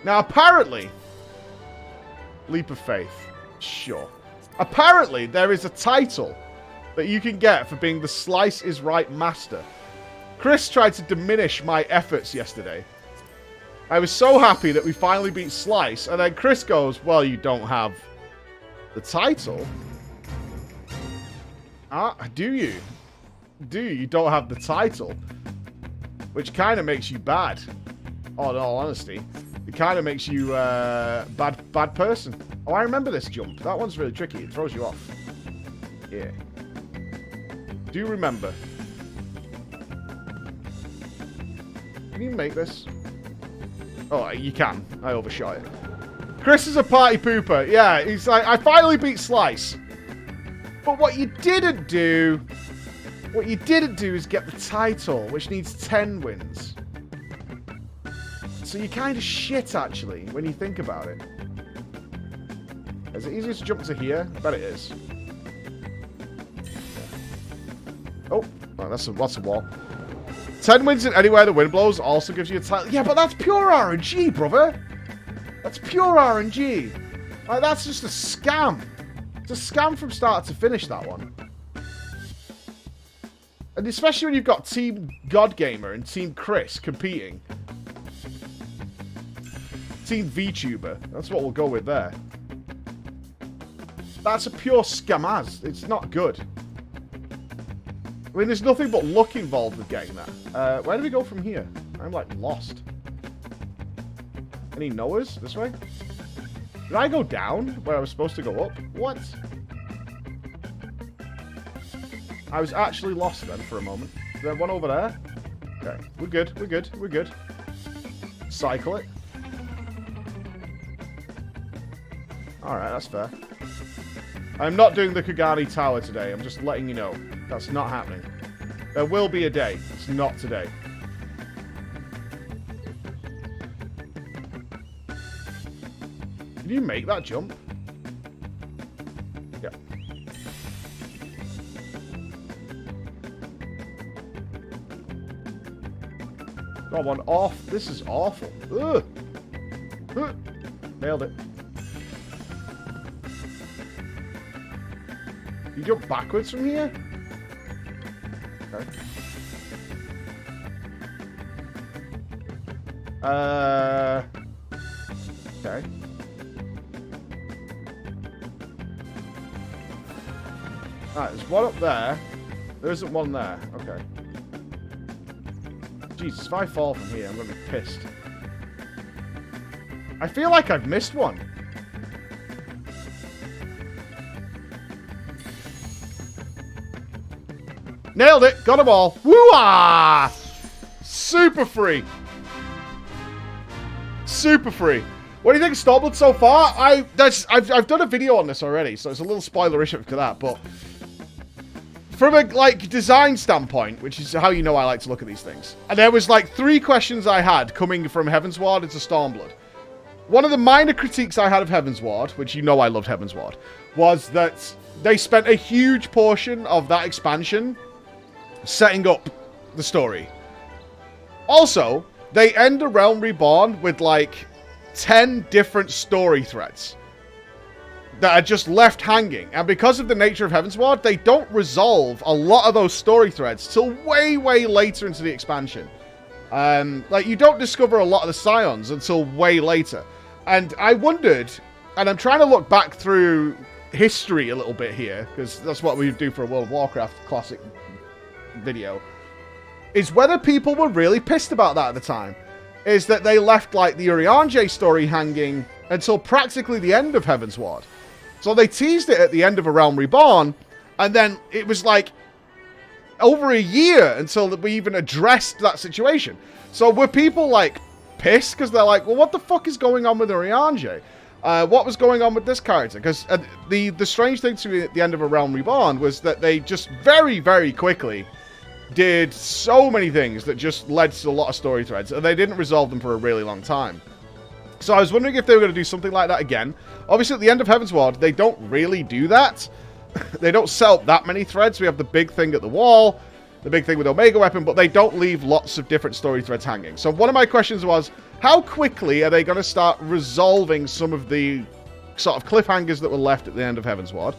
Now, apparently... Leap of faith. Sure. Apparently, there is a title that you can get for being the Slice is Right master. Chris tried to diminish my efforts yesterday. I was so happy that we finally beat Slice, and then Chris goes, well, you don't have the title. Ah, do you? You don't have the title. Which kind of makes you bad. Oh, in all honesty. It kind of makes you bad person. Oh, I remember this jump. That one's really tricky. It throws you off. Yeah. Do remember. Can you make this? Oh, you can. I overshot it. Chris is a party pooper. Yeah, he's like, I finally beat Slice. But what you didn't do is get the title, which needs 10 wins. So you're kind of shit, actually, when you think about it. Is it easier to jump to here? I bet it is. Oh, that's a wall. 10 wins in anywhere the wind blows also gives you a title. Yeah, but that's pure RNG, brother. That's pure RNG. Like, that's just a scam. It's a scam from start to finish, that one. And especially when you've got Team Godgamer and Team Chris competing. Team VTuber. That's what we'll go with there. That's a pure scamaz. It's not good. I mean, there's nothing but luck involved with getting that. Where do we go from here? I'm, like, lost. Any knowers? This way? Did I go down where I was supposed to go up? What? I was actually lost then for a moment. Is there one over there? Okay. We're good. We're good. We're good. Cycle it. Alright, that's fair. I'm not doing the Kagani Tower today. I'm just letting you know. That's not happening. There will be a day. It's not today. Did you make that jump? Yeah. Got one off. This is awful. Ugh. Ugh. Nailed it. You jump backwards from here? Okay. Okay. Alright, there's one up there. There isn't one there. Okay. Jesus, if I fall from here, I'm going to be pissed. I feel like I've missed one. Nailed it! Got them all! Woo-ah! Super free! Super free. What do you think of Stormblood so far? I've done a video on this already, so it's a little spoilerish to that, but from a, like, design standpoint, which is how you know I like to look at these things, and there was, like, 3 questions I had coming from Heavensward into Stormblood. One of the minor critiques I had of Heavensward, which you know I loved Heavensward, was that they spent a huge portion of that expansion setting up the story. Also, they end A Realm Reborn with, like, 10 different story threads that are just left hanging. And because of the nature of Heavensward, they don't resolve a lot of those story threads till way, way later into the expansion. Like, you don't discover a lot of the Scions until way later. And I wondered, and I'm trying to look back through history a little bit here, because that's what we do for a World of Warcraft classic video, is whether people were really pissed about that at the time. Is that they left, like, the Eorzea story hanging until practically the end of Heavensward. So they teased it at the end of A Realm Reborn, and then it was, like, over a year until we even addressed that situation. So were people, like, pissed? Because they're like, well, what the fuck is going on with Eorzea? What was going on with this character? Because the strange thing to me at the end of A Realm Reborn was that they just very, very quickly did so many things that just led to a lot of story threads, and they didn't resolve them for a really long time. So I was wondering if they were going to do something like that again. Obviously, at the end of Heavensward, they don't really do that. They don't set up that many threads. We have the big thing at the wall. the big thing with Omega Weapon, but they don't leave lots of different story threads hanging. So one of my questions was, how quickly are they going to start resolving some of the sort of cliffhangers that were left at the end of Heavensward?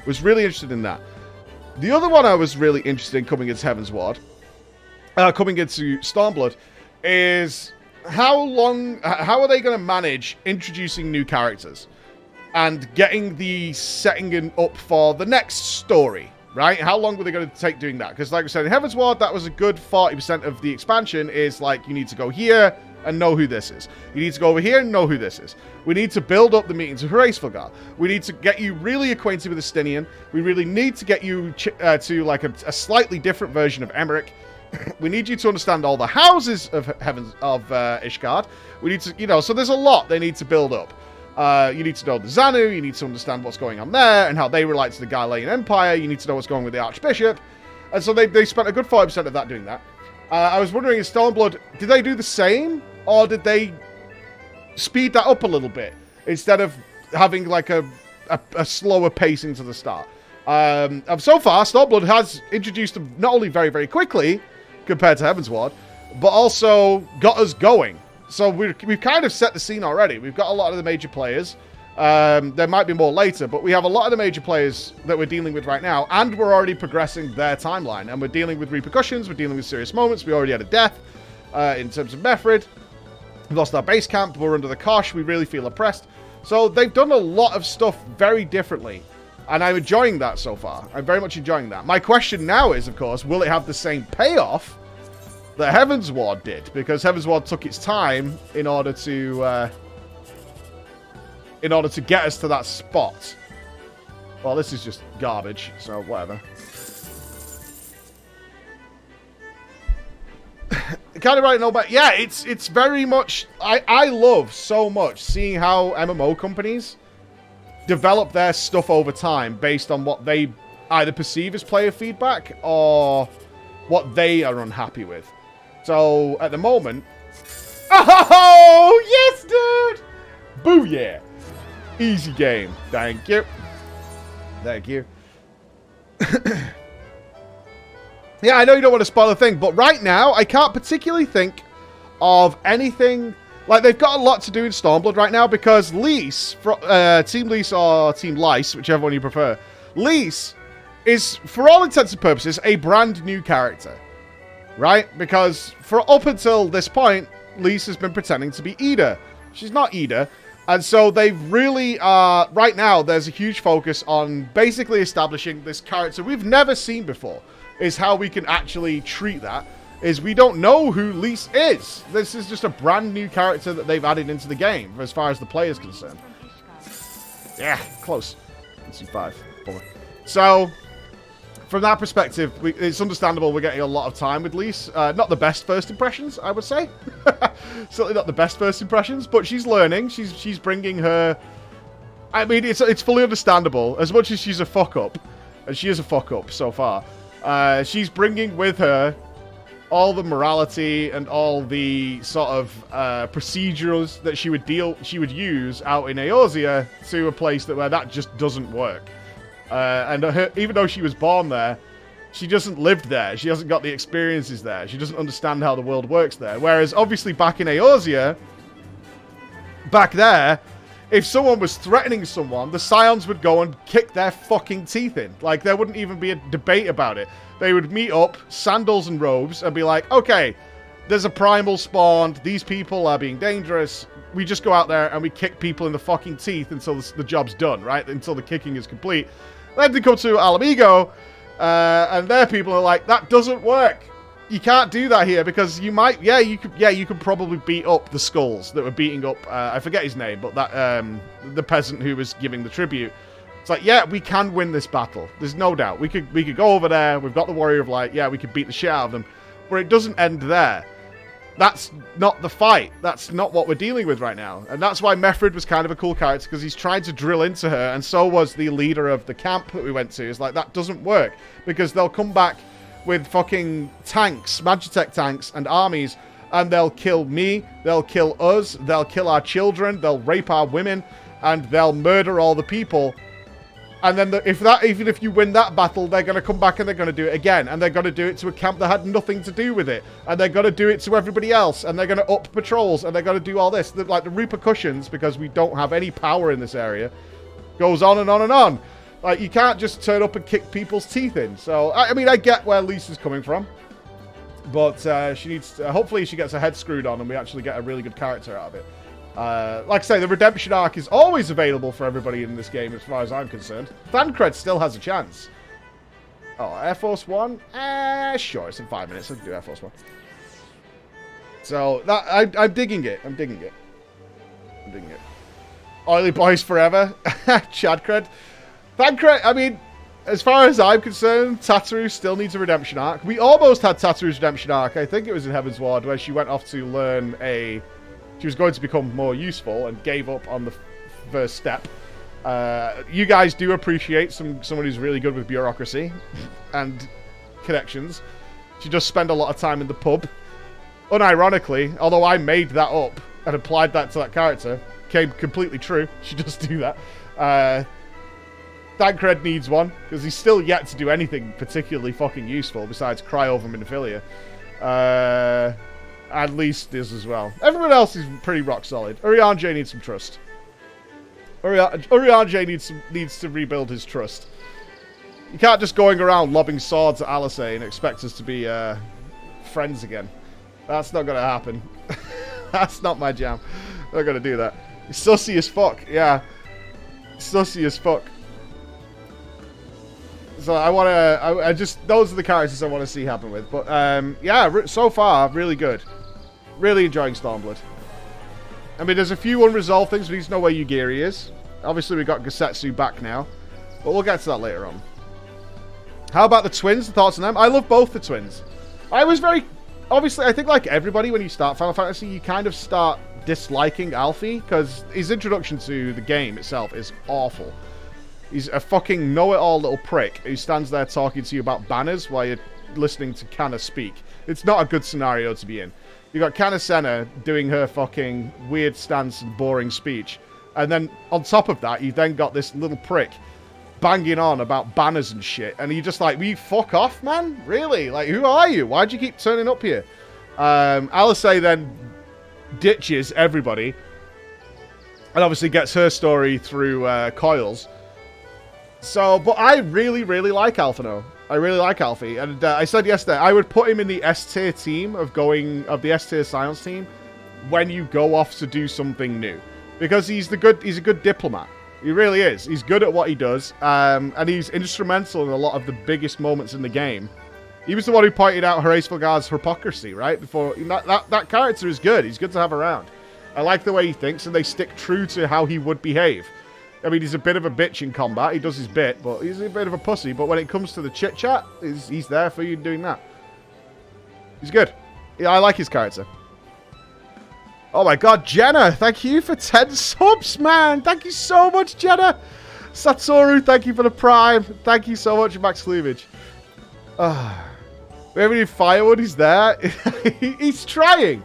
Was really interested in that. The other one I was really interested in coming into Heavensward, coming into Stormblood, is how are they going to manage introducing new characters and getting the setting up for the next story, right? How long were they going to take doing that? Because like I said, in Heavensward, that was a good 40% of the expansion is like, you need to go here and know who this is. You need to go over here and know who this is. We need to build up the meetings of Hraesvelgar. We need to get you really acquainted with Estinian. We really need to get you to like a slightly different version of Emmerich. We need you to understand all the houses of Ishgard. We need to, you know, so there's a lot they need to build up. You need to know the Xanu. You need to understand what's going on there and how they relate to the Galilean Empire. You need to know what's going on with the Archbishop. And so they spent a good 40% of that doing that. I was wondering, in Stormblood, did they do the same? Or did they speed that up a little bit instead of having like a slower pacing to the start? So far, Stormblood has introduced them not only very, very quickly compared to Heavensward, but also got us going. So we've kind of set the scene already. We've got a lot of the major players. There might be more later, but we have a lot of the major players that we're dealing with right now, and we're already progressing their timeline. And we're dealing with repercussions, we're dealing with serious moments. We already had a death in terms of Methrid. We've lost our base camp, we're under the Kosh, we really feel oppressed. So they've done a lot of stuff very differently. And I'm enjoying that so far. I'm very much enjoying that. My question now is, of course, will it have the same payoff that Heavensward did? Because Heavensward took its time in order to get us to that spot. Well, this is just garbage, so whatever. Kind of right now, but yeah, it's very much... I love so much seeing how MMO companies develop their stuff over time based on what they either perceive as player feedback or what they are unhappy with. So, at the moment... Oh, yes, dude! Booyah! Easy game. Thank you. Thank you. Yeah, I know you don't want to spoil a thing, but right now, I can't particularly think of anything... Like, they've got a lot to do in Stormblood right now, because Lys, Team Lys or Team Lice, whichever one you prefer, Lys is, for all intents and purposes, a brand new character. Right? Because for up until this point, Lys has been pretending to be Ida. She's not Ida. And so they really are... Right now, there's a huge focus on basically establishing this character we've never seen before. Is how we can actually treat that. Is we don't know who Lys is. This is just a brand new character that they've added into the game, as far as the player is concerned. Yeah, close. C5. So, from that perspective, it's understandable we're getting a lot of time with Lys. Not the best first impressions, I would say. Certainly not the best first impressions, but she's learning. She's bringing her... I mean, it's fully understandable. As much as she's a fuck-up, and she is a fuck-up so far, she's bringing with her all the morality and all the sort of procedures that she would use out in Eorzea to a place where that just doesn't work. And even though she was born there, she doesn't live there. She hasn't got the experiences there. She doesn't understand how the world works there. Whereas, obviously, back in Eorzea, back there, if someone was threatening someone, the Scions would go and kick their fucking teeth in. Like, there wouldn't even be a debate about it. They would meet up, sandals and robes, and be like, okay, there's a primal spawned, these people are being dangerous, we just go out there and we kick people in the fucking teeth until the job's done, right? Until the kicking is complete. Then they come to Alamigo, and their people are like, that doesn't work. You can't do that here, because you might, you could probably beat up the skulls that were beating up, I forget his name, but that, the peasant who was giving the tribute. It's like, yeah, we can win this battle. There's no doubt. We could go over there. We've got the Warrior of Light. Yeah, we could beat the shit out of them. But it doesn't end there. That's not the fight. That's not what we're dealing with right now. And that's why Methrid was kind of a cool character, because he's trying to drill into her, and so was the leader of the camp that we went to. It's like, that doesn't work, because they'll come back with fucking tanks, Magitech tanks, and armies, and they'll kill me, they'll kill us, they'll kill our children, they'll rape our women, and they'll murder all the people. And then even if you win that battle, they're going to come back and they're going to do it again. And they're going to do it to a camp that had nothing to do with it. And they're going to do it to everybody else. And they're going to up patrols. And they're going to do all this. Like, the repercussions, because we don't have any power in this area, goes on and on and on. Like, you can't just turn up and kick people's teeth in. So, I mean, I get where Lisa's coming from. But she needs to, hopefully she gets her head screwed on and we actually get a really good character out of it. Like I say, the redemption arc is always available for everybody in this game as far as I'm concerned. Thancred still has a chance. Oh, Air Force One? Sure, it's in 5 minutes. I can do Air Force One. So, that I'm digging it. I'm digging it. I'm digging it. Oily Boys Forever. Chadcred. Thancred, I mean, as far as I'm concerned, Tataru still needs a redemption arc. We almost had Tataru's redemption arc. I think it was in Heavensward, where she went off to learn a... She was going to become more useful and gave up on the first step. You guys do appreciate someone who's really good with bureaucracy and connections. She does spend a lot of time in the pub. Unironically, although I made that up and applied that to that character, came completely true. She does do that. Thancred needs one, because he's still yet to do anything particularly fucking useful besides cry over Minophilia. At least this as well. Everyone else is pretty rock solid. Urianger needs some trust. Urianger needs to rebuild his trust. You can't just going around lobbing swords at Alice and expect us to be friends again. That's not going to happen. That's not my jam. I'm not going to do that. He's sussy as fuck. Yeah. Sussy as fuck. So I just, those are the characters I want to see happen with. But, yeah, so far, really good. Really enjoying Stormblood. I mean, there's a few unresolved things. We need to know where Yugiri is. Obviously, we got Gosetsu back now. But we'll get to that later on. How about the twins? The thoughts on them? I love both the twins. I was very... Obviously, I think like everybody, when you start Final Fantasy, you kind of start disliking Alfie. Because his introduction to the game itself is awful. He's a fucking know-it-all little prick who stands there talking to you about banners while you're listening to Kana speak. It's not a good scenario to be in. You got Kana Senna doing her fucking weird stance and boring speech. And then on top of that, you then got this little prick banging on about banners and shit. And you're just like, will you fuck off, man? Really? Like, who are you? Why'd you keep turning up here? Alice then ditches everybody. And obviously gets her story through Coils. So, but I really, really like Alphinaud. I really like Alfie, and I said yesterday I would put him in the S tier team of the S tier science team when you go off to do something new, because he's a good diplomat. He really is. He's good at what he does, and he's instrumental in a lot of the biggest moments in the game. He was the one who pointed out Horace Vilgar's hypocrisy, right? Before that character is good. He's good to have around. I like the way he thinks, and they stick true to how he would behave. I mean, he's a bit of a bitch in combat. He does his bit, but he's a bit of a pussy. But when it comes to the chit-chat, he's there for you doing that. He's good. Yeah, I like his character. Oh my god, Jenna, thank you for 10 subs, man. Thank you so much, Jenna. Satoru, thank you for the prime. Thank you so much, Max Cleavage. We have any firewood? He's there. He's trying.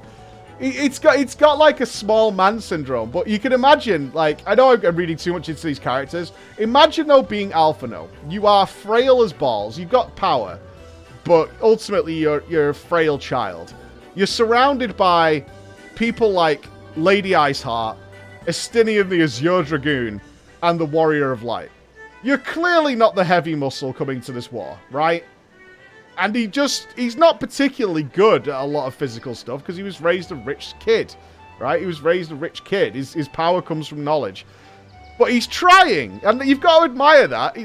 It's got like a small man syndrome, but you can imagine, like, I know I'm reading too much into these characters. Imagine though being Alphinaud. You are frail as balls. You've got power, but ultimately you're a frail child. You're surrounded by people like Lady Iceheart, Estinian the Azure Dragoon, and the Warrior of Light. You're clearly not the heavy muscle coming to this war, right? And he's not particularly good at a lot of physical stuff because he was raised a rich kid, right? He was raised a rich kid. His power comes from knowledge. But he's trying, and you've got to admire that.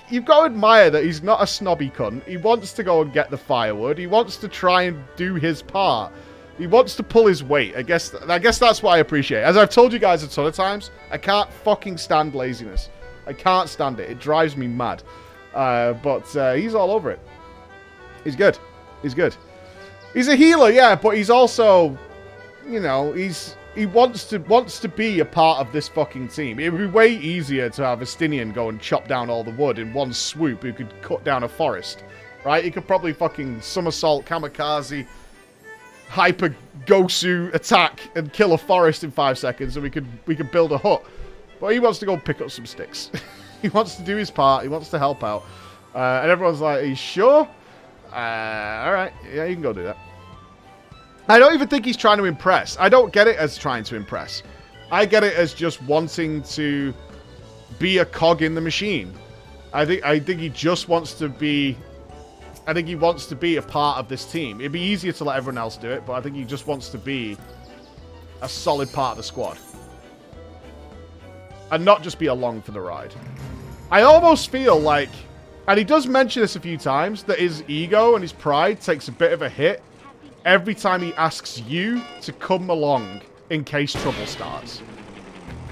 You've got to admire that he's not a snobby cunt. He wants to go and get the firewood. He wants to try and do his part. He wants to pull his weight. I guess that's what I appreciate. As I've told you guys a ton of times, I can't fucking stand laziness. I can't stand it. It drives me mad. But he's all over it. He's good. He's good. He's a healer, yeah, but he's also, you know, he wants to be a part of this fucking team. It would be way easier to have Estinian go and chop down all the wood in one swoop who could cut down a forest, right? He could probably fucking somersault, kamikaze, hyper Gosu attack and kill a forest in 5 seconds, and we could build a hut. But he wants to go pick up some sticks. He wants to do his part. He wants to help out. And everyone's like, are you sure? Alright. Yeah, you can go do that. I don't even think he's trying to impress. I don't get it as trying to impress. I get it as just wanting to be a cog in the machine. I think he just wants to be... I think he wants to be a part of this team. It'd be easier to let everyone else do it, but I think he just wants to be a solid part of the squad. And not just be along for the ride. I almost feel like, and he does mention this a few times, that his ego and his pride takes a bit of a hit every time he asks you to come along in case trouble starts.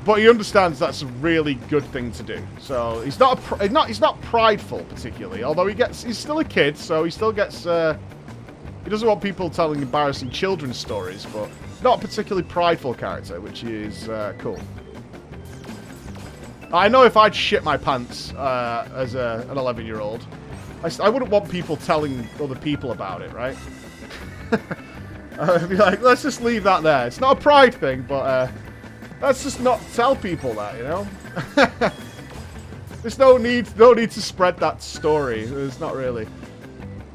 But he understands that's a really good thing to do. So he's not prideful particularly, although he's still a kid, so he still gets he doesn't want people telling embarrassing children's stories, but not a particularly prideful character, which is cool. I know if I'd shit my pants as an 11-year-old, I wouldn't want people telling other people about it, right? I'd be like, let's just leave that there. It's not a pride thing, but let's just not tell people that, you know? There's no need to spread that story. There's not really.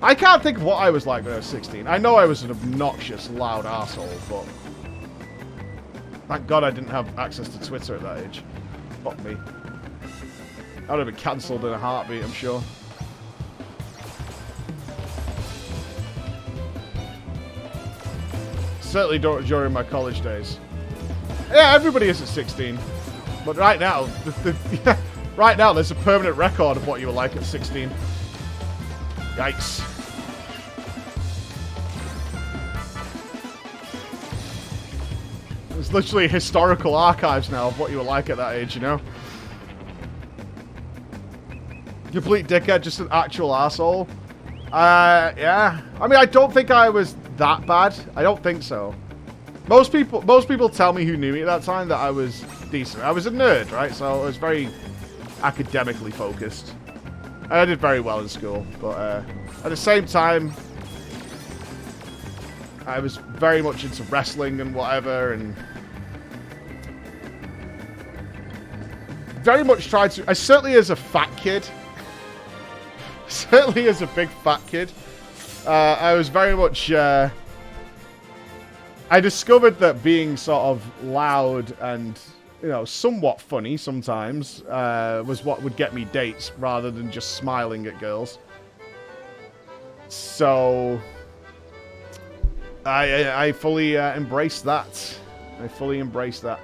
I can't think of what I was like when I was 16. I know I was an obnoxious, loud asshole, but thank God I didn't have access to Twitter at that age. Fuck me. I would have been cancelled in a heartbeat, I'm sure. Certainly during my college days. Yeah, everybody is at 16. But right now, right now, there's a permanent record of what you were like at 16. Yikes. There's literally historical archives now of what you were like at that age, you know? Complete dickhead, just an actual asshole. Yeah. I mean, I don't think I was that bad. I don't think so. Most people tell me who knew me at that time that I was decent. I was a nerd, right? So I was very academically focused. And I did very well in school. But at the same time, I was very much into wrestling and whatever, and very much tried to... I certainly as a fat kid, certainly as a big fat kid, I was very much... I discovered that being sort of loud and, you know, somewhat funny sometimes was what would get me dates rather than just smiling at girls. So... I fully embraced that. I fully embraced that.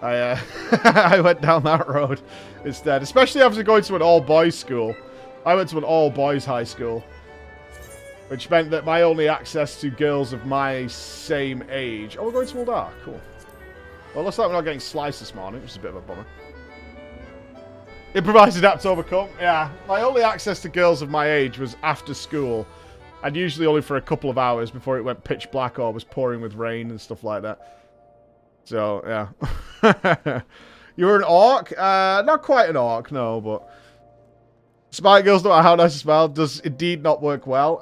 I went down that road instead. Especially after going to an all-boys school. I went to an all-boys high school. Which meant that my only access to girls of my same age... Oh, we're going to Uldar. Cool. Well, looks like we're not getting sliced this morning, which is a bit of a bummer. Improvised adapt to overcome. Yeah. My only access to girls of my age was after school. And usually only for a couple of hours before it went pitch black or was pouring with rain and stuff like that. So, yeah. You're an orc? Not quite an orc, no, but... Smart girls, no matter how nice a smile, does indeed not work well.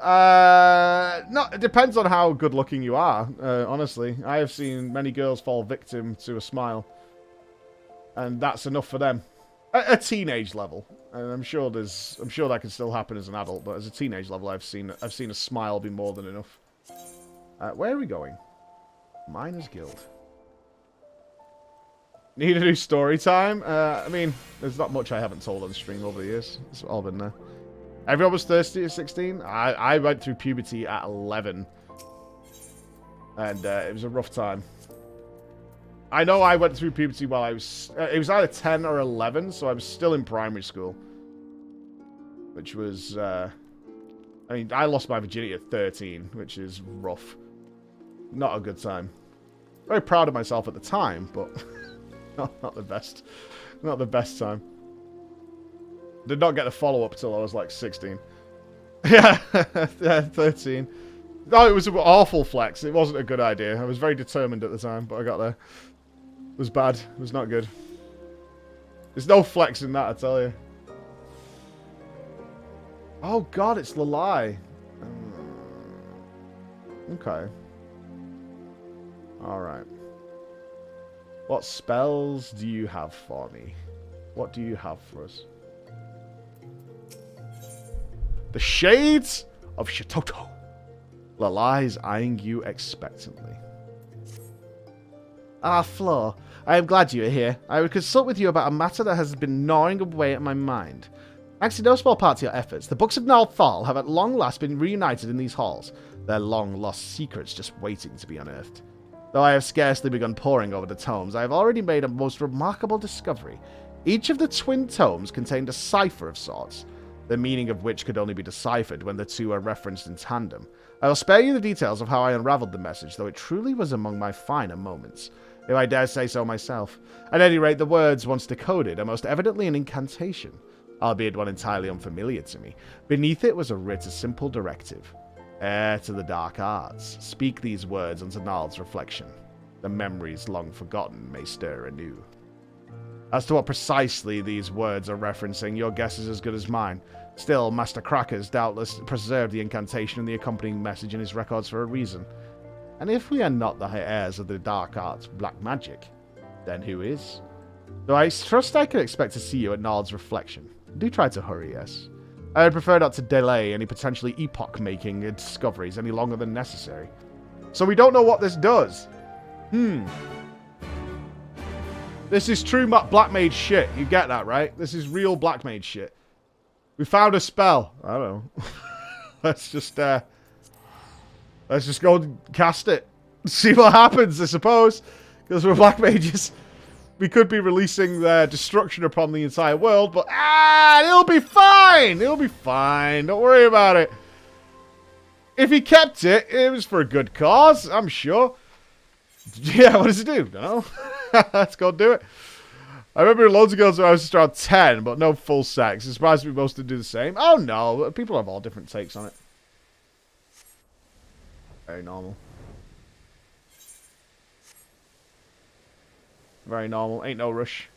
It depends on how good looking you are, honestly. I have seen many girls fall victim to a smile. And that's enough for them. At a teenage level. And I'm sure that can still happen as an adult, but as a teenage level, I've seen a smile be more than enough. Where are we going? Miners Guild. Need a new story time? I mean, there's not much I haven't told on stream over the years. It's all been there. Everyone was thirsty at 16. I went through puberty at 11. And it was a rough time. I know I went through puberty while I was... it was either 10 or 11, so I was still in primary school. Which was... I mean, I lost my virginity at 13, which is rough. Not a good time. Very proud of myself at the time, but... not the best. Not the best time. Did not get the follow-up till I was like 16. Yeah, yeah, 13. No, it was an awful flex. It wasn't a good idea. I was very determined at the time, but I got there. It was bad. It was not good. There's no flex in that, I tell you. Oh god, it's Lalai. Okay. Alright. What spells do you have for me? What do you have for us? The Shades of Shatoto. Lalai's eyeing you expectantly. Ah, Flo, I am glad you are here. I will consult with you about a matter that has been gnawing away at my mind. Thanks to no small part to your efforts, the books of Nalthal have at long last been reunited in these halls, their long-lost secrets just waiting to be unearthed. Though I have scarcely begun poring over the tomes, I have already made a most remarkable discovery. Each of the twin tomes contained a cipher of sorts, the meaning of which could only be deciphered when the two are referenced in tandem. I will spare you the details of how I unraveled the message, though it truly was among my finer moments, if I dare say so myself. At any rate, the words, once decoded, are most evidently an incantation, albeit one entirely unfamiliar to me. Beneath it was a simple directive. Heir to the dark arts, speak these words unto Nald's reflection. The memories long forgotten may stir anew. As to what precisely these words are referencing, your guess is as good as mine. Still, Master Crackers doubtless preserved the incantation and the accompanying message in his records for a reason. And if we are not the heirs of the dark arts black magic, then who is? Though I trust I can expect to see you at Nald's reflection. Do try to hurry, yes. I would prefer not to delay any potentially epoch-making discoveries any longer than necessary. So we don't know what this does. This is true black mage shit. You get that, right? This is real black mage shit. We found a spell. I don't know. Let's just go and cast it. See what happens, I suppose. Because we're black mages. We could be releasing their destruction upon the entire world, but it'll be fine. It'll be fine. Don't worry about it. If he kept it, it was for a good cause, I'm sure. Yeah, what does it do? Don't know. Let's go do it. I remember loads of girls when I was just around 10, but no full sex. It surprised me most to do the same. Oh no, people have all different takes on it. Very normal. Very normal. Ain't no rush.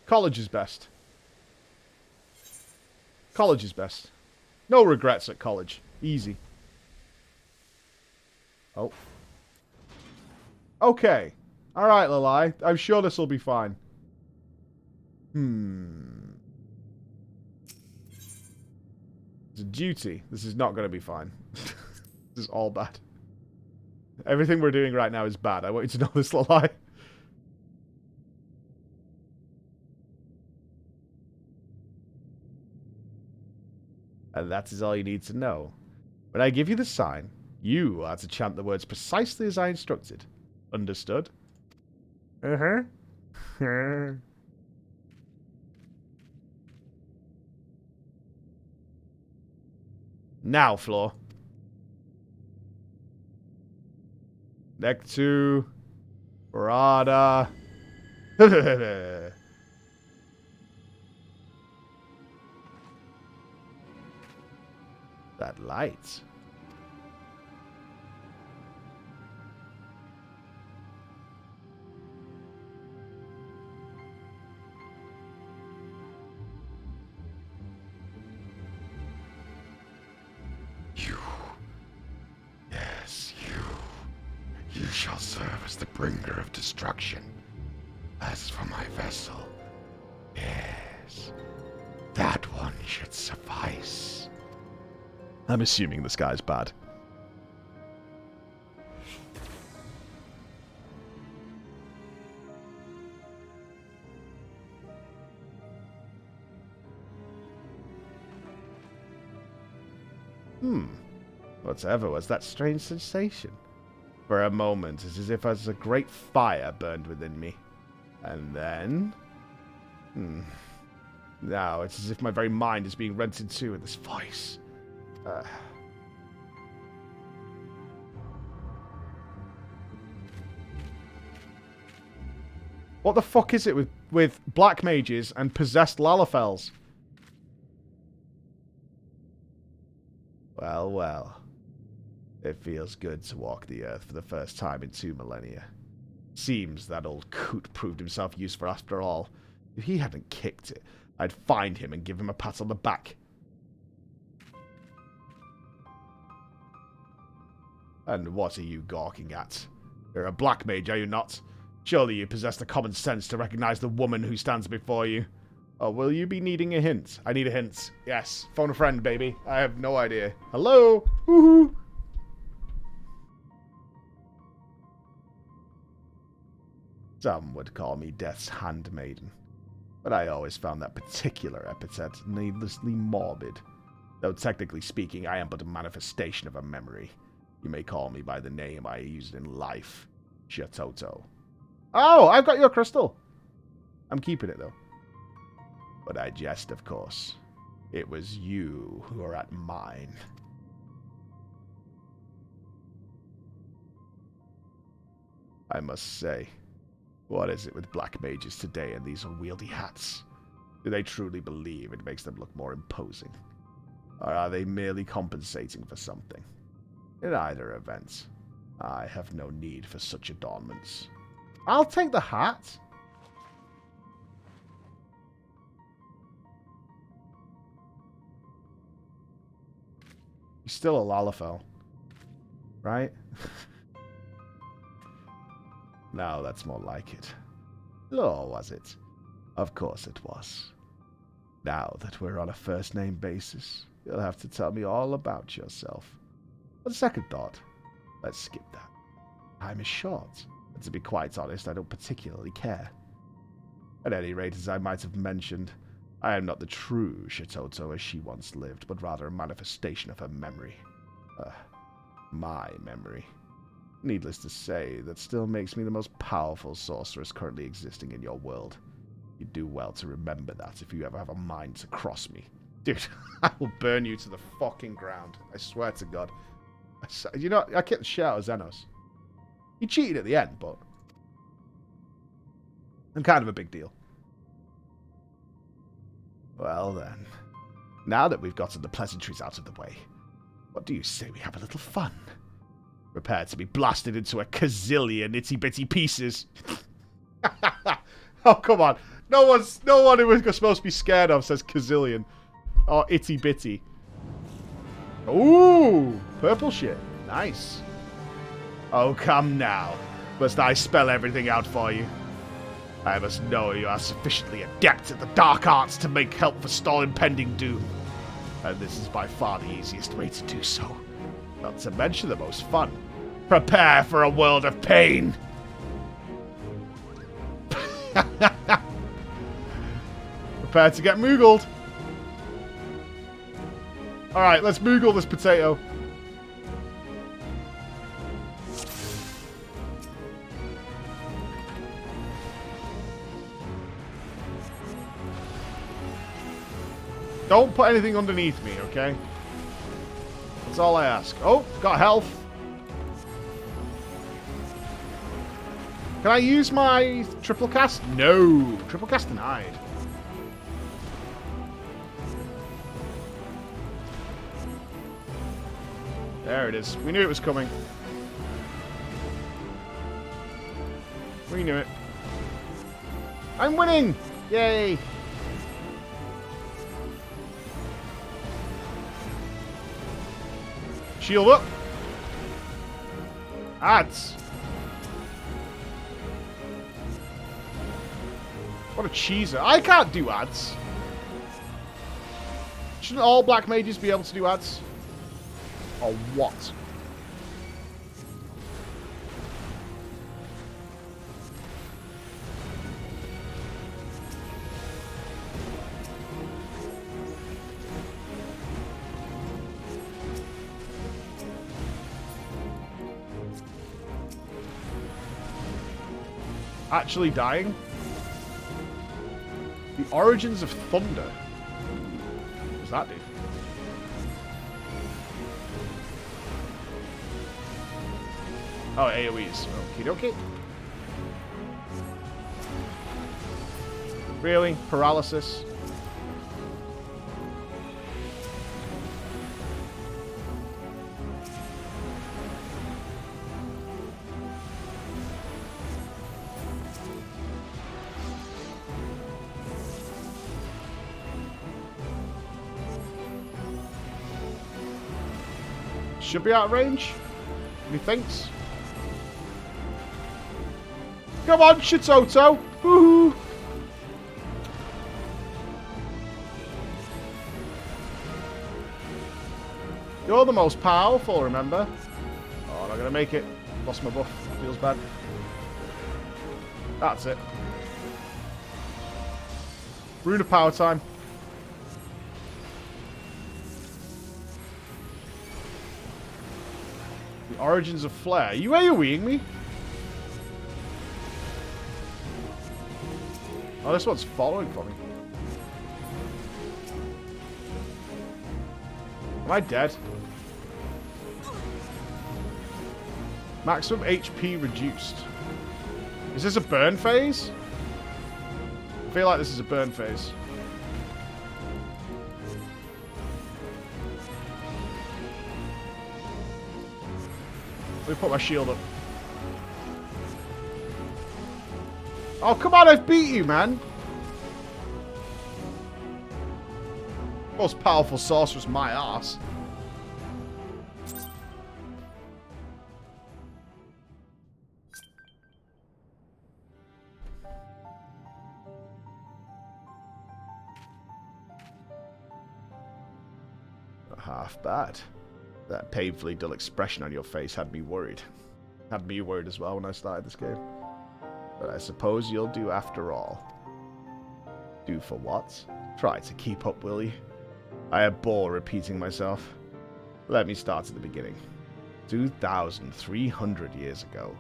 College is best. College is best. No regrets at college. Easy. Oh. Okay. Alright, Lalai. I'm sure this will be fine. It's a duty. This is not going to be fine. This is all bad. Everything we're doing right now is bad. I want you to know this, Lalai. And that is all you need to know. When I give you the sign, you are to chant the words precisely as I instructed. Understood? Uh-huh. Now, Floor. Nectu. Barada. That light. You shall serve as the bringer of destruction. As for my vessel, yes, that one should suffice. I'm assuming this guy's bad. Whatever was that strange sensation? For a moment, it's as if as a great fire burned within me. And then... Now, it's as if my very mind is being rent in two with this voice. What the fuck is it with black mages and possessed Lalafels? Well, well. It feels good to walk the earth for the first time in 2 millennia. Seems that old coot proved himself useful after all. If he hadn't kicked it, I'd find him and give him a pat on the back. And what are you gawking at? You're a black mage, are you not? Surely you possess the common sense to recognize the woman who stands before you. Oh, will you be needing a hint? I need a hint. Yes. Phone a friend, baby. I have no idea. Hello? Woohoo! Some would call me Death's Handmaiden, but I always found that particular epithet needlessly morbid. Though technically speaking, I am but a manifestation of a memory. You may call me by the name I used in life, Shatoto. Oh, I've got your crystal. I'm keeping it, though. But I jest, of course. It was you who are at mine. I must say, what is it with black mages today and these unwieldy hats? Do they truly believe it makes them look more imposing? Or are they merely compensating for something? In either event, I have no need for such adornments. I'll take the hat. You're still a Lalafell, right? No, that's more like it. Or was it? Of course it was. Now that we're on a first-name basis, you'll have to tell me all about yourself. On second thought, let's skip that. Time is short, and to be quite honest, I don't particularly care. At any rate, as I might have mentioned, I am not the true Shatoto as she once lived, but rather a manifestation of her memory. My memory. Needless to say, that still makes me the most powerful sorceress currently existing in your world. You'd do well to remember that if you ever have a mind to cross me. Dude, I will burn you to the fucking ground. I swear to God. You know, I kicked the shit out of Xenos. He cheated at the end, but I'm kind of a big deal. Well then, now that we've gotten the pleasantries out of the way, what do you say we have a little fun? Prepare to be blasted into a gazillion itty-bitty pieces. Oh, come on. No one who we're supposed to be scared of says gazillion. Or itty-bitty. Ooh, purple shit. Nice. Oh, come now. Must I spell everything out for you? I must know you are sufficiently adept at the dark arts to make help forestall impending doom. And this is by far the easiest way to do so. Not to mention the most fun. Prepare for a world of pain. Prepare to get moogled. Alright, let's moogle this potato. Don't put anything underneath me, okay? That's all I ask. Oh, got health. Can I use my triple cast? No. Triple cast denied. There it is. We knew it was coming. We knew it. I'm winning! Yay! Shield up. Ads. What a cheeser. I can't do ads. Shouldn't all black mages be able to do ads? Or what? Actually dying? The origins of thunder. What does that do? Oh, AoEs. Okie dokie. Really? Paralysis? Should be out of range. Methinks. Come on, Shatoto. Woohoo. You're the most powerful, remember? Oh, not gonna make it. Lost my buff. Feels bad. That's it. Rune of power time. The origins of flare. Are you AoEing me? Oh, this one's following for me. Am I dead? Maximum HP reduced. Is this a burn phase? I feel like this is a burn phase. Let me put my shield up. Oh, come on, I've beat you, man. Most powerful sorceress, my ass. Not half bad. That painfully dull expression on your face had me worried. Had me worried as well when I started this game. But I suppose you'll do after all. Do for what? Try to keep up, will you? I abhor repeating myself. Let me start at the beginning. 2,300 years ago,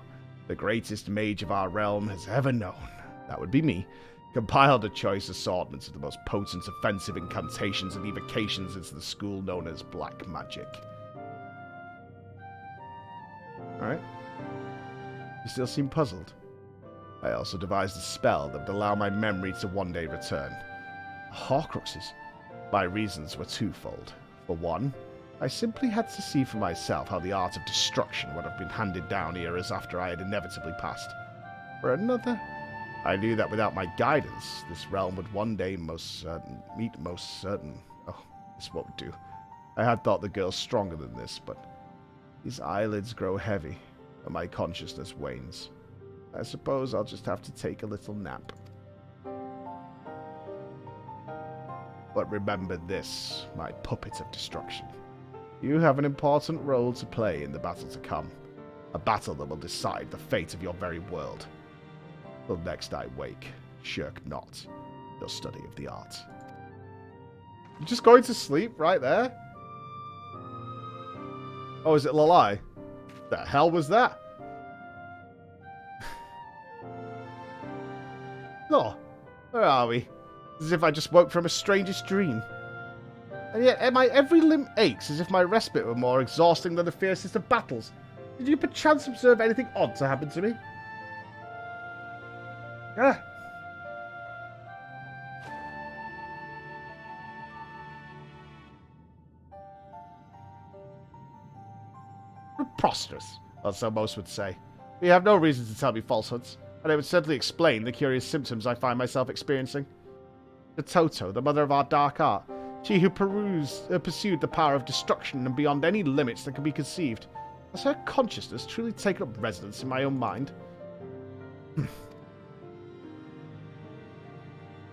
the greatest mage of our realm has ever known, that would be me, compiled a choice assortment of the most potent offensive incantations and evocations into the school known as black magic. Alright. You still seem puzzled. I also devised a spell that would allow my memory to one day return. Horcruxes. My reasons were twofold. For one, I simply had to see for myself how the art of destruction would have been handed down eras after I had inevitably passed. For another, I knew that without my guidance, this realm would one day meet most certain. Oh, this won't do. I had thought the girl stronger than this, but these eyelids grow heavy, and my consciousness wanes. I suppose I'll just have to take a little nap. But remember this, my puppet of destruction. You have an important role to play in the battle to come. A battle that will decide the fate of your very world. Till next I wake, shirk not your study of the art. You're just going to sleep right there? Oh, is it Lalai? The hell was that? Oh, where are we? As if I just woke from a strangest dream. And yet my every limb aches as if my respite were more exhausting than the fiercest of battles. Did you perchance observe anything odd to happen to me? Ah. Preposterous, or so most would say. You have no reason to tell me falsehoods, and it would certainly explain the curious symptoms I find myself experiencing. Shatoto, the mother of our dark art, she who pursued the power of destruction and beyond any limits that can be conceived, has her consciousness truly taken up residence in my own mind?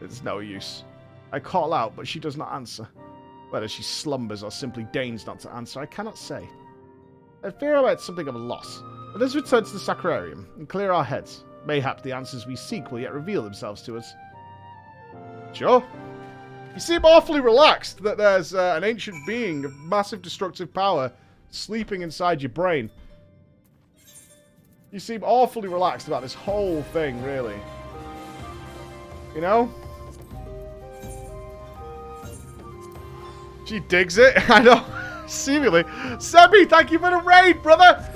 It's no use. I call out, but she does not answer. Whether she slumbers or simply deigns not to answer, I cannot say. I fear I'm at something of a loss. Let us return to the Sacrarium and clear our heads. Mayhap the answers we seek will yet reveal themselves to us. Sure. You seem awfully relaxed that there's an ancient being of massive destructive power sleeping inside your brain. You seem awfully relaxed about this whole thing, really. You know? She digs it. I know. Seemingly. Sebi, thank you for the raid, brother.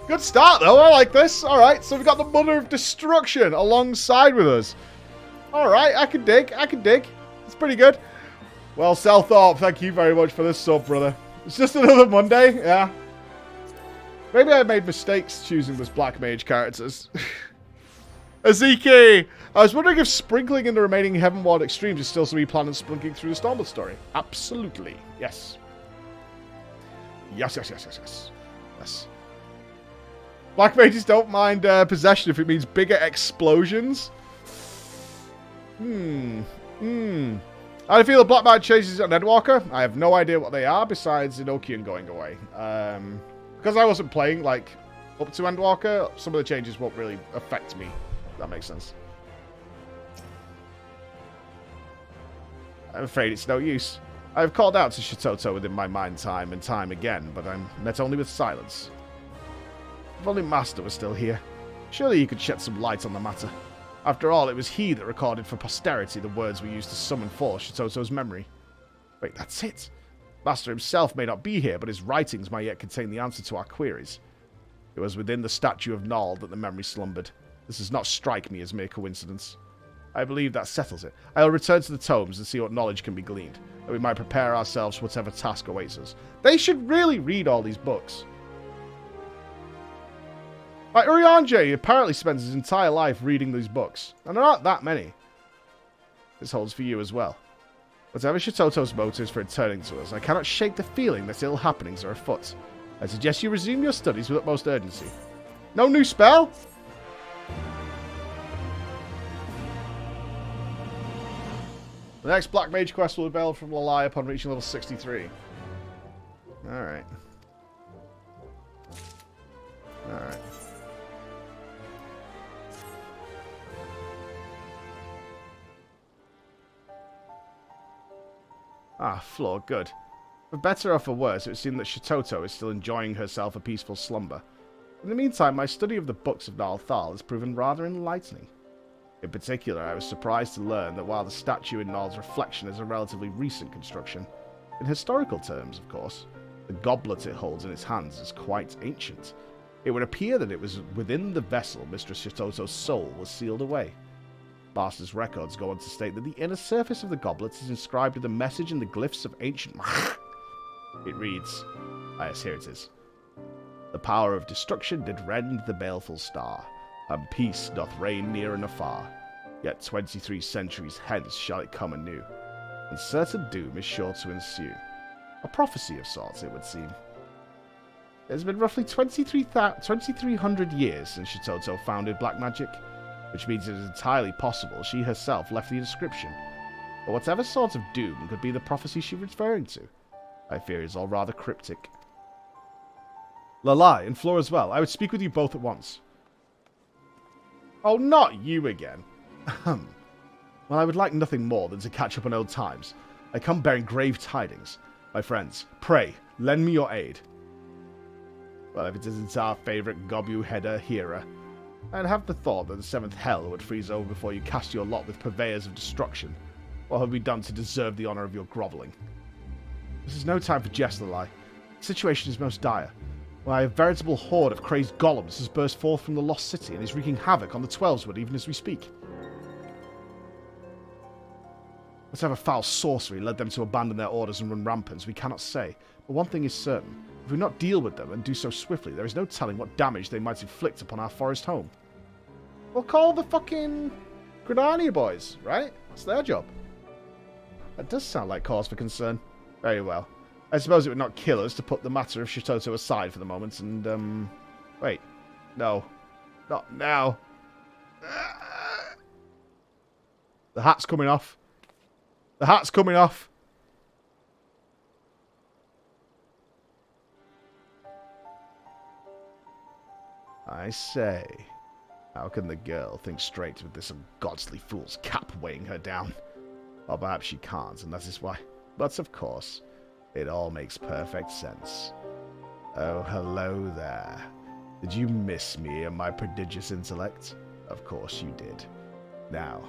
Good start, though. I like this. All right, so we've got the Mother of Destruction alongside with us. All right, I can dig. I can dig. It's pretty good. Well, Selthorpe, thank you very much for this sub, brother. It's just another Monday. Yeah. Maybe I made mistakes choosing this Black Mage characters. Aziki! I was wondering if sprinkling in the remaining Heavensward extremes is still to be planned and splunking through the Stormblood story. Absolutely. Yes. Yes, yes, yes, yes, yes. Yes. Black mages don't mind possession if it means bigger explosions. How do you feel the Black Mage changes on Endwalker? I have no idea what they are besides Enochian going away. Because I wasn't playing, like, up to Endwalker, some of the changes won't really affect me. If that makes sense. I'm afraid it's no use. I have called out to Shatoto within my mind time and time again, but I'm met only with silence. If only Master was still here. Surely he could shed some light on the matter. After all, it was he that recorded for posterity the words we used to summon forth Shatoto's memory. Wait, that's it. Master himself may not be here, but his writings might yet contain the answer to our queries. It was within the statue of Null that the memory slumbered. This does not strike me as mere coincidence. I believe that settles it. I will return to the tomes and see what knowledge can be gleaned, that we might prepare ourselves for whatever task awaits us. They should really read all these books. Like, Urianger apparently spends his entire life reading these books, and there aren't that many. This holds for you as well. Whatever Shatoto's motives for returning to us, I cannot shake the feeling that ill happenings are afoot. I suggest you resume your studies with utmost urgency. No new spell? The next Black Mage quest will be available from Lalai upon reaching level 63. Alright. Alright. Ah, floor, good. For better or for worse, it would seem that Shatoto is still enjoying herself a peaceful slumber. In the meantime, my study of the books of Nalthal has proven rather enlightening. In particular, I was surprised to learn that while the statue in Nal's reflection is a relatively recent construction, in historical terms, of course, the goblet it holds in its hands is quite ancient. It would appear that it was within the vessel Mistress Shatoto's soul was sealed away. Master's records go on to state that the inner surface of the goblet is inscribed with a message in the glyphs of ancient... It reads... Yes, here it is. The power of destruction did rend the baleful star, and peace doth reign near and afar. Yet 23 centuries hence shall it come anew, and certain doom is sure to ensue. A prophecy of sorts, it would seem. It has been roughly 2,300 years since Shatoto founded black magic, which means it is entirely possible she herself left the inscription. But whatever sort of doom could be the prophecy she was referring to, I fear is all rather cryptic. Lalai and Flora as well. I would speak with you both at once. Oh, not you again. Well, I would like nothing more than to catch up on old times. I come bearing grave tidings. My friends, pray, lend me your aid. Well, if it isn't our favourite Gobu header Hera, I'd have the thought that the seventh hell would freeze over before you cast your lot with purveyors of destruction. What have we done to deserve the honour of your grovelling? This is no time for jest, Lalai. The situation is most dire. Why, a veritable horde of crazed golems has burst forth from the lost city and is wreaking havoc on the Twelveswood even as we speak. Whatever foul sorcery led them to abandon their orders and run rampant, we cannot say. But one thing is certain. If we do not deal with them and do so swiftly, there is no telling what damage they might inflict upon our forest home. We'll call the fucking Gridania boys, right? That's their job. That does sound like cause for concern. Very well. I suppose it would not kill us to put the matter of Shatoto aside for the moment and, wait. No. Not now. The hat's coming off. The hat's coming off. I say, how can the girl think straight with this ungodly fool's cap weighing her down? Or perhaps she can't, and that is why. But of course, it all makes perfect sense. Oh, hello there. Did you miss me and my prodigious intellect? Of course you did. Now,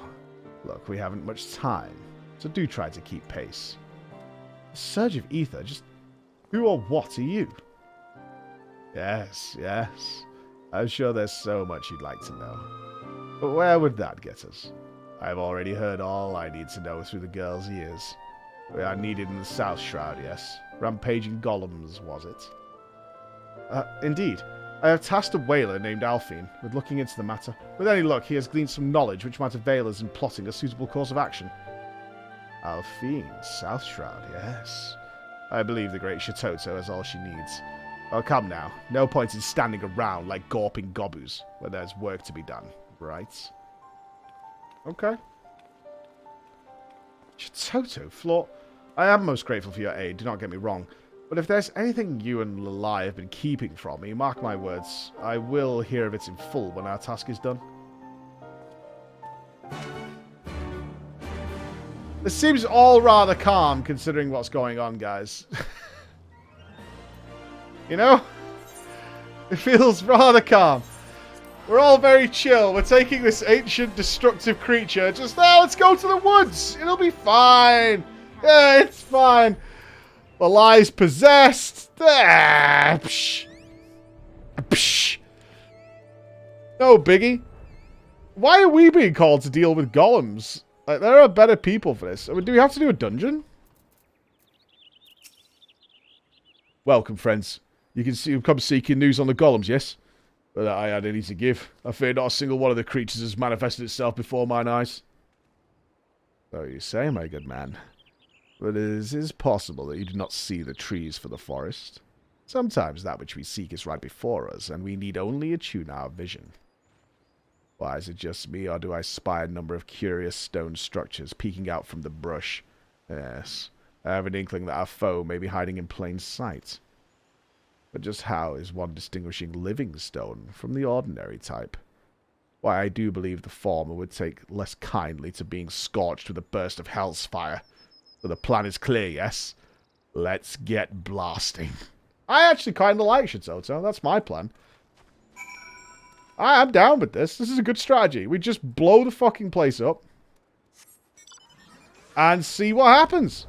look, we haven't much time, so do try to keep pace. A surge of ether, just who or what are you? Yes, yes. I'm sure there's so much you'd like to know. But where would that get us? I've already heard all I need to know through the girl's ears. We are needed in the South Shroud, yes. Rampaging golems, was it? Indeed. I have tasked a whaler named Alphinaud with looking into the matter. With any luck, he has gleaned some knowledge which might avail us in plotting a suitable course of action. Alphinaud, South Shroud, yes. I believe the great Shatoto has all she needs. Oh, come now. No point in standing around like gawping gobus when there's work to be done, right? Okay. Shatoto, Floor. I am most grateful for your aid, do not get me wrong. But if there's anything you and Lalai have been keeping from me, mark my words, I will hear of it in full when our task is done. This seems all rather calm considering what's going on, guys. You know? It feels rather calm. We're all very chill. We're taking this ancient destructive creature. Just, let's go to the woods. It'll be fine. Yeah, it's fine. The lie's possessed. Psh. Psh. No biggie. Why are we being called to deal with golems? Like, there are better people for this. I mean, do we have to do a dungeon? Welcome, friends. You can see you've come seeking news on the golems, yes? But I had any to give. I fear not a single one of the creatures has manifested itself before mine eyes. So you say, my good man. But it is possible that you do not see the trees for the forest. Sometimes that which we seek is right before us, and we need only attune our vision. Why, is it just me, or do I spy a number of curious stone structures peeking out from the brush? Yes, I have an inkling that our foe may be hiding in plain sight. But just how is one distinguishing living stone from the ordinary type? Why, I do believe the former would take less kindly to being scorched with a burst of hell's fire. So the plan is clear, yes? Let's get blasting. I actually kind of like Shatoto. That's my plan. I'm down with this. This is a good strategy. We just blow the fucking place up. And see what happens.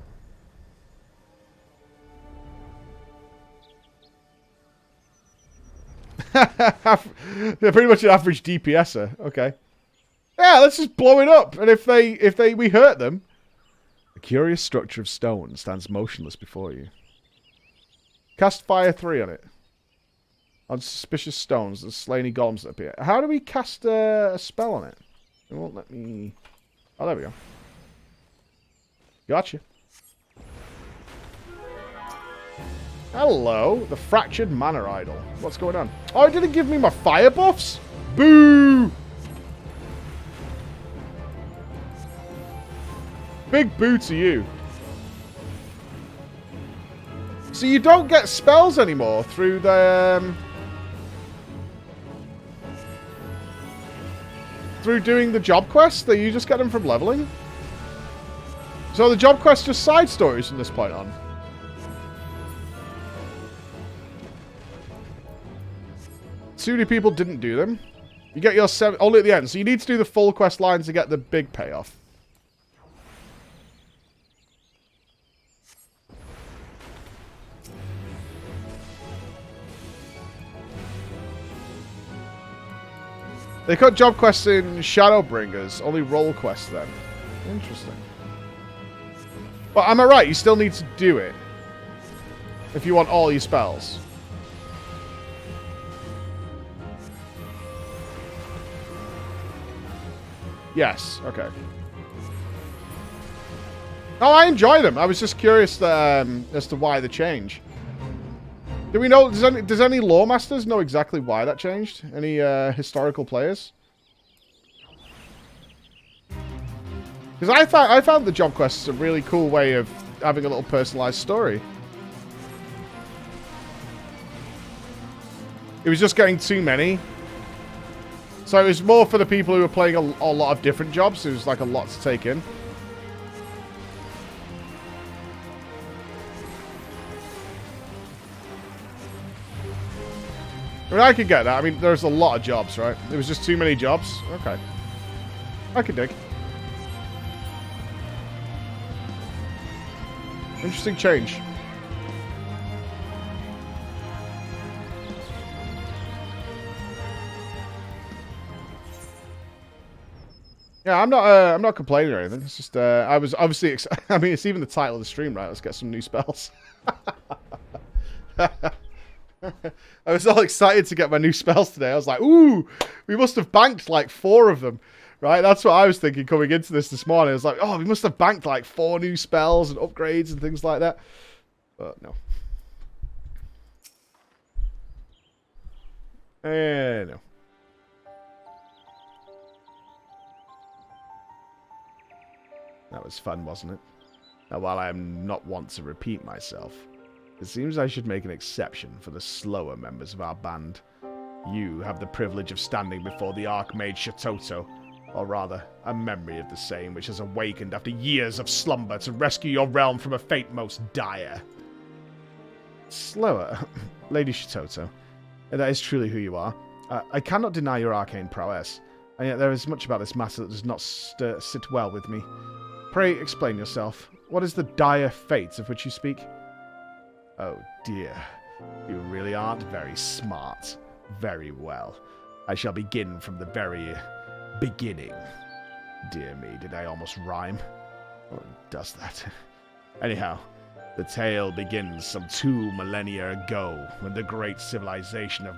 They're pretty much an average DPSer. Okay. Yeah, let's just blow it up. And if we hurt them... A curious structure of stone stands motionless before you. Cast Fire 3 on it. On suspicious stones, there's slainy golems that appear. How do we cast a spell on it? It won't let me... Oh, there we go. Gotcha. Hello, the Fractured Mana Idol. What's going on? Oh, it didn't give me my fire buffs? Boo! Big boo to you. So you don't get spells anymore through the... through doing the job quests? That you just get them from leveling? So the job quests are just side stories from this point on? Too many people didn't do them. You get your 7... only at the end. So you need to do the full quest line to get the big payoff. They cut job quests in Shadowbringers. Only role quests then. Interesting. But am I right? You still need to do it. If you want all your spells. Yes, okay. Oh, I enjoy them. I was just curious as to why the change. Do we know, does any lore masters know exactly why that changed? Any historical players? Because I found the job quests a really cool way of having a little personalized story. It was just getting too many. So it was more for the people who were playing a lot of different jobs. It was like a lot to take in. I mean, I could get that. I mean, there's a lot of jobs, right? There was just too many jobs. Okay. I could dig. Interesting change. Yeah, I'm not complaining or anything. It's just, I was obviously, I mean, it's even the title of the stream, right? Let's get some new spells. I was all excited to get my new spells today. I was like, ooh, we must have banked like 4 of them, right? That's what I was thinking coming into this morning. I was like, oh, we must have banked like 4 new spells and upgrades and things like that. But no. No. That was fun, wasn't it? Now, while I am not want to repeat myself, it seems I should make an exception for the slower members of our band. You have the privilege of standing before the Archmage Shatoto, or rather, a memory of the same which has awakened after years of slumber to rescue your realm from a fate most dire. Slower? Lady Shatoto, that is truly who you are. I cannot deny your arcane prowess, and yet there is much about this matter that does not sit well with me. Pray explain yourself. What is the dire fate of which you speak? Oh dear, you really aren't very smart. Very well. I shall begin from the very beginning. Dear me, did I almost rhyme? Oh, it does that. Anyhow, the tale begins some 2 millennia ago, when the great civilization of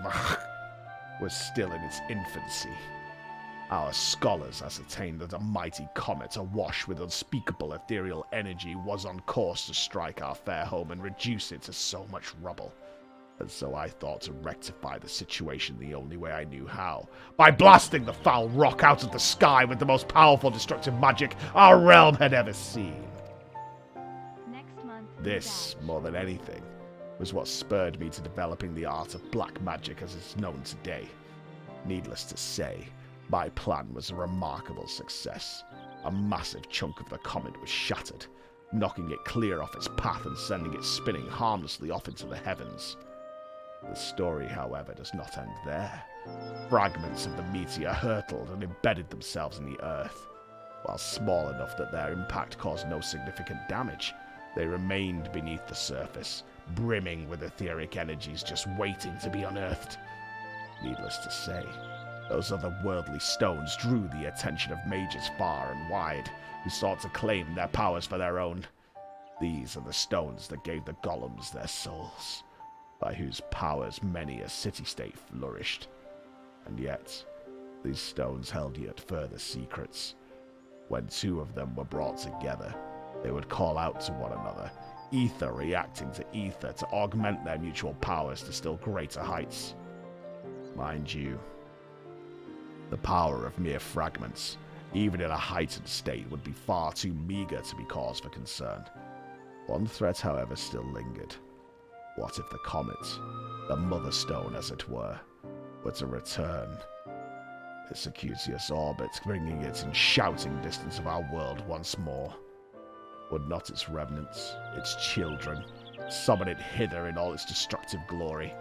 was still in its infancy. Our scholars ascertained that a mighty comet awash with unspeakable ethereal energy was on course to strike our fair home and reduce it to so much rubble. And so I thought to rectify the situation the only way I knew how, by blasting the foul rock out of the sky with the most powerful destructive magic our realm had ever seen. This, more than anything, was what spurred me to developing the art of black magic as it's known today. Needless to say, my plan was a remarkable success. A massive chunk of the comet was shattered, knocking it clear off its path and sending it spinning harmlessly off into the heavens. The story, however, does not end there. Fragments of the meteor hurtled and embedded themselves in the earth. While small enough that their impact caused no significant damage, they remained beneath the surface, brimming with etheric energies just waiting to be unearthed. Needless to say, those otherworldly stones drew the attention of mages far and wide, who sought to claim their powers for their own. These are the stones that gave the golems their souls, by whose powers many a city-state flourished. And yet, these stones held yet further secrets. When 2 of them were brought together, they would call out to one another, ether reacting to ether to augment their mutual powers to still greater heights. Mind you, the power of mere fragments, even in a heightened state, would be far too meager to be cause for concern. One threat, however, still lingered. What if the comet, the mother stone as it were to return? Its circuitous orbit, bringing it in shouting distance of our world once more. Would not its remnants, its children, summon it hither in all its destructive glory?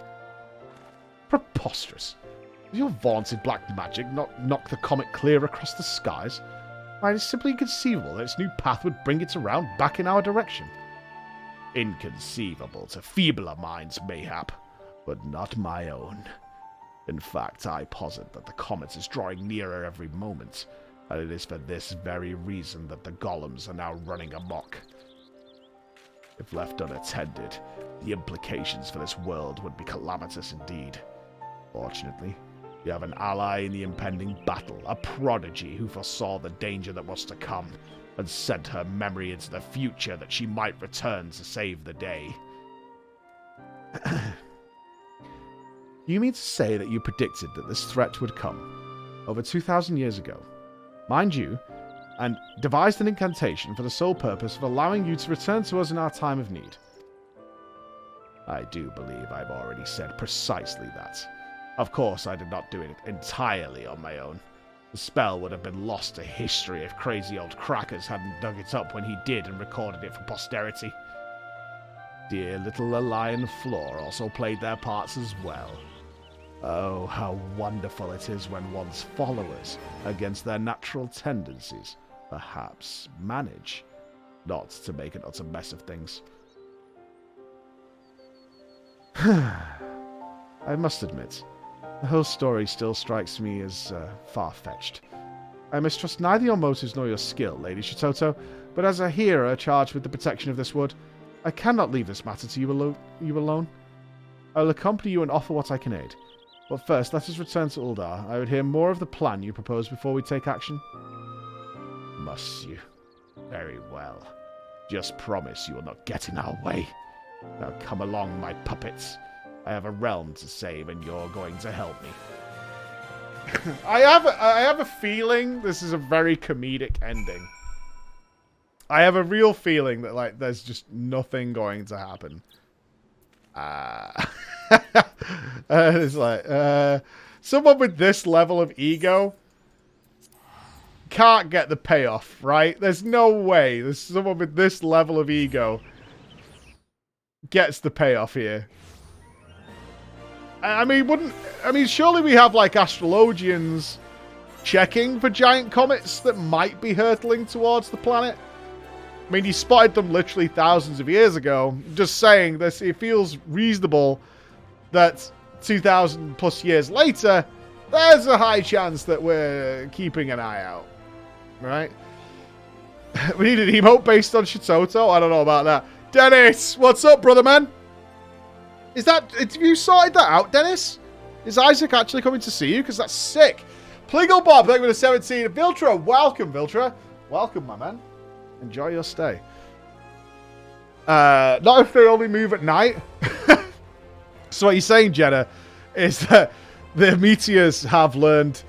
Preposterous! Does your vaunted black magic not knock the comet clear across the skies? Why, it is simply inconceivable that its new path would bring it around back in our direction. Inconceivable to feebler minds, mayhap, but not my own. In fact, I posit that the comet is drawing nearer every moment, and it is for this very reason that the golems are now running amok. If left unattended, the implications for this world would be calamitous indeed. Fortunately, we have an ally in the impending battle, a prodigy who foresaw the danger that was to come, and sent her memory into the future that she might return to save the day. You mean to say that you predicted that this threat would come over 2,000 years ago, mind you, and devised an incantation for the sole purpose of allowing you to return to us in our time of need? I do believe I've already said precisely that. Of course, I did not do it entirely on my own. The spell would have been lost to history if crazy old crackers hadn't dug it up when he did and recorded it for posterity. Dear little Lion Floor also played their parts as well. Oh, how wonderful it is when one's followers, against their natural tendencies, perhaps manage not to make an utter mess of things. I must admit, the whole story still strikes me as far-fetched. I mistrust neither your motives nor your skill, Lady Shatoto, but as a hero charged with the protection of this wood, I cannot leave this matter to you alone. I will accompany you and offer what I can aid. But first, let us return to Uldar. I would hear more of the plan you propose before we take action. Must you? Very well. Just promise you will not get in our way. Now come along, my puppets. I have a realm to save, and you're going to help me. I have a feeling this is a very comedic ending. I have a real feeling that, like, there's just nothing going to happen. It's like, someone with this level of ego can't get the payoff, right? There's no way there's someone with this level of ego gets the payoff here. I mean, surely we have, like, astrologians checking for giant comets that might be hurtling towards the planet. I mean, he spotted them literally thousands of years ago. Just saying this, it feels reasonable that 2,000 plus years later, there's a high chance that we're keeping an eye out. Right? We need an emote based on Shatoto? I don't know about that. Dennis, what's up, brother man? Have you sorted that out, Dennis? Is Isaac actually coming to see you? Because that's sick. Plingle Bob, thank you for the 17. Viltra, welcome, Viltra. Welcome, my man. Enjoy your stay. Not if they only move at night. So what you're saying, Jenna, is that the meteors have learned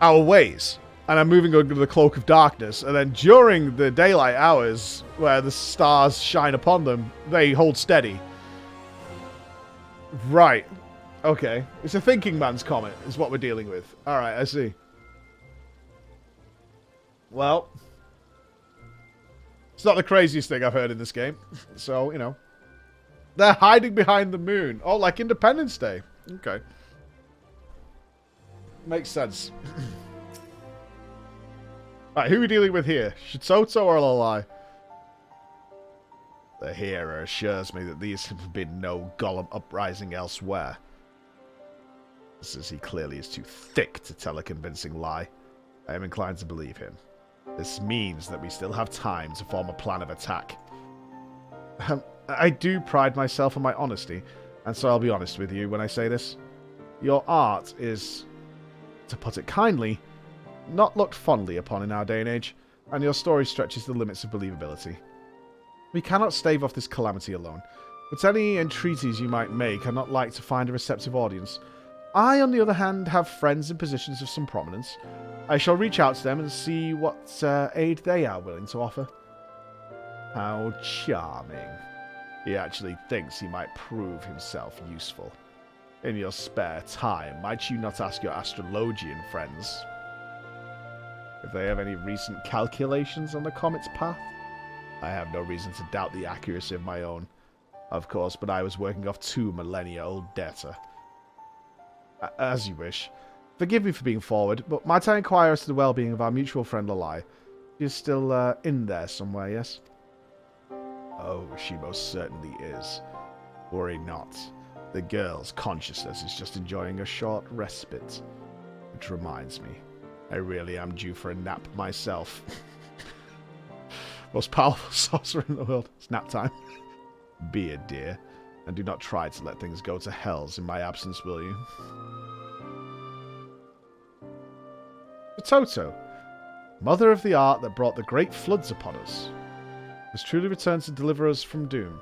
our ways and are moving under the cloak of darkness. And then during the daylight hours, where the stars shine upon them, they hold steady. Right. Okay. It's a thinking man's comet, is what we're dealing with. Alright, I see. Well, it's not the craziest thing I've heard in this game. So, you know. They're hiding behind the moon. Oh, like Independence Day. Okay. Makes sense. Alright, who are we dealing with here? Shatoto or Lalai? The hearer assures me that these have been no golem uprising elsewhere. Since he clearly is too thick to tell a convincing lie, I am inclined to believe him. This means that we still have time to form a plan of attack. I do pride myself on my honesty, and so I'll be honest with you when I say this. Your art is, to put it kindly, not looked fondly upon in our day and age, and your story stretches the limits of believability. We cannot stave off this calamity alone, but any entreaties you might make are not like to find a receptive audience. I, on the other hand, have friends in positions of some prominence. I shall reach out to them and see what aid they are willing to offer. How charming. He actually thinks he might prove himself useful. In your spare time, might you not ask your astrologian friends if they have any recent calculations on the comet's path? I have no reason to doubt the accuracy of my own, of course, but I was working off 2 millennia old data. As you wish. Forgive me for being forward, but might I inquire as to the well-being of our mutual friend Lalai? She is still in there somewhere, yes? Oh, she most certainly is. Worry not. The girl's consciousness is just enjoying a short respite. Which reminds me, I really am due for a nap myself. Most powerful sorcerer in the world. It's nap time. Be a dear, and do not try to let things go to hells in my absence, will you? Shatoto, mother of the art that brought the great floods upon us, has truly returned to deliver us from doom.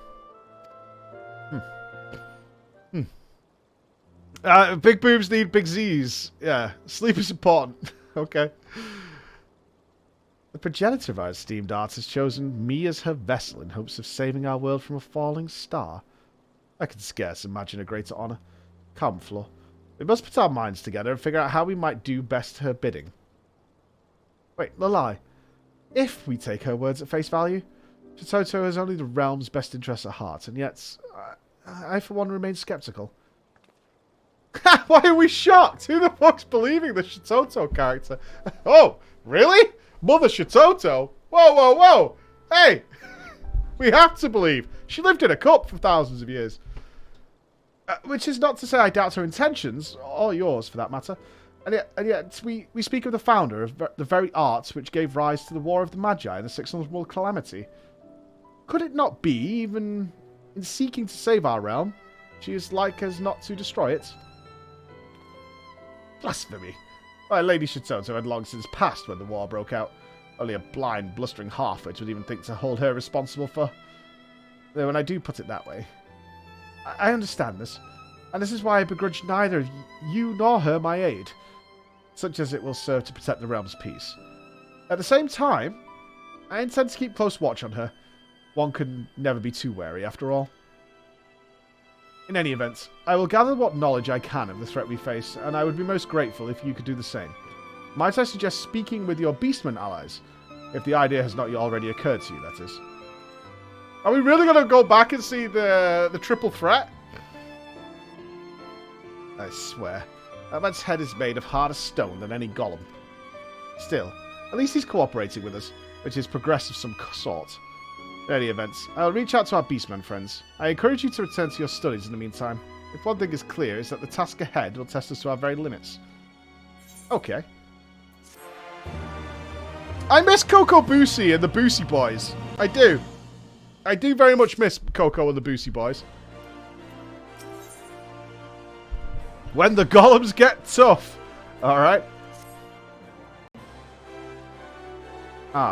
Big boobs need big Z's. Yeah, sleep is important. Okay. The progenitor of our esteemed art has chosen me as her vessel in hopes of saving our world from a falling star. I can scarce imagine a greater honour. Come, Flo. We must put our minds together and figure out how we might do best her bidding. Wait, Lalai. If we take her words at face value, Shatoto has only the realm's best interests at heart, and yet I for one remain sceptical. Why are we shocked? Who the fuck's believing the Shatoto character? Oh, really? Mother Shatoto? Whoa, whoa, whoa! Hey! We have to believe. She lived in a cup for thousands of years. Which is not to say I doubt her intentions, or yours for that matter. And yet we speak of the founder of the very arts which gave rise to the War of the Magi and the 600 World Calamity. Could it not be, even in seeking to save our realm, she is like as not to destroy it? Blasphemy. My Lady Shatoto had long since passed when the war broke out. Only a blind, blustering half-wit would even think to hold her responsible for... Though when I do put it that way... I understand this. And this is why I begrudge neither you nor her my aid, such as it will serve to protect the realm's peace. At the same time, I intend to keep close watch on her. One can never be too wary, after all. In any event, I will gather what knowledge I can of the threat we face, and I would be most grateful if you could do the same. Might I suggest speaking with your beastman allies, if the idea has not already occurred to you, that is. Are we really going to go back and see the triple threat? I swear, that man's head is made of harder stone than any golem. Still, at least he's cooperating with us, which is progress of some sort. In any event, I'll reach out to our beastmen friends. I encourage you to return to your studies in the meantime. If one thing is clear, is that the task ahead will test us to our very limits. Okay. I miss Coco Boosie and the Boosie Boys. I do. I do very much miss Coco and the Boosie Boys. When the golems get tough. Alright.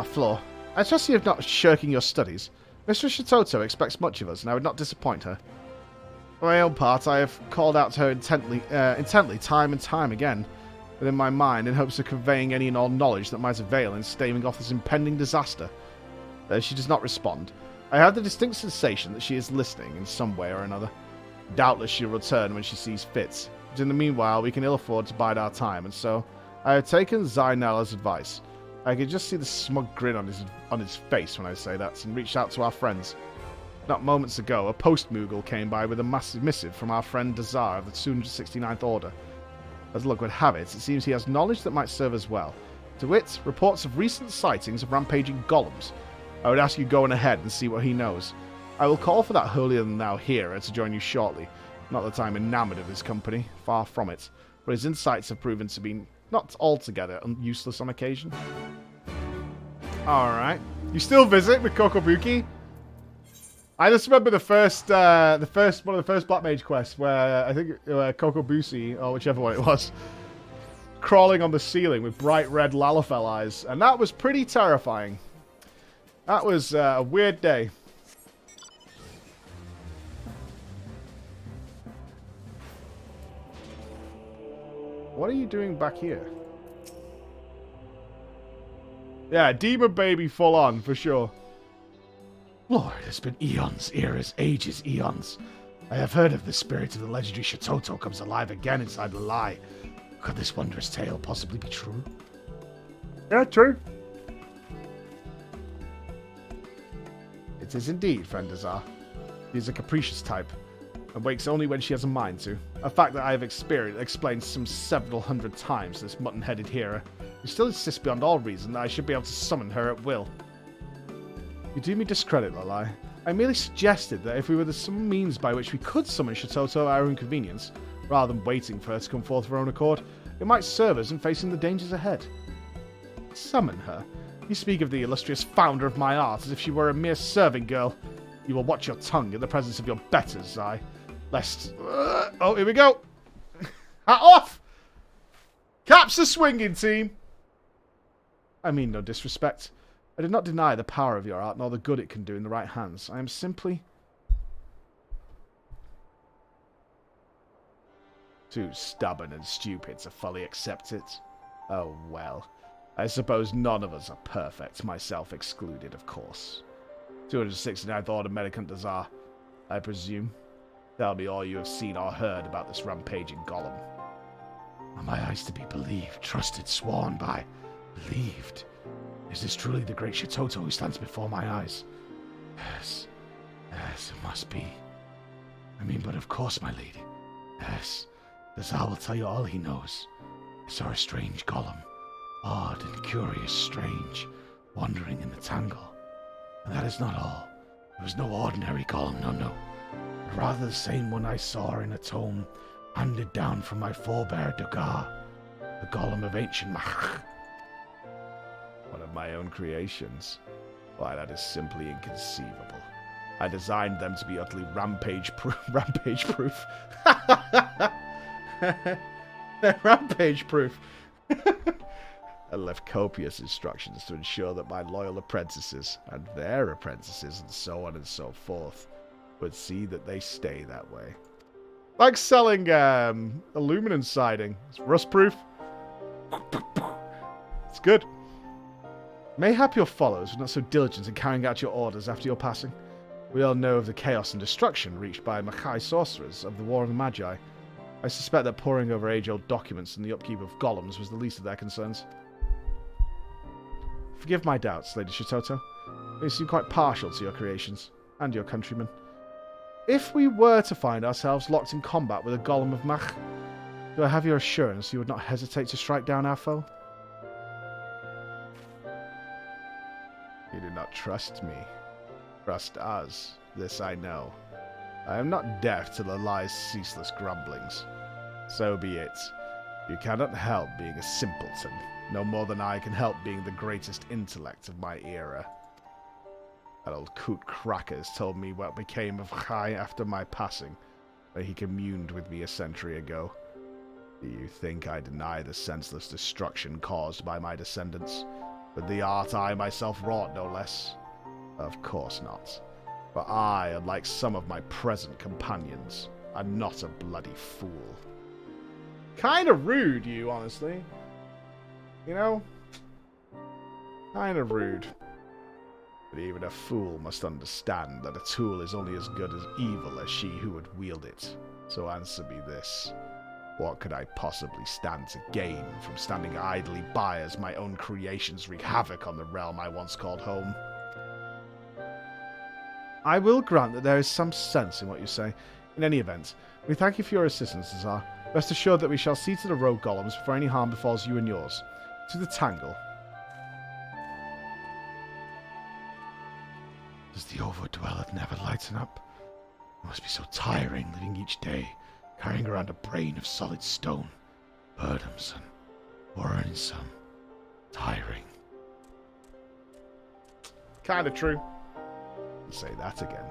Floor. I trust you have not shirking your studies. Mistress Shatoto expects much of us, and I would not disappoint her. For my own part, I have called out to her intently time and time again, within my mind, in hopes of conveying any and all knowledge that might avail in staving off this impending disaster. She does not respond. I have the distinct sensation that she is listening in some way or another. Doubtless she'll return when she sees fit, but in the meanwhile we can ill afford to bide our time, and so I have taken Zainala's advice. I could just see the smug grin on his face when I say that, and reached out to our friends. Not moments ago, a post-Moogle came by with a massive missive from our friend Dazar of the 269th Order. As luck would have it, it seems he has knowledge that might serve us well. To wit, reports of recent sightings of rampaging golems. I would ask you go on ahead and see what he knows. I will call for that holier-than-thou hero to join you shortly. Not that I'm enamoured of his company, far from it, but his insights have proven to be not altogether useless on occasion. Alright. You still visit with Kokobuki? I just remember one of the first Black Mage quests where I think Kokobushi, or whichever one it was, crawling on the ceiling with bright red Lalafell eyes, and that was pretty terrifying. That was a weird day. What are you doing back here? Yeah, Demon Baby full on, for sure. Lord, it's been eons, eras, ages, eons. I have heard of the spirit of the legendary Shatoto comes alive again inside the lie. Could this wondrous tale possibly be true? Yeah, true. It is indeed, friend Azar. She is a capricious type, and wakes only when she has a mind to. A fact that I have explained some several hundred times to this mutton-headed hero, who still insists beyond all reason that I should be able to summon her at will. You do me discredit, Lalai. I merely suggested that if we were some means by which we could summon Shatoto at our own convenience, rather than waiting for her to come forth of her own accord, it might serve us in facing the dangers ahead. Summon her? You speak of the illustrious founder of my art as if she were a mere serving girl. You will watch your tongue in the presence of your betters, Zai. Lest... oh, here we go! Hat off! Caps are swinging, team! I mean no disrespect. I did not deny the power of your art, nor the good it can do in the right hands. I am simply... too stubborn and stupid to fully accept it. Oh well. I suppose none of us are perfect, myself excluded, of course. 269th Order Medicant Dazar, I presume. Tell me all you have seen or heard about this rampaging golem. Are my eyes to be believed, trusted, sworn by, believed? Is this truly the great Shatoto who stands before my eyes? Yes. Yes, it must be. I mean, but of course, my lady. Yes. Dazar will tell you all he knows. I saw a strange golem. Odd and curious, strange, wandering in the tangle. And that is not all. It was no ordinary golem, no. But rather the same one I saw in a tome handed down from my forebear Dugar, the golem of ancient Mach. One of my own creations. Why, that is simply inconceivable. I designed them to be utterly rampage-proof. Rampage-proof. They're rampage-proof. I left copious instructions to ensure that my loyal apprentices, and their apprentices, and so on and so forth, would see that they stay that way. Like selling aluminum siding. It's rust-proof. It's good. Mayhap your followers were not so diligent in carrying out your orders after your passing. We all know of the chaos and destruction reached by Magi sorcerers of the War of the Magi. I suspect that poring over age-old documents and the upkeep of golems was the least of their concerns. Forgive my doubts, Lady Shatoto. You seem quite partial to your creations, and your countrymen. If we were to find ourselves locked in combat with a golem of Mach, do I have your assurance you would not hesitate to strike down our foe? You do not trust me. Trust us. This I know. I am not deaf to the lie's ceaseless grumblings. So be it. You cannot help being a simpleton, no more than I can help being the greatest intellect of my era. That old coot Crackers told me what became of Chai after my passing, where he communed with me a century ago. Do you think I deny the senseless destruction caused by my descendants, with the art I myself wrought, no less? Of course not. For I, unlike some of my present companions, am not a bloody fool. Kind of rude, you, honestly. You know? Kind of rude. But even a fool must understand that a tool is only as good as evil as she who would wield it. So answer me this. What could I possibly stand to gain from standing idly by as my own creations wreak havoc on the realm I once called home? I will grant that there is some sense in what you say. In any event, we thank you for your assistance, Tsar. Rest assured that we shall see to the rogue golems before any harm befalls you and yours. To the Tangle. Does the Overdweller never lighten up? It must be so tiring living each day, carrying around a brain of solid stone. Burdensome, worrisome, tiring. Kind of true. Say that again.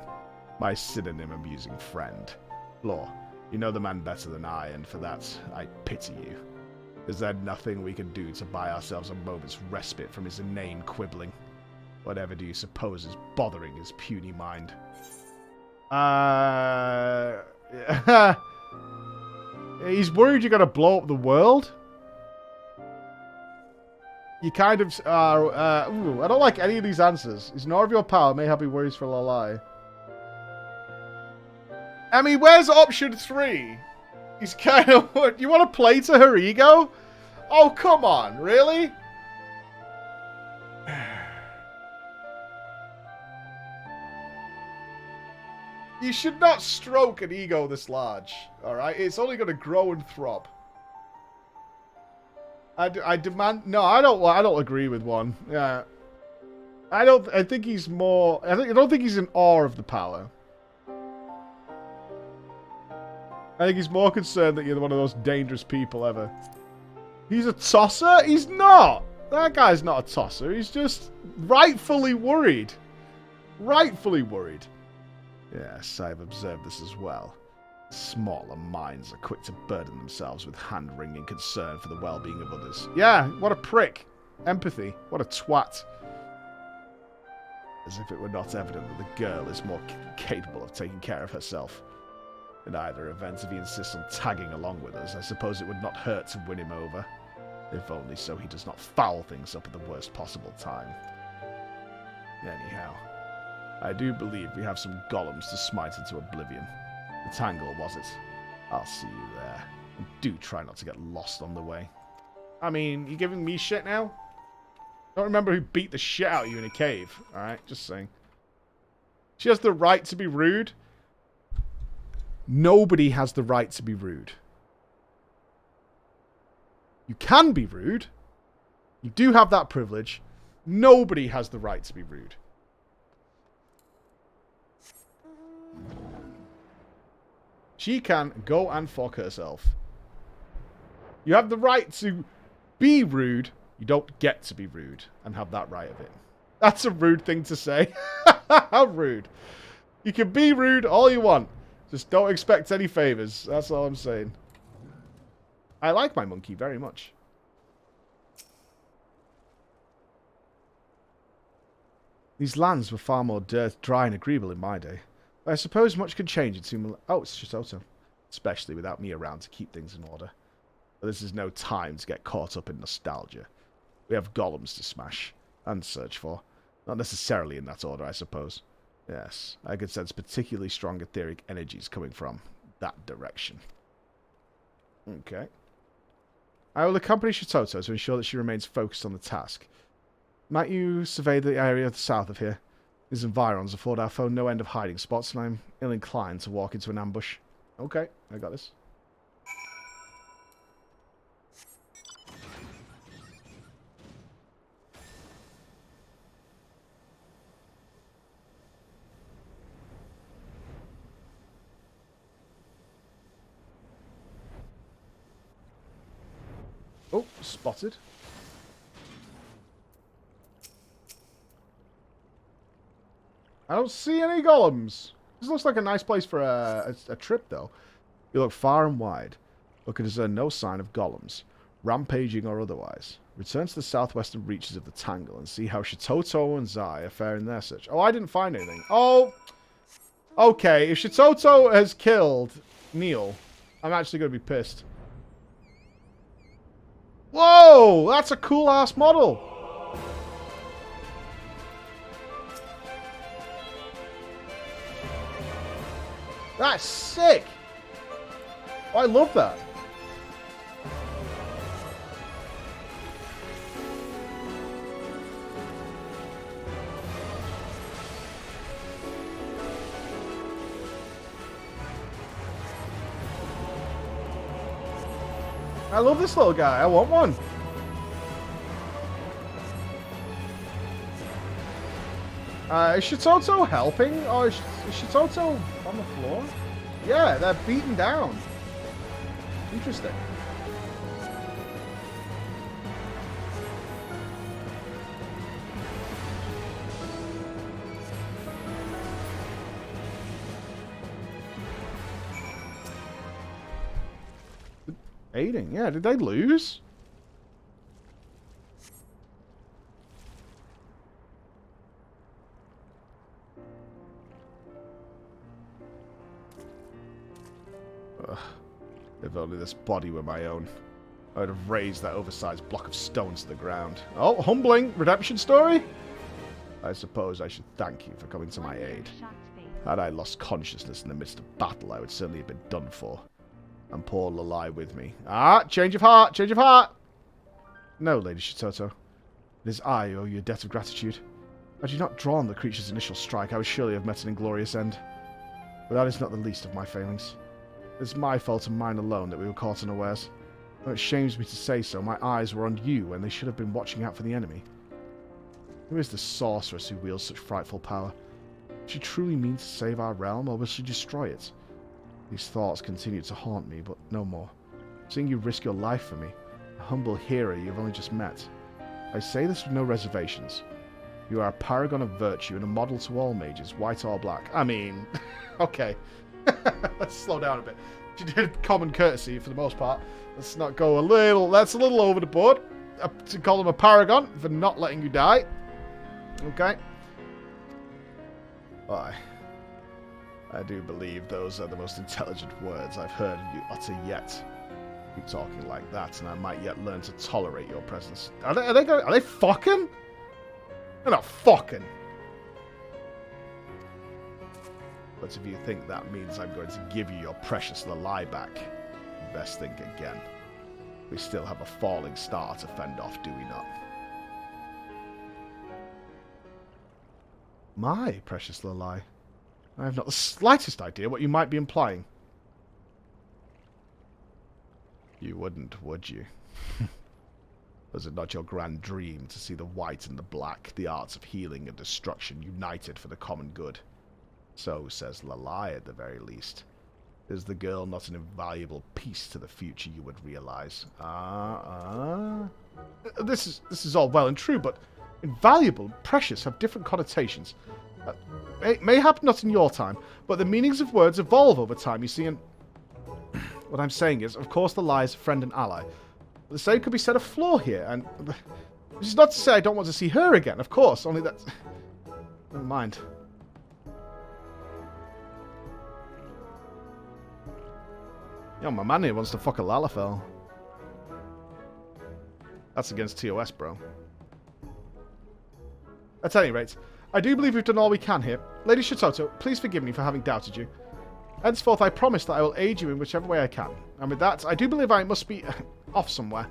My synonym amusing friend. Law, you know the man better than I, and for that, I pity you. Is there nothing we can do to buy ourselves a moment's respite from his inane quibbling? Whatever do you suppose is bothering his puny mind? He's worried you're going to blow up the world? You kind of are... I don't like any of these answers. Is nor of your power may have be worries for a lie. I mean, where's option 3? He's kind of... You want to play to her ego? Oh, come on. Really? You should not stroke an ego this large. Alright? It's only going to grow and throb. I demand... No, I don't agree with one. Yeah. I think he's more... I don't think he's in awe of the power. I think he's more concerned that you're one of those dangerous people ever. He's a tosser? He's not! That guy's not a tosser. He's just rightfully worried. Rightfully worried. Yes, I've observed this as well. Smaller minds are quick to burden themselves with hand-wringing concern for the well-being of others. Yeah, what a prick. Empathy. What a twat. As if it were not evident that the girl is more capable of taking care of herself. In either event, if he insists on tagging along with us, I suppose it would not hurt to win him over. If only so he does not foul things up at the worst possible time. Anyhow, I do believe we have some golems to smite into oblivion. The Tangle, was it? I'll see you there. And do try not to get lost on the way. I mean, you giving me shit now? Don't remember who beat the shit out of you in a cave. Alright, just saying. She has the right to be rude. Nobody has the right to be rude. You can be rude. You do have that privilege. Nobody has the right to be rude. She can go and fuck herself. You have the right to be rude. You don't get to be rude and have that right of it. That's a rude thing to say. How rude. You can be rude all you want. Just don't expect any favors. That's all I'm saying. I like my monkey very much. These lands were far more dry and agreeable in my day. But I suppose much can change in 2 million... Oh, it's Shatoto. especially without me around to keep things in order. But this is no time to get caught up in nostalgia. We have golems to smash and search for. Not necessarily in that order, I suppose. Yes, I could sense particularly strong etheric energies coming from that direction. Okay. I will accompany Shatoto to ensure that she remains focused on the task. Might you survey the area south of here? These environs afford our foe no end of hiding spots, and I'm ill-inclined to walk into an ambush. Okay, I got this. Oh, spotted. I don't see any golems. This looks like a nice place for a trip, though. You look far and wide, but can discern no sign of golems, rampaging or otherwise. Return to the southwestern reaches of the Tangle and see how Shatoto and Zai are faring their search. Oh, I didn't find anything. Oh, okay. If Shatoto has killed Neil, I'm actually going to be pissed. Whoa! That's a cool-ass model. That's sick. Oh, I love that. I love this little guy. I want one. Is Shatoto helping? Or is Shatoto on the floor? Yeah, they're beaten down. Interesting. Aiding, yeah. Did they lose? Ugh. If only this body were my own, I would have raised that oversized block of stone to the ground. Oh, humbling redemption story? I suppose I should thank you for coming to my aid. Had I lost consciousness in the midst of battle, I would certainly have been done for. And poor Lalai with me. Ah, change of heart, change of heart! No, Lady Shatoto. It is I who owe you a debt of gratitude. Had you not drawn the creature's initial strike, I would surely have met an inglorious end. But that is not the least of my failings. It is my fault and mine alone that we were caught unawares. Though it shames me to say so, my eyes were on you when they should have been watching out for the enemy. Who is the sorceress who wields such frightful power? Does she truly mean to save our realm, or will she destroy it? These thoughts continue to haunt me, but no more. Seeing you risk your life for me, a humble hero you've only just met. I say this with no reservations. You are a paragon of virtue and a model to all mages, white or black. I mean, okay. Let's slow down a bit. She did common courtesy for the most part. Let's not go a little... That's a little over the board. To call him a paragon for not letting you die. Okay. Why? I do believe those are the most intelligent words I've heard you utter yet. Keep talking like that, and I might yet learn to tolerate your presence. Are they fucking? They're not fucking. But if you think that means I'm going to give you your precious Lalai back, best think again. We still have a falling star to fend off, do we not? My precious Lalai. I have not the slightest idea what you might be implying. You wouldn't, would you? Was it not your grand dream to see the white and the black, the arts of healing and destruction, united for the common good? So says Lalai at the very least. Is the girl not an invaluable piece to the future you would realize? This is all well and true, but invaluable and precious have different connotations. Mayhap not in your time, but the meanings of words evolve over time, you see, and what I'm saying is, of course, Lalai is a friend and ally. The same could be said of Floor here, and this is not to say I don't want to see her again, of course, only that... Never mind. Yo, my man here wants to fuck a Lalafell. That's against TOS, bro. At any rate, I do believe we've done all we can here. Lady Shatoto, please forgive me for having doubted you. Henceforth, I promise that I will aid you in whichever way I can. And with that, I do believe I must be off somewhere.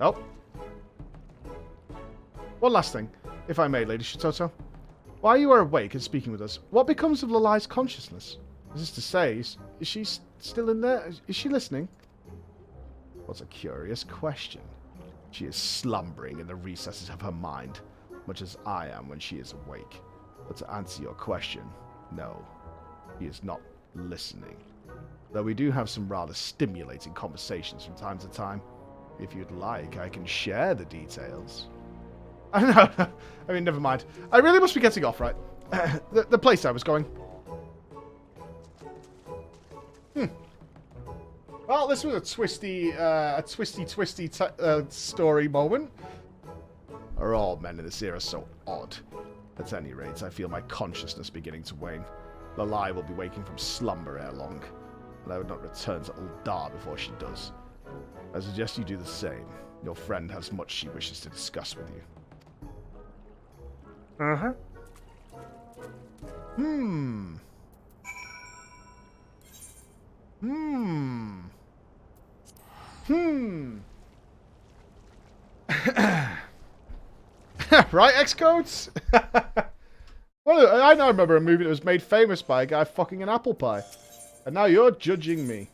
Oh. One last thing, if I may, Lady Shatoto. While you are awake and speaking with us, what becomes of Lalai's consciousness? Is this to say, is she still in there? Is she listening? What a curious question. She is slumbering in the recesses of her mind, much as I am when she is awake. But to answer your question, no, he is not listening. Though we do have some rather stimulating conversations from time to time. If you'd like, I can share the details. I mean, never mind. I really must be getting off, right? The place I was going. Well, this was a twisty story moment. Are all men in this era so odd? At any rate, I feel my consciousness beginning to wane. Lalai will be waking from slumber ere long, and I would not return to Uldar before she does. I suggest you do the same. Your friend has much she wishes to discuss with you. Uh-huh. Right, Xcodes? Well, I now remember a movie that was made famous by a guy fucking an apple pie. And now you're judging me.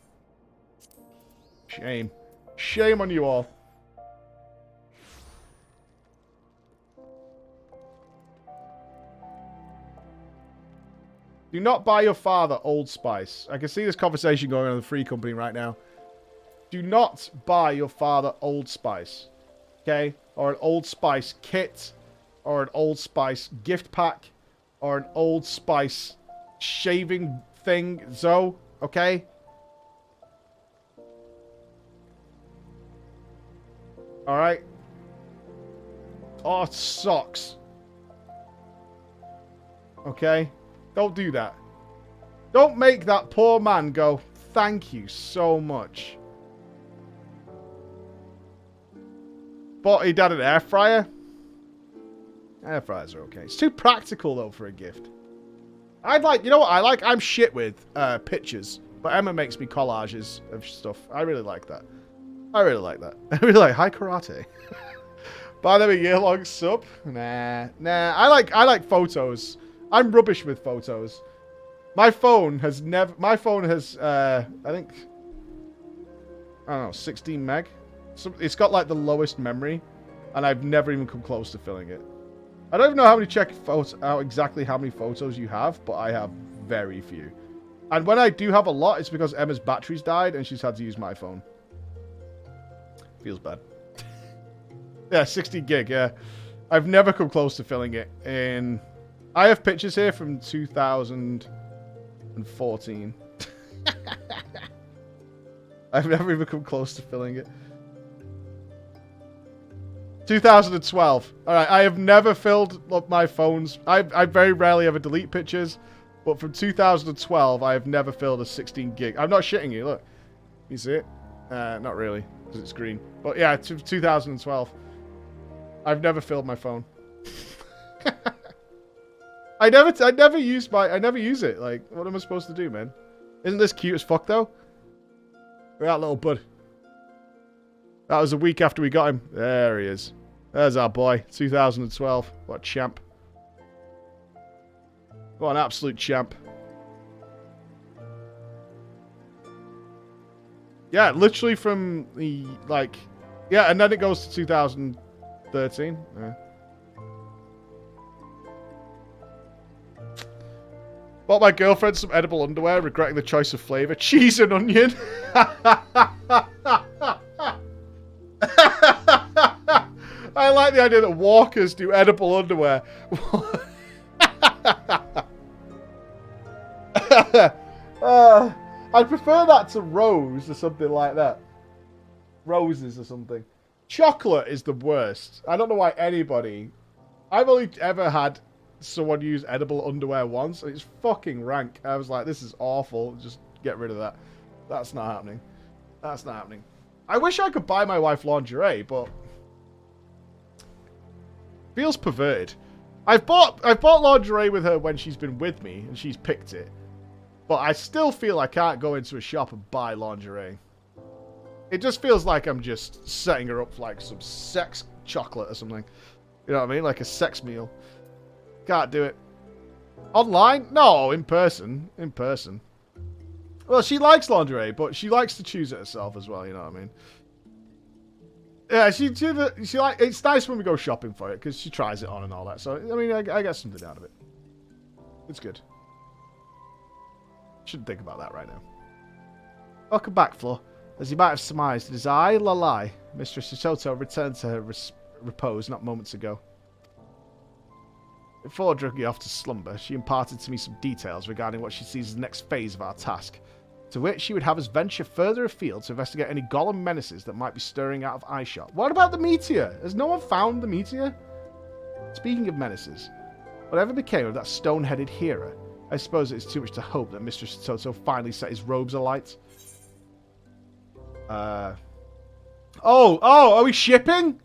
Shame. Shame on you all. Do not buy your father Old Spice. I can see this conversation going on in the Free Company right now. Do not buy your father Old Spice. Okay? Or an Old Spice kit. Or an Old Spice gift pack. Or an Old Spice shaving thing. Zoe. Okay? Alright? Oh, socks. Okay? Don't do that. Don't make that poor man go, thank you so much. But he had an air fryer. Air fryers are okay. It's too practical, though, for a gift. I'd like, you know what I like? I'm shit with pictures. But Emma makes me collages of stuff. I really like that. I really like that. I really like high karate. Buy them a year-long sub? Nah. I like photos. I'm rubbish with photos. My phone has I think, I don't know, 16 meg. So it's got like the lowest memory, and I've never even come close to filling it. I don't even know how many exactly how many photos you have, but I have very few. And when I do have a lot, it's because Emma's battery's died and she's had to use my phone. Feels bad. Yeah, 60 gig, yeah. I've never come close to filling it in... I have pictures here from 2014. I've never even come close to filling it. 2012. Alright, I have never filled up my phones. I very rarely ever delete pictures. But from 2012, I have never filled a 16 gig. I'm not shitting you, look. You see it? Not really, because it's green. But yeah, 2012. I've never filled my phone. I never use it. Like, what am I supposed to do, man? Isn't this cute as fuck, though? Look at that little bud. That was a week after we got him. There he is. There's our boy. 2012. What a champ. What an absolute champ. Yeah, literally from the, like... Yeah, and then it goes to 2013. Yeah. Bought my girlfriend some edible underwear, regretting the choice of flavour. Cheese and onion. I like the idea that walkers do edible underwear. I'd prefer that to rose or something like that. Roses or something. Chocolate is the worst. I don't know why anybody... I've only ever had someone use edible underwear once, and it's fucking rank. I was like, this is awful. Just get rid of that. That's not happening. That's not happening. I wish I could buy my wife lingerie, but feels perverted. I've bought lingerie with her when she's been with me and she's picked it, but I still feel I can't go into a shop and buy lingerie. It just feels like I'm just setting her up for like some sex chocolate or something. You know what I mean? Like a sex meal. Can't do it. Online? No, in person. In person. Well, she likes lingerie, but she likes to choose it herself as well, you know what I mean? Yeah, she like, it's nice when we go shopping for it, because she tries it on and all that. So, I mean, I get something out of it. It's good. Shouldn't think about that right now. Welcome back, Flo. As you might have surmised, it is I, Lalai. Mistress Shatoto returned to her repose not moments ago. Before dragging off to slumber, she imparted to me some details regarding what she sees as the next phase of our task, to which she would have us venture further afield to investigate any golem menaces that might be stirring out of eyeshot. What about the meteor? Has no one found the meteor? Speaking of menaces, whatever became of that stone-headed hero? I suppose it's too much to hope that Mr. Shatoto finally set his robes alight. Oh, are we shipping?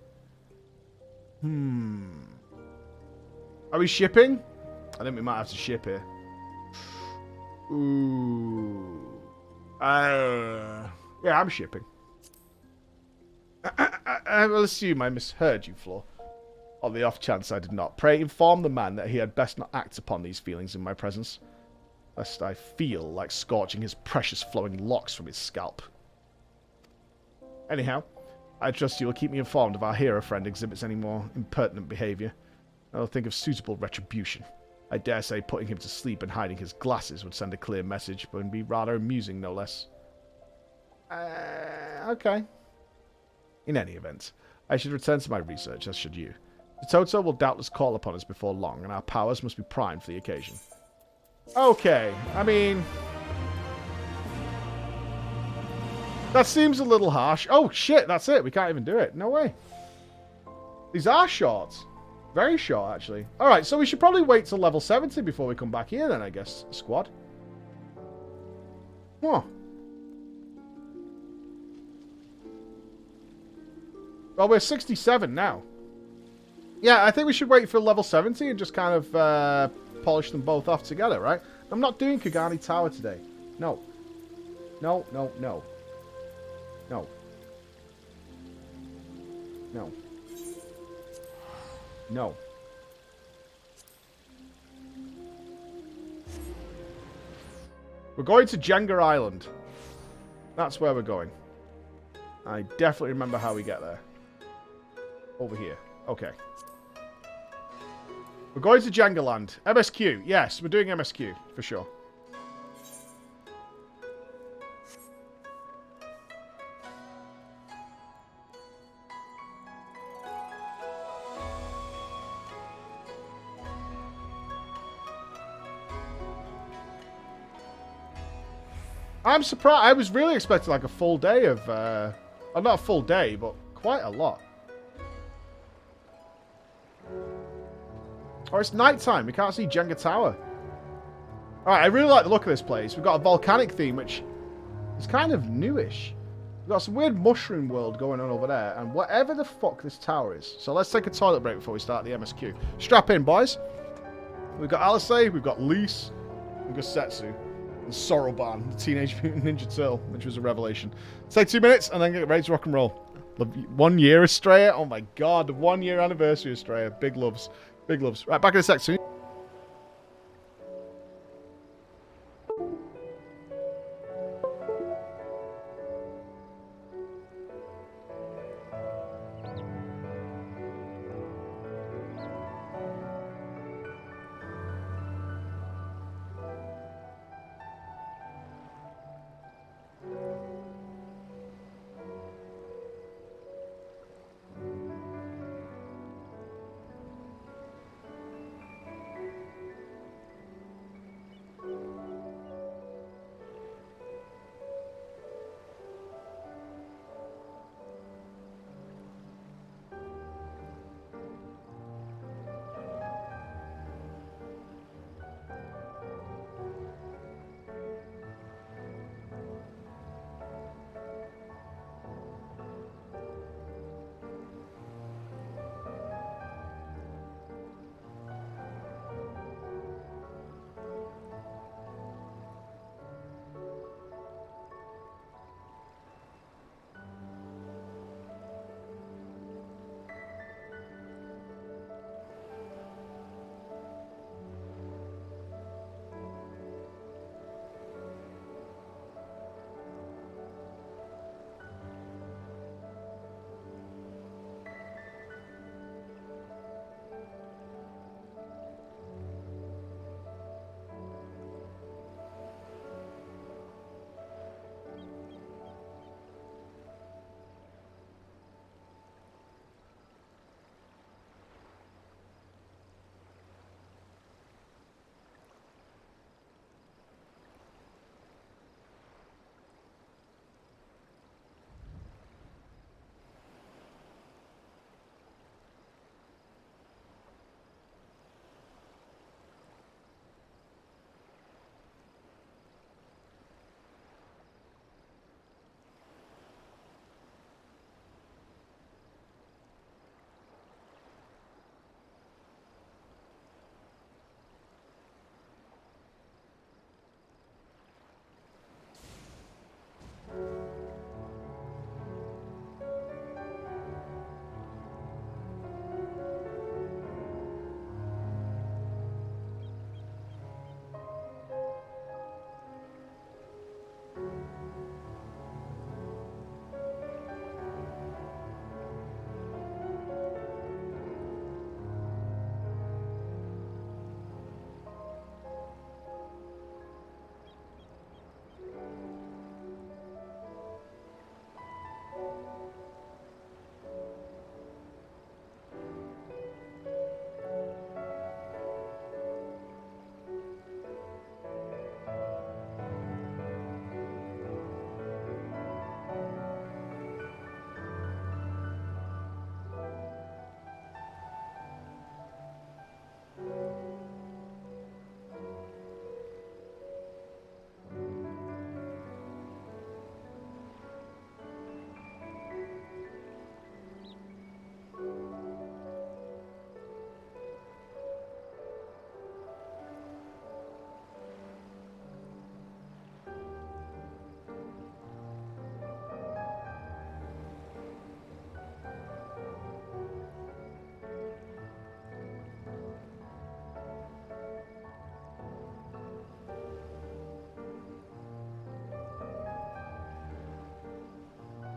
Are we shipping? I think we might have to ship here. Ooh. Yeah, I'm shipping. I will assume I misheard you, Flo. On the off chance I did not, pray inform the man that he had best not act upon these feelings in my presence, lest I feel like scorching his precious flowing locks from his scalp. Anyhow, I trust you will keep me informed if our hero friend exhibits any more impertinent behaviour. I will think of suitable retribution. I dare say putting him to sleep and hiding his glasses would send a clear message, but would be rather amusing, no less. Okay. In any event, I should return to my research, as should you. Shatoto will doubtless call upon us before long, and our powers must be primed for the occasion. Okay, I mean... that seems a little harsh. Oh, shit, that's it. We can't even do it. No way. These are short. Very short, actually. Alright, so we should probably wait till level 70 before we come back here then, I guess, squad. Huh. Well, we're 67 now. Yeah, I think we should wait for level 70 and just kind of polish them both off together, right? I'm not doing Kagani Tower today. No. No, no, no. No. No. No. We're going to Jenga Island. That's where we're going. I definitely remember how we get there. Over here. Okay. We're going to Jenga Land. MSQ. Yes, we're doing MSQ. For sure. I'm surprised. I was really expecting like a full day of... well, not a full day, but quite a lot. Or it's nighttime. We can't see Jenga Tower. Alright, I really like the look of this place. We've got a volcanic theme, which is kind of newish. We've got some weird mushroom world going on over there, and whatever the fuck this tower is. So let's take a toilet break before we start the MSQ. Strap in, boys. We've got Alice, we've got Lise, we've got Setsu, and Soroban, the Teenage Mutant Ninja Turtle, which was a revelation. Let's take 2 minutes, and then get ready to rock and roll. 1 year Eorzea. Oh my god, the 1 year anniversary of Eorzea. Big loves. Big loves. Right, back in a sec soon.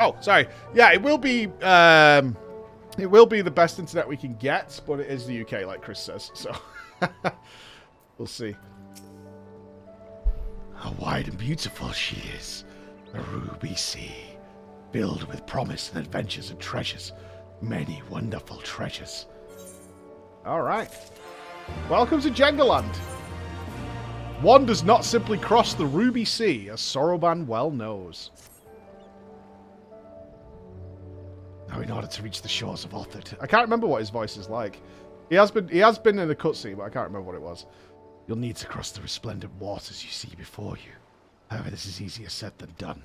Oh, sorry. Yeah, it will be the best internet we can get, but it is the UK, like Chris says. So we'll see. How wide and beautiful she is. The Ruby Sea, filled with promise and adventures and treasures. Many wonderful treasures. All right. Welcome to Jengaland. One does not simply cross the Ruby Sea, as Soroban well knows. Now, in order to reach the shores of Othard, I can't remember what his voice is like. He has been in the cutscene, but I can't remember what it was. you'll need to cross the resplendent waters you see before you. However, this is easier said than done.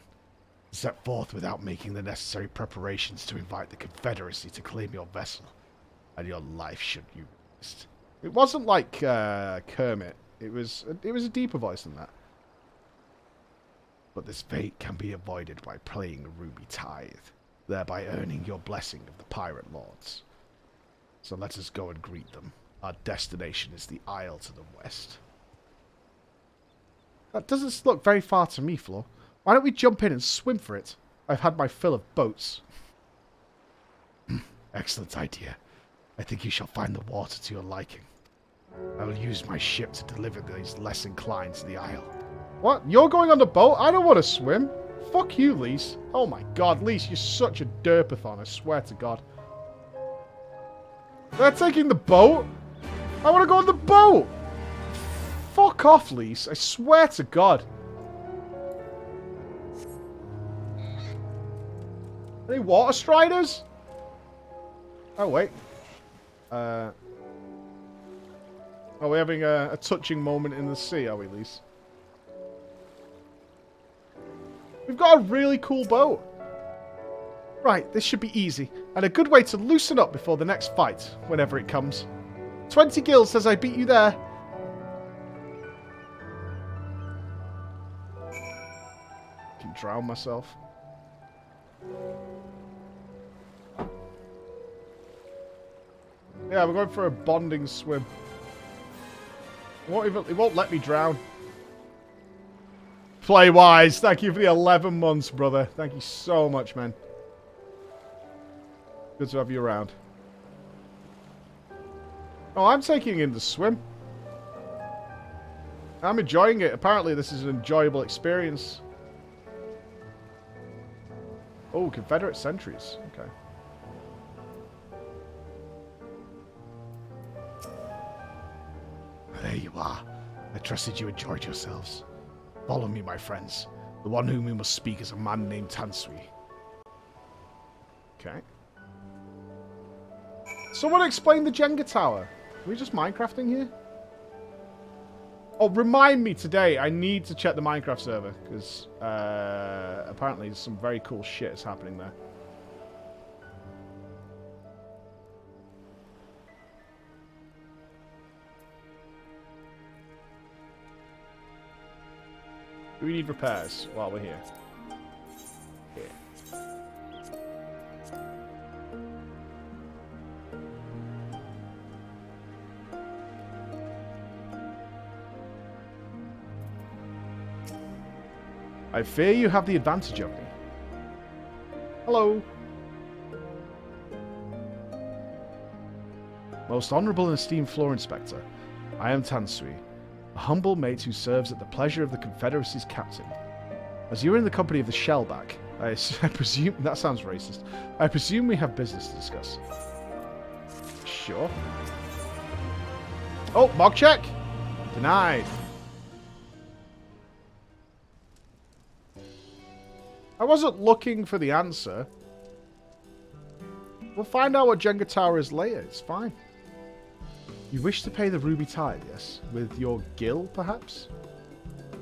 Set forth without making the necessary preparations to invite the Confederacy to claim your vessel, and your life should you risk. It wasn't like Kermit. It was a deeper voice than that. But this fate can be avoided by playing Ruby Tithe, thereby earning your blessing of the pirate lords. So let us go and greet them. Our destination is the Isle to the west. That doesn't look very far to me, Flo. Why don't we jump in and swim for it? I've had my fill of boats. Excellent idea. I think you shall find the water to your liking. I will use my ship to deliver these less inclined to the Isle. What? You're going on the boat? I don't want to swim. Fuck you, Lise. Oh my god, Lise, you're such a derpathon, I swear to god. They're taking the boat? I want to go on the boat! Fuck off, Lise. I swear to god. Any water striders? Oh, wait. Are we having a touching moment in the sea, are we, Lise? We've got a really cool boat. Right, this should be easy, and a good way to loosen up before the next fight, whenever it comes. 20 gil says I beat you there. I can drown myself. Yeah, we're going for a bonding swim. It won't let me drown. Play wise. Thank you for the 11 months, brother. Thank you so much, man. Good to have you around. Oh, I'm taking in the swim. I'm enjoying it. Apparently, this is an enjoyable experience. Oh, Confederate sentries. Okay. There you are. I trusted you enjoyed yourselves. Follow me, my friends. The one whom we must speak is a man named Tansui. Okay. Someone explain the Jenga tower. Are we just Minecrafting here? Oh, remind me today. I need to check the Minecraft server, because apparently some very cool shit is happening there. Do we need repairs while we're here? Here. I fear you have the advantage of me. Hello. Most honourable and esteemed floor inspector, I am Tansui, a humble mate who serves at the pleasure of the Confederacy's captain. As you are in the company of the Shellback, I presume... That sounds racist. I presume we have business to discuss. Sure. Oh, mog check! Denied. I wasn't looking for the answer. We'll find out what Jenga Tower is later. It's fine. You wish to pay the Ruby Tithe, yes? With your gil, perhaps?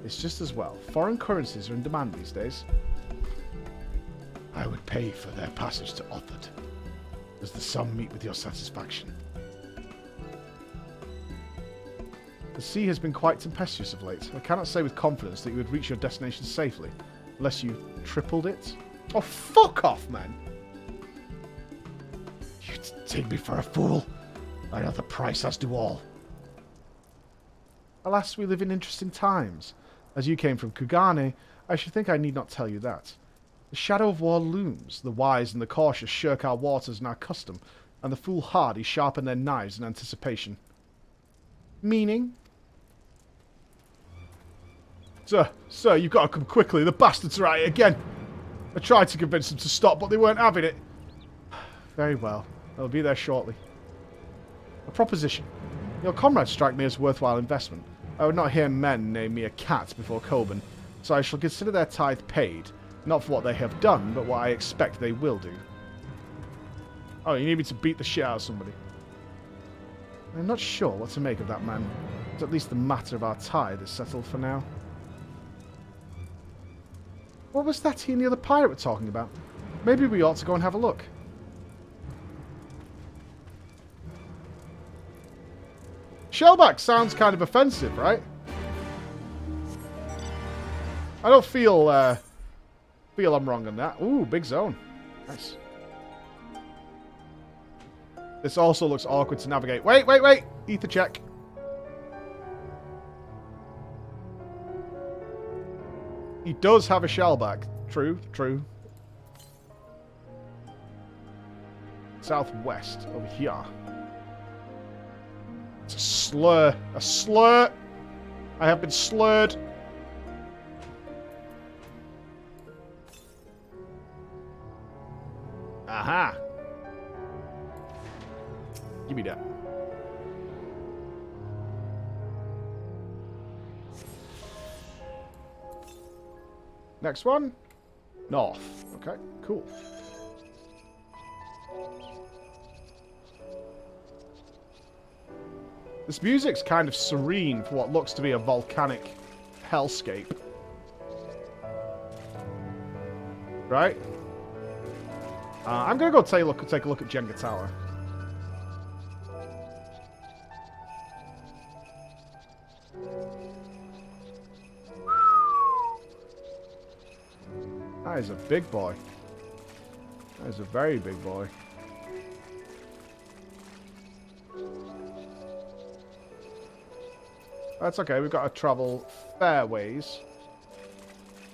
It's just as well. Foreign currencies are in demand these days. I would pay for their passage to Othard. Does the sum meet with your satisfaction? The sea has been quite tempestuous of late. I cannot say with confidence that you would reach your destination safely, unless you tripled it. Oh, fuck off, man! You take me for a fool? I know the price, as do all. Alas, we live in interesting times. As you came from Kugane, I should think I need not tell you that. The shadow of war looms. The wise and the cautious shirk our waters and our custom, and the foolhardy sharpen their knives in anticipation. Meaning? Sir, you've got to come quickly. The bastards are at it again. I tried to convince them to stop, but they weren't having it. Very well. I'll be there shortly. A proposition. Your comrades strike me as worthwhile investment. I would not hear men name me a cat before Coburn, so I shall consider their tithe paid, not for what they have done, but what I expect they will do. Oh, you need me to beat the shit out of somebody. I'm not sure what to make of that man, but at least the matter of our tithe is settled for now. What was that he and the other pirate were talking about? Maybe we ought to go and have a look. Shellback sounds kind of offensive, right? I don't feel I'm wrong on that. Ooh, big zone. Nice. This also looks awkward to navigate. Wait! Ether check. He does have a shellback. True. Southwest, over here. It's a slur. A slur! I have been slurred. Aha! Give me that. Next one. North. Okay, cool. This music's kind of serene for what looks to be a volcanic hellscape. Right? I'm gonna go take a look at Jenga Tower. That is a big boy. That is a very big boy. That's okay, we've got to travel fair ways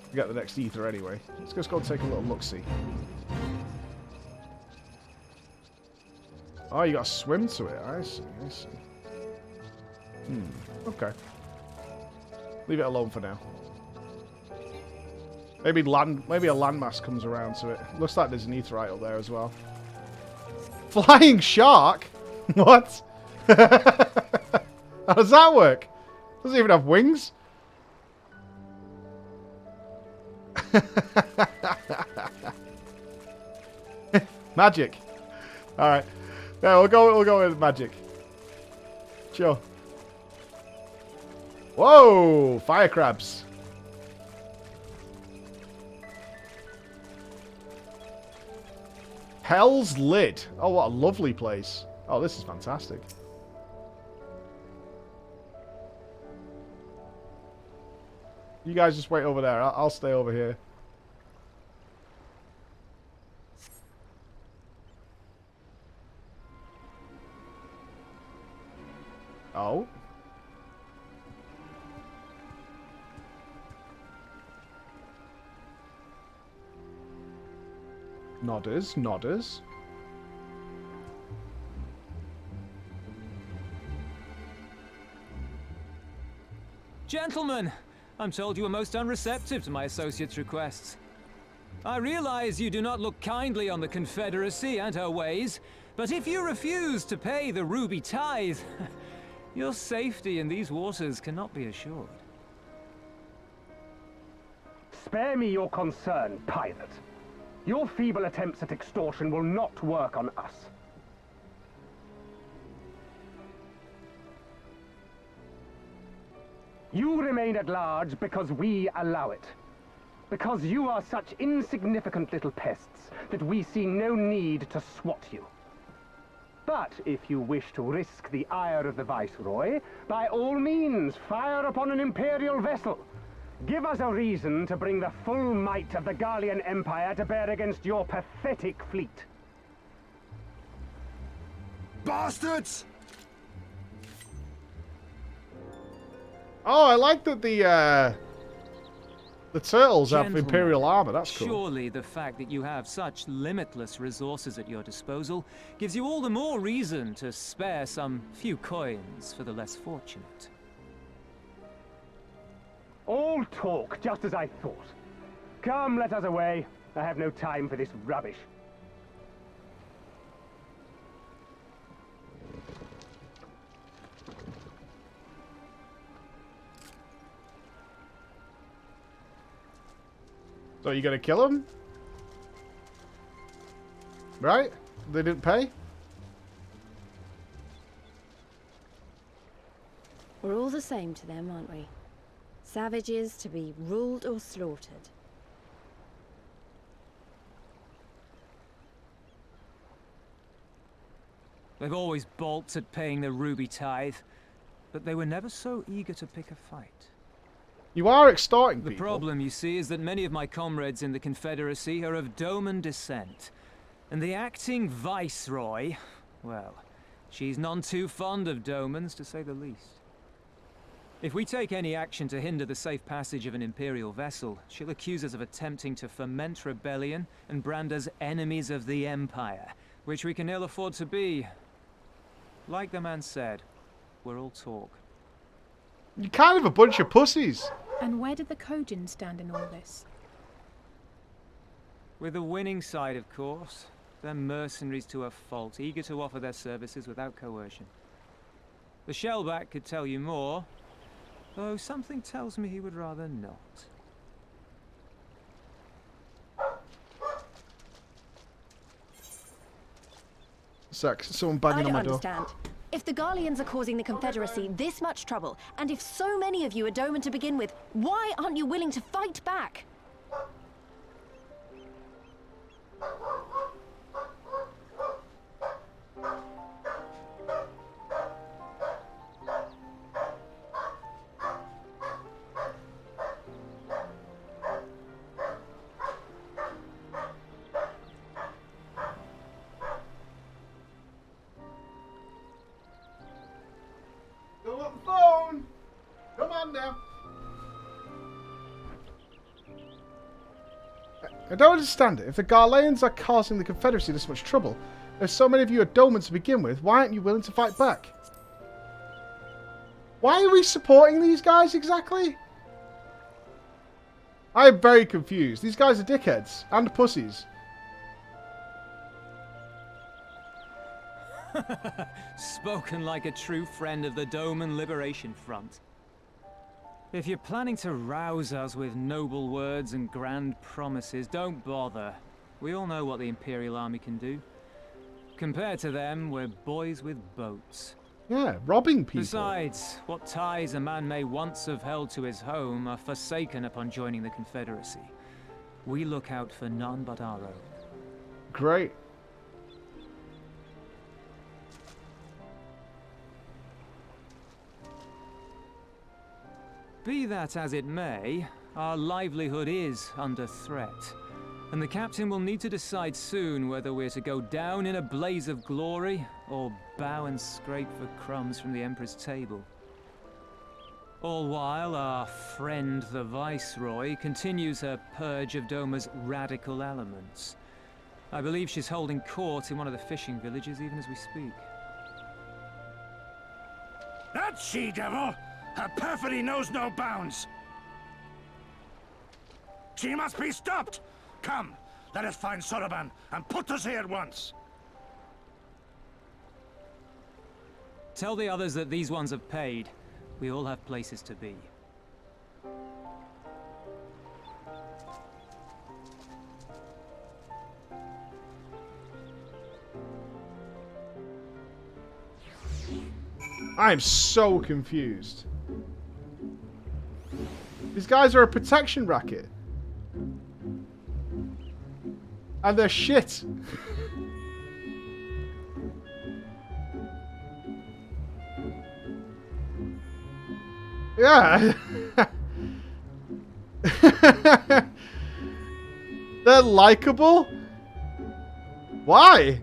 to get the next ether anyway. Let's just go and take a little look-see. Oh, you got to swim to it. I see. Okay. Leave it alone for now. Maybe a landmass comes around to it. Looks like there's an etherite up there as well. Flying shark? What? How does that work? Doesn't even have wings. Magic. All right. Yeah, we'll go with magic. Sure. Whoa! Fire crabs. Hell's Lid. Oh, what a lovely place. Oh, this is fantastic. You guys just wait over there. I'll stay over here. Oh. Nodders. Gentlemen, I'm told you are most unreceptive to my associate's requests. I realize you do not look kindly on the Confederacy and her ways, but if you refuse to pay the Ruby Tithe, your safety in these waters cannot be assured. Spare me your concern, pirate. Your feeble attempts at extortion will not work on us. You remain at large because we allow it. Because you are such insignificant little pests that we see no need to swat you. But if you wish to risk the ire of the Viceroy, by all means, fire upon an Imperial vessel. Give us a reason to bring the full might of the Garlean Empire to bear against your pathetic fleet. Bastards! Oh, I like that the The turtles have Gentlemen, Imperial armor, that's cool. Surely the fact that you have such limitless resources at your disposal gives you all the more reason to spare some few coins for the less fortunate. All talk, just as I thought. Come, let us away. I have no time for this rubbish. So you gonna kill him? Right? They didn't pay? We're all the same to them, aren't we? Savages to be ruled or slaughtered. They've always balked at paying the Ruby Tithe, but they were never so eager to pick a fight. You are extorting The people. problem, you see, is that many of my comrades in the Confederacy are of Doman descent. And the acting Viceroy, well, she's none too fond of Domans, to say the least. If we take any action to hinder the safe passage of an Imperial vessel, she'll accuse us of attempting to foment rebellion and brand us enemies of the Empire, which we can ill afford to be. Like the man said, we're all talk. You're kind of a bunch of pussies. And where did the Kojin stand in all this? With the winning side, of course. They're mercenaries to a fault, eager to offer their services without coercion. The Shellback could tell you more, though something tells me he would rather not. Sex. Someone I banging on don't my door. understand. If the Garleans are causing the Confederacy this much trouble, and if so many of you are Doman to begin with, why aren't you willing to fight back? Go up the phone! Come on now. I don't understand it. If the Garleans are causing the Confederacy this much trouble, if so many of you are Doman to begin with, why aren't you willing to fight back? Why are we supporting these guys exactly? I am very confused. These guys are dickheads and pussies. Spoken like a true friend of the Doman Liberation Front. If you're planning to rouse us with noble words and grand promises, don't bother. We all know what the Imperial Army can do. Compared to them, we're boys with boats. Yeah, robbing people. Besides, what ties a man may once have held to his home are forsaken upon joining the Confederacy. We look out for none but our own. Great. Be that as it may, our livelihood is under threat. And the captain will need to decide soon whether we're to go down in a blaze of glory, or bow and scrape for crumbs from the Emperor's table. All while our friend the Viceroy continues her purge of Doma's radical elements. I believe she's holding court in one of the fishing villages even as we speak. That she-devil! Her perfidy knows no bounds! She must be stopped! Come, let us find Soroban and put us here at once! Tell the others that these ones have paid. We all have places to be. I'm so confused. These guys are a protection racket. And they're shit. Yeah. They're likable? Why?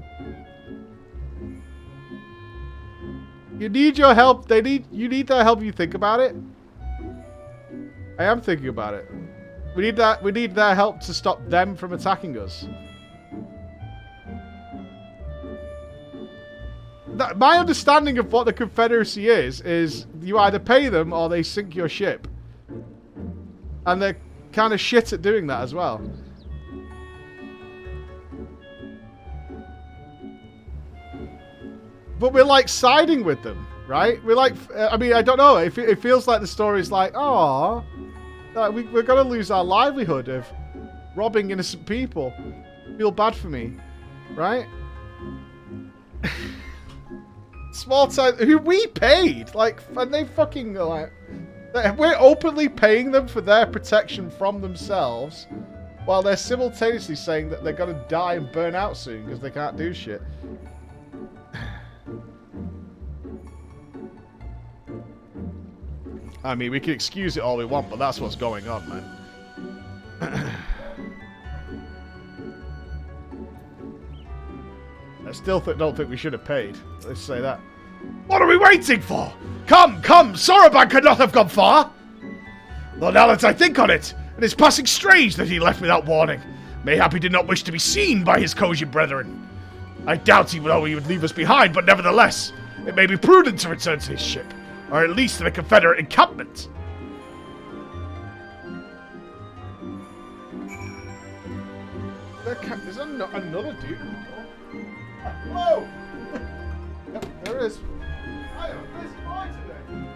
You need your help. You need their help. You think about it. I am thinking about it. We need that. We need their help to stop them from attacking us. My understanding of what the Confederacy is you either pay them or they sink your ship. And they're kind of shit at doing that as well. But we're like siding with them, right? We're like, I mean, I don't know. It feels like the story's like, oh, we're going to lose our livelihood of robbing innocent people. Feel bad for me, right? Small time, who we paid, like, and they fucking like, we're openly paying them for their protection from themselves, while they're simultaneously saying that they're gonna die and burn out soon because they can't do shit. I mean, we can excuse it all we want, but that's what's going on, man. I still don't think we should have paid. Let's say that. What are we waiting for? Come, come! Soroban could not have gone far! Though now that I think on it, it is passing strange that he left without warning. Mayhap he did not wish to be seen by his Kojin brethren. I doubt he would leave us behind, but nevertheless, it may be prudent to return to his ship, or at least to the Confederate encampment. There's another dude. Whoa! Yep, there is. I am busy boy today.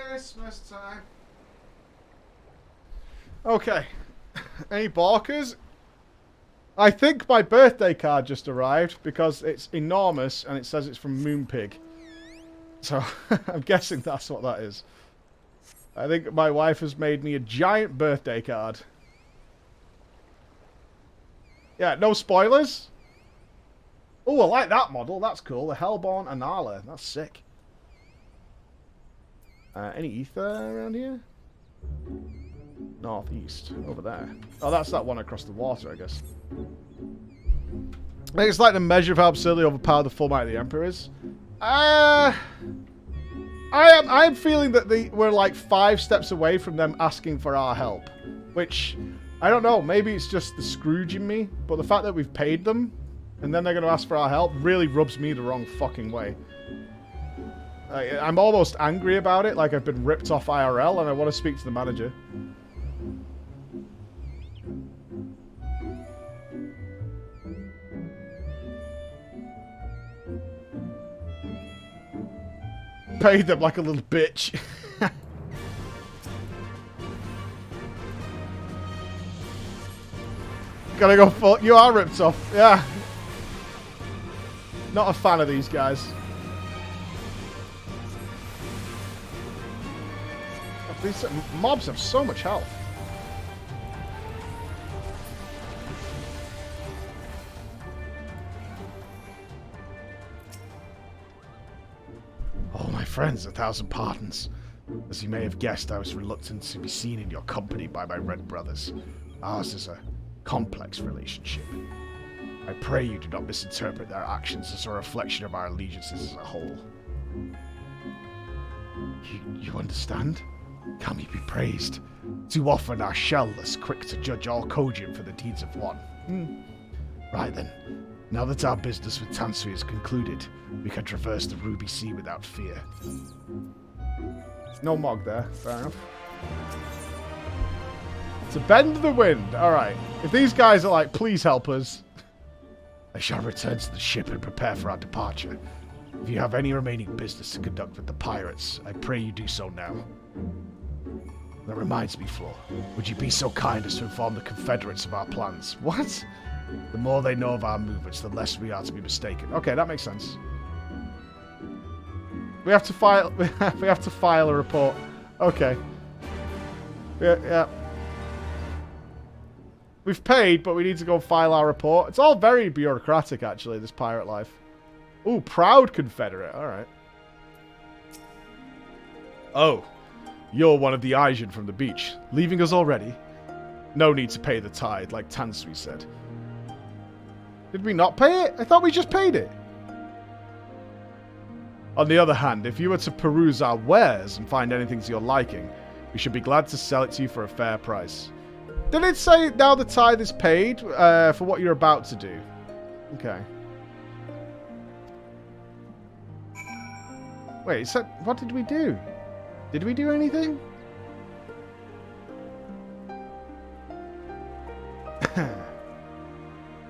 Christmas time. Okay. Any barkers? I think my birthday card just arrived because it's enormous and it says it's from Moonpig. So I'm guessing that's what that is. I think my wife has made me a giant birthday card. Yeah, no spoilers. Oh, I like that model. That's cool. The Hellborn Anala. That's sick. Any ether around here? Northeast. Over there. Oh, that's that one across the water, I guess. I think it's like the measure of how absurdly overpowered the full might of the Emperor is. I'm feeling that we're like 5 steps away from them asking for our help. Which, I don't know, maybe it's just the Scrooge in me, but the fact that we've paid them, and then they're going to ask for our help, really rubs me the wrong fucking way. I'm almost angry about it, like I've been ripped off IRL, and I want to speak to the manager. Paid them like a little bitch. Gotta go full. You are ripped off, yeah. Not a fan of these guys. These mobs have so much health. Oh, my friends, 1,000 pardons. As you may have guessed, I was reluctant to be seen in your company by my red brothers. Ours is a complex relationship. I pray you do not misinterpret their actions as a reflection of our allegiances as a whole. You understand? Can we be praised? Too often our shell-less quick to judge all Kojin for the deeds of one. Right then, now that our business with Tansui is concluded, we can traverse the Ruby Sea without fear. No Mog there, fair enough. To bend the wind, alright. If these guys are like, please help us. I shall return to the ship and prepare for our departure. If you have any remaining business to conduct with the pirates, I pray you do so now. That reminds me, Flo. Would you be so kind as to inform the Confederates of our plans? What? The more they know of our movements, the less we are to be mistaken. Okay, that makes sense. We have to file. We have to file a report. Okay. Yeah. We've paid, but we need to go file our report. It's all very bureaucratic, actually, this pirate life. Ooh, proud Confederate. All right. Oh, you're one of the Asian from the beach. Leaving us already? No need to pay the tithe, like Tansui said. Did we not pay it? I thought we just paid it. On the other hand, if you were to peruse our wares and find anything to your liking, we should be glad to sell it to you for a fair price. Did it say now the tithe is paid for what you're about to do? Okay. Wait, so what did we do? Did we do anything?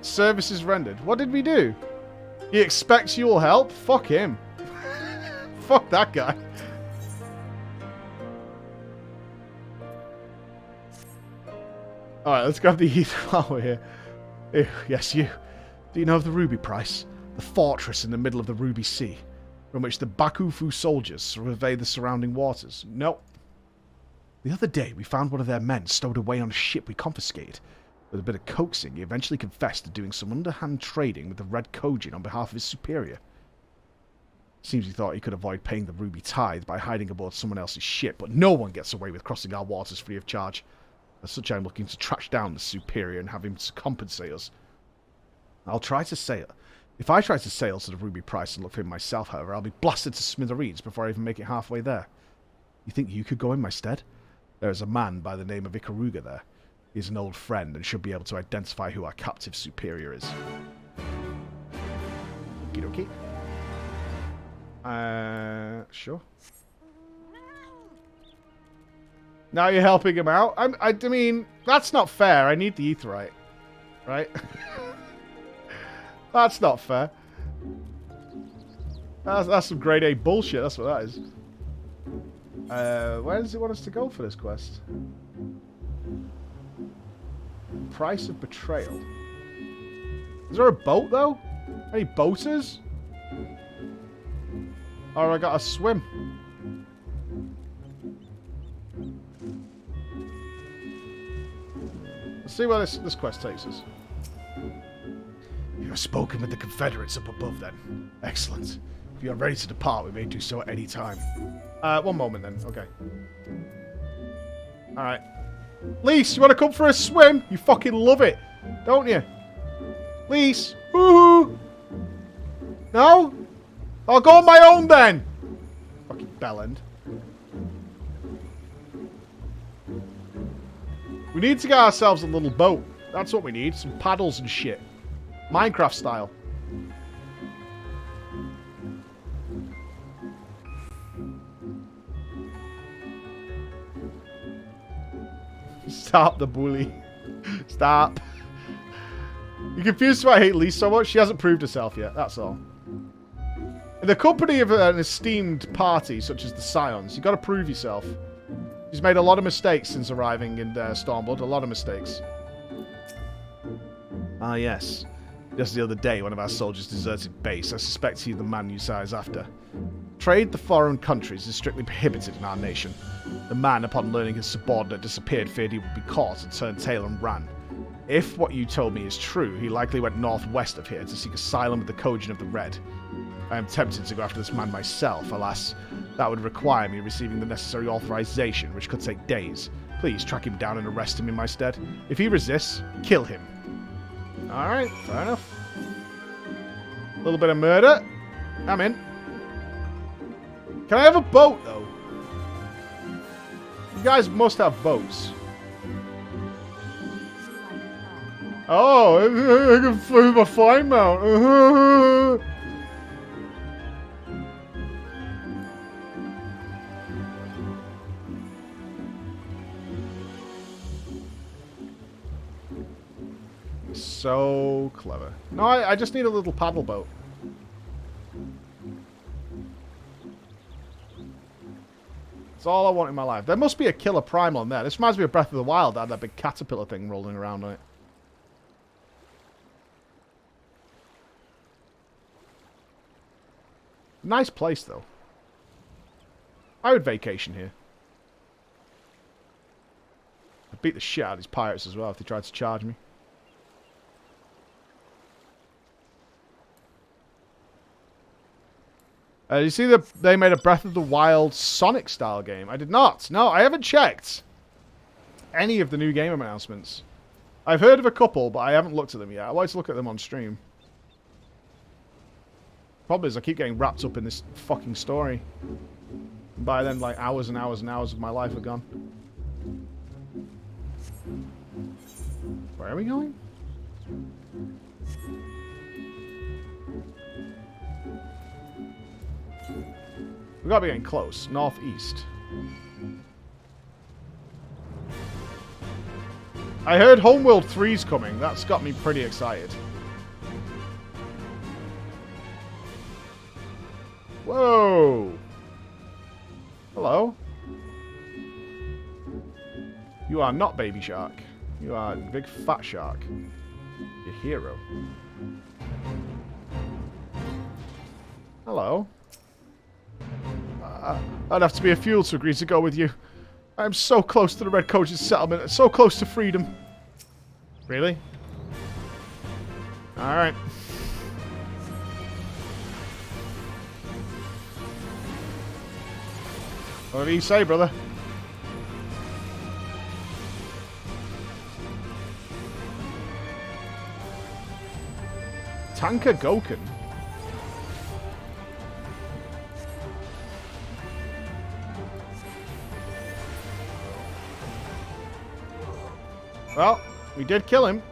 Services rendered. What did we do? He expects you'll help? Fuck him. Fuck that guy. Alright, let's grab the ether while we're here. Ew, yes, you. Do you know of the Ruby Price? The fortress in the middle of the Ruby Sea, from which the Bakufu soldiers survey the surrounding waters? No. The other day, we found one of their men stowed away on a ship we confiscated. With a bit of coaxing, he eventually confessed to doing some underhand trading with the Red Kojin on behalf of his superior. Seems he thought he could avoid paying the Ruby Tithe by hiding aboard someone else's ship, but no one gets away with crossing our waters free of charge. As such, I'm looking to track down the superior and have him to compensate us. I'll try to sail. If I try to sail to the Ruby Price and look for him myself, however, I'll be blasted to smithereens before I even make it halfway there. You think you could go in my stead? There is a man by the name of Ikaruga there. He's an old friend and should be able to identify who our captive superior is. Okie dokie. Sure. Now you're helping him out? I mean, that's not fair. I need the aetheryte. Right? That's not fair. That's some grade A bullshit. That's what that is. Where does it want us to go for this quest? Price of betrayal. Is there a boat, though? Any boaters? Or I gotta swim. Let's see where this quest takes us. You have spoken with the Confederates up above, then. Excellent. If you are ready to depart, we may do so at any time. One moment, then. Okay. Alright. Lise, you want to come for a swim? You fucking love it, don't you? Lise. Woohoo! No? I'll go on my own, then. Fucking bellend. We need to get ourselves a little boat. That's what we need. Some paddles and shit. Minecraft style. Stop the bully. Stop. You're confused why I hate Lise so much? She hasn't proved herself yet, that's all. In the company of an esteemed party, such as the Scions, you've got to prove yourself. She's made a lot of mistakes since arriving in Stormblood. A lot of mistakes. Ah, yes. Just the other day, one of our soldiers deserted base. I suspect he's the man you saw is after. Trade to foreign countries is strictly prohibited in our nation. The man, upon learning his subordinate disappeared, feared he would be caught and turned tail and ran. If what you told me is true, he likely went northwest of here to seek asylum with the Kojin of the Red. I am tempted to go after this man myself. Alas, that would require me receiving the necessary authorization, which could take days. Please track him down and arrest him in my stead. If he resists, kill him. Alright, fair enough. A little bit of murder. I'm in. Can I have a boat, though? You guys must have boats. Oh, I can fly my flying mount. So clever. No, I just need a little paddle boat. That's all I want in my life. There must be a killer primal in there. This reminds me of Breath of the Wild. That had that big caterpillar thing rolling around on it. Nice place, though. I would vacation here. I'd beat the shit out of these pirates as well if they tried to charge me. You see that they made a Breath of the Wild Sonic-style game? I did not. No, I haven't checked any of the new game announcements. I've heard of a couple, but I haven't looked at them yet. I wanted to look at them on stream. Problem is, I keep getting wrapped up in this fucking story. And by then, like, hours and hours and hours of my life are gone. Where are we going? We gotta be getting close. Northeast. I heard Homeworld 3's coming. That's got me pretty excited. Whoa! Hello. You are not Baby Shark. You are a big fat shark. Your hero. Hello. I'd have to be a fool to agree to go with you. I am so close to the Red Coach's settlement, so close to freedom. Really? Alright. Whatever you say, brother. Tanker Goken. Well, we did kill him.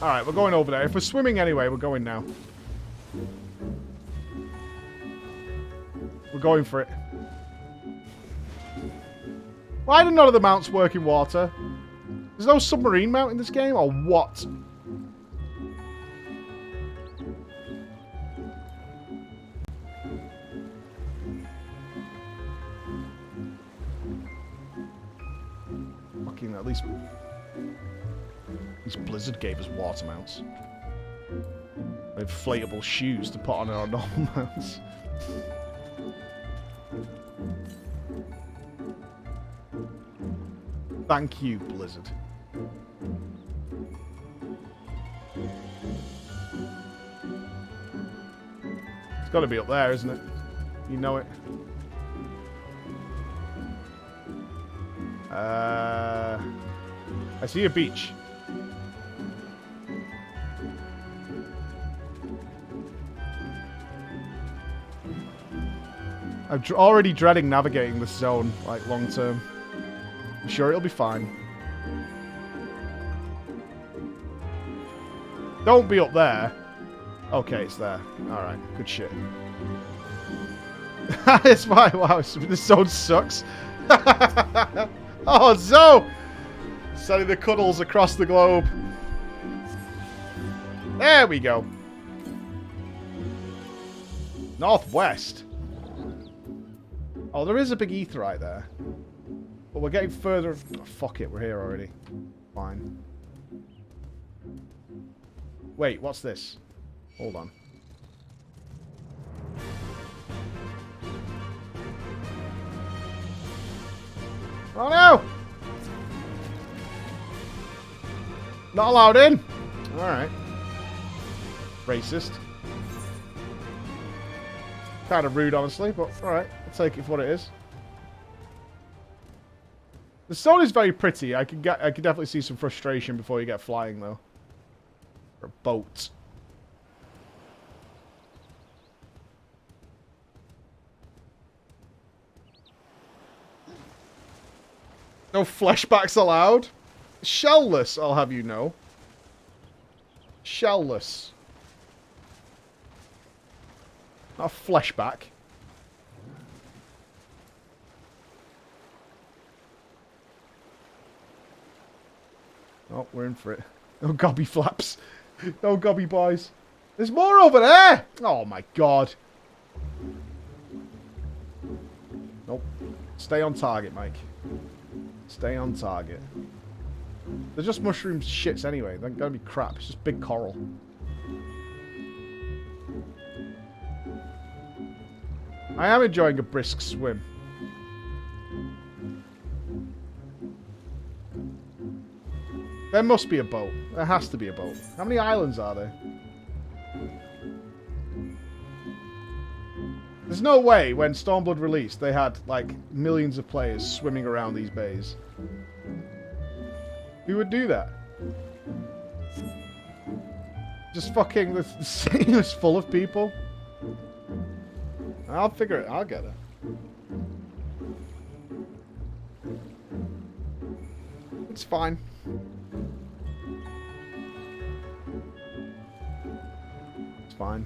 Alright, we're going over there. If we're swimming anyway, we're going now. We're going for it. Why do none of the mounts work in water? There's no submarine mount in this game, or what? Fucking at least Blizzard gave us water mounts. Inflatable shoes to put on our normal mounts. Thank you, Blizzard. It's got to be up there, isn't it? You know it. I see a beach. I'm already dreading navigating this zone, like, long term. I'm sure it'll be fine. Don't be up there. Okay, it's there. Alright, good shit. It's fine. Wow, this zone sucks. Oh, Zoe! Sending the cuddles across the globe. There we go. Northwest. Oh, there is a big aetheryte there. But we're getting further... Oh, fuck it, we're here already. Fine. Wait, what's this? Hold on. Oh no! Not allowed in! Alright. Racist. Kind of rude, honestly, but alright. I'll take it for what it is. The stone is very pretty. I could definitely see some frustration before you get flying, though. Or a boat. No flashbacks allowed. Shellless, I'll have you know. Shellless. Not a flashback. Oh, we're in for it. No gobby flaps. No gobby boys. There's more over there! Oh my god. Nope. Stay on target, Mike. Stay on target. They're just mushroom shits anyway. They're gonna be crap. It's just big coral. I am enjoying a brisk swim. There must be a boat. There has to be a boat. How many islands are there? There's no way when Stormblood released they had, like, millions of players swimming around these bays. Who would do that? Just fucking, the city was full of people. I'll figure it. I'll get it. It's fine. It's fine.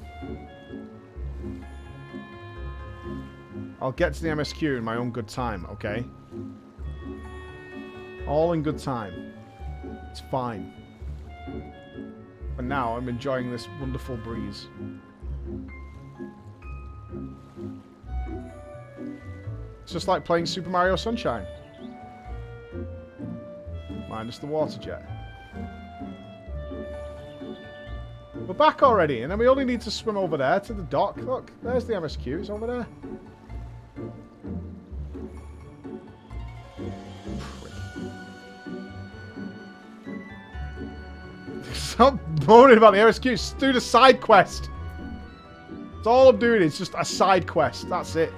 I'll get to the MSQ in my own good time, okay? All in good time. It's fine. But now I'm enjoying this wonderful breeze. It's just like playing Super Mario Sunshine. Minus the water jet. We're back already, and then we only need to swim over there to the dock. Look, there's the MSQ. It's over there. Stop moaning about the MSQ. Just do the side quest. That's all I'm doing. It's just a side quest. That's it.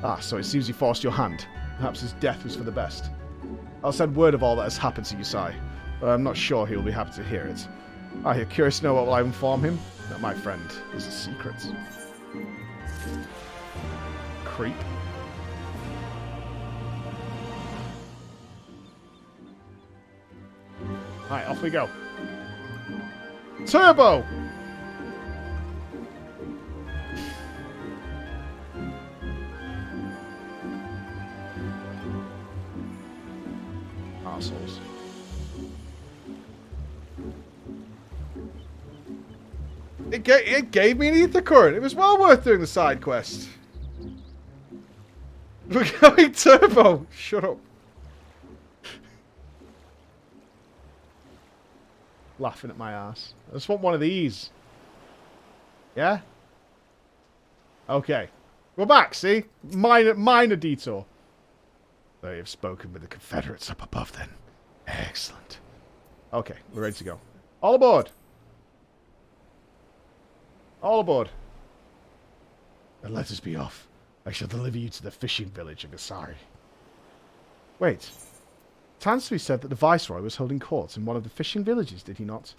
Ah, so it seems you forced your hand. Perhaps his death was for the best. I'll send word of all that has happened to Yotsuyu, but I'm not sure he will be happy to hear it. Ah, you're curious to know what will I inform him? That, my friend, is a secret. Creep. Alright, off we go. Turbo! Assholes. It gave me an ether current. It was well worth doing the side quest. We're going turbo. Shut up. Laughing at my ass. I just want one of these. Yeah? Okay. We're back, see? Minor detour. So you've spoken with the Confederates up above then. Excellent. Okay, we're ready to go. All aboard! All aboard. Then let us be off. I shall deliver you to the fishing village of Asari. Wait. Tansui said that the Viceroy was holding court in one of the fishing villages, did he not?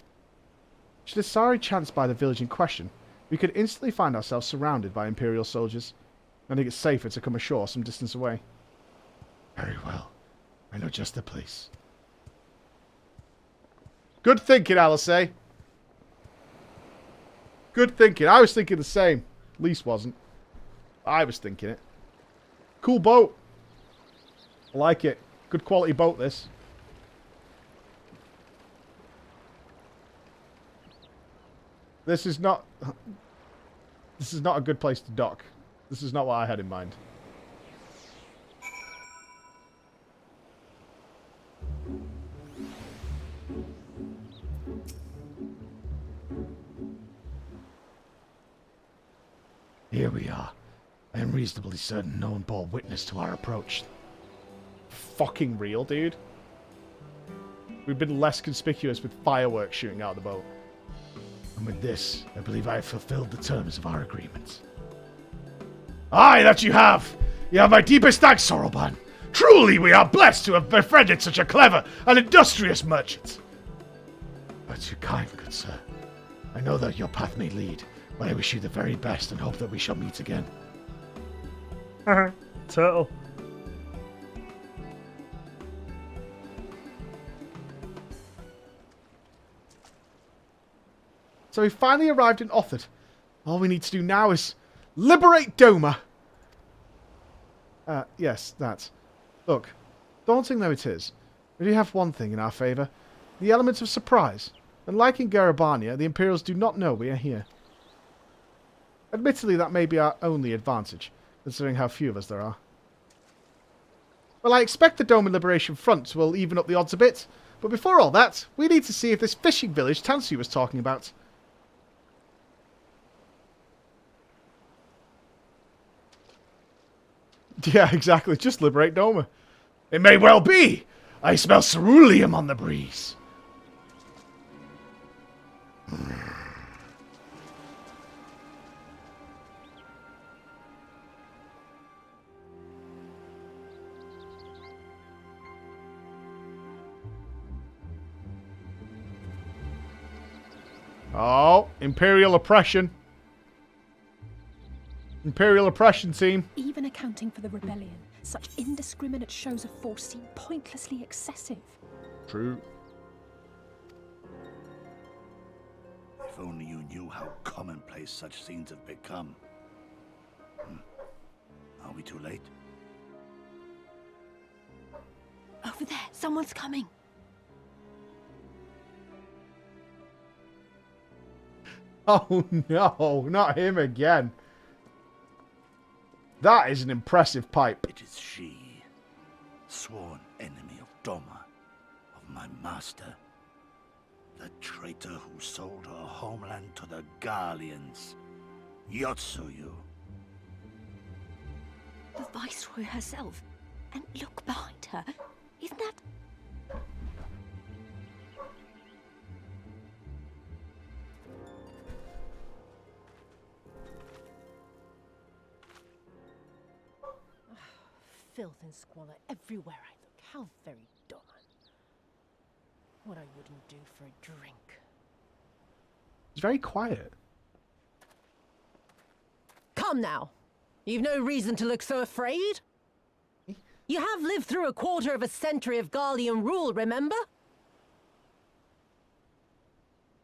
Should Asari chance by the village in question, we could instantly find ourselves surrounded by Imperial soldiers. I think it's safer to come ashore some distance away. Very well. I know just the place. Good thinking, Alphinaud. Good thinking. I was thinking the same. Least wasn't. I was thinking it. Cool boat. I like it. Good quality boat, this. This is not a good place to dock. This is not what I had in mind. Here we are. I am reasonably certain no one bore witness to our approach. Fucking real, dude. We've been less conspicuous with fireworks shooting out of the boat. And with this, I believe I have fulfilled the terms of our agreement. Aye, that you have! You have my deepest thanks, Soroban. Truly, we are blessed to have befriended such a clever and industrious merchant. You are too kind, good sir. I know that your path may lead, but I wish you the very best and hope that we shall meet again. Turtle. So we finally arrived in Othard. All we need to do now is liberate Doma. Yes, that. Look, daunting though it is, we do have one thing in our favour. The element of surprise. And like in Garabania, the Imperials do not know we are here. Admittedly, that may be our only advantage, considering how few of us there are. Well, I expect the Doma Liberation Front will even up the odds a bit. But before all that, we need to see if this fishing village Tansui was talking about. Yeah, exactly. Just liberate Doma. It may well be. I smell ceruleum on the breeze. Oh, Imperial oppression. Imperial oppression team. Even accounting for the rebellion, such indiscriminate shows of force seem pointlessly excessive. True. If only you knew how commonplace such scenes have become. Are we too late? Over there, someone's coming. Oh no, not him again. That is an impressive pipe. It is she, sworn enemy of Doma, of my master. The traitor who sold her homeland to the Garleans, Yotsuyu. The Viceroy herself. And look behind her. Isn't that... Filth and squalor everywhere I look. How very Doma. What I wouldn't do for a drink. He's very quiet. Come now. You've no reason to look so afraid. You have lived through a quarter of a century of Garlean rule, remember?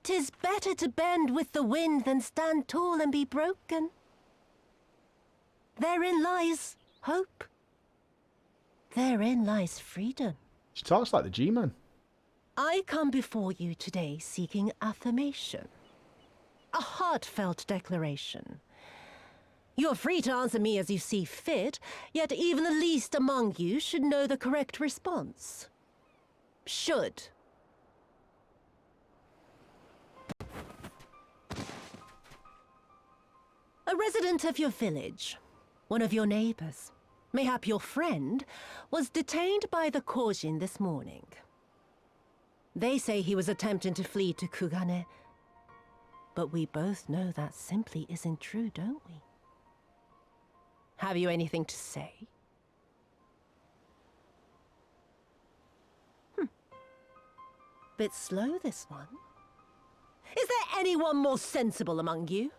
'Tis better to bend with the wind than stand tall and be broken. Therein lies hope. Therein lies freedom. She talks like the G-Man. I come before you today seeking affirmation. A heartfelt declaration. You are free to answer me as you see fit, yet even the least among you should know the correct response. Should. A resident of your village, one of your neighbors, mayhap your friend, was detained by the Korjin this morning. They say he was attempting to flee to Kugane, but we both know that simply isn't true, don't we? Have you anything to say? Bit slow, this one. Is there anyone more sensible among you?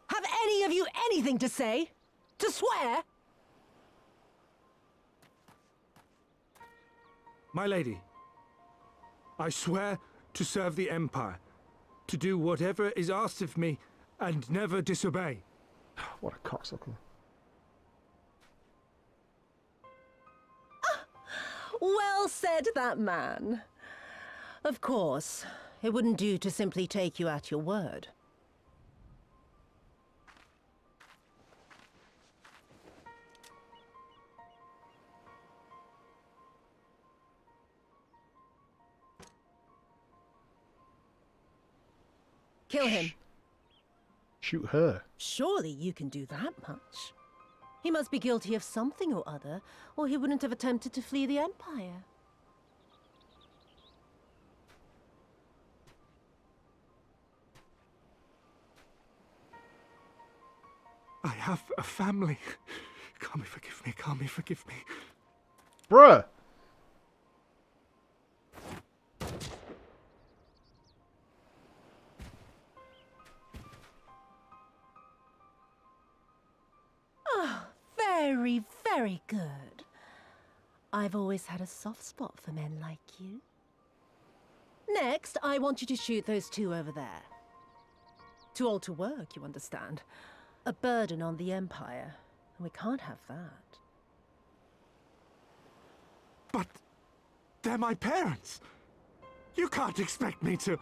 Have any of you anything to say? To swear? My lady, I swear to serve the Empire, to do whatever is asked of me, and never disobey. What a cocksucker. Well said, that man. Of course, it wouldn't do to simply take you at your word. Kill him. Shoot her. Surely you can do that much. He must be guilty of something or other, or he wouldn't have attempted to flee the Empire. I have a family. Kami, forgive me. Kami, forgive me. Bruh. Very, very good. I've always had a soft spot for men like you. Next, I want you to shoot those two over there. Too old to work, you understand. A burden on the Empire, and we can't have that. But they're my parents. You can't expect me to...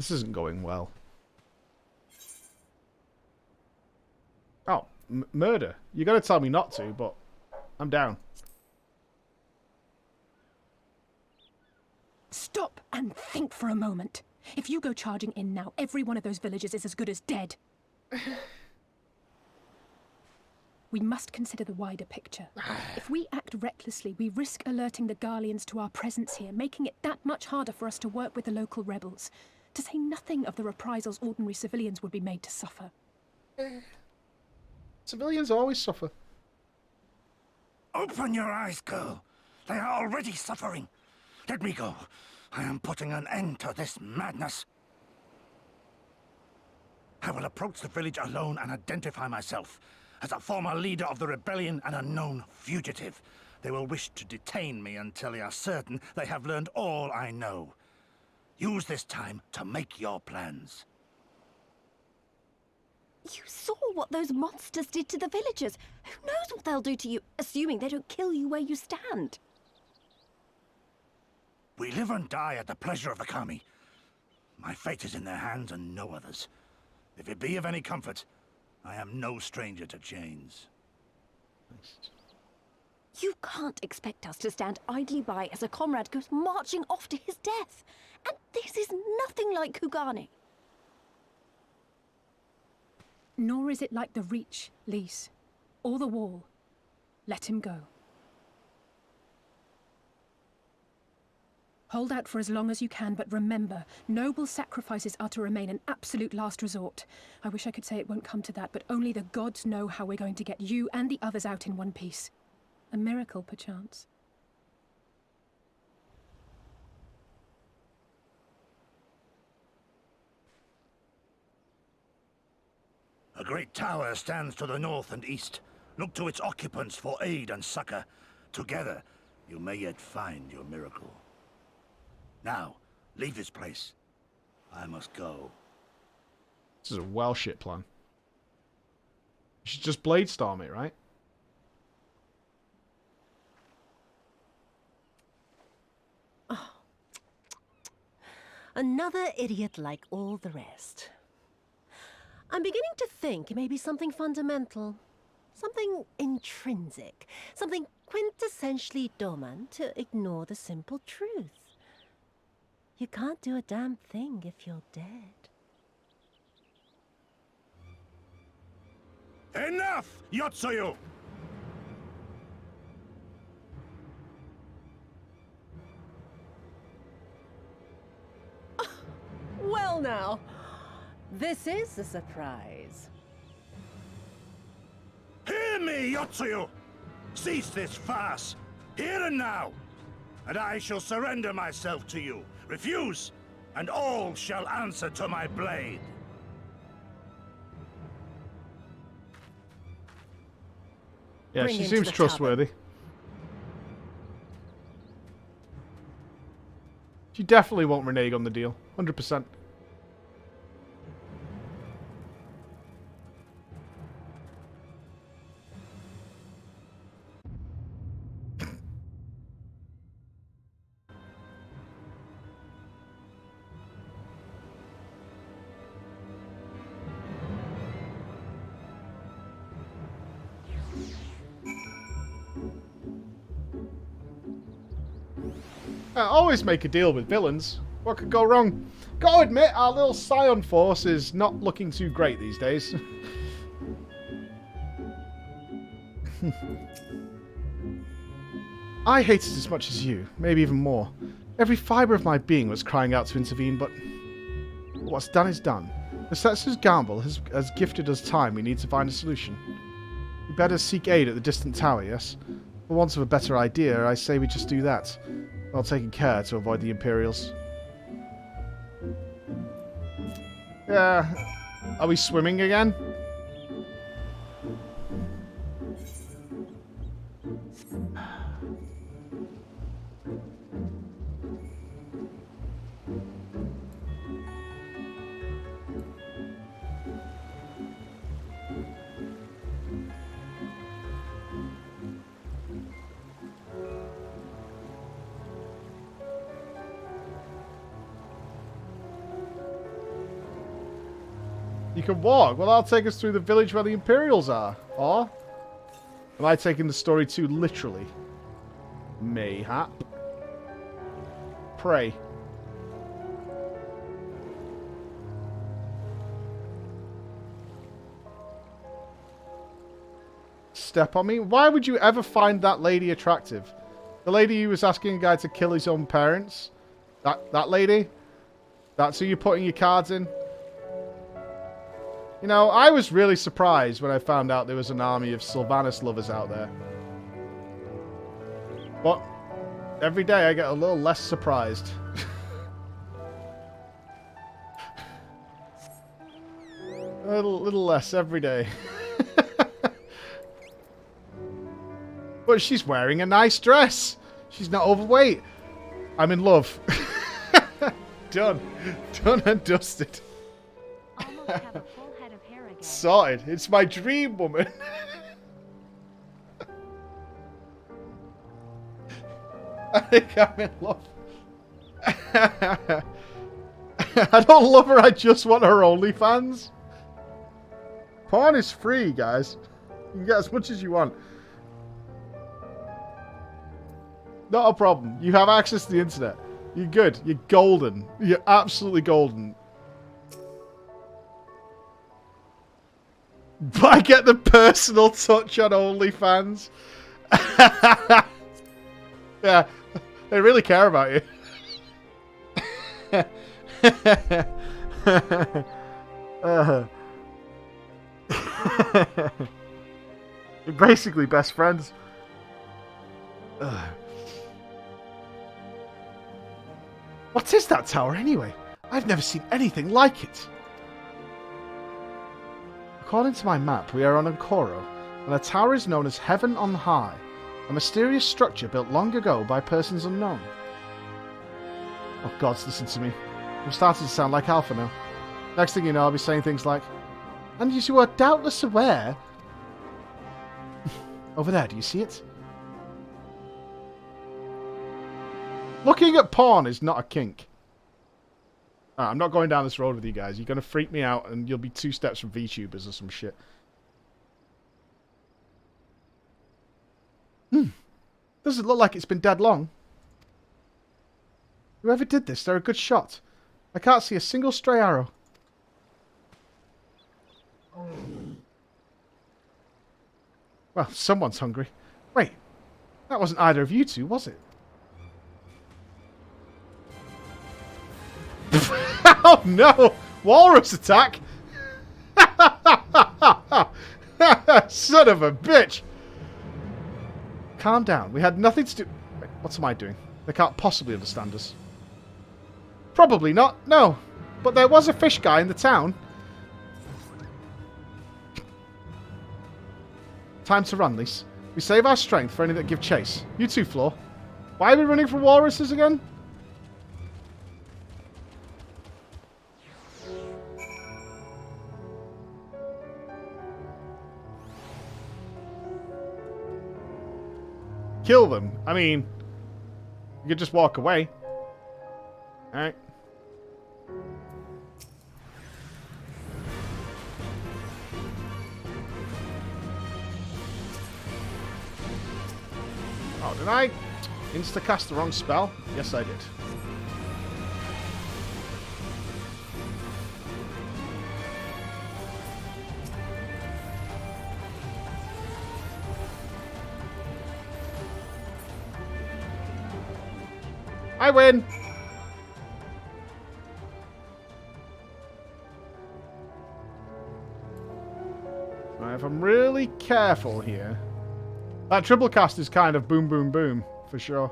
This isn't going well. Oh, murder. You gotta tell me not to, but I'm down. Stop and think for a moment. If you go charging in now, every one of those villagers is as good as dead. We must consider the wider picture. If we act recklessly, we risk alerting the Garleans to our presence here, making it that much harder for us to work with the local rebels. To say nothing of the reprisals ordinary civilians would be made to suffer. Civilians always suffer. Open your eyes, girl. They are already suffering. Let me go. I am putting an end to this madness. I will approach the village alone and identify myself. As a former leader of the rebellion and a known fugitive, they will wish to detain me until they are certain they have learned all I know. Use this time to make your plans. You saw what those monsters did to the villagers. Who knows what they'll do to you, assuming they don't kill you where you stand? We live and die at the pleasure of the kami. My fate is in their hands and no others. If it be of any comfort, I am no stranger to chains. You can't expect us to stand idly by as a comrade goes marching off to his death. And this is nothing like Kugane. Nor is it like the Reach, Lise, or the Wall. Let him go. Hold out for as long as you can, but remember, noble sacrifices are to remain an absolute last resort. I wish I could say it won't come to that, but only the gods know how we're going to get you and the others out in one piece. A miracle, perchance. A great tower stands to the north and east. Look to its occupants for aid and succor. Together, you may yet find your miracle. Now, leave this place. I must go. This is a well shit plan. You should just Bladestorm it, right? Oh. Another idiot like all the rest. I'm beginning to think it may be something fundamental. Something intrinsic. Something quintessentially Doman to ignore the simple truth. You can't do a damn thing if you're dead. Enough, Yotsuyu! Well now, this is a surprise. Hear me, Yotsuyu! Cease this farce, here and now, and I shall surrender myself to you. Refuse, and all shall answer to my blade. Yeah, Bring she him seems to the trustworthy. She definitely won't renege on the deal. 100%. Always make a deal with villains. What could go wrong? Gotta admit, our little Scion force is not looking too great these days. I hate it as much as you, maybe even more. Every fibre of my being was crying out to intervene, but what's done is done. The Setsu's gamble has gifted us time. We need to find a solution. We better seek aid at the distant tower, yes? For want of a better idea, I say we just do that, while taking care to avoid the Imperials. Yeah. Are we swimming again? You can walk. Well, that'll take us through the village where the Imperials are. Or am I taking the story too literally? Mayhap. Pray. Step on me? Why would you ever find that lady attractive? The lady who was asking a guy to kill his own parents? That lady? That's who you're putting your cards in? You know, I was really surprised when I found out there was an army of Sylvanas lovers out there. But every day I get a little less surprised. A little less every day. But she's wearing a nice dress. She's not overweight. I'm in love. Done. Done and dusted. Almost have a full head of hair again. Sorted. It's my dream woman. I think I'm in love. I don't love her, I just want her OnlyFans. Porn is free, guys. You can get as much as you want. Not a problem. You have access to the internet. You're good. You're golden. You're absolutely golden. But I get the personal touch on OnlyFans. Yeah, they really care about you. You're basically best friends. What is that tower anyway? I've never seen anything like it. According to my map, we are on Ankoro, and the tower is known as Heaven on High, a mysterious structure built long ago by persons unknown. Oh gods, listen to me. I'm starting to sound like Alphinaud. Next thing you know, I'll be saying things like, and you are doubtless aware... Over there, do you see it? Looking at porn is not a kink. I'm not going down this road with you guys. You're going to freak me out and you'll be 2 steps from VTubers or some shit. Doesn't look like it's been dead long. Whoever did this, they're a good shot. I can't see a single stray arrow. Well, someone's hungry. Wait, that wasn't either of you two, was it? Oh no! Walrus attack! Son of a bitch! Calm down. We had nothing to do... Wait, what am I doing? They can't possibly understand us. Probably not, no. But there was a fish guy in the town. Time to run, Lise. We save our strength for any that give chase. You too, Floor. Why are we running from walruses again? Kill them. I mean, you could just walk away. Alright. Oh, did I insta-cast the wrong spell? Yes, I did. I win! Right, if I'm really careful here... That triple cast is kind of boom, boom, boom, for sure.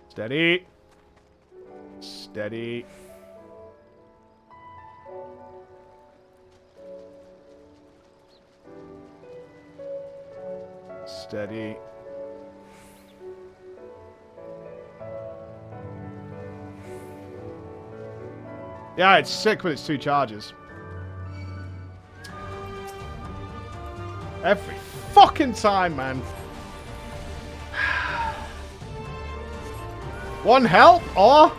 Steady. Steady. Steady. Yeah, it's sick with its 2 charges. Every fucking time, man. One help, or...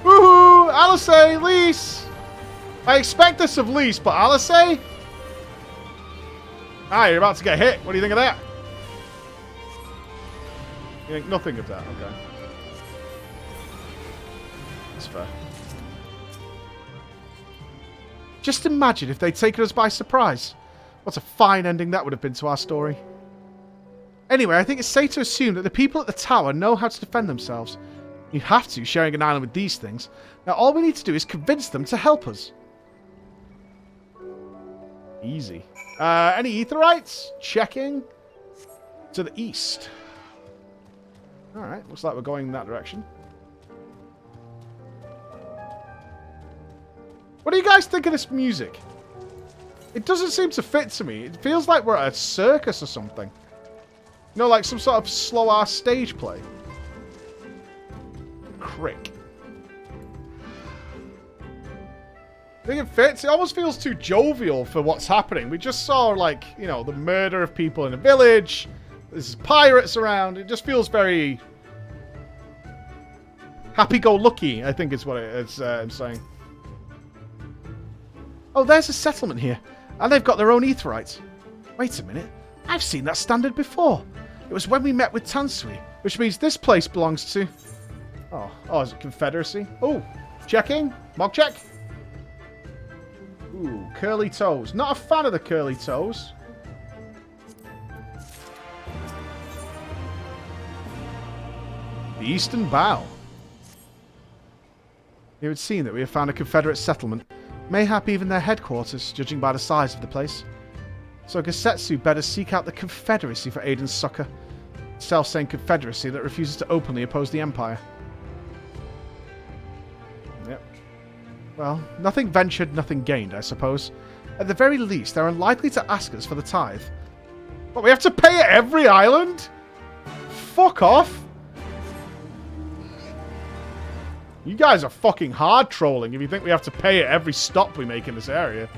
Woohoo! Alice, Lise! I expect this of Lys, but Alphinaud? Ah, you're about to get hit. What do you think of that? You think nothing of that? Okay. That's fair. Just imagine if they'd taken us by surprise. What a fine ending that would have been to our story. Anyway, I think it's safe to assume that the people at the tower know how to defend themselves. You have to, sharing an island with these things. Now all we need to do is convince them to help us. Easy. Any Aetherites? Checking. To the east. Alright, looks like we're going in that direction. What do you guys think of this music? It doesn't seem to fit to me. It feels like we're at a circus or something. You know, like some sort of slow-ass stage play. Crick. I think it fits. It almost feels too jovial for what's happening. We just saw, like, you know, the murder of people in a village. There's pirates around. It just feels very happy-go-lucky, I think is what I'm saying. Oh, there's a settlement here. And they've got their own Aetherites. Wait a minute. I've seen that standard before. It was when we met with Tansui, which means this place belongs to... Oh, is it Confederacy? Oh, checking. Mog check. Ooh, curly toes. Not a fan of the curly toes. The Eastern Bow. It would seem that we have found a Confederate settlement. Mayhap even their headquarters, judging by the size of the place. So Gosetsu better seek out the Confederacy for aid and succor. Self-same Confederacy that refuses to openly oppose the Empire. Yep. Well, nothing ventured, nothing gained, I suppose. At the very least, they're unlikely to ask us for the tithe. But we have to pay at every island? Fuck off! You guys are fucking hard trolling if you think we have to pay at every stop we make in this area.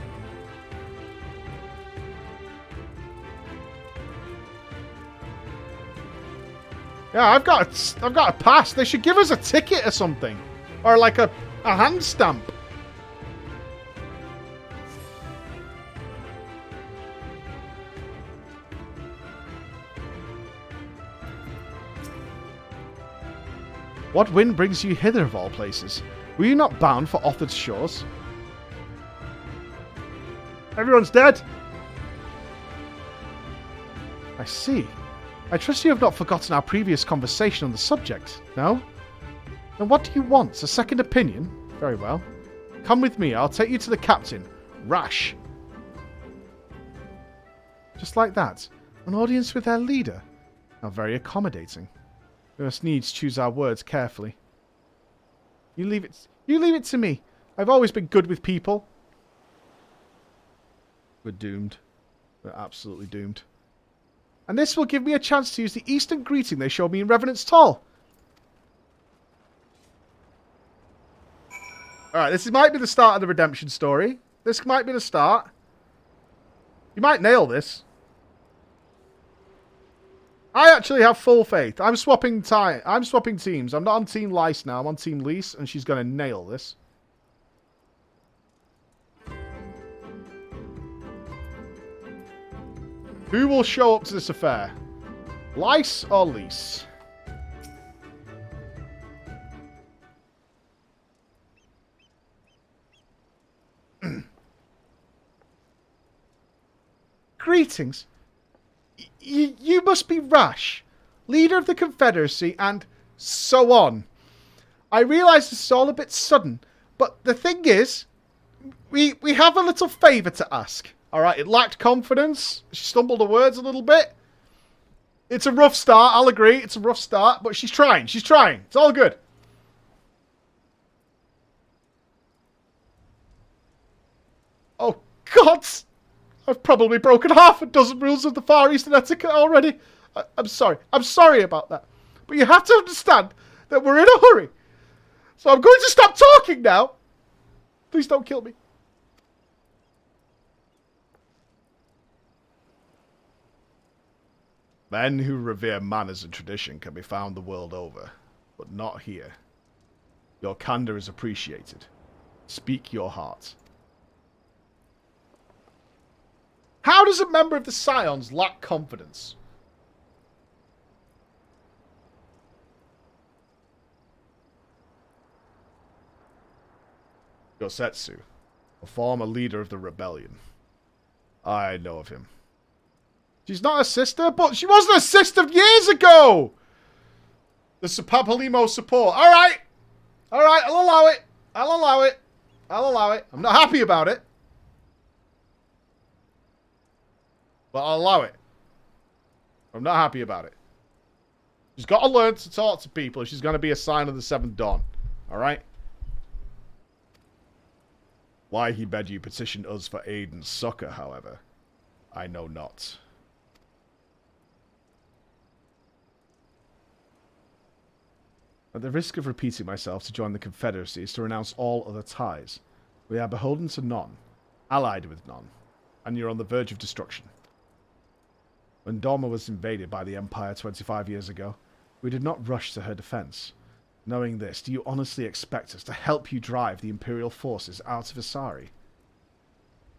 Yeah, I've got a pass. They should give us a ticket or something. Or like a hand stamp. What wind brings you hither of all places? Were you not bound for Othod's shores? Everyone's dead. I see. I trust you have not forgotten our previous conversation on the subject, no? Then what do you want? A second opinion? Very well. Come with me, I'll take you to the captain. Rash. Just like that. An audience with their leader. How very accommodating. We must needs choose our words carefully. You leave it to me. I've always been good with people. We're doomed. We're absolutely doomed. And this will give me a chance to use the Eastern greeting they showed me in Revenant's Toll. Alright, this might be the start of the redemption story. This might be the start. You might nail this. I actually have full faith. I'm swapping teams. I'm not on Team Lys now. I'm on Team Lys, and she's going to nail this. Who will show up to this affair? Lys or Lys? Greetings. You must be Rash, leader of the Confederacy, and so on. I realise this is all a bit sudden, but the thing is, we have a little favour to ask. Alright, it lacked confidence. She stumbled her words a little bit. It's a rough start, I'll agree. It's a rough start, but she's trying. She's trying. It's all good. Oh, God! I've probably broken half a dozen rules of the Far Eastern etiquette already. I'm sorry. I'm sorry about that. But you have to understand that we're in a hurry. So I'm going to stop talking now. Please don't kill me. Men who revere manners and tradition can be found the world over, but not here. Your candor is appreciated. Speak your heart. How does a member of the Scions lack confidence? Yosetsu, a former leader of the rebellion. I know of him. She's not a sister, but she wasn't a sister years ago! The Papalimo support. Alright! Alright, I'll allow it. I'll allow it. I'll allow it. I'm not happy about it. But I'll allow it. I'm not happy about it. She's got to learn to talk to people if she's going to be a sign of the Seventh Dawn. Alright? Why he bade you petition us for aid and succor, however, I know not. At the risk of repeating myself, to join the Confederacy is to renounce all other ties. We are beholden to none, allied with none, and you're on the verge of destruction. When Doma was invaded by the Empire 25 years ago, we did not rush to her defense. Knowing this, do you honestly expect us to help you drive the Imperial forces out of Asari?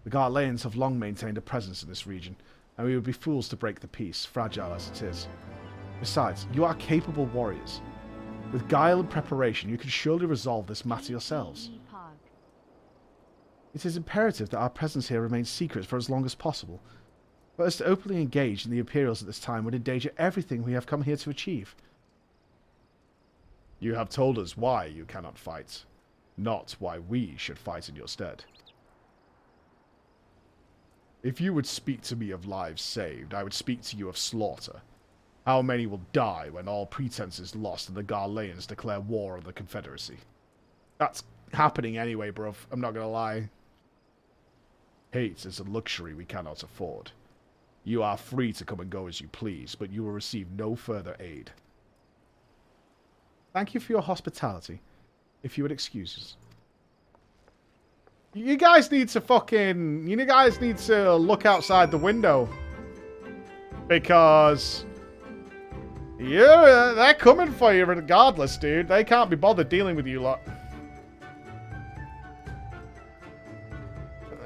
The Garleans have long maintained a presence in this region, and we would be fools to break the peace, fragile as it is. Besides, you are capable warriors. With guile and preparation, you can surely resolve this matter yourselves. It is imperative that our presence here remains secret for as long as possible. For us to openly engage in the Imperials at this time would endanger everything we have come here to achieve. You have told us why you cannot fight, not why we should fight in your stead. If you would speak to me of lives saved, I would speak to you of slaughter. How many will die when all pretense is lost and the Garleans declare war on the Confederacy? That's happening anyway, bruv. I'm not gonna lie. Hate is a luxury we cannot afford. You are free to come and go as you please, but you will receive no further aid. Thank you for your hospitality. If you would excuse us. You guys need to fucking... You guys need to look outside the window. Because... Yeah, they're coming for you regardless, dude. They can't be bothered dealing with you lot.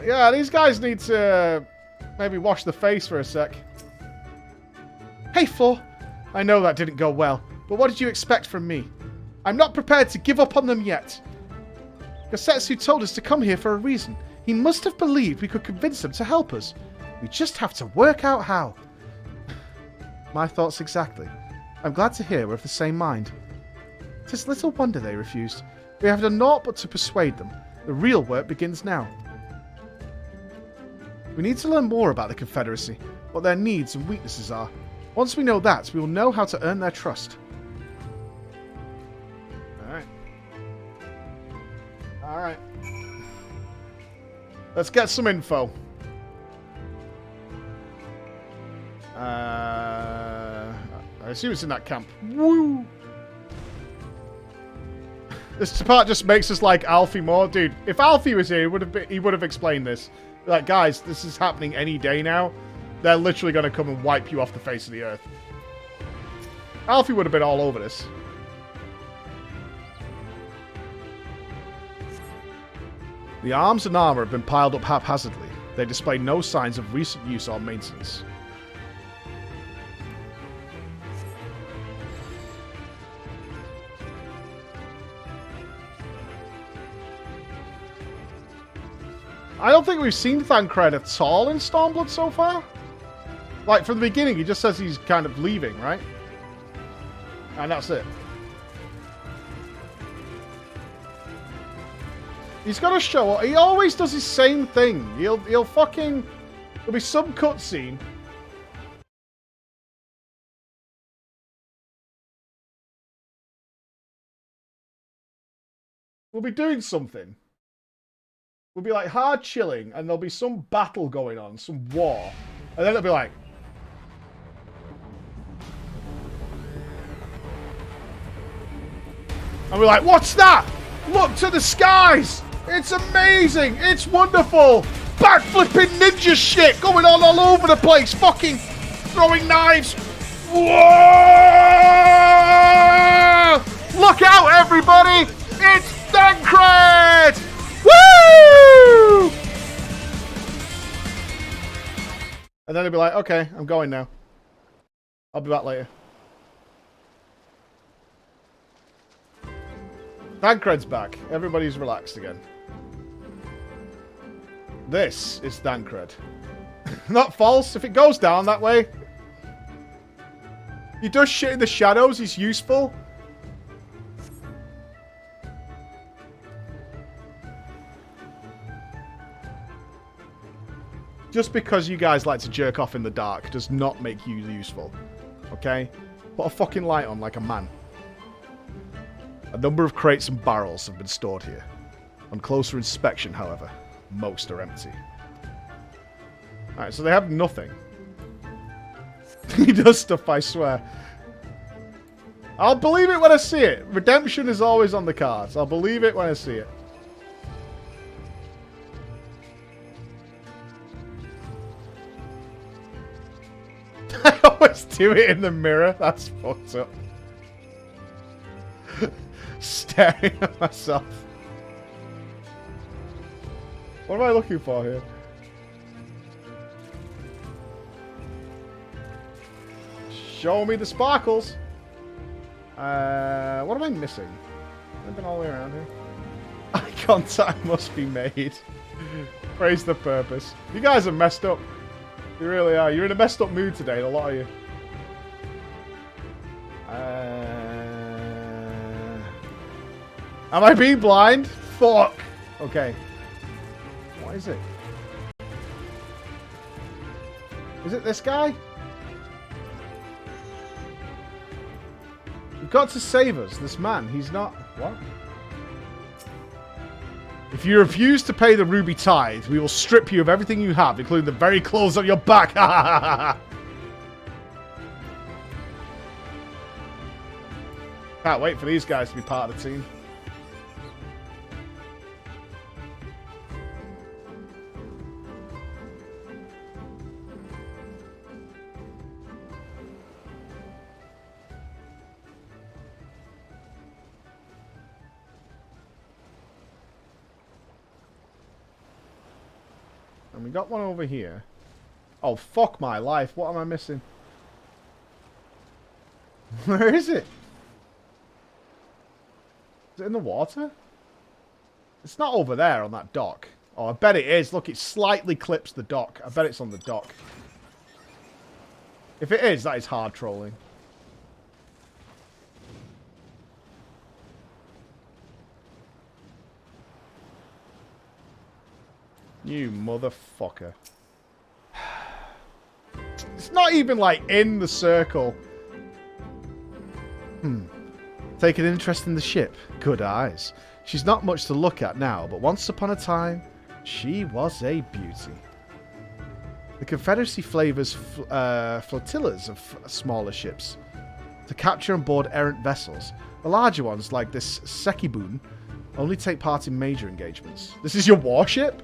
Yeah, these guys need to... maybe wash the face for a sec. Hey, Flo. I know that didn't go well. But what did you expect from me? I'm not prepared to give up on them yet. Yosetsu told us to come here for a reason. He must have believed we could convince them to help us. We just have to work out how. My thoughts exactly. I'm glad to hear we're of the same mind. 'Tis little wonder they refused. We have done naught but to persuade them. The real work begins now. We need to learn more about the Confederacy, what their needs and weaknesses are. Once we know that, we will know how to earn their trust. Alright. Alright. Let's get some info. I assume it's in that camp. Woo! This part just makes us like Alphinaud. Dude, if Alfie was here, he would have explained this. Like, guys, this is happening any day now. They're literally going to come and wipe you off the face of the earth. Alfie would have been all over this. The arms and armor have been piled up haphazardly. They display no signs of recent use or maintenance. I don't think we've seen Thancred at all in Stormblood so far. Like, from the beginning, he just says he's kind of leaving, right? And that's it. He's got to show up. He always does his same thing. He'll fucking... There'll be some cutscene. We'll be doing something. We'll be like hard chilling, and there'll be some battle going on, some war. And then it'll be like... And we're like, what's that? Look to the skies! It's amazing! It's wonderful! Backflipping ninja shit going on all over the place! Fucking throwing knives! Whoa! Look out, everybody! It's Thancred! Woo! And then he'll be like, okay, I'm going now. I'll be back later. Thancred's back. Everybody's relaxed again. This is Thancred. Not false. If it goes down that way. He does shit in the shadows. He's useful. Just because you guys like to jerk off in the dark does not make you useful. Okay? Put a fucking light on like a man. A number of crates and barrels have been stored here. On closer inspection, however, most are empty. Alright, so they have nothing. He does stuff, I swear. I'll believe it when I see it. Redemption is always on the cards. I'll believe it when I see it. I always do it in the mirror. That's fucked up. Staring at myself. What am I looking for here? Show me the sparkles. What am I missing? I've been all the way around here. Eye contact must be made. Praise the purpose. You guys are messed up. You really are. You're in a messed up mood today, a lot of you. Am I being blind? Fuck. Okay. What is it? Is it this guy? You've got to save us. This man. He's not... What? If you refuse to pay the Ruby Tithe, we will strip you of everything you have, including the very clothes on your back. Can't wait for these guys to be part of the team. And we got one over here. Oh, fuck my life. What am I missing? Where is it? Is it in the water? It's not over there on that dock. Oh, I bet it is. Look, it slightly clips the dock. I bet it's on the dock. If it is, that is hard trolling. You motherfucker. It's not even, like, in the circle. Take an interest in the ship. Good eyes. She's not much to look at now, but once upon a time, she was a beauty. The Confederacy flavors flotillas of smaller ships to capture and board errant vessels. The larger ones, like this Sekibun, only take part in major engagements. This is your warship?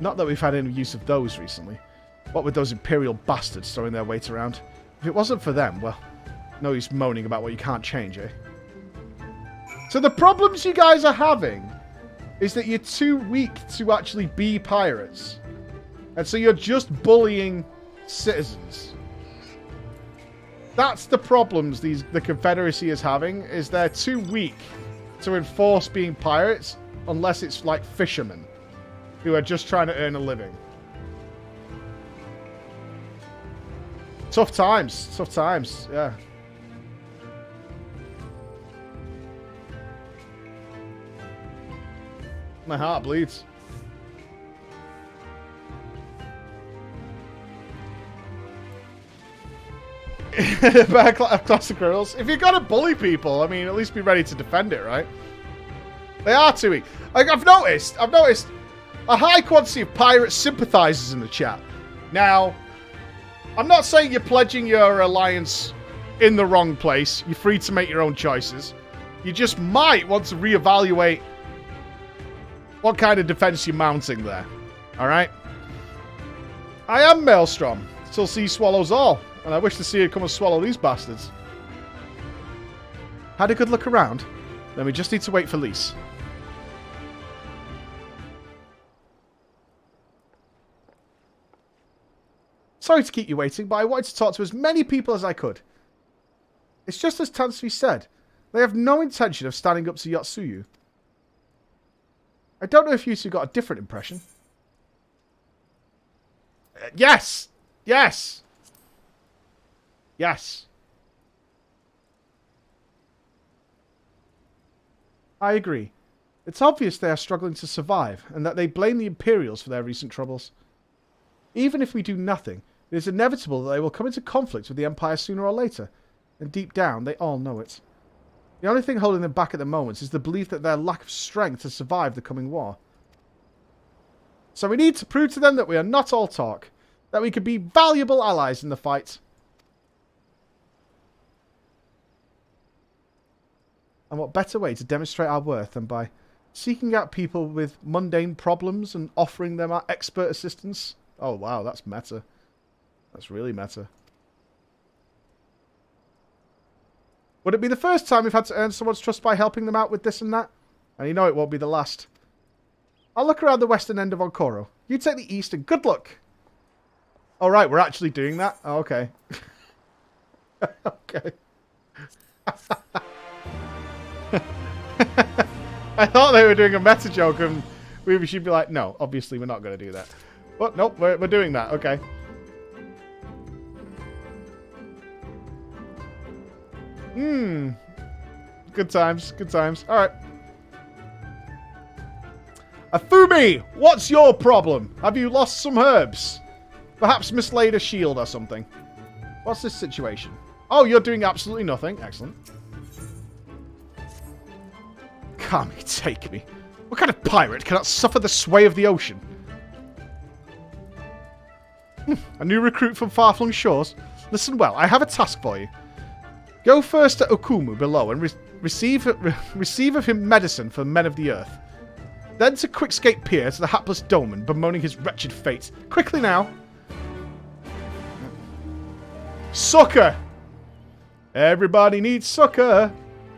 Not that we've had any use of those recently. What with those Imperial bastards throwing their weight around? If it wasn't for them, well, no use moaning about what you can't change, eh? So the problems you guys are having is that you're too weak to actually be pirates. And so you're just bullying citizens. That's the problems the Confederacy is having, is they're too weak to enforce being pirates unless it's like fishermen who are just trying to earn a living. Tough times, yeah. My heart bleeds. Classic girls. If you're gonna bully people, I mean, at least be ready to defend it, right? They are too weak. Like, I've noticed a high quantity of pirate sympathizers in the chat. Now, I'm not saying you're pledging your alliance in the wrong place. You're free to make your own choices. You just might want to reevaluate what kind of defense you're mounting there. Alright? I am Maelstrom. Till sea swallows all. And I wish to see it come and swallow these bastards. Had a good look around. Then we just need to wait for Lise. Sorry to keep you waiting, but I wanted to talk to as many people as I could. It's just as Tansui said. They have no intention of standing up to Yotsuyu. I don't know if you two got a different impression. Yes! Yes! Yes. I agree. It's obvious they are struggling to survive, and that they blame the Imperials for their recent troubles. Even if we do nothing, it is inevitable that they will come into conflict with the Empire sooner or later, and deep down, they all know it. The only thing holding them back at the moment is the belief that their lack of strength to survive the coming war. So we need to prove to them that we are not all talk, that we can be valuable allies in the fight. And what better way to demonstrate our worth than by seeking out people with mundane problems and offering them our expert assistance? Oh wow, that's meta. That's really meta. Would it be the first time we've had to earn someone's trust by helping them out with this and that? And you know it won't be the last. I'll look around the western end of Onkoro. You take the east and good luck. Oh right, we're actually doing that? Oh, okay. Okay. I thought they were doing a meta joke and we should be like, no, obviously we're not going to do that. But nope, we're doing that. Okay. Good times, good times. Alright. Afumi, what's your problem? Have you lost some herbs? Perhaps mislaid a shield or something. What's this situation? Oh, you're doing absolutely nothing. Excellent. Kami, take me. What kind of pirate cannot suffer the sway of the ocean? A new recruit from far-flung shores? Listen well, I have a task for you. Go first to Okumu below and receive of him medicine for men of the earth. Then to Quickscape Pier to the hapless Doman, bemoaning his wretched fate. Quickly now. Succor! Everybody needs succor.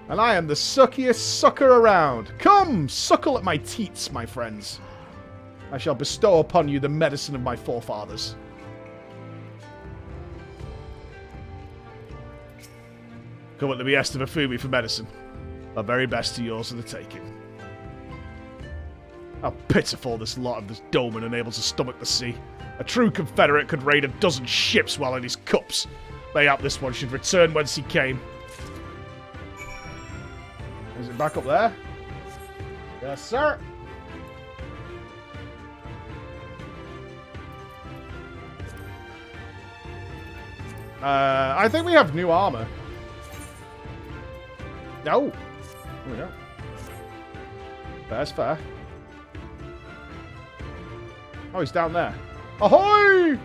And I am the suckiest sucker around. Come, suckle at my teats, my friends. I shall bestow upon you the medicine of my forefathers. Come at the behest of Afumi for medicine. The very best of yours are the taking. How pitiful this lot of this Doman unable to stomach the sea. A true Confederate could raid a dozen ships while in his cups. Mayhap this one should return whence he came. Is it back up there? Yes, sir. I think we have new armor. No. Oh, we don't. Fair's fair. Oh, he's down there. Ahoy!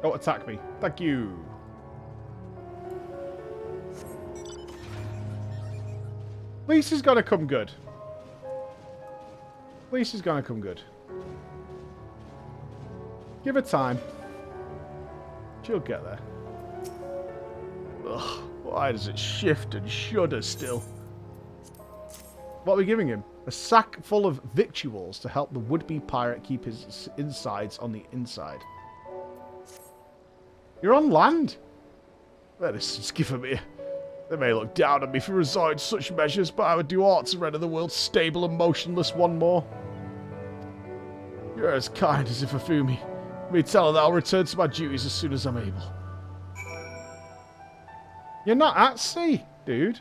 Don't attack me. Thank you. Lisa's gonna come good. Lisa's gonna come good. Give her time. She'll get there. Ugh, why does it shift and shudder still? What are we giving him? A sack full of victuals to help the would-be pirate keep his insides on the inside. You're on land? That is just giving me... They may look down on me for resorting to such measures, but I would do aught to render the world stable and motionless one more. You're as kind as if Afumi. Me tell her that I'll return to my duties as soon as I'm able. You're not at sea, dude.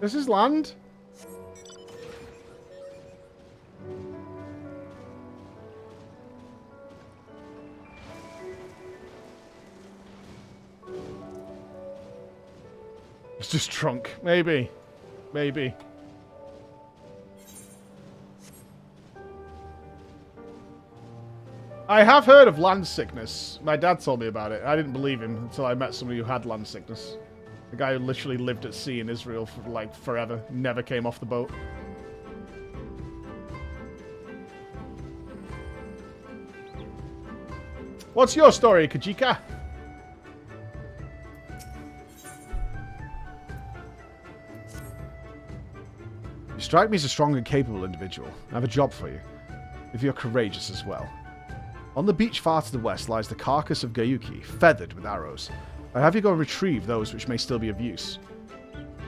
This is land. It's just drunk. Maybe. Maybe. I have heard of land sickness. My dad told me about it. I didn't believe him until I met somebody who had land sickness. The guy who literally lived at sea in Israel for like forever. Never came off the boat. What's your story, Kajika? You strike me as a strong and capable individual. I have a job for you. if you're courageous as well. On the beach far to the west lies the carcass of Gyuki, feathered with arrows. I'd have you go and retrieve those which may still be of use.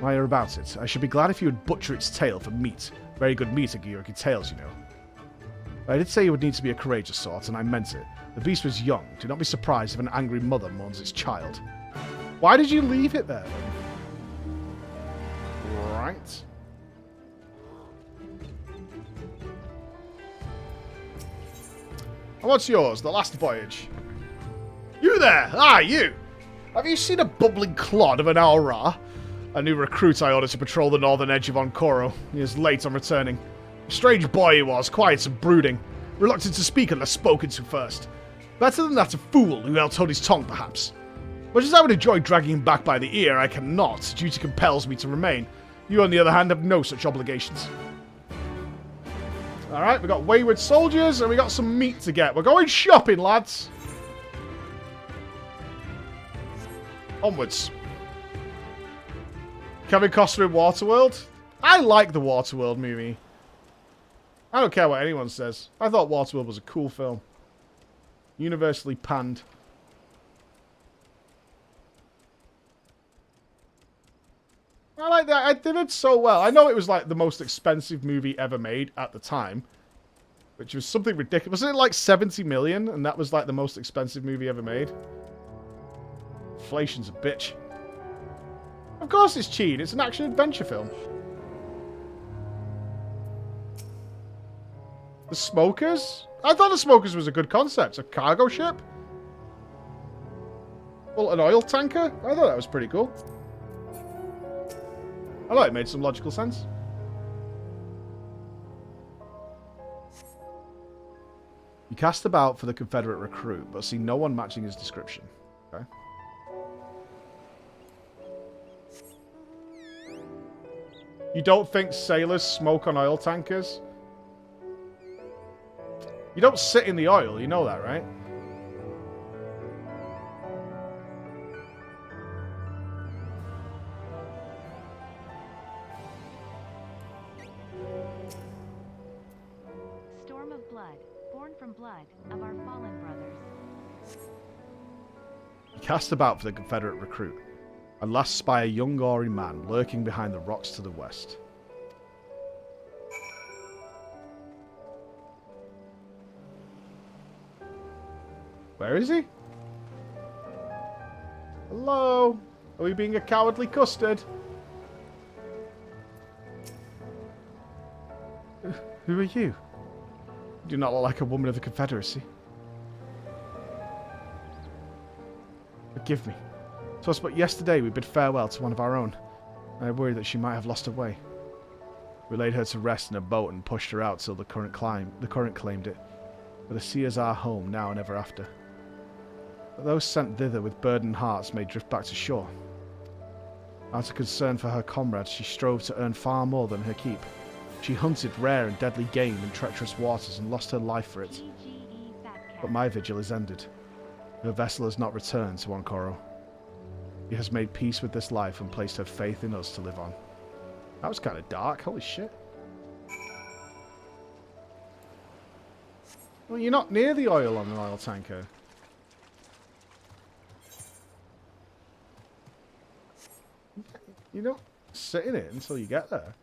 While you're about it, I should be glad if you would butcher its tail for meat. Very good meat are Gyuki tails, you know. I did say you would need to be a courageous sort, and I meant it. The beast was young. Do not be surprised if an angry mother mourns its child. Why did you leave it there, then? Right. And what's yours? The last voyage. You there! Ah, you! Have you seen a bubbling clod of an Aura? A new recruit I ordered to patrol the northern edge of Onkoro. He is late on returning. A strange boy he was, quiet and brooding. Reluctant to speak unless spoken to first. Better than that, a fool who held his tongue, perhaps. Much as I would enjoy dragging him back by the ear, I cannot. Duty compels me to remain. You, on the other hand, have no such obligations. Alright, we got wayward soldiers, and we got some meat to get. We're going shopping, lads. Onwards. Kevin Costner in Waterworld? I like the Waterworld movie. I don't care what anyone says. I thought Waterworld was a cool film. Universally panned. I like that. I did it so well. I know it was like the most expensive movie ever made at the time. Which was something ridiculous. Wasn't it like 70 million? And that was like the most expensive movie ever made? Inflation's a bitch. Of course it's cheap. It's an action-adventure film. The Smokers? I thought the Smokers was a good concept. A cargo ship? Well, an oil tanker? I thought that was pretty cool. I thought it made some logical sense. You cast about for the Confederate recruit, but see no one matching his description. Okay. You don't think sailors smoke on oil tankers? You don't sit in the oil, you know that, right? Storm of blood, born from blood of our fallen brothers. You cast about for the Confederate recruit, and last spy a young gory man lurking behind the rocks to the west. Where is he? Hello? Are we being a cowardly custard? Who are you? You do not look like a woman of the Confederacy. Forgive me. It was but yesterday we bid farewell to one of our own. I worried that she might have lost her way. We laid her to rest in a boat and pushed her out till the current claimed it. For the sea is our home now and ever after. But those sent thither with burdened hearts may drift back to shore. Out of concern for her comrades, she strove to earn far more than her keep. She hunted rare and deadly game in treacherous waters and lost her life for it. But my vigil is ended. Her vessel has not returned to Onkoro. She has made peace with this life and placed her faith in us to live on. That was kind of dark. Holy shit. Well, you're not near the oil on an oil tanker. You don't sit in it until you get there.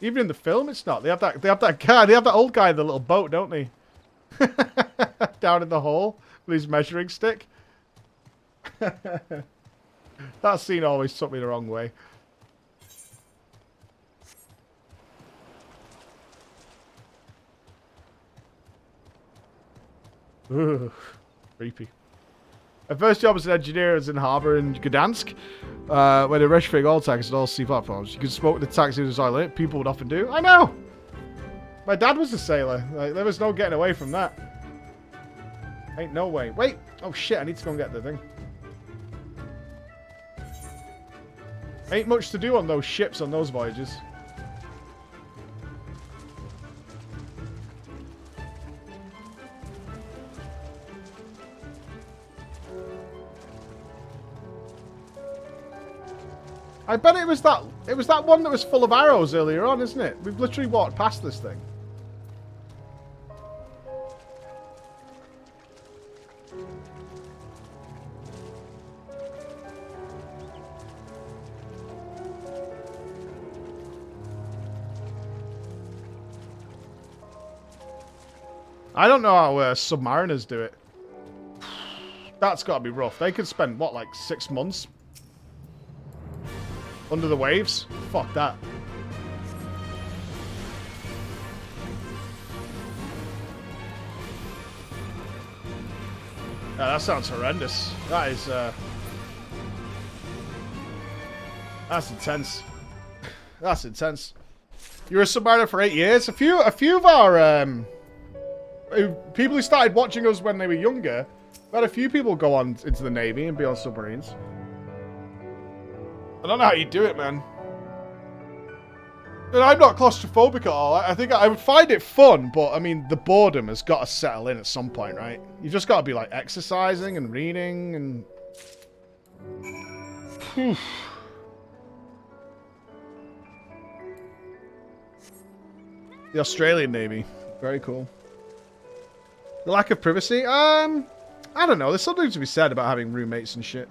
Even in the film, it's not. They have that guy. They have that old guy in the little boat, don't they? Down in the hole with his measuring stick. That scene always took me the wrong way. Ugh, creepy. My first job as an engineer was in harbour in Gdansk, where they retrofitting oil tankers and all sea platforms. You could smoke the tanks in the oil in it. People would often do. I know! My dad was a sailor. Like, there was no getting away from that. Ain't no way. Wait! Oh shit, I need to go and get the thing. Ain't much to do on those ships on those voyages. I bet it was that one that was full of arrows earlier on, isn't it? We've literally walked past this thing. I don't know how submariners do it. That's got to be rough. They could spend, what, like 6 months under the waves? Fuck that. Yeah, that sounds horrendous. That is, that's intense. That's intense. You were a submariner for 8 years? A few of our, people who started watching us when they were younger, we had a few people go on into the Navy and be on submarines. I don't know how you do it, man. And I'm not claustrophobic at all. I think I would find it fun, but I mean, the boredom has got to settle in at some point, right? You've just got to be like exercising and reading and... Whew. The Australian Navy. Very cool. The lack of privacy? I don't know. There's something to be said about having roommates and shit.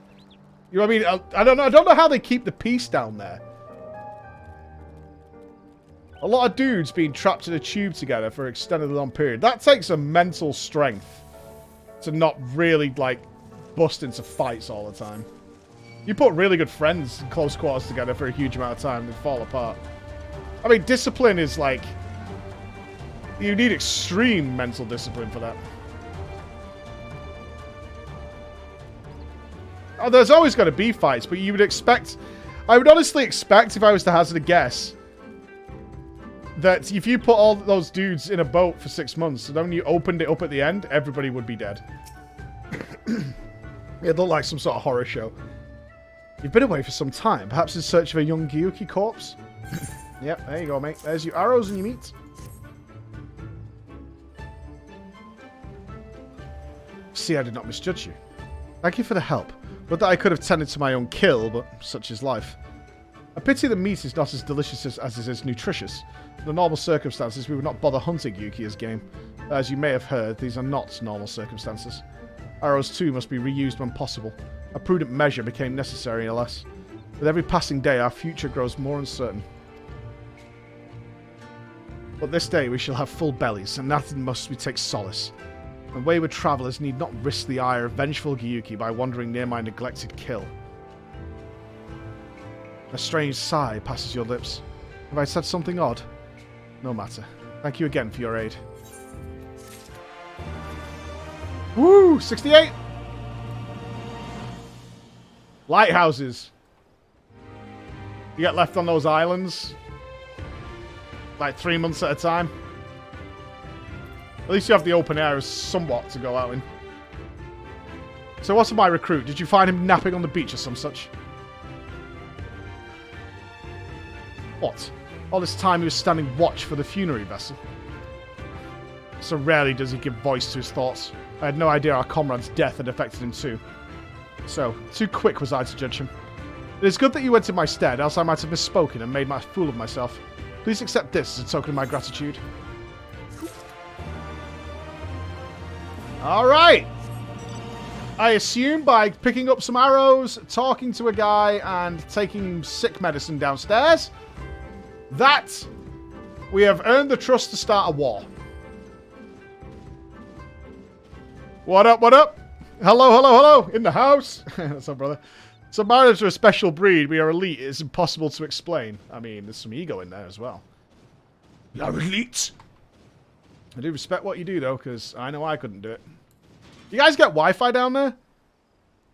You know what I mean? I don't know. I don't know how they keep the peace down there. A lot of dudes being trapped in a tube together for an extended long period. That takes a mental strength to not really, like, bust into fights all the time. You put really good friends in close quarters together for a huge amount of time, they fall apart. I mean, discipline is like... You need extreme mental discipline for that. Oh, there's always going to be fights, but you would expect... I would honestly expect, if I was to hazard a guess, that if you put all those dudes in a boat for 6 months, and then when you opened it up at the end, everybody would be dead. It looked like some sort of horror show. You've been away for some time, perhaps in search of a young Gyuki corpse? Yep, there you go, mate. There's your arrows and your meat. See, I did not misjudge you. Thank you for the help. Not that I could have tended to my own kill, but such is life. A pity the meat is not as delicious as it is nutritious. Under normal circumstances, we would not bother hunting Yuki as game. As you may have heard, these are not normal circumstances. Arrows too must be reused when possible. A prudent measure became necessary, alas. With every passing day, our future grows more uncertain. But this day we shall have full bellies, and nothing must we take solace. And wayward travellers need not risk the ire of vengeful Gyuki by wandering near my neglected kill. A strange sigh passes your lips. Have I said something odd? No matter. Thank you again for your aid. Woo! 68! Lighthouses. You get left on those islands. Like 3 months at a time. At least you have the open air somewhat to go out in. So what's my recruit? Did you find him napping on the beach or some such? What? All this time he was standing watch for the funerary vessel. So rarely does he give voice to his thoughts. I had no idea our comrade's death had affected him too. So, too quick was I to judge him. It is good that you went in my stead, else I might have misspoken and made my fool of myself. Please accept this as a token of my gratitude. Alright! I assume by picking up some arrows, talking to a guy, and taking sick medicine downstairs, that we have earned the trust to start a war. What up, what up? Hello, hello, hello! In the house! What's up, brother? Submariners are a special breed. We are elite. It's impossible to explain. I mean, there's some ego in there as well. We are elite! I do respect what you do, though, because I know I couldn't do it. You guys get Wi-Fi down there?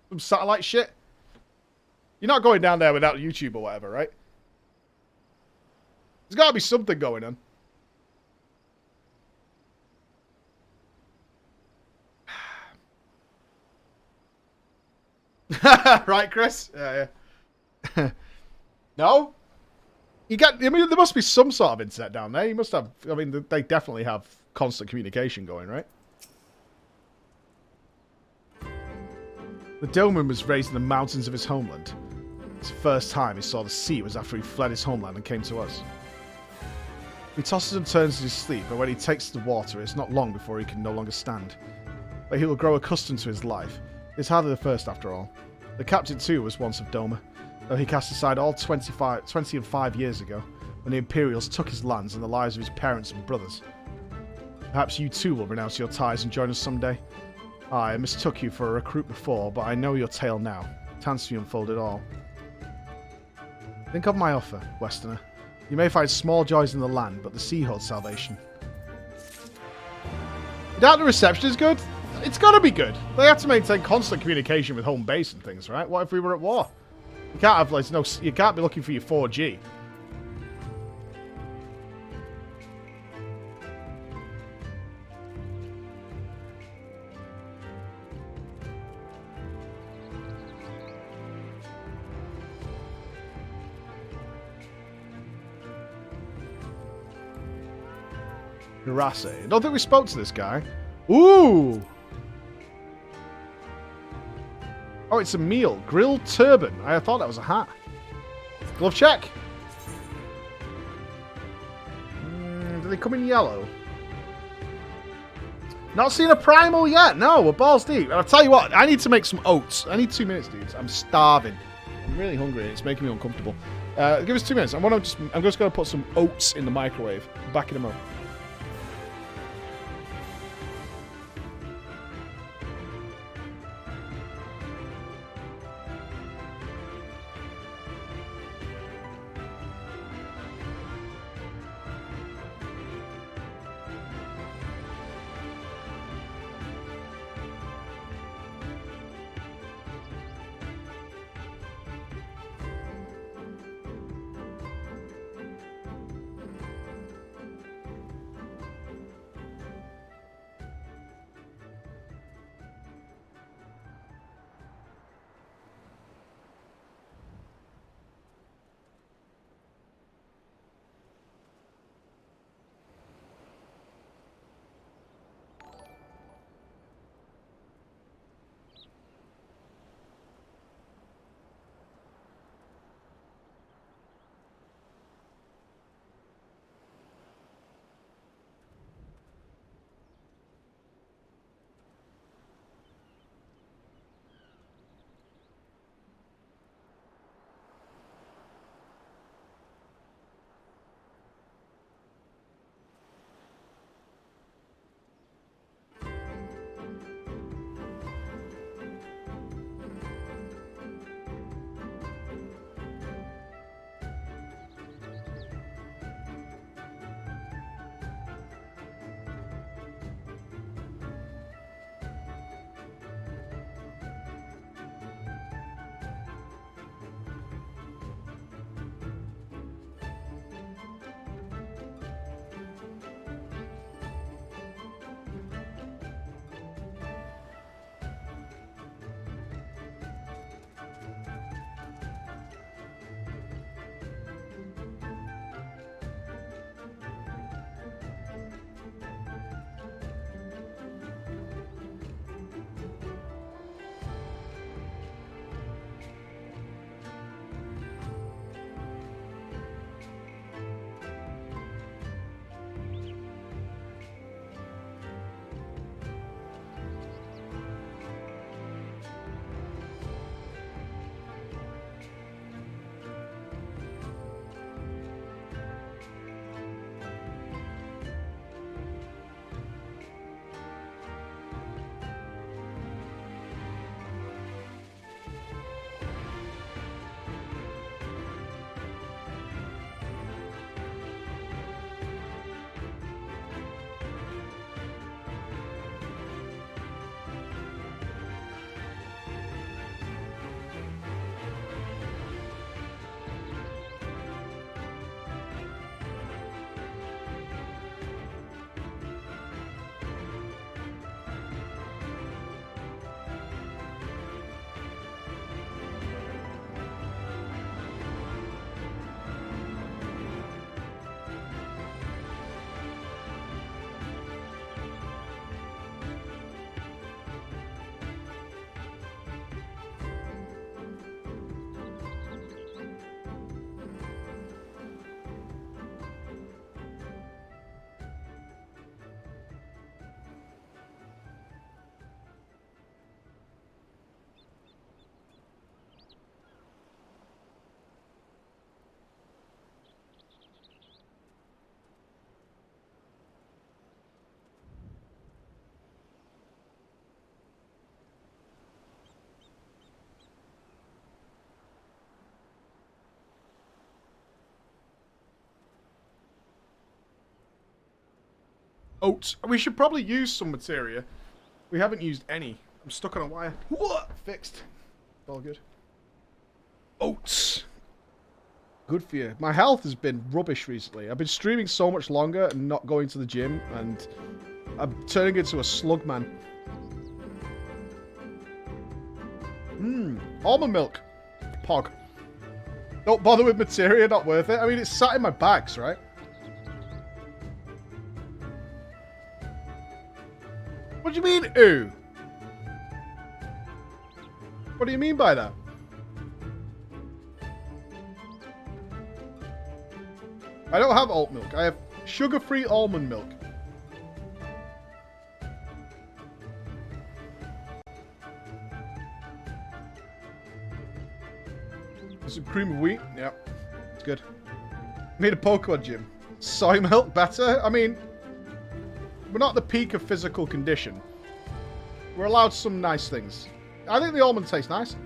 Some satellite shit? You're not going down there without YouTube or whatever, right? There's got to be something going on. Right, Chris? Yeah, yeah. No? You got, I mean, there must be some sort of internet down there. You must have, I mean, they definitely have constant communication going, right? The Doman was raised in the mountains of his homeland. It's the first time he saw the sea was after he fled his homeland and came to us. He tosses and turns in his sleep, and when he takes to the water, it's not long before he can no longer stand. But he will grow accustomed to his life. It's hardly the first, after all. The captain, too, was once of Doma, though he cast aside all 20 and 5 years ago, when the Imperials took his lands and the lives of his parents and brothers. Perhaps you, too, will renounce your ties and join us someday. I mistook you for a recruit before, but I know your tale now. Chance to unfold it all. Think of my offer, Westerner. You may find small joys in the land, but the sea holds salvation. You doubt the reception is good? It's gotta be good. They have to maintain constant communication with home base and things, right? What if we were at war? You can't have like you can't be looking for your 4G. Eorzea. I don't think we spoke to this guy. Ooh! Oh, it's a meal. Grilled turban. I thought that was a hat. Glove check. Do they come in yellow? Not seen a primal yet. No, we're balls deep. And I'll tell you what, I need to make some oats. I need 2 minutes, dudes. I'm starving. I'm really hungry. It's making me uncomfortable. Give us 2 minutes. I'm just going to put some oats in the microwave. Back in a moment. Oats. We should probably use some materia. We haven't used any. I'm stuck on a wire. What? Fixed. All good. Oats. Good for you. My health has been rubbish recently. I've been streaming so much longer and not going to the gym, and I'm turning into a slug man. Almond milk. Pog. Don't bother with materia, not worth it. I mean, it's sat in my bags, right? What do you mean, ooh? What do you mean by that? I don't have alt milk. I have sugar-free almond milk. Some cream of wheat. Yeah, it's good. Made a Pokemon gym. Soy milk better? I mean, we're not at the peak of physical condition. We're allowed some nice things. I think the almond tastes nice.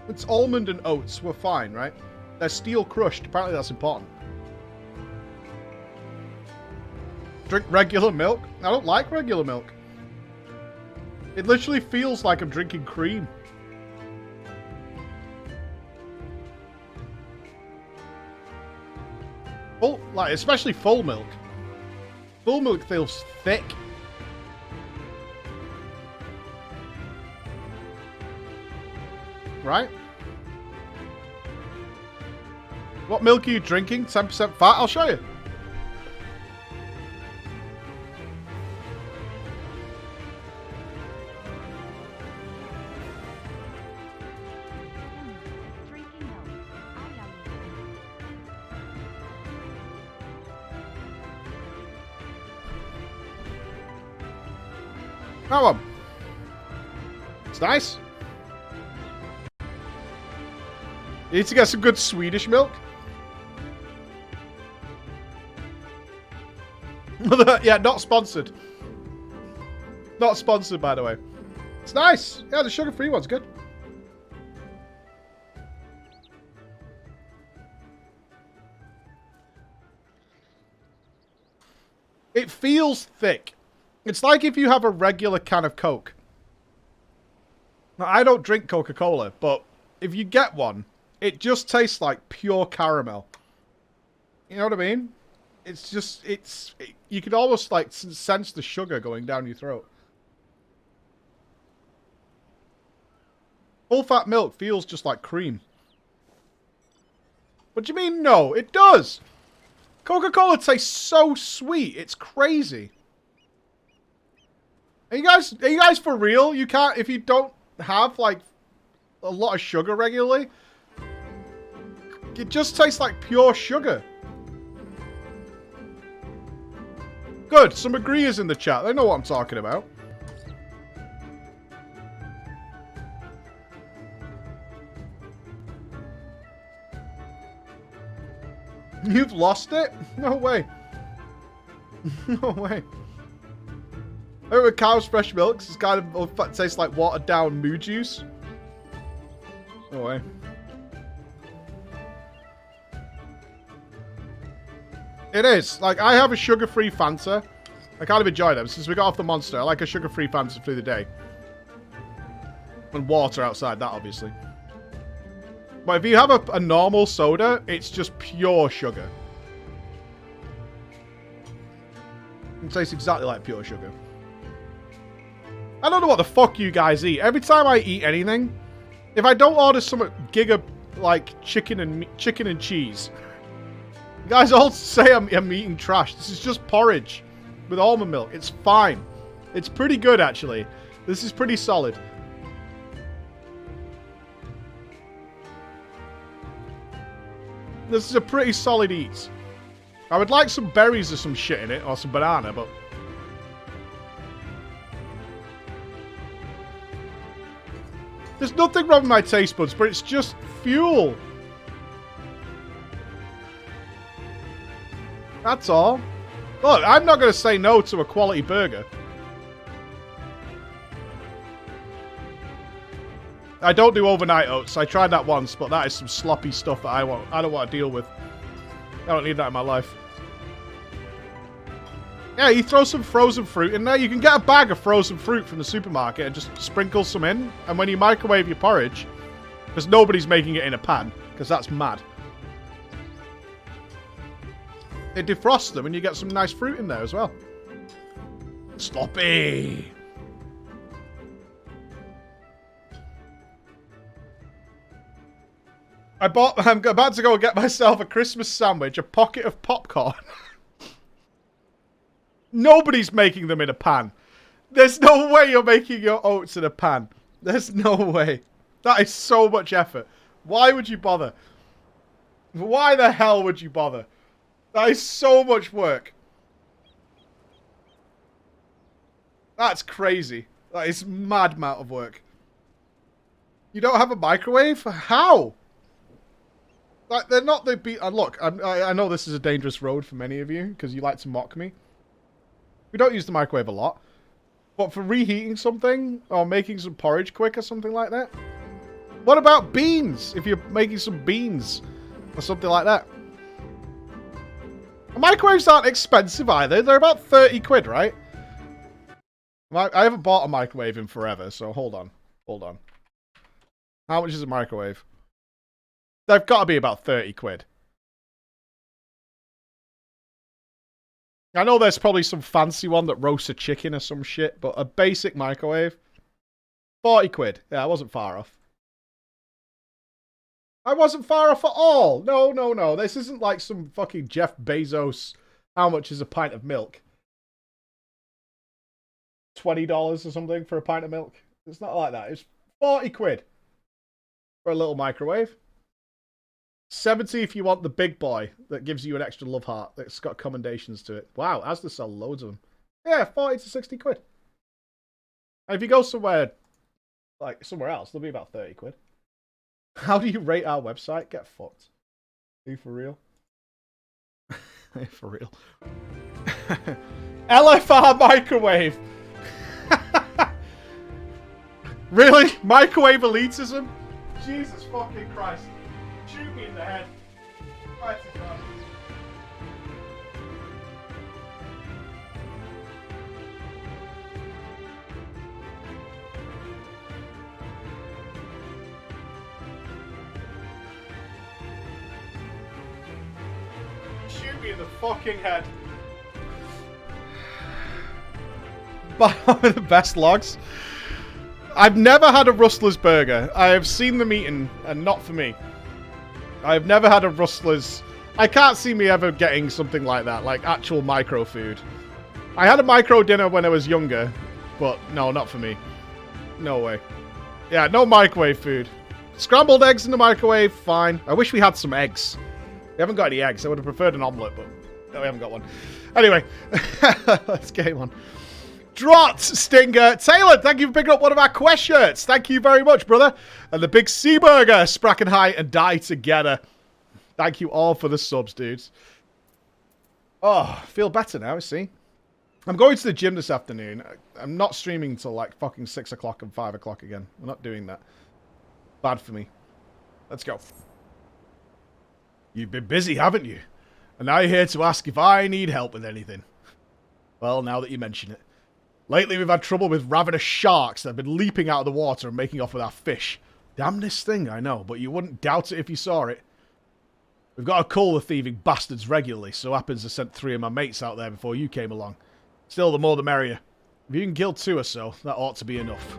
It's almond and oats. We're fine, right? They're steel crushed. Apparently that's important. Drink regular milk? I don't like regular milk. It literally feels like I'm drinking cream. Full, like, especially full milk. Full milk feels thick. Right? What milk are you drinking? 10% fat? I'll show you. Drinking milk. That one. It's nice. You need to get some good Swedish milk. Yeah, not sponsored. Not sponsored, by the way. It's nice. Yeah, the sugar-free one's good. It feels thick. It's like if you have a regular can of Coke. Now, I don't drink Coca-Cola, but if you get one, it just tastes like pure caramel. You know what I mean? It's just, you can almost like sense the sugar going down your throat. Full fat milk feels just like cream. What do you mean no? It does! Coca-Cola tastes so sweet, it's crazy. Are you guys for real? You can't, if you don't have like a lot of sugar regularly, it just tastes like pure sugar. Good, some agreeers in the chat. They know what I'm talking about. You've lost it? No way. No way. With cow's fresh milks, it's kind of tastes like watered down moo juice. No way. It is. Like, I have a sugar-free Fanta. I kind of enjoy them. Since we got off the Monster, I like a sugar-free Fanta through the day. And water outside that, obviously. But if you have a normal soda, it's just pure sugar. It tastes exactly like pure sugar. I don't know what the fuck you guys eat. Every time I eat anything, if I don't order some giga, like, chicken and cheese... You guys all say I'm eating trash. This is just porridge with almond milk. It's fine. It's pretty good, actually. This is pretty solid. This is a pretty solid eat. I would like some berries or some shit in it, or some banana, but... There's nothing wrong with my taste buds, but it's just fuel. That's all. Look, I'm not going to say no to a quality burger. I don't do overnight oats. I tried that once, but that is some sloppy stuff that I don't want to deal with. I don't need that in my life. Yeah, you throw some frozen fruit in there. You can get a bag of frozen fruit from the supermarket and just sprinkle some in. And when you microwave your porridge, because nobody's making it in a pan, because that's mad. They defrost them and you get some nice fruit in there as well. Sloppy. I'm about to go and get myself a Christmas sandwich, a pocket of popcorn. Nobody's making them in a pan. There's no way you're making your oats in a pan. There's no way. That is so much effort. Why would you bother? Why the hell would you bother? That is so much work. That's crazy. That is mad amount of work. You don't have a microwave? How? Like, they're not the look, I know this is a dangerous road for many of you, because you like to mock me. We don't use the microwave a lot. But for reheating something, or making some porridge quick or something like that? What about beans? If you're making some beans, or something like that. Microwaves aren't expensive either. They're about 30 quid, right? I haven't bought a microwave in forever, so hold on. Hold on. How much is a microwave? They've got to be about 30 quid. I know there's probably some fancy one that roasts a chicken or some shit, but a basic microwave, 40 quid. Yeah, I wasn't far off. I wasn't far off at all. No, no, no. This isn't like some fucking Jeff Bezos. How much is a pint of milk? $20 or something for a pint of milk. It's not like that. It's 40 quid for a little microwave. 70 if you want the big boy that gives you an extra love heart that's got commendations to it. Wow, Asda sell loads of them. Yeah, 40 to 60 quid. And if you go somewhere, like somewhere else, they'll be about 30 quid. How do you rate our website? Get fucked. Are you for real? For real. LFR microwave. Really? Microwave elitism? Jesus fucking Christ. Shoot me in the head. Right to God. Shoot me in the fucking head. But the best logs. I've never had a Rustler's burger. I have seen them eaten, and not for me. I've never had a Rustler's. I can't see me ever getting something like that, like actual micro food. I had a micro dinner when I was younger, but no, not for me. No way. Yeah, no microwave food. Scrambled eggs in the microwave, fine. I wish we had some eggs. We haven't got any eggs. I would have preferred an omelette, but no, we haven't got one. Anyway, let's game on. Drot, Stinger, Taylor, thank you for picking up one of our quest shirts. Thank you very much, brother. And the Big Sea Burger, Spracken High and Die Together. Thank you all for the subs, dudes. Oh, feel better now, see? I'm going to the gym this afternoon. I'm not streaming till like fucking 6 o'clock and 5 o'clock again. I'm not doing that. Bad for me. Let's go. You've been busy, haven't you? And now you're here to ask if I need help with anything. Well, now that you mention it. Lately, we've had trouble with ravenous sharks that have been leaping out of the water and making off with our fish. Damnedest thing, I know, but you wouldn't doubt it if you saw it. We've got to cull the thieving bastards regularly, so happens I sent 3 of my mates out there before you came along. Still, the more the merrier. If you can kill 2 or so, that ought to be enough.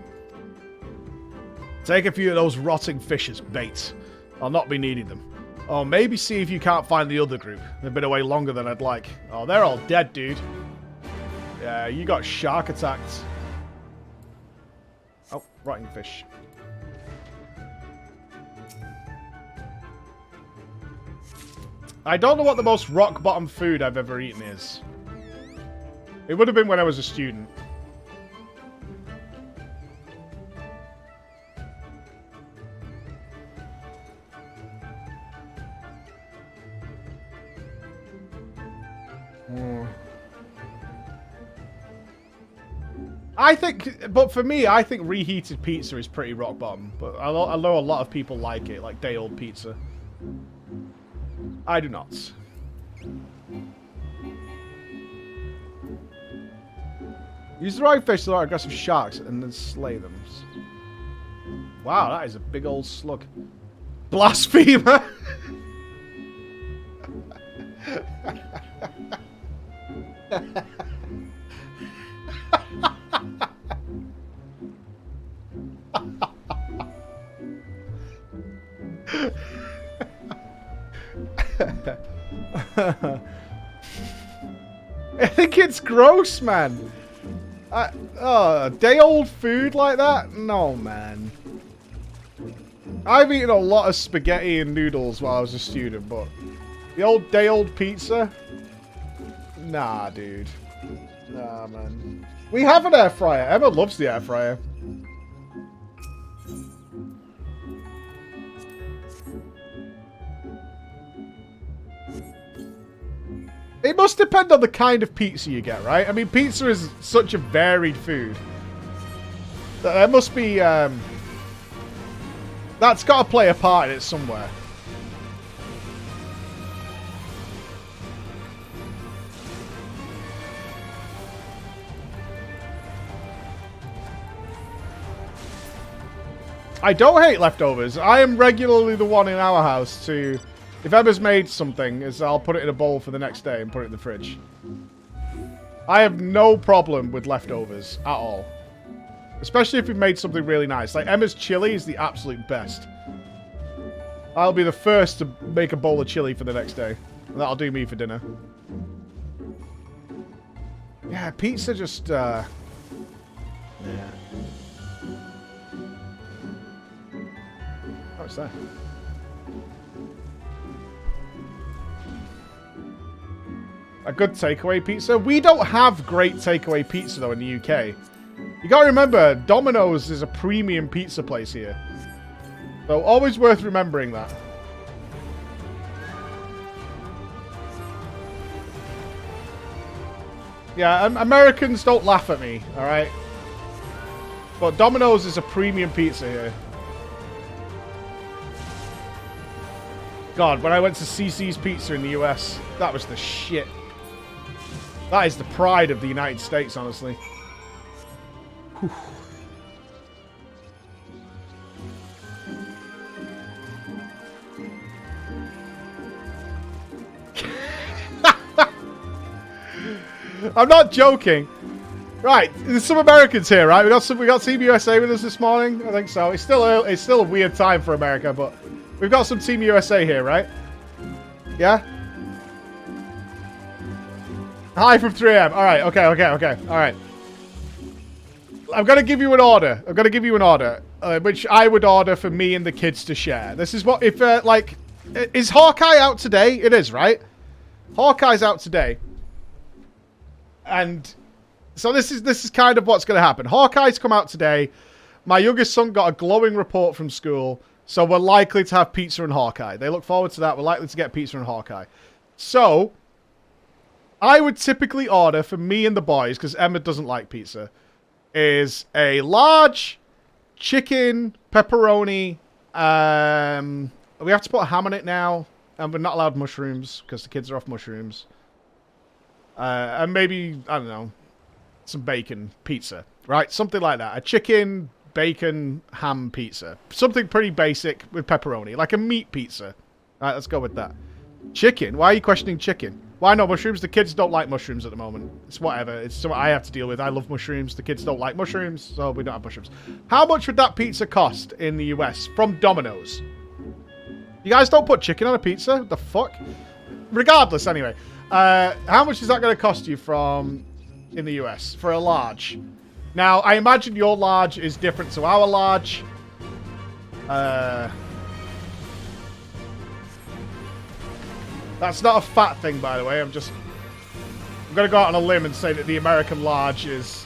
Take a few of those rotting fish as bait. I'll not be needing them. Or maybe see if you can't find the other group. They've been away longer than I'd like. Oh, they're all dead, dude. Yeah, you got shark attacked. Oh, rotting fish. I don't know what the most rock bottom food I've ever eaten is. It would have been when I was a student. I think, but for me, I think reheated pizza is pretty rock bottom. But I know a lot of people like it, like day-old pizza. I do not. Use the right fish to lure aggressive sharks and then slay them. Wow, that is a big old slug. Blasphemer! I think it's gross, man. Day-old food like that? No, man. I've eaten a lot of spaghetti and noodles while I was a student, but the old day-old pizza? Nah, dude. Nah, man. We have an air fryer. Emma loves the air fryer. It must depend on the kind of pizza you get, right? I mean, pizza is such a varied food. There must be, that's got to play a part in it somewhere. I don't hate leftovers. I am regularly the one in our house to... If Emma's made something, I'll put it in a bowl for the next day and put it in the fridge. I have no problem with leftovers at all. Especially if you've made something really nice. Like, Emma's chili is the absolute best. I'll be the first to make a bowl of chili for the next day. And that'll do me for dinner. Yeah, pizza just, yeah. What's that? A good takeaway pizza? We don't have great takeaway pizza, though, in the UK. You gotta remember, Domino's is a premium pizza place here. So, always worth remembering that. Yeah, Americans don't laugh at me, alright? But Domino's is a premium pizza here. God, when I went to CC's Pizza in the US, that was the shit. That is the pride of the United States, honestly. Whew. I'm not joking. Right, there's some Americans here, right? We got Team USA with us this morning. I think so. It's still a weird time for America, but we've got some Team USA here, right? Yeah. Hi from 3M. All right. Okay. All right. I'm gonna give you an order. Which I would order for me and the kids to share. This is what if like, is Hawkeye out today? It is, right? Hawkeye's out today, and so this is kind of what's gonna happen. Hawkeye's come out today. My youngest son got a glowing report from school, so we're likely to have pizza and Hawkeye. They look forward to that. We're likely to get pizza and Hawkeye. So I would typically order for me and the boys, because Emma doesn't like pizza, is a large chicken pepperoni. We have to put a ham on it now, and we're not allowed mushrooms because the kids are off mushrooms. And maybe, I don't know, some bacon pizza, right? Something like that. A chicken, bacon, ham pizza. Something pretty basic with pepperoni, like a meat pizza. All right, let's go with that. Chicken? Why are you questioning chicken? Why no mushrooms? The kids don't like mushrooms at the moment. It's whatever. It's something I have to deal with. I love mushrooms. The kids don't like mushrooms, so we don't have mushrooms. How much would that pizza cost in the US from Domino's? You guys don't put chicken on a pizza? What the fuck? Regardless, anyway. How much is that going to cost you from in the US for a large? Now, I imagine your large is different to our large. That's not a fat thing, by the way. I'm going to go out on a limb and say that the American large is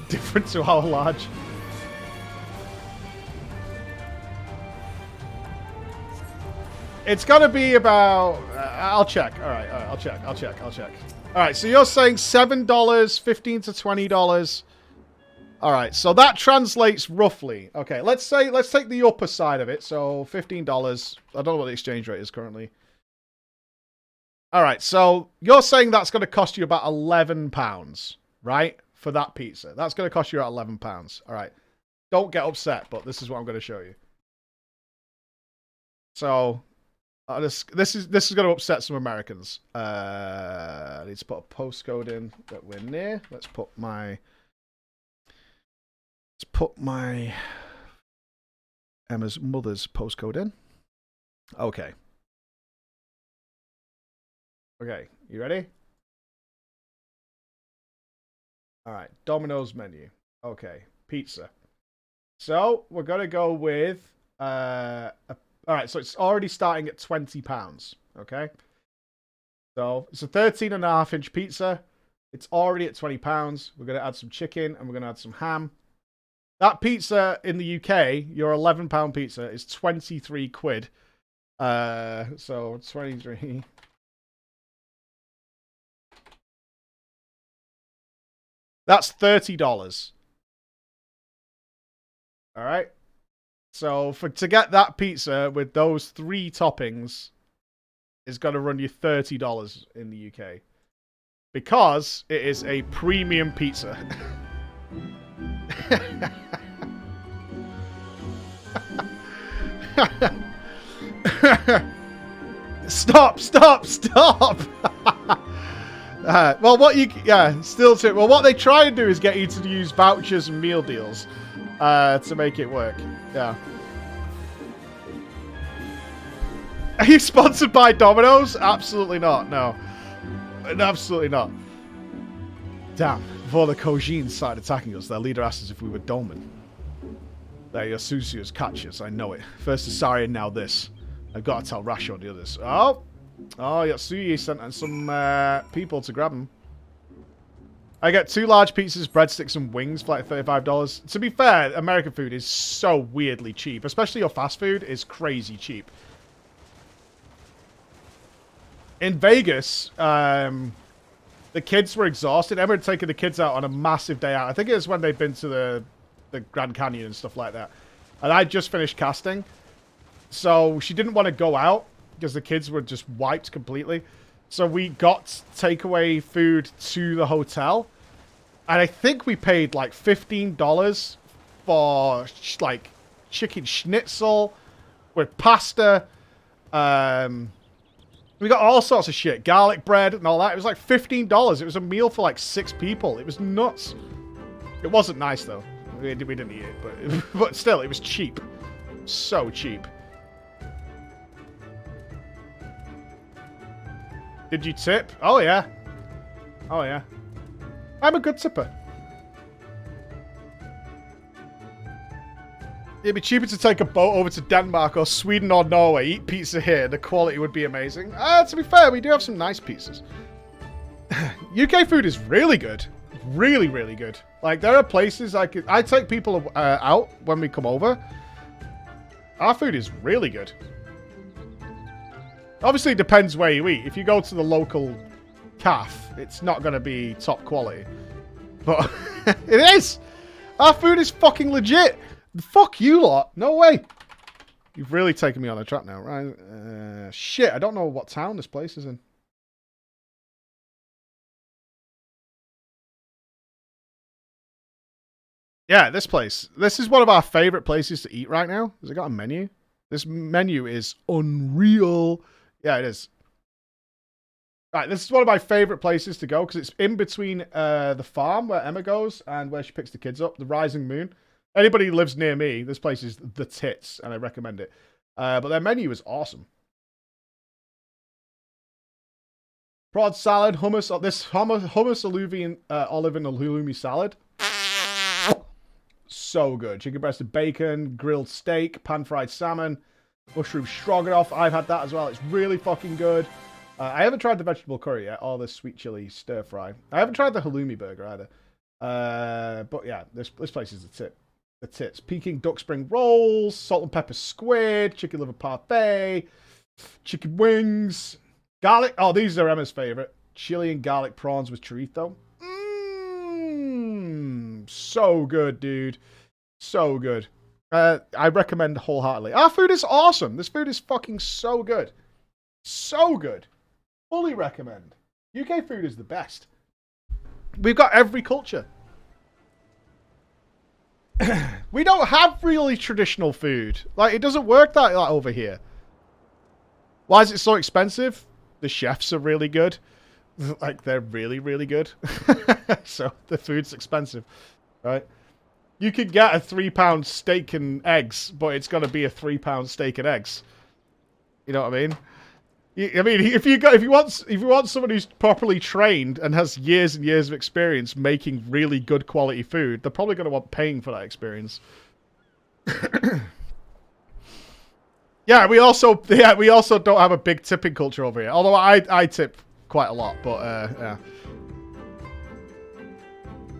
different to our large. It's going to be about... I'll check. All right, I'll check. All right, so you're saying $7, $15 to $20. All right, so that translates roughly. Okay, let's take the upper side of it. So $15. I don't know what the exchange rate is currently. All right, so you're saying that's going to cost you about £11, right? For that pizza. That's going to cost you about £11. All right. Don't get upset, but this is what I'm going to show you. So, this is going to upset some Americans. I need to put a postcode in that we're near. Let's put my Emma's mother's postcode in. Okay. Okay, you ready? All right, Domino's menu. Okay, pizza. So we're gonna go with all right. So it's already starting at £20. Okay. So it's a 13.5-inch pizza. It's already at £20. We're gonna add some chicken and we're gonna add some ham. That pizza in the UK, your £11 pizza, is 23 quid. So 23. That's $30. All right. So to get that pizza with those 3 toppings is going to run you $30 in the UK because it is a premium pizza. Stop! Well, what they try and do is get you to use vouchers and meal deals to make it work. Yeah. Are you sponsored by Domino's? Absolutely not. No. Absolutely not. Damn. Before the Kojin started attacking us, their leader asked us if we were Dolmen. They're Yotsu's catchers, I know it. First Asari and now this. I've got to tell Rasho and the others. Oh, Yotsuyu sent some people to grab them. I get 2 large pizzas, breadsticks, and wings for like $35. To be fair, American food is so weirdly cheap. Especially your fast food is crazy cheap. In Vegas, the kids were exhausted. Emma had taken the kids out on a massive day out. I think it was when they'd been to the Grand Canyon and stuff like that. And I'd just finished casting. So she didn't want to go out because the kids were just wiped completely. So we got takeaway food to the hotel. And I think we paid like $15 for like chicken schnitzel with pasta. We got all sorts of shit. Garlic bread and all that. It was like $15. It was a meal for like 6 people. It was nuts. It wasn't nice though. We didn't eat it. But still, it was cheap. So cheap. Did you tip? Oh, yeah. Oh, yeah. I'm a good tipper. It'd be cheaper to take a boat over to Denmark or Sweden or Norway, eat pizza here. The quality would be amazing. To be fair, we do have some nice pizzas. UK food is really good. Really, really good. Like, there are places I take people out when we come over. Our food is really good. Obviously, it depends where you eat. If you go to the local calf, it's not going to be top quality. But it is! Our food is fucking legit! Fuck you lot! No way! You've really taken me on a trap now, right? Shit, I don't know what town this place is in. Yeah, this place. This is one of our favorite places to eat right now. Has it got a menu? This menu is unreal. Yeah, it is. Right, this is one of my favorite places to go because it's in between the farm where Emma goes and where she picks the kids up, the Rising Moon. Anybody who lives near me, this place is the tits, and I recommend it. But their menu is awesome. Prod salad, hummus. This hummus olive and halloumi salad. So good. Chicken breasted bacon, grilled steak, pan-fried salmon, mushroom stroganoff. I've had that as well. It's really fucking good. I haven't tried the vegetable curry yet, or the sweet chili stir fry. I haven't tried the halloumi burger either. But yeah, this place is the tits. Peking duck spring rolls, salt and pepper squid, chicken liver parfait, chicken wings, garlic. Oh, these are Emma's favorite. Chili and garlic prawns with chorizo. So good, dude. So good. I recommend wholeheartedly. Our food is awesome. This food is fucking so good. So good. Fully recommend. UK food is the best. We've got every culture. We don't have really traditional food. Like, it doesn't work that over here. Why is it so expensive? The chefs are really good. Like, they're really, really good. So, the food's expensive, right? You could get a £3 steak and eggs, but it's got to be a £3 steak and eggs. You know what I mean? I mean, if you want someone who's properly trained and has years and years of experience making really good quality food, they're probably going to want paying for that experience. Yeah, we also don't have a big tipping culture over here. Although I tip quite a lot, but yeah.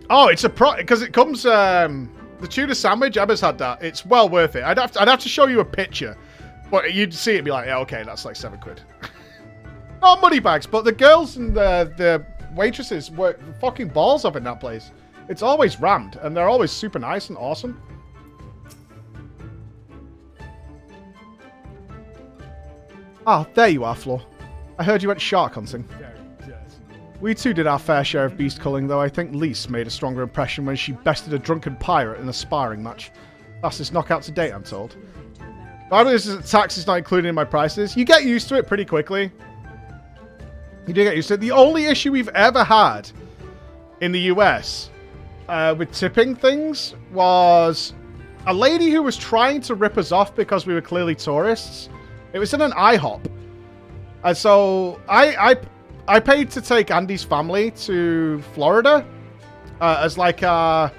Oh, it's a because it comes the tuna sandwich. Emma's had that. It's well worth it. I'd have to show you a picture. But you'd see it and be like, yeah, okay, that's like £7. Not money bags, but the girls and the waitresses work fucking balls off in that place. It's always rammed, and they're always super nice and awesome. Ah, there you are, Flo. I heard you went shark hunting. We too did our fair share of beast culling, though I think Lise made a stronger impression when she bested a drunken pirate in a sparring match. Fastest knockout to date, I'm told. Tax is not included in my prices. You get used to it pretty quickly. You do get used to it. The only issue we've ever had in the US with tipping things was a lady who was trying to rip us off because we were clearly tourists. It was in an IHOP. And so I paid to take Andy's family to Florida as like a...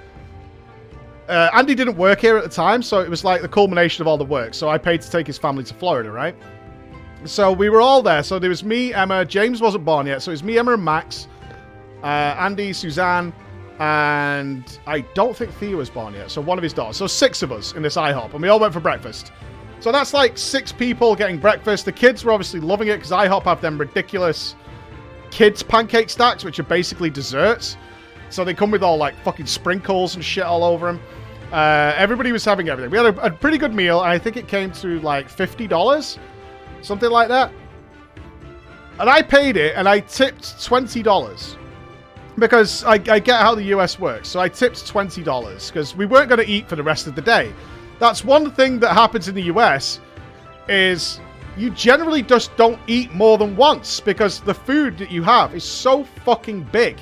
Andy didn't work here at the time, so it was like the culmination of all the work. So I paid to take his family to Florida, right? So we were all there. So there was me, Emma, James wasn't born yet. So it was me, Emma, and Max, Andy, Suzanne, and I don't think Thea was born yet. So one of his daughters. So 6 of us in this IHOP, and we all went for breakfast. So that's like 6 people getting breakfast. The kids were obviously loving it because IHOP have them ridiculous kids pancake stacks, which are basically desserts. So they come with all like fucking sprinkles and shit all over them. Everybody was having everything. We had a pretty good meal, and I think it came to like $50, something like that. And I paid it, and I tipped $20 because I get how the US works. So I tipped $20 because we weren't going to eat for the rest of the day. That's one thing that happens in the US is you generally just don't eat more than once because the food that you have is so fucking big.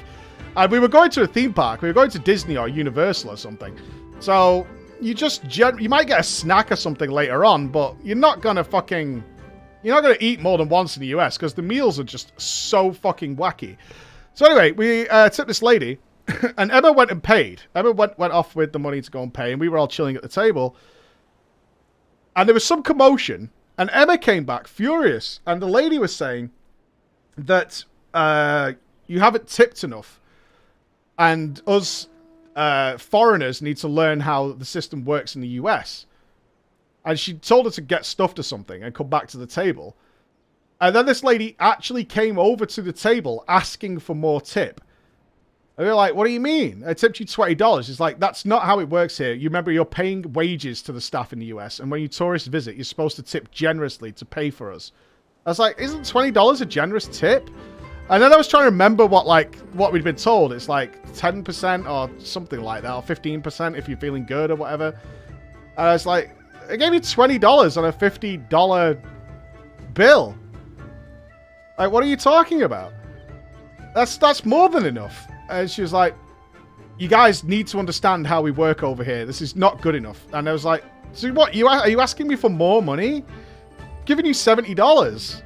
And we were going to a theme park. We were going to Disney or Universal or something. So you just you might get a snack or something later on, but you're not gonna eat more than once in the US because the meals are just so fucking wacky. So anyway, we tipped this lady, and Emma went and paid. Emma went off with the money to go and pay, and we were all chilling at the table. And there was some commotion, and Emma came back furious, and the lady was saying that you haven't tipped enough. And us foreigners need to learn how the system works in the US. And she told her to get stuffed or something and come back to the table. And then this lady actually came over to the table asking for more tip. And we were like, what do you mean? I tipped you $20. It's like, that's not how it works here. You remember, you're paying wages to the staff in the US. And when you tourist visit, you're supposed to tip generously to pay for us. I was like, isn't $20 a generous tip? And then I was trying to remember what we'd been told. It's like 10% or something like that, or 15% if you're feeling good or whatever. And I was like, I gave you $20 on a $50 bill. Like, what are you talking about? That's more than enough. And she was like, you guys need to understand how we work over here. This is not good enough. And I was like, so what? Are you asking me for more money? I'm giving you $70.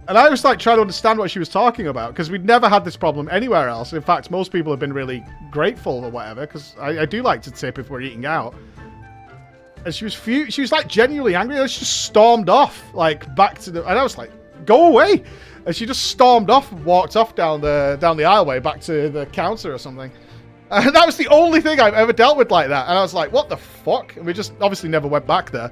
And I was like trying to understand what she was talking about because we'd never had this problem anywhere else. In fact, most people have been really grateful or whatever because I do like to tip if we're eating out. And she was like genuinely angry. And she just stormed off like back to the. And I was like, go away. And she just stormed off and walked off down the aisleway back to the counter or something. And that was the only thing I've ever dealt with like that. And I was like, what the fuck? And we just obviously never went back there.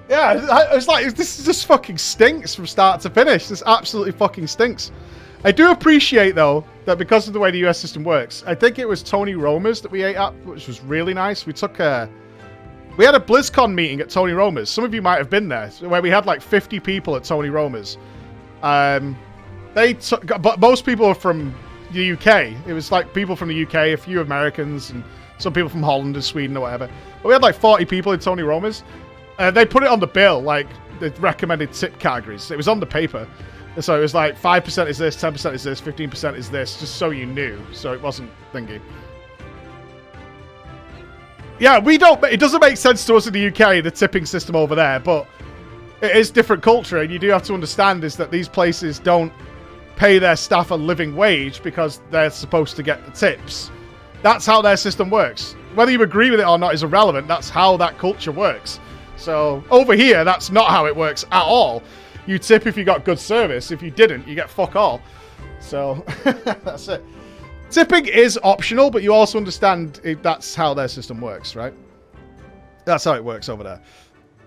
Yeah, I was like, this just fucking stinks from start to finish. This absolutely fucking stinks. I do appreciate, though, that because of the way the US system works, I think it was Tony Roma's that we ate at, which was really nice. We took We had a BlizzCon meeting at Tony Roma's. Some of you might have been there, where we had like 50 people at Tony Roma's. But most people are from the UK. It was like people from the UK, a few Americans, and some people from Holland and Sweden or whatever. But we had like 40 people in Tony Roma's. They put it on the bill, like the recommended tip categories. It was on the paper. So it was like 5% is this, 10% is this, 15% is this, just so you knew. So it wasn't thingy. Yeah, it doesn't make sense to us in the UK, the tipping system over there, but it is different culture, and you do have to understand is that these places don't pay their staff a living wage because they're supposed to get the tips. That's how their system works. Whether you agree with it or not is irrelevant. That's how that culture works. So over here, that's not how it works at all. You tip if you got good service. If you didn't, you get fuck all. So that's it. Tipping is optional, but you also understand that's how their system works, right? That's how it works over there.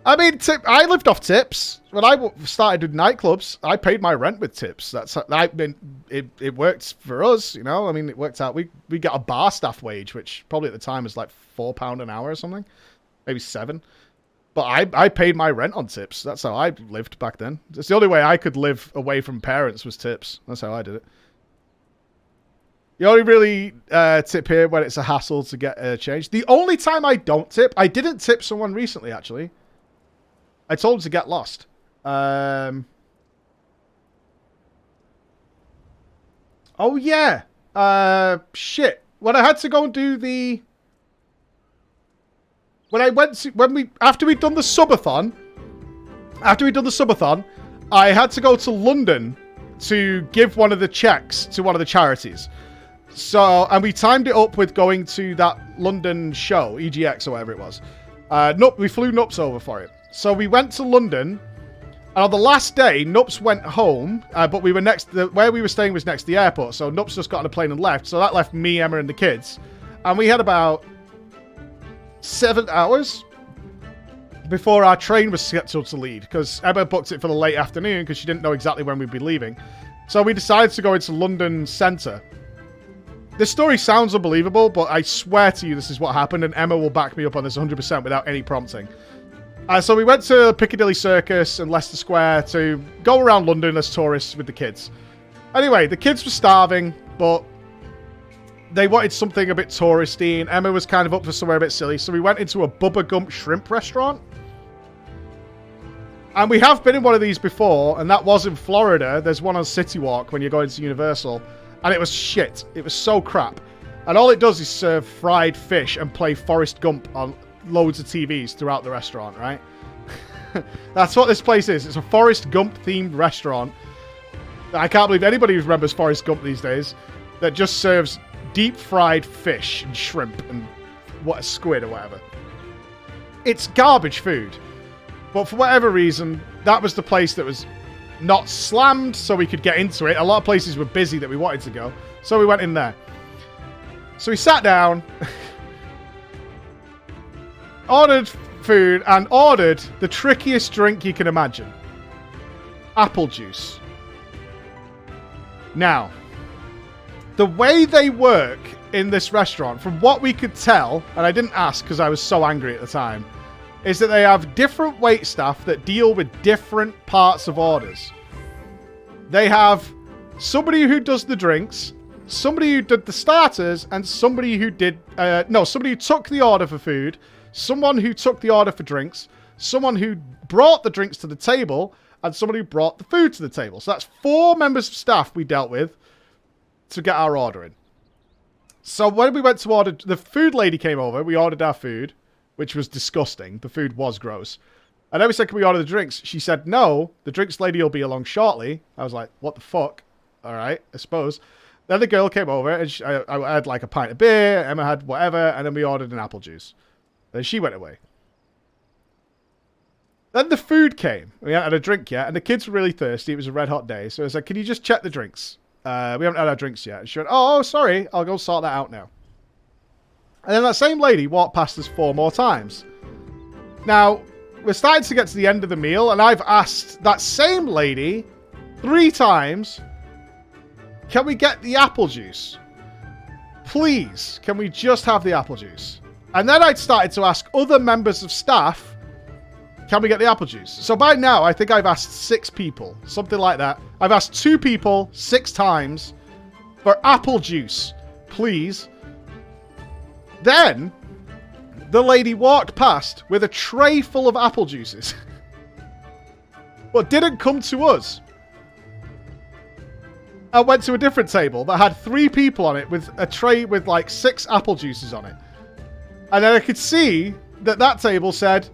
I mean, I lived off tips. When I started with nightclubs, I paid my rent with tips. It worked for us, you know? I mean, it worked out. We got a bar staff wage, which probably at the time was like £4 an hour or something. Maybe £7. But I paid my rent on tips. That's how I lived back then. It's the only way I could live away from parents was tips. That's how I did it. You only really tip here when it's a hassle to get a change. The only time I don't tip, I didn't tip someone recently, actually. I told him to get lost. Oh, yeah. Shit. When I had to go and do the... After we'd done the subathon, I had to go to London to give one of the checks to one of the charities. So, and we timed it up with going to that London show, EGX or whatever it was. We flew Nupss over for it. So we went to London, and on the last day, Nupss went home, but we were where we were staying was next to the airport, so Nupss just got on a plane and left. So that left me, Emma, and the kids. And we had about 7 hours before our train was scheduled to leave, because Emma booked it for the late afternoon because she didn't know exactly when we'd be leaving. So we decided to go into London Centre. This story sounds unbelievable, but I swear to you this is what happened, and Emma will back me up on this 100% without any prompting. So we went to Piccadilly Circus and Leicester Square to go around London as tourists with the kids. Anyway, the kids were starving, but they wanted something a bit touristy, and Emma was kind of up for somewhere a bit silly, so we went into a Bubba Gump shrimp restaurant. And we have been in one of these before, and that was in Florida. There's one on City Walk when you're going to Universal, and it was shit. It was so crap. And all it does is serve fried fish and play Forrest Gump on loads of TVs throughout the restaurant, right? That's what this place is. It's a Forrest Gump themed restaurant. I can't believe anybody remembers Forrest Gump these days. That just serves deep fried fish and shrimp and squid or whatever. It's garbage food. But for whatever reason, that was the place that was not slammed so we could get into it. A lot of places were busy that we wanted to go. So we went in there. So we sat down, ordered food, and ordered the trickiest drink you can imagine. Apple juice. Now, the way they work in this restaurant, from what we could tell, and I didn't ask because I was so angry at the time, is that they have different waitstaff that deal with different parts of orders. They have somebody who does the drinks, somebody who did the starters, and somebody who did... somebody who took the order for food, someone who took the order for drinks, someone who brought the drinks to the table, and somebody who brought the food to the table. So that's 4 members of staff we dealt with to get our order in. So when we went to order... The food lady came over, we ordered our food, which was disgusting. The food was gross. And then we said, can we order the drinks? She said, no, the drinks lady will be along shortly. I was like, what the fuck? All right, I suppose. Then the girl came over, and I had like a pint of beer, Emma had whatever, and then we ordered an apple juice. Then she went away. Then the food came. We hadn't had a drink yet, and the kids were really thirsty. It was a red hot day. So I was like, can you just check the drinks? We haven't had our drinks yet. And she went, oh, sorry, I'll go sort that out now. And then that same lady walked past us 4 more times. Now, we're starting to get to the end of the meal, and I've asked that same lady 3 times, can we get the apple juice? Please, can we just have the apple juice? And then I started to ask other members of staff, can we get the apple juice? So by now, I think I've asked 6 people, something like that. I've asked 2 people 6 times for apple juice, please. Then the lady walked past with a tray full of apple juices, but didn't come to us. I went to a different table that had 3 people on it with a tray with like 6 apple juices on it. And then I could see that that table said,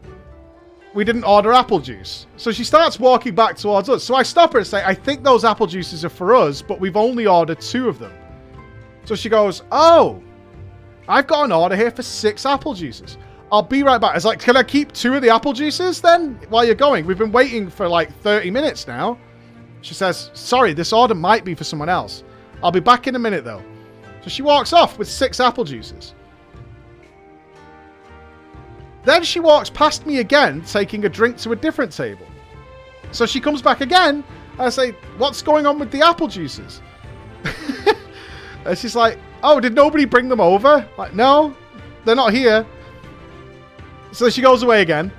we didn't order apple juice. So she starts walking back towards us. So I stop her and say, I think those apple juices are for us, but we've only ordered 2 of them. So she goes, oh, I've got an order here for 6 apple juices. I'll be right back. I was like, can I keep 2 of the apple juices then while you're going? We've been waiting for like 30 minutes now. She says, sorry, this order might be for someone else. I'll be back in a minute though. So she walks off with 6 apple juices. Then she walks past me again, taking a drink to a different table. So she comes back again, and I say, what's going on with the apple juices? And she's like, oh, did nobody bring them over? Like, no, they're not here. So she goes away again.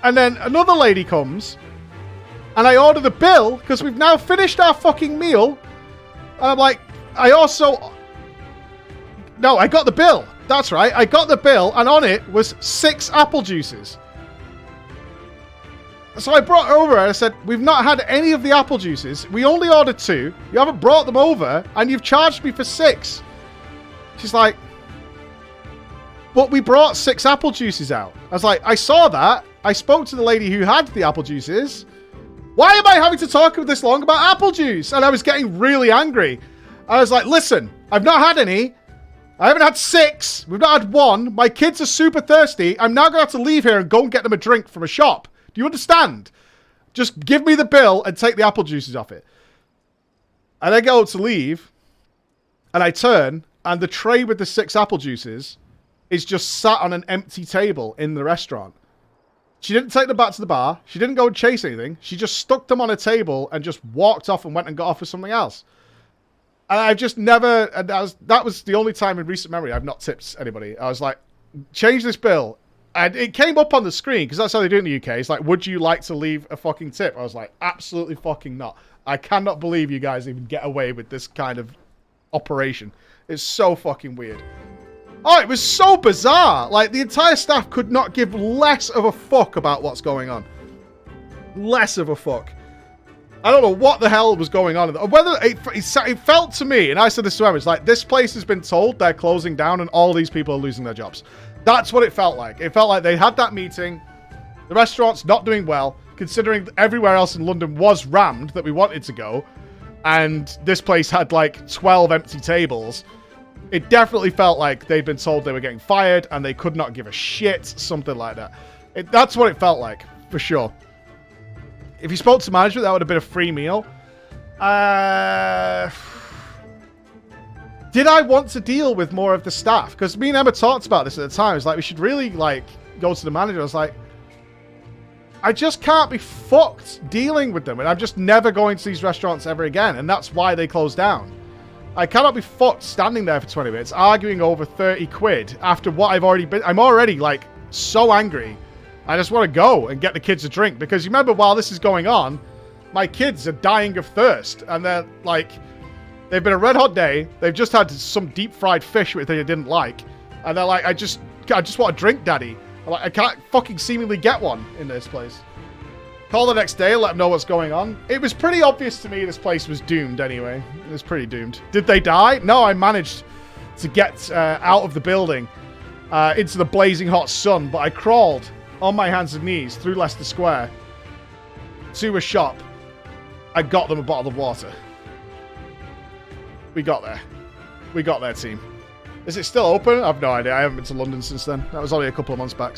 And then another lady comes, and I order the bill, because we've now finished our fucking meal. And I'm like, no, I got the bill. That's right, I got the bill, and on it was 6 apple juices. So I brought her over, and I said, we've not had any of the apple juices. We only ordered 2. You haven't brought them over, and you've charged me for 6. She's like, but we brought 6 apple juices out. I was like, I saw that. I spoke to the lady who had the apple juices. Why am I having to talk this long about apple juice? And I was getting really angry. I was like, listen, I've not had any. I haven't had 6. We've not had 1. My kids are super thirsty. I'm now going to have to leave here and go and get them a drink from a shop. Do you understand? Just give me the bill and take the apple juices off it. And I go to leave. And I turn. And the tray with the 6 apple juices is just sat on an empty table in the restaurant. She didn't take them back to the bar. She didn't go and chase anything. She just stuck them on a table and just walked off and went and got off with something else. And I've just never, and that was the only time in recent memory I've not tipped anybody. I was like, change this bill. And it came up on the screen, because that's how they do it in the UK. It's like, would you like to leave a fucking tip? I was like, absolutely fucking not. I cannot believe you guys even get away with this kind of operation. It's so fucking weird. Oh, it was so bizarre. Like, the entire staff could not give less of a fuck about what's going on. Less of a fuck. I don't know what the hell was going on. Whether it felt to me, and I said this to Emma, it's like, this place has been told they're closing down and all these people are losing their jobs. That's what it felt like. It felt like they had that meeting. The restaurant's not doing well, considering everywhere else in London was rammed that we wanted to go. And this place had like 12 empty tables. It definitely felt like they'd been told they were getting fired and they could not give a shit. Something like that. That's what it felt like, for sure. If you spoke to management, that would have been a free meal. Did I want to deal with more of the staff? Because me and Emma talked about this at the time. It's like, we should really, like, go to the manager. I was like, I just can't be fucked dealing with them. And I'm just never going to these restaurants ever again. And that's why they closed down. I cannot be fucked standing there for 20 minutes arguing over 30 quid after what I've already been. I'm already, like, so angry. I just want to go and get the kids a drink. Because you remember, while this is going on, my kids are dying of thirst. And they're, like, they've been a red hot day. They've just had some deep fried fish which they didn't like. And they're like, I just want a drink, Daddy. I'm like, I can't fucking seemingly get one in this place. Call the next day, let them know what's going on. It was pretty obvious to me this place was doomed anyway. It was pretty doomed. Did they die? No, I managed to get out of the building into the blazing hot sun. But I crawled on my hands and knees through Leicester Square to a shop. I got them a bottle of water. We got there. We got there, team. Is it still open? I've no idea. I haven't been to London since then. That was only a couple of months back.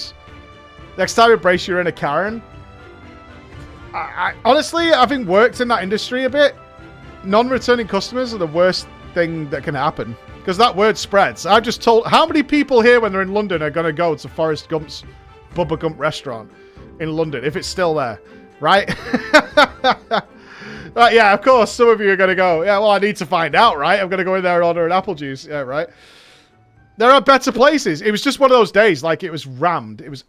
Next time, embrace you're in a Karen. I honestly, having worked in that industry a bit, non-returning customers are the worst thing that can happen. Because that word spreads. I've just told... How many people here when they're in London are going to go to Forrest Gump's Bubba Gump restaurant in London, if it's still there? Right? Yeah, of course, some of you are going to go, yeah, well, I need to find out, right? I'm going to go in there and order an apple juice. Yeah, right? There are better places. It was just one of those days, like it was rammed. It was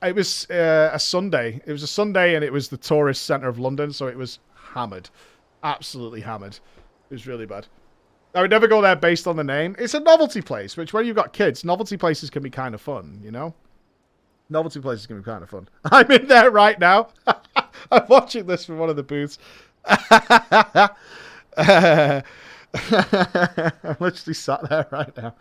a Sunday. It was a Sunday, and it was the tourist centre of London, so it was hammered, absolutely hammered. It was really bad. I would never go there based on the name. It's a novelty place, which when you've got kids, novelty places can be kind of fun, you know? Novelty places can be kind of fun. I'm in there right now. I'm watching this from one of the booths. I'm literally sat there right now.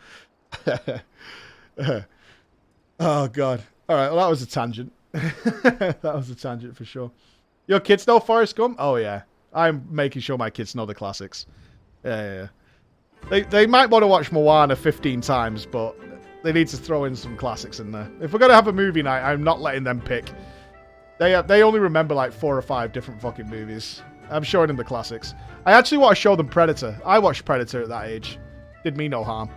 Oh, God. All right, well, that was a tangent. That was a tangent for sure. Your kids know Forrest Gump? Oh, yeah. I'm making sure my kids know the classics. Yeah. They might want to watch Moana 15 times, but they need to throw in some classics in there. If we're going to have a movie night, I'm not letting them pick. They only remember like 4 or 5 different fucking movies. I'm showing them the classics. I actually want to show them Predator. I watched Predator at that age. Did me no harm.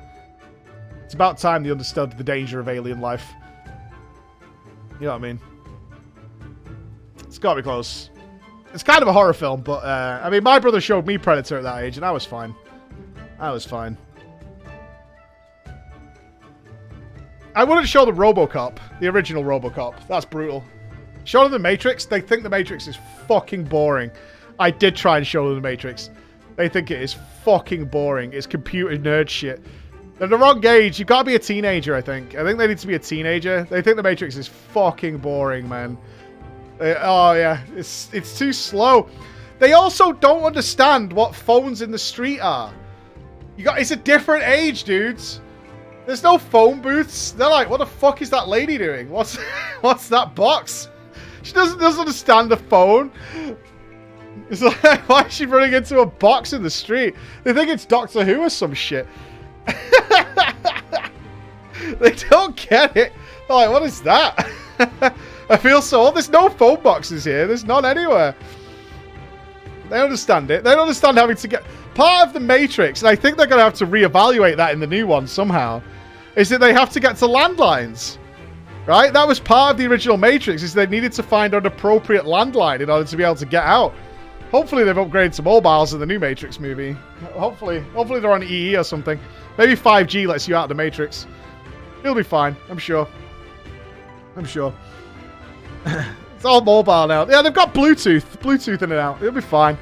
It's about time they understood the danger of alien life. You know what I mean? It's got to be close. It's kind of a horror film, but, I mean, my brother showed me Predator at that age, and I was fine. I was fine. I wouldn't show them RoboCop, the original RoboCop. That's brutal. Show them The Matrix. They think The Matrix is fucking boring. I did try and show them The Matrix. They think it is fucking boring. It's computer nerd shit. They're the wrong age. You've got to be a teenager, I think. I think they need to be a teenager. They think The Matrix is fucking boring, man. Oh, yeah. It's too slow. They also don't understand what phones in the street are. It's a different age, dudes. There's no phone booths. They're like, what the fuck is that lady doing? What's that box? She doesn't understand the phone. It's like, why is she running into a box in the street? They think it's Doctor Who or some shit. They don't get it. They're like, what is that? I feel so old. There's no phone boxes here. There's none anywhere. They understand it. They don't understand having to get... Part of the Matrix, and I think they're going to have to reevaluate that in the new one somehow, is that they have to get to landlines. Right? That was part of the original Matrix, is they needed to find an appropriate landline in order to be able to get out. Hopefully they've upgraded to mobiles in the new Matrix movie. Hopefully they're on EE or something. Maybe 5G lets you out of the Matrix. It'll be fine, I'm sure. I'm sure. It's all mobile now. Yeah, they've got Bluetooth in and out. It'll be fine.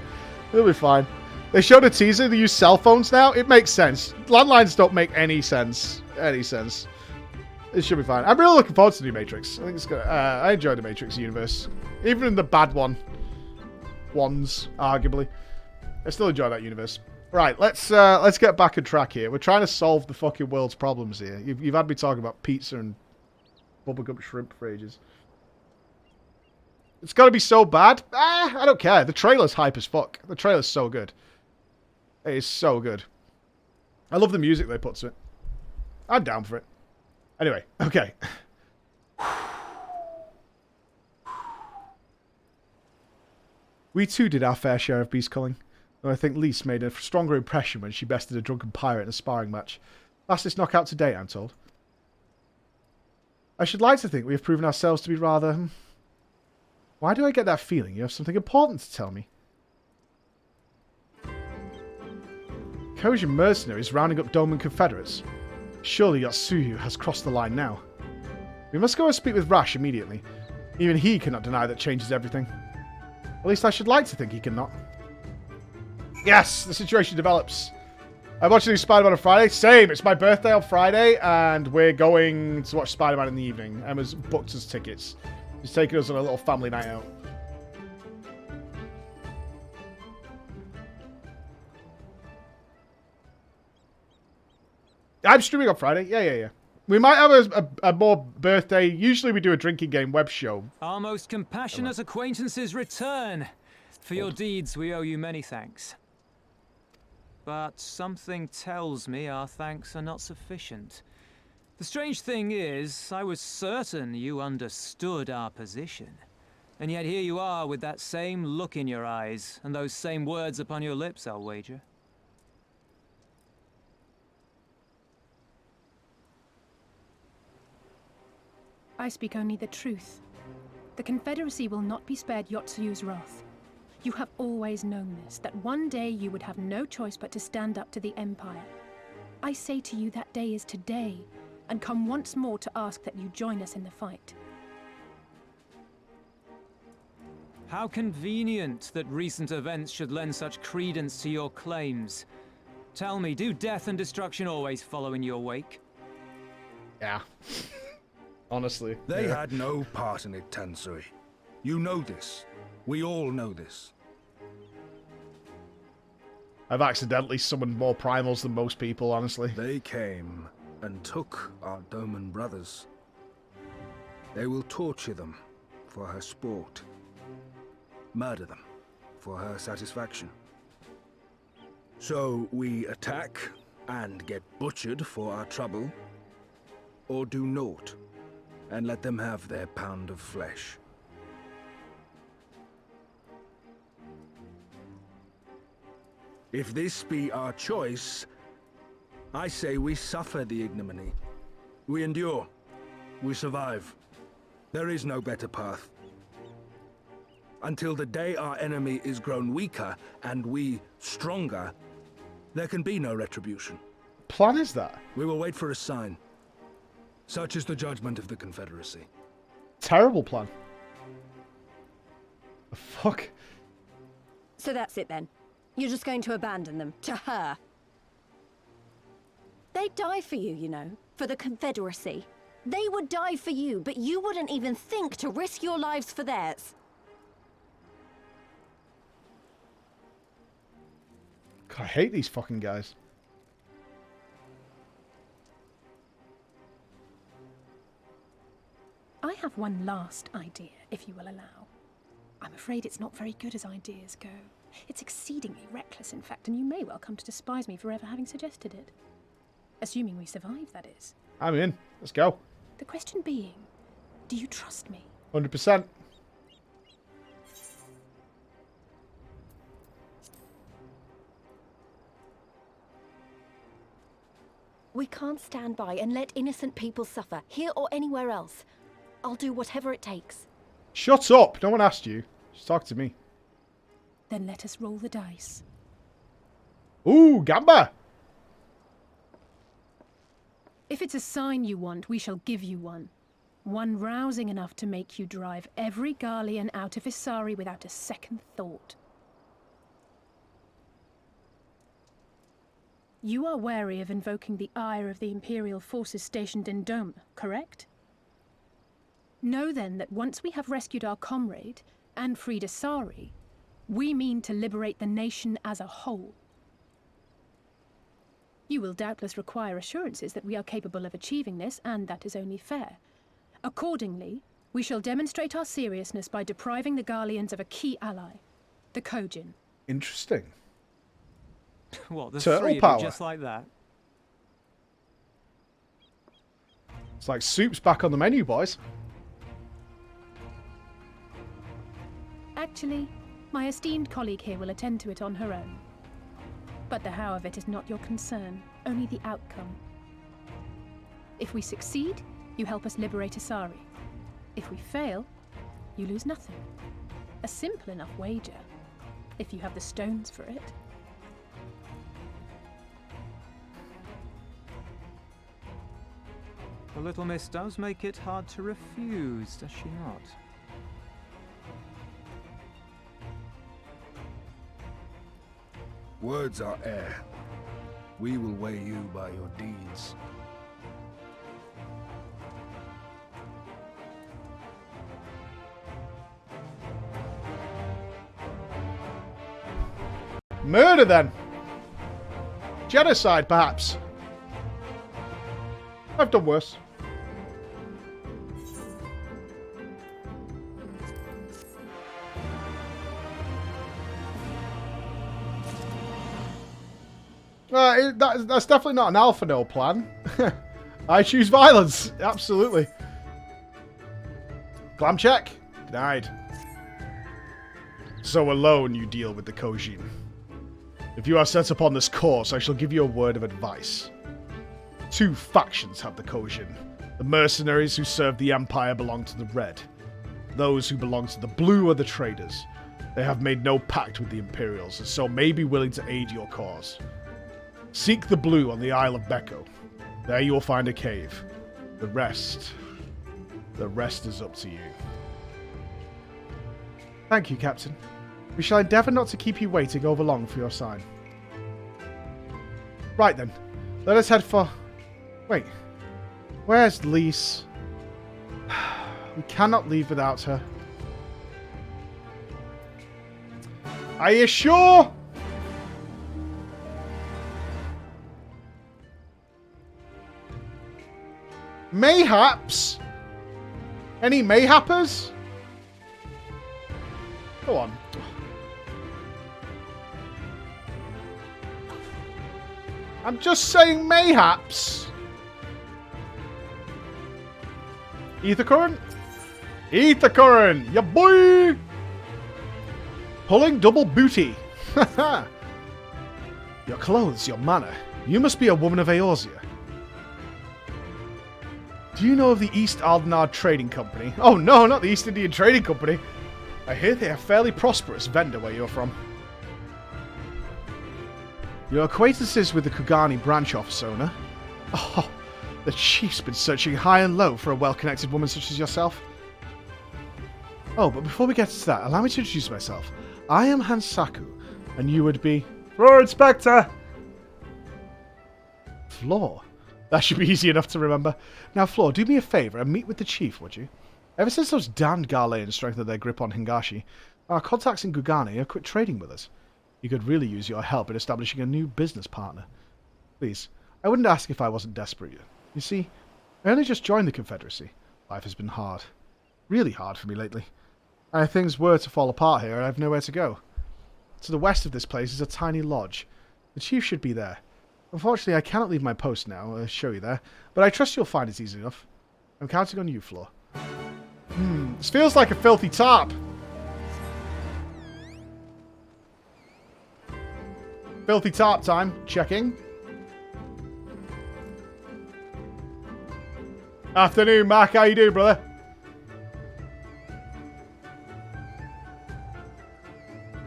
It'll be fine. They showed a teaser. They use cell phones now. It makes sense. Landlines don't make any sense. It should be fine. I'm really looking forward to the new Matrix. I think it's good. I enjoy the Matrix universe. Even in the bad ones, arguably. I still enjoy that universe. Right, let's get back on track here. We're trying to solve the fucking world's problems here. You've had me talking about pizza and bubblegum shrimp for ages. It's got to be so bad? I don't care. The trailer's hype as fuck. The trailer's so good. It is so good. I love the music they put to it. I'm down for it. Anyway, okay. We too did our fair share of beast culling, though I think Lise made a stronger impression when she bested a drunken pirate in a sparring match. Fastest knockout to date, I'm told. I should like to think we have proven ourselves to be rather... Why do I get that feeling you have something important to tell me? Kojin mercenaries rounding up Doman Confederates. Surely Yotsuyu has crossed the line now. We must go and speak with Rash immediately. Even he cannot deny that changes everything. At least I should like to think he cannot. Yes, the situation develops. I watched the new Spider-Man on Friday. Same, it's my birthday on Friday, and we're going to watch Spider-Man in the evening. Emma's booked us tickets. She's taking us on a little family night out. I'm streaming on Friday. Yeah. We might have a more birthday. Usually we do a drinking game web show. Our most compassionate acquaintances return. For your deeds, we owe you many thanks. But something tells me our thanks are not sufficient. The strange thing is, I was certain you understood our position. And yet here you are with that same look in your eyes, and those same words upon your lips, I'll wager. I speak only the truth. The Confederacy will not be spared Yotsuyu's wrath. You have always known this, that one day you would have no choice but to stand up to the Empire. I say to you that day is today, and come once more to ask that you join us in the fight. How convenient that recent events should lend such credence to your claims. Tell me, do death and destruction always follow in your wake? Yeah. Honestly. They had no part in it, Tansui. You know this. We all know this. I've accidentally summoned more primals than most people, honestly. They came and took our Doman brothers. They will torture them for her sport. Murder them for her satisfaction. So we attack and get butchered for our trouble, or do naught and let them have their pound of flesh. If this be our choice, I say we suffer the ignominy. We endure. We survive. There is no better path. Until the day our enemy is grown weaker and we stronger, there can be no retribution. Plan is that? We will wait for a sign. Such is the judgment of the Confederacy. Terrible plan. The fuck? So that's it then. You're just going to abandon them to her. They'd die for you, you know, for the Confederacy. They would die for you, but you wouldn't even think to risk your lives for theirs. God, I hate these fucking guys. I have one last idea, if you will allow. I'm afraid it's not very good as ideas go. It's exceedingly reckless, in fact, and you may well come to despise me for ever having suggested it. Assuming we survive, that is. I'm in. Let's go. The question being, do you trust me? 100%. We can't stand by and let innocent people suffer, here or anywhere else. I'll do whatever it takes. Shut up. No one asked you. Just talk to me. Then let us roll the dice. Ooh, Gamba. If it's a sign you want, we shall give you one. One rousing enough to make you drive every Garlean out of Isari without a second thought. You are wary of invoking the ire of the Imperial forces stationed in Dome, correct? Know then that once we have rescued our comrade and freed Isari, we mean to liberate the nation as a whole. You will doubtless require assurances that we are capable of achieving this, and that is only fair. Accordingly, we shall demonstrate our seriousness by depriving the Garleans of a key ally, the Kojin. Interesting. What, the Turtle three of power. you just like that? It's like soup's back on the menu, boys. Actually, my esteemed colleague here will attend to it on her own. But the how of it is not your concern, only the outcome. If we succeed, you help us liberate Isari. If we fail, you lose nothing. A simple enough wager, if you have the stones for it. The little miss does make it hard to refuse, does she not? Words are air. We will weigh you by your deeds. Murder, then. Genocide, perhaps. I've done worse. That's definitely not an Alphinaud plan. I choose violence. Absolutely. Glam check. Denied. So alone you deal with the Kojin. If you are set upon this course, I shall give you a word of advice. Two factions have the Kojin. The mercenaries who serve the Empire belong to the Red. Those who belong to the Blue are the traders. They have made no pact with the Imperials, and so may be willing to aid your cause. Seek the Blue on the Isle of Beko. There you will find a cave. The rest is up to you. Thank you, Captain. We shall endeavour not to keep you waiting over long for your sign. Right then, let us head for... Wait, where's Lise? We cannot leave without her. Are you sure? Mayhaps? Any mayhappers? Go on. I'm just saying mayhaps. Ether current? Ether current! Ya boy! Pulling double booty. Your clothes, your manner. You must be a woman of Eorzea. Do you know of the East Alphinaud Trading Company? Oh no, not the East Indian Trading Company. I hear they are a fairly prosperous vendor where you're from. Your acquaintances with the Kugani branch office owner? Oh, the chief's been searching high and low for a well-connected woman such as yourself. Oh, but before we get to that, allow me to introduce myself. I am Hansaku, and you would be... Floor Inspector! Floor? That should be easy enough to remember. Now, Floor, do me a favour and meet with the chief, would you? Ever since those damned Garleans strengthened their grip on Hingashi, our contacts in Kugani have quit trading with us. You could really use your help in establishing a new business partner. Please, I wouldn't ask if I wasn't desperate. You see, I only just joined the Confederacy. Life has been hard. Really hard for me lately. And if things were to fall apart here, I have nowhere to go. To the west of this place is a tiny lodge. The chief should be there. Unfortunately, I cannot leave my post now, I'll show you there, but I trust you'll find it easy enough. I'm counting on you, Floor. This feels like a filthy tarp. Filthy tarp time. Checking. Afternoon, Mac. How you doing, brother?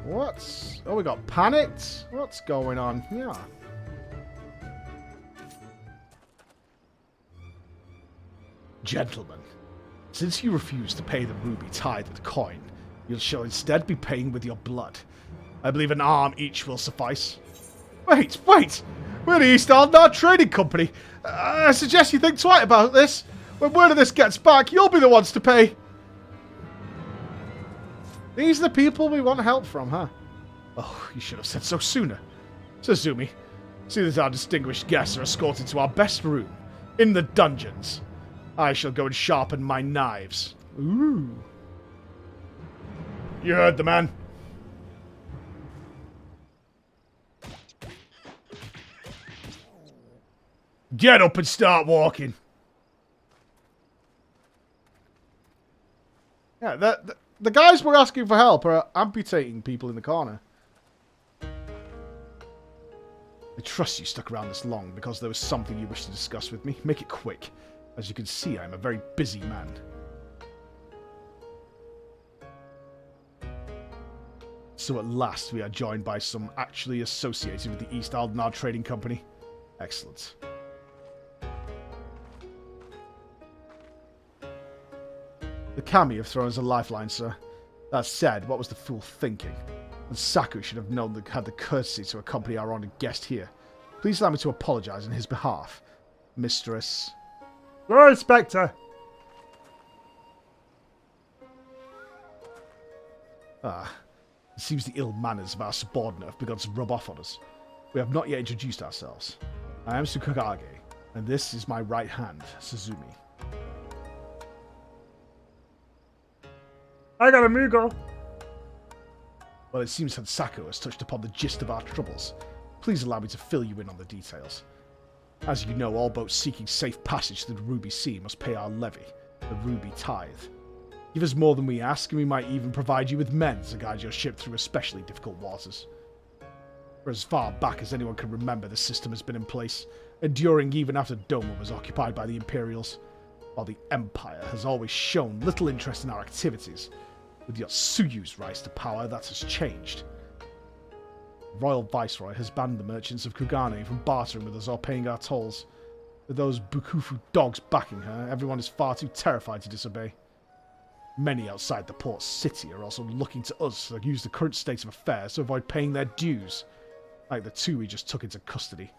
What's... Oh, we got panicked? What's going on here? Gentlemen, since you refuse to pay the Ruby Tithe with coin, you shall instead be paying with your blood. I believe an arm each will suffice. Wait! We're the East Alphinaud Trading Company. I suggest you think twice about this. When word of this gets back, you'll be the ones to pay. These are the people we want help from, huh? Oh, you should have said so sooner. Suzumi, see that our distinguished guests are escorted to our best room, in the dungeons. I shall go and sharpen my knives. Ooh. You heard the man. Get up and start walking. Yeah, the guys we're asking for help are amputating people in the corner. I trust you stuck around this long because there was something you wish to discuss with me. Make it quick. As you can see, I'm a very busy man. So at last we are joined by some actually associated with the East Alphinaud Trading Company. Excellent. The kami have thrown us a lifeline, sir. That said, what was the fool thinking? And Saku should have known that had the courtesy to accompany our honoured guest here. Please allow me to apologise on his behalf, Mistress... Lord Inspector! It seems the ill manners of our subordinate have begun to rub off on us. We have not yet introduced ourselves. I am Tsukagage, and this is my right hand, Suzumi. I got a Mugo! Well, it seems Hansako has touched upon the gist of our troubles. Please allow me to fill you in on the details. As you know, all boats seeking safe passage through the Ruby Sea must pay our levy, the Ruby Tithe. Give us more than we ask, and we might even provide you with men to guide your ship through especially difficult waters. For as far back as anyone can remember, the system has been in place, enduring even after Doma was occupied by the Imperials, while the Empire has always shown little interest in our activities. With Yotsuyu's rise to power, that has changed. Royal Viceroy has banned the merchants of Kugane from bartering with us or paying our tolls. With those Bukufu dogs backing her, everyone is far too terrified to disobey. Many outside the port city are also looking to us to use the current state of affairs to avoid paying their dues, like the two we just took into custody.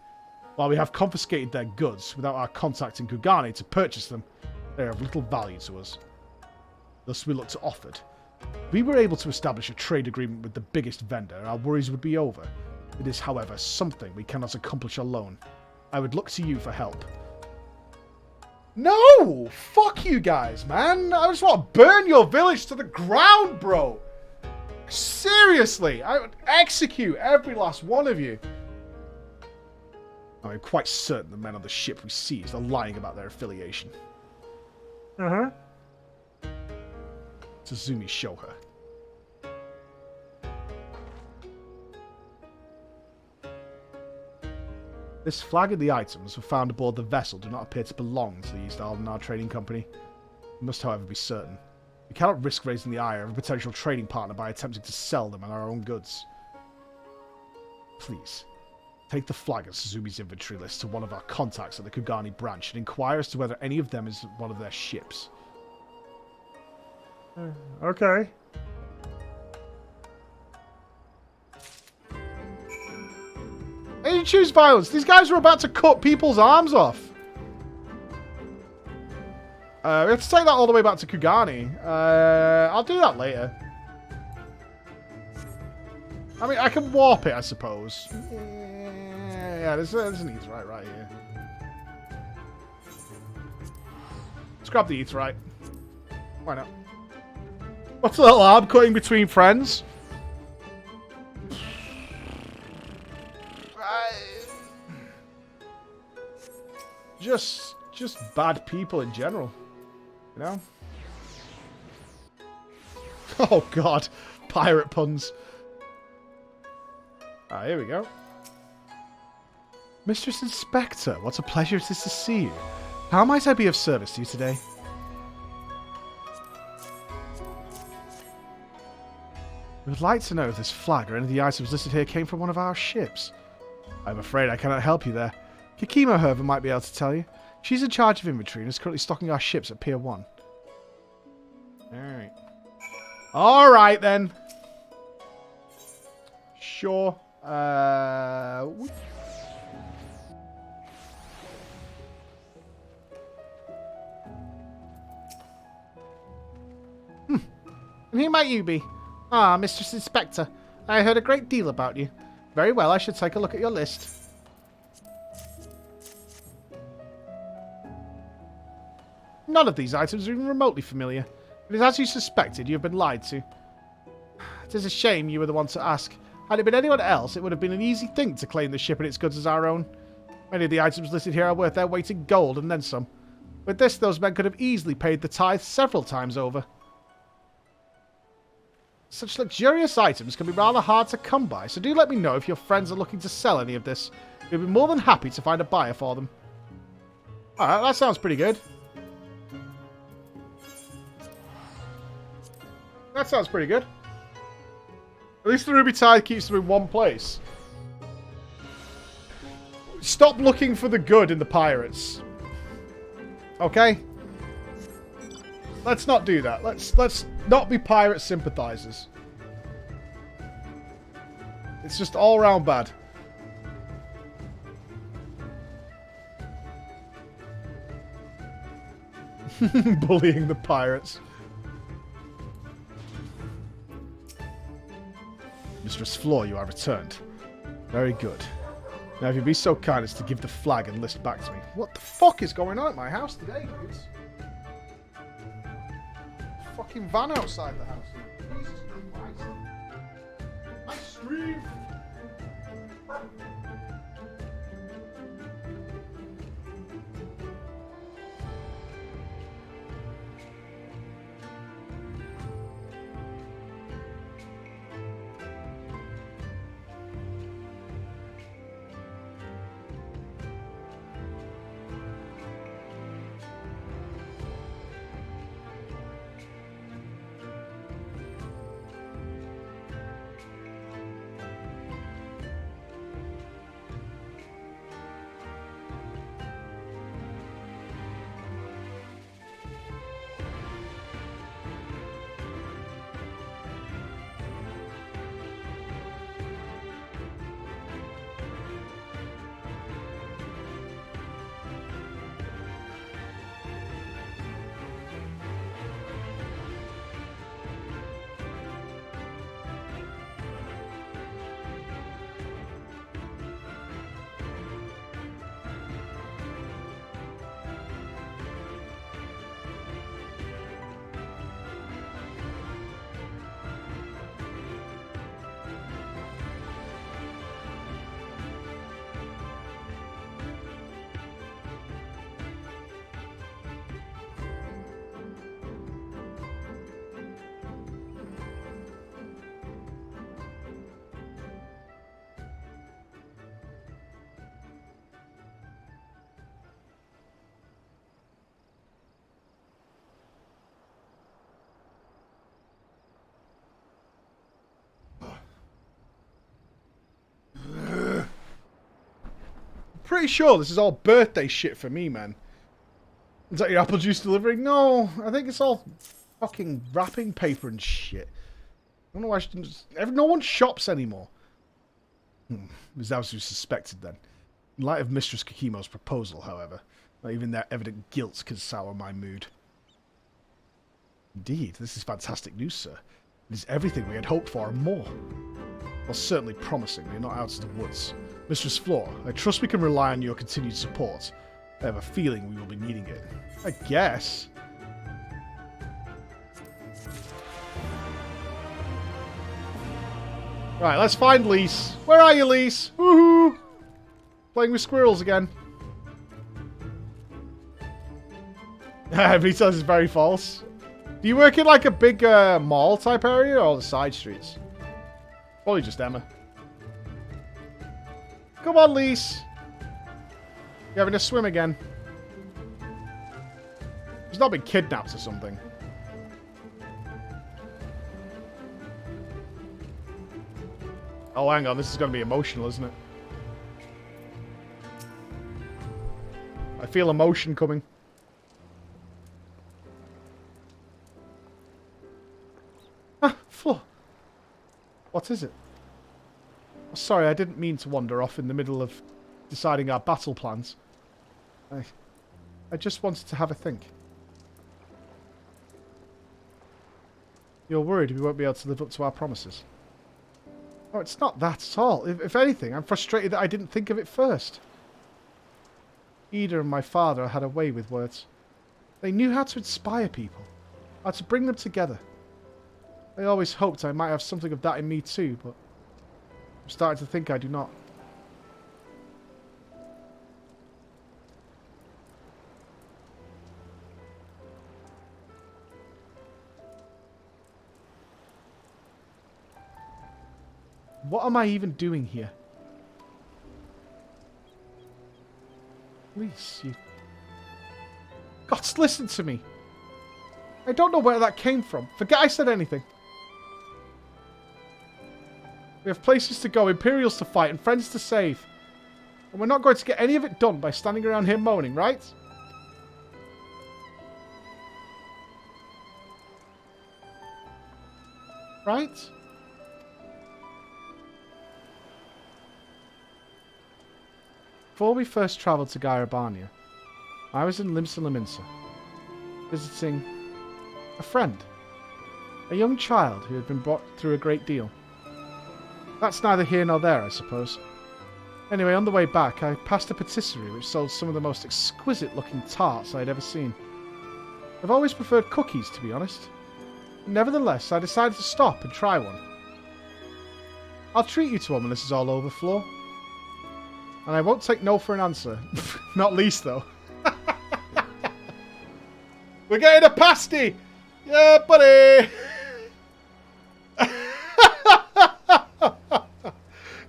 While we have confiscated their goods without our contacting Kugane to purchase them, they are of little value to us. Thus we look to Offord. If we were able to establish a trade agreement with the biggest vendor, our worries would be over. It is, however, something we cannot accomplish alone. I would look to you for help. No! Fuck you guys, man! I just want to burn your village to the ground, bro! Seriously! I would execute every last one of you. I'm quite certain the men on the ship we seized are lying about their affiliation. Uh-huh. Tsuzumi, show her. This flag and the items were found aboard the vessel do not appear to belong to the East Alphinaud Trading Company. We must, however, be certain. We cannot risk raising the ire of a potential trading partner by attempting to sell them and our own goods. Please, take the flag and Suzumi's inventory list to one of our contacts at the Kugane branch and inquire as to whether any of them is one of their ships. Okay. Why did you choose violence? These guys are about to cut people's arms off. We have to take that all the way back to Kugane. I'll do that later. I mean, I can warp it, I suppose. Yeah, there's an Aetheryte right here. Let's grab the Aetheryte. Why not? What's a little arm cutting between friends? Just bad people in general, you know? Oh god, pirate puns. Ah, here we go. Mistress Inspector, what a pleasure it is to see you. How might I be of service to you today? We would like to know if this flag or any of the items listed here came from one of our ships. I'm afraid I cannot help you there. Kikimo, however, might be able to tell you. She's in charge of inventory and is currently stocking our ships at Pier 1. Alright. Alright then. Sure. And who might you be? Ah, Mistress Inspector. I heard a great deal about you. Very well, I should take a look at your list. None of these items are even remotely familiar. It is as you suspected, you have been lied to. It is a shame you were the one to ask. Had it been anyone else, it would have been an easy thing to claim the ship and its goods as our own. Many of the items listed here are worth their weight in gold and then some. With this, those men could have easily paid the tithe several times over. Such luxurious items can be rather hard to come by, so do let me know if your friends are looking to sell any of this. We'd be more than happy to find a buyer for them. Alright, that sounds pretty good. That sounds pretty good. At least the Ruby Tithe keeps them in one place. Stop looking for the good in the pirates. Okay? Let's not do that. Let's not be pirate sympathizers. It's just all round bad. Bullying the pirates. Mistress Floor, you are returned. Very good. Now, if you'd be so kind as to give the flag and list back to me. What the fuck is going on at my house today, dudes? Fucking van outside the house. Jesus Christ. My stream! Pretty sure this is all birthday shit for me, man. Is that your apple juice delivery? No, I think it's all fucking wrapping paper and shit. I don't know why no one shops anymore. It was as you suspected then. In light of Mistress Kakimo's proposal, however, not even their evident guilt could sour my mood. Indeed, this is fantastic news, sir. It is everything we had hoped for and more. Well, certainly promising. We're not out of the woods. Mistress Floor, I trust we can rely on your continued support. I have a feeling we will be needing it. I guess. Right, let's find Lise. Where are you, Lise? Woohoo! Playing with squirrels again. Everybody says it's very false. Do you work in like a big mall type area or the side streets? Probably just Emma. Come on, Lise. You're having a swim again. She's not been kidnapped or something. Oh, hang on. This is going to be emotional, isn't it? I feel emotion coming. Ah, Flo. What is it? Oh, sorry, I didn't mean to wander off in the middle of deciding our battle plans. I just wanted to have a think. You're worried we won't be able to live up to our promises? Oh, it's not that at all. If anything, I'm frustrated that I didn't think of it first. Ida and my father had a way with words. They knew how to inspire people, how to bring them together. I always hoped I might have something of that in me too, but I'm starting to think I do not. What am I even doing here? Please, you... God, listen to me. I don't know where that came from. Forget I said anything. We have places to go, Imperials to fight, and friends to save. And we're not going to get any of it done by standing around here moaning, right? Right? Before we first travelled to Garabania, I was in Limsa, visiting a friend. A young child who had been brought through a great deal. That's neither here nor there, I suppose. Anyway, on the way back, I passed a patisserie which sold some of the most exquisite-looking tarts I had ever seen. I've always preferred cookies, to be honest. Nevertheless, I decided to stop and try one. I'll treat you to one when this is all over, Flo. And I won't take no for an answer. Not least, though. We're getting a pasty! Yeah, buddy!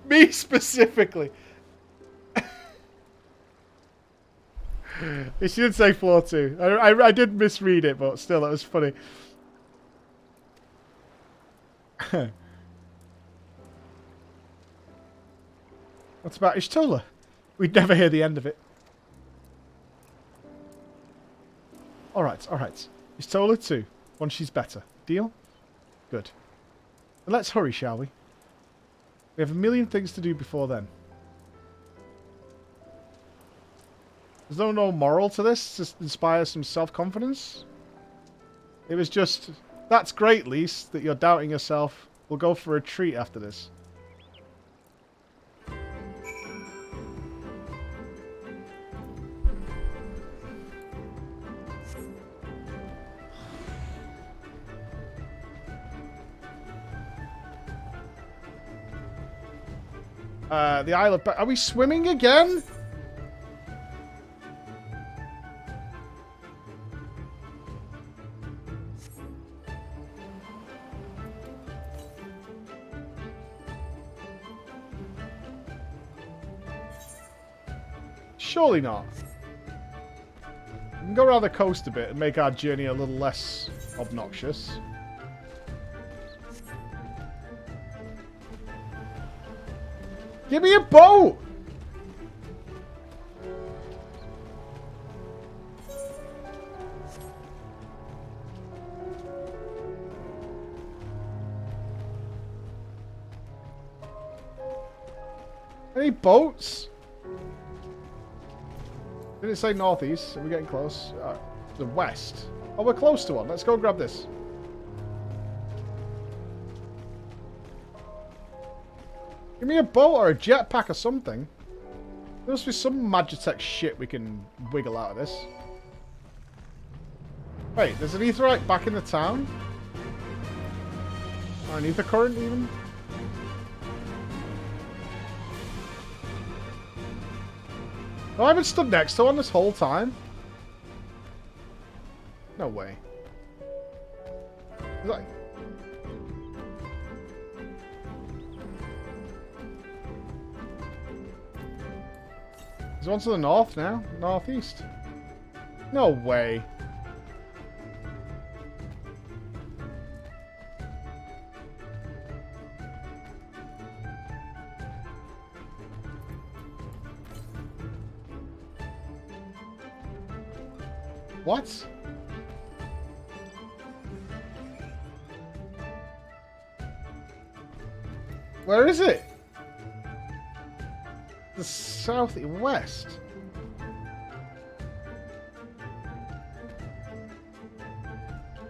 Me specifically. She did say floor 2. I did misread it, but still, that was funny. What about Ishtola? We'd never hear the end of it. Alright, alright. Ishtola 2. Once she's better. Deal? Good. But let's hurry, shall we? We have a million things to do before then. There's no moral to this to inspire some self-confidence. It was just, that's great, Lise, that you're doubting yourself. We'll go for a treat after this. The Isle of... Are we swimming again? Surely not. We can go around the coast a bit and make our journey a little less obnoxious. Give me a boat! Any boats? Didn't it say northeast? Are we getting close? The west. Oh, we're close to one. Let's go grab this. Give me a boat or a jetpack or something. There must be some Magitech shit we can wiggle out of this. Wait, there's an aetherite back in the town? Or an ether current even? Oh, I haven't stood next to one this whole time. No way. Is that... There's one to the north now? Northeast? No way. What? Where is it? The southwest.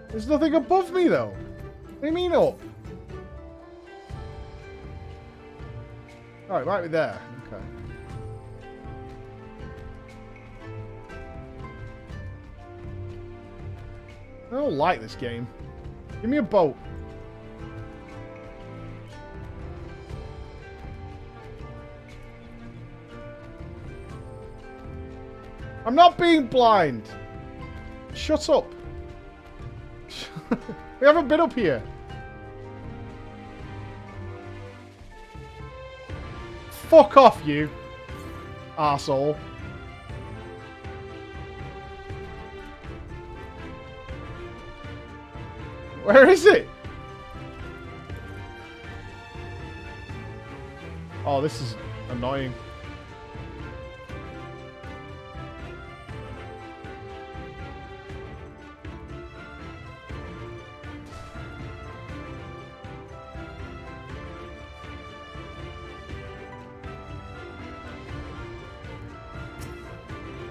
There's nothing above me though. What do you mean up? Oh, it might be there. Okay. I don't like this game. Give me a boat. I'm not being blind. Shut up. We haven't been up here. Fuck off, you arsehole. Where is it? Oh, this is annoying.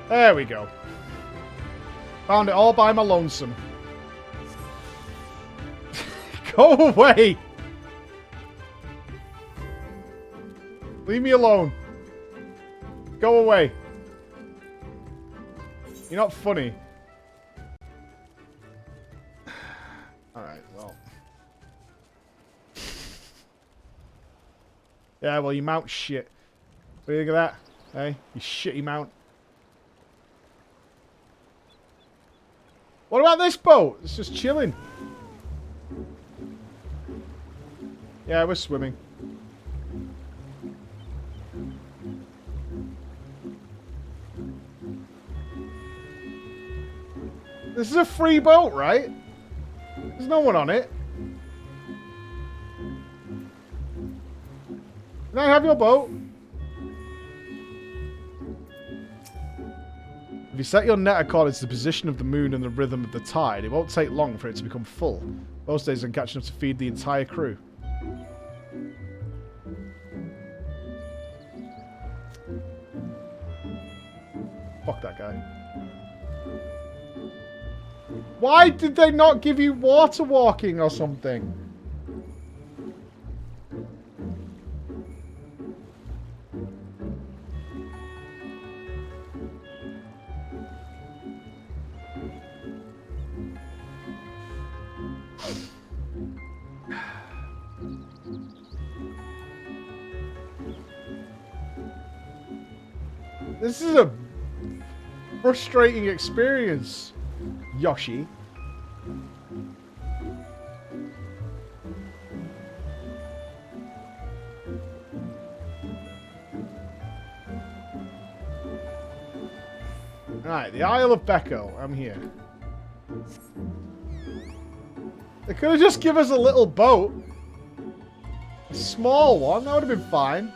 There we go. Found it all by my lonesome. Go away! Leave me alone. Go away. You're not funny. Alright, well. Yeah, well, you mount shit. What do you think of that? Hey, you shitty mount. What about this boat? It's just chilling. Yeah, we're swimming. This is a free boat, right? There's no one on it. Can I have your boat? If you set your net according to the position of the moon and the rhythm of the tide, it won't take long for it to become full. Most days I'm catching enough to feed the entire crew. Fuck that guy. Why did they not give you water walking or something? This is a frustrating experience, Yoshi. Alright, the Isle of Becco. I'm here. They could have just given us a little boat. A small one. That would have been fine.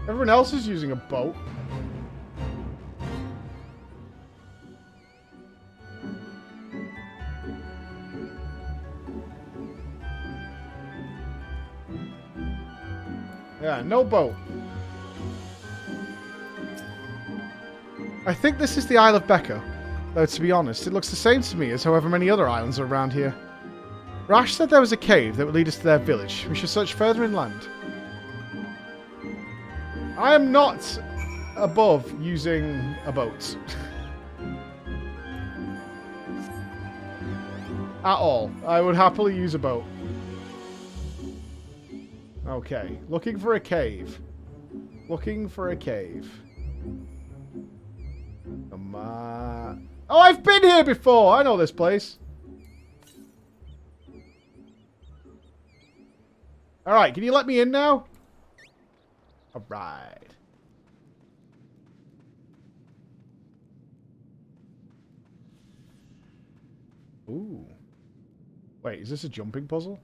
Everyone else is using a boat. Yeah, no boat. I think this is the Isle of Becca. Though, to be honest, it looks the same to me as however many other islands are around here. Rash said there was a cave that would lead us to their village. We should search further inland. I am not above using a boat. At all. I would happily use a boat. Okay. Looking for a cave. Looking for a cave. Come on. Oh, I've been here before! I know this place. Alright, can you let me in now? Alright. Ooh. Wait, is this a jumping puzzle?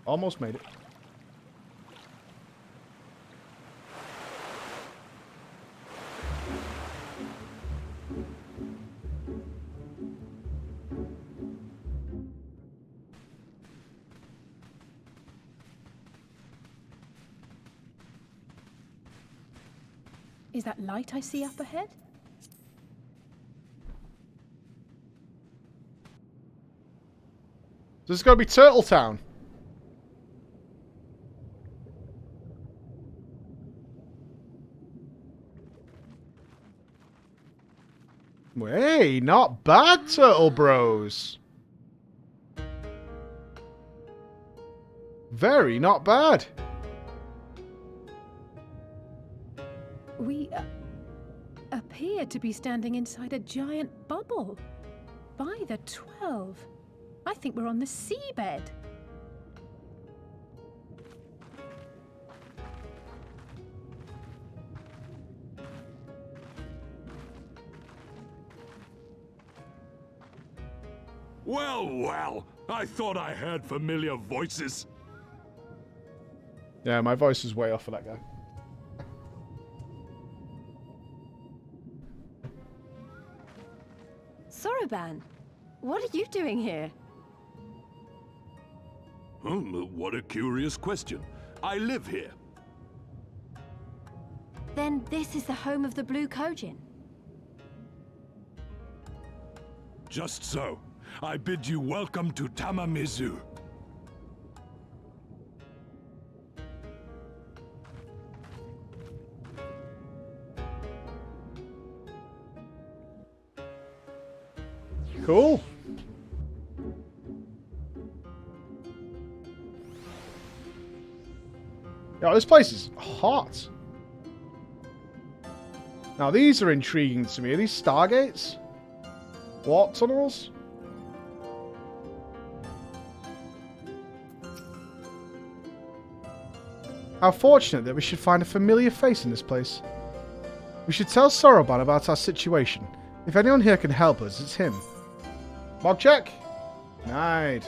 Almost made it. Is that light I see up ahead? This is going to be Turtle Town. Hey, not bad, Turtle Bros. Very not bad. We appear to be standing inside a giant bubble. By the 12. I think we're on the seabed. Well, well, I thought I heard familiar voices. Yeah, my voice is way off for that guy. Soroban, what are you doing here? What a curious question. I live here. Then this is the home of the Blue Kojin. Just so. I bid you welcome to Tamamizu. Cool. Yeah, this place is hot. Now, these are intriguing to me. Are these stargates? Warp tunnels? How fortunate that we should find a familiar face in this place. We should tell Soroban about our situation. If anyone here can help us, it's him. Mob check. Nice.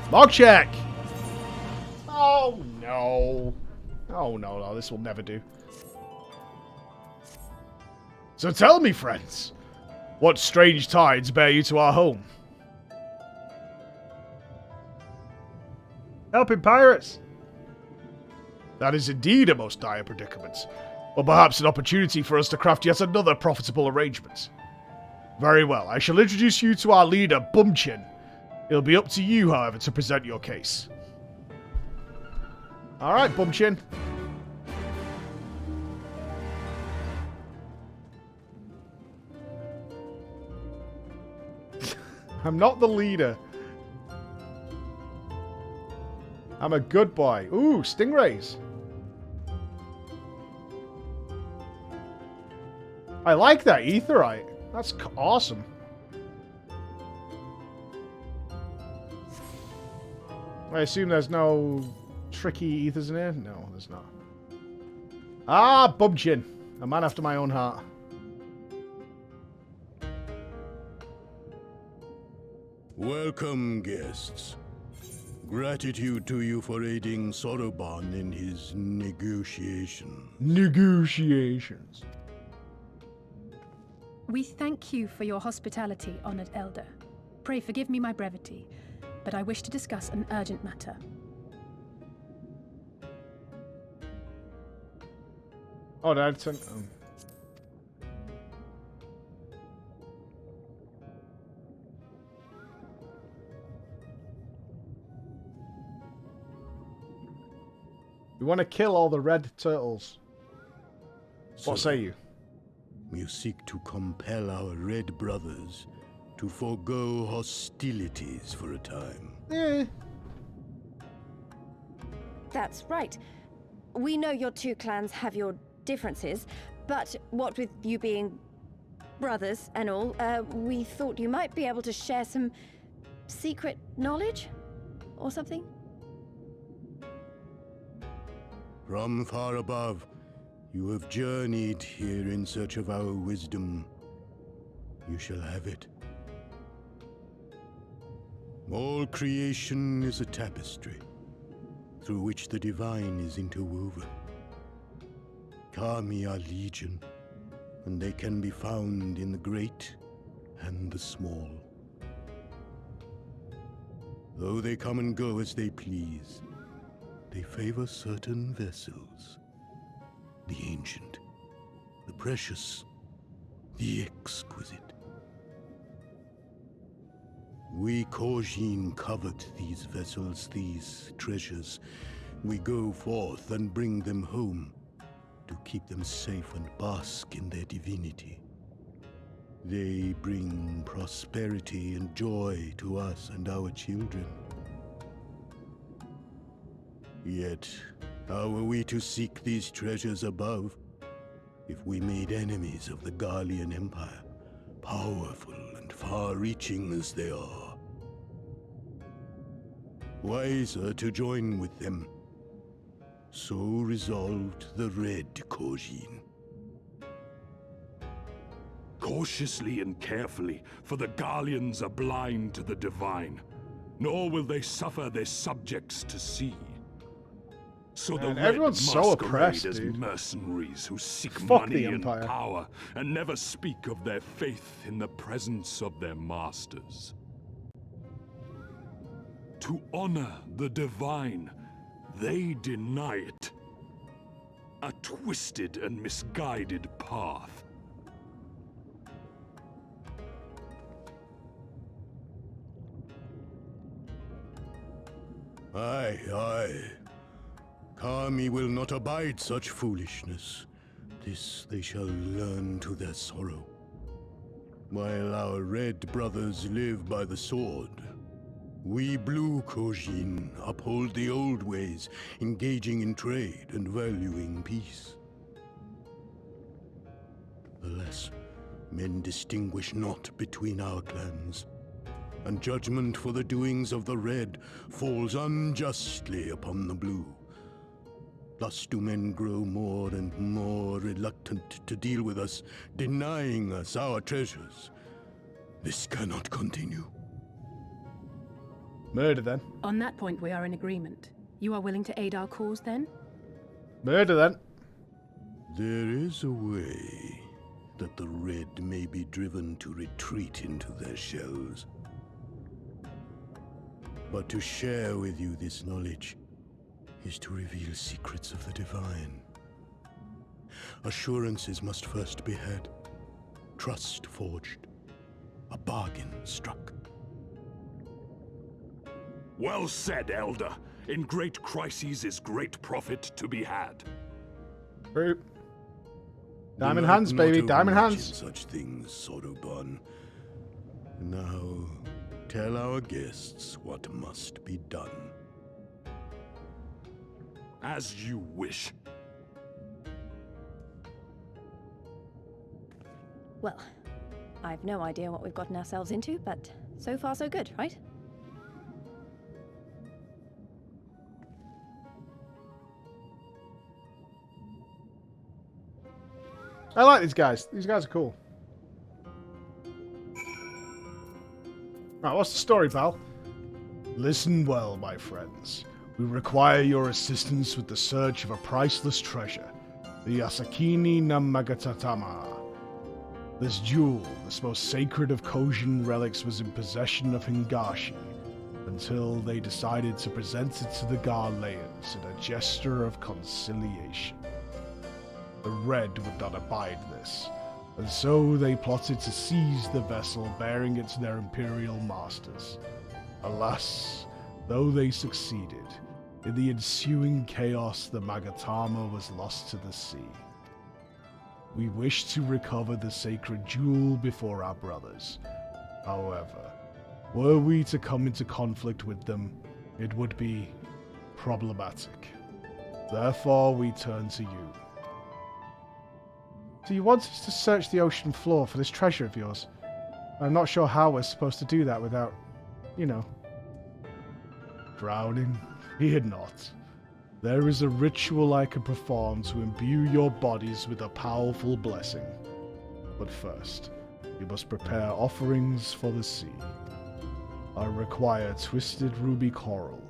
Mob check. Oh no. Oh no, this will never do. So tell me, friends, what strange tides bear you to our home? Helping pirates. That is indeed a most dire predicament. Or perhaps an opportunity for us to craft yet another profitable arrangement. Very well, I shall introduce you to our leader, Bumchin. It'll be up to you, however, to present your case. Alright, Bumchin. I'm not the leader. I'm a good boy. Ooh, stingrays. I like that etherite. That's awesome. I assume there's no tricky ethers in here? No, there's not. Ah, Bumchin. A man after my own heart. Welcome, guests. Gratitude to you for aiding Soroban in his negotiations. Negotiations. We thank you for your hospitality, honored elder. Pray forgive me my brevity, but I wish to discuss an urgent matter. Oh, that's an... You want to kill all the red turtles. What say you? You seek to compel our red brothers to forego hostilities for a time. That's right. We know your two clans have your differences, but what with you being brothers and all, we thought you might be able to share some secret knowledge or something? From far above, you have journeyed here in search of our wisdom. You shall have it. All creation is a tapestry, through which the divine is interwoven. Kami are legion, and they can be found in the great and the small. Though they come and go as they please, they favor certain vessels. The ancient, the precious, the exquisite. We Kojin covet these vessels, these treasures. We go forth and bring them home to keep them safe and bask in their divinity. They bring prosperity and joy to us and our children. Yet, how are we to seek these treasures above if we made enemies of the Garlean Empire, powerful and far-reaching as they are? Wiser to join with them. So resolved the Red Kojin. Cautiously and carefully, for the Garleans are blind to the divine, nor will they suffer their subjects to see. So Man, the everyone's Red so masquerade oppressed, as dude. mercenaries who seek Fuck money the and Empire. power, and never speak of their faith in the presence of their masters. To honor the divine, they deny it. A twisted and misguided path. Aye, aye. Kami will not abide such foolishness. This they shall learn to their sorrow. While our red brothers live by the sword, we blue Kojin uphold the old ways, engaging in trade and valuing peace. Alas, men distinguish not between our clans, and judgment for the doings of the red falls unjustly upon the blue. Thus do men grow more and more reluctant to deal with us, denying us our treasures. This cannot continue. Murder, then. On that point, we are in agreement. You are willing to aid our cause, then? Murder, then. There is a way that the red may be driven to retreat into their shells. But to share with you this knowledge is to reveal secrets of the divine. Assurances must first be had, trust forged, a bargain struck. Well said, Elder. In great crises is great profit to be had. True. Diamond hands, baby. Diamond hands. Such things, Soroban. Now, tell our guests what must be done. As you wish. Well, I've no idea what we've gotten ourselves into, but so far so good, right? I like these guys. These guys are cool. Right, what's the story, pal? Listen well, my friends. We require your assistance with the search of a priceless treasure, the Asakini Namagatama. This jewel, this most sacred of Kojin relics, was in possession of Hingashi until they decided to present it to the Gharleans in a gesture of conciliation. The Red would not abide this, and so they plotted to seize the vessel bearing it to their imperial masters. Alas, though they succeeded, in the ensuing chaos the Magatama was lost to the sea. We wish to recover the sacred jewel before our brothers. However, were we to come into conflict with them, it would be problematic. Therefore, we turn to you. Do you want us to search the ocean floor for this treasure of yours? I'm not sure how we're supposed to do that without, you know. Drowning? Fear not. There is a ritual I can perform to imbue your bodies with a powerful blessing. But first, you must prepare offerings for the sea. I require twisted ruby coral,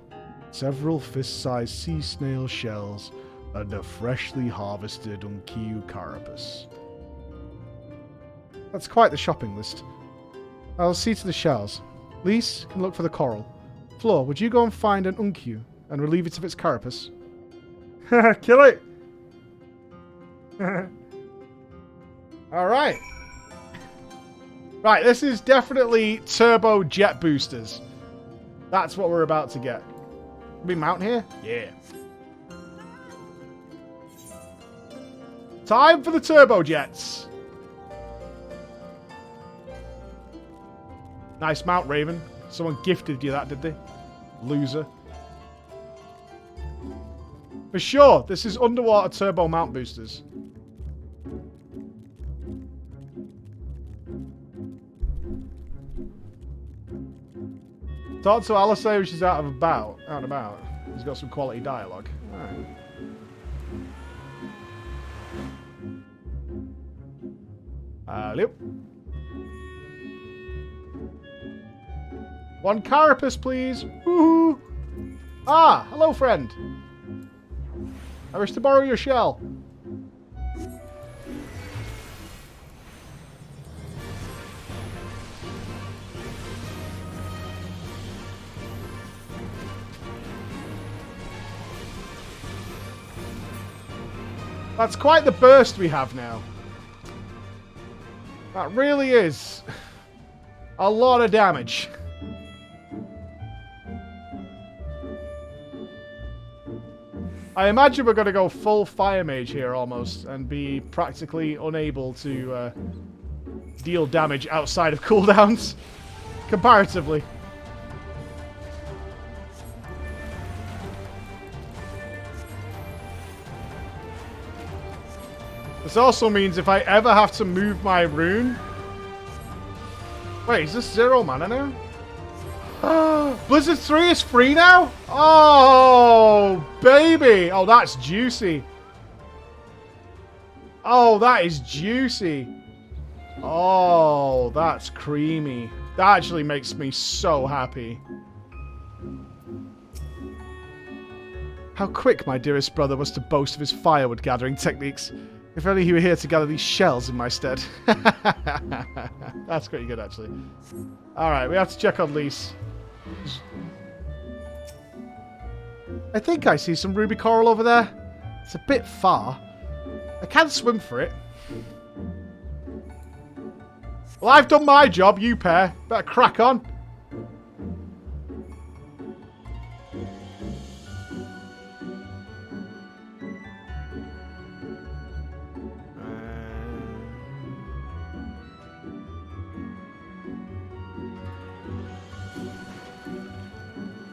several fist-sized sea snail shells, and a freshly harvested Unkiu carapace. That's quite the shopping list. I'll see to the shells. Lise can look for the coral. Floor, would you go and find an Unkiu and relieve it of its carapace? Kill it! Alright. Right, this is definitely turbo jet boosters. That's what we're about to get. Can we mount here? Yeah. Time for the turbo jets. Nice mount, Raven. Someone gifted you that, did they? Loser. For sure, this is underwater turbo mount boosters. Talk to Alphinaud when she's out and about. He's got some quality dialogue. Alright. Hello. One carapace, please. Woohoo! Ah, hello, friend. I wish to borrow your shell. That's quite the burst we have now. That really is a lot of damage. I imagine we're going to go full Fire Mage here almost and be practically unable to deal damage outside of cooldowns, comparatively. This also means if I ever have to move my rune... Wait, is this 0 mana now? Blizzard 3 is free now? Oh, baby. Oh, that's juicy. Oh, that is juicy. Oh, that's creamy. That actually makes me so happy. How quick my dearest brother was to boast of his firewood gathering techniques. If only he were here to gather these shells in my stead. That's pretty good, actually. Alright, we have to check on Lise. I think I see some ruby coral over there. It's a bit far. I can swim for it. Well, I've done my job, you pair. Better crack on.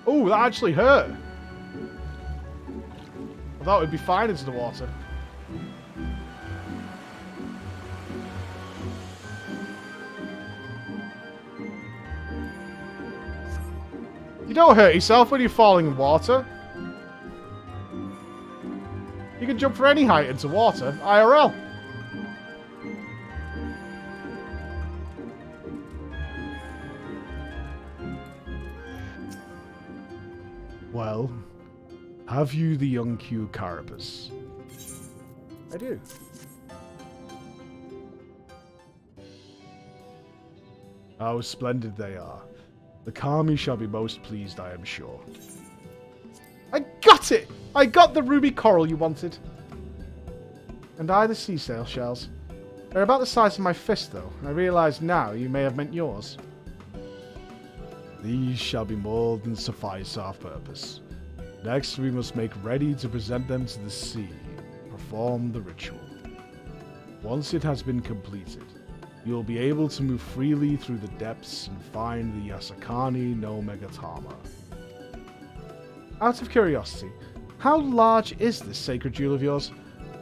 Oh, that actually hurt. I thought we'd be fine into the water. You don't hurt yourself when you're falling in water. You can jump for any height into water, IRL. Have you the young Q carapace? I do. How splendid they are. The Kami shall be most pleased, I am sure. I got it! I got the ruby coral you wanted. And I the sea sail shells. They're about the size of my fist, though. I realise now you may have meant yours. These shall be more than suffice our purpose. Next, we must make ready to present them to the sea. Perform the ritual. Once it has been completed, you will be able to move freely through the depths and find the Yasakani no Megatama. Out of curiosity, how large is this sacred jewel of yours?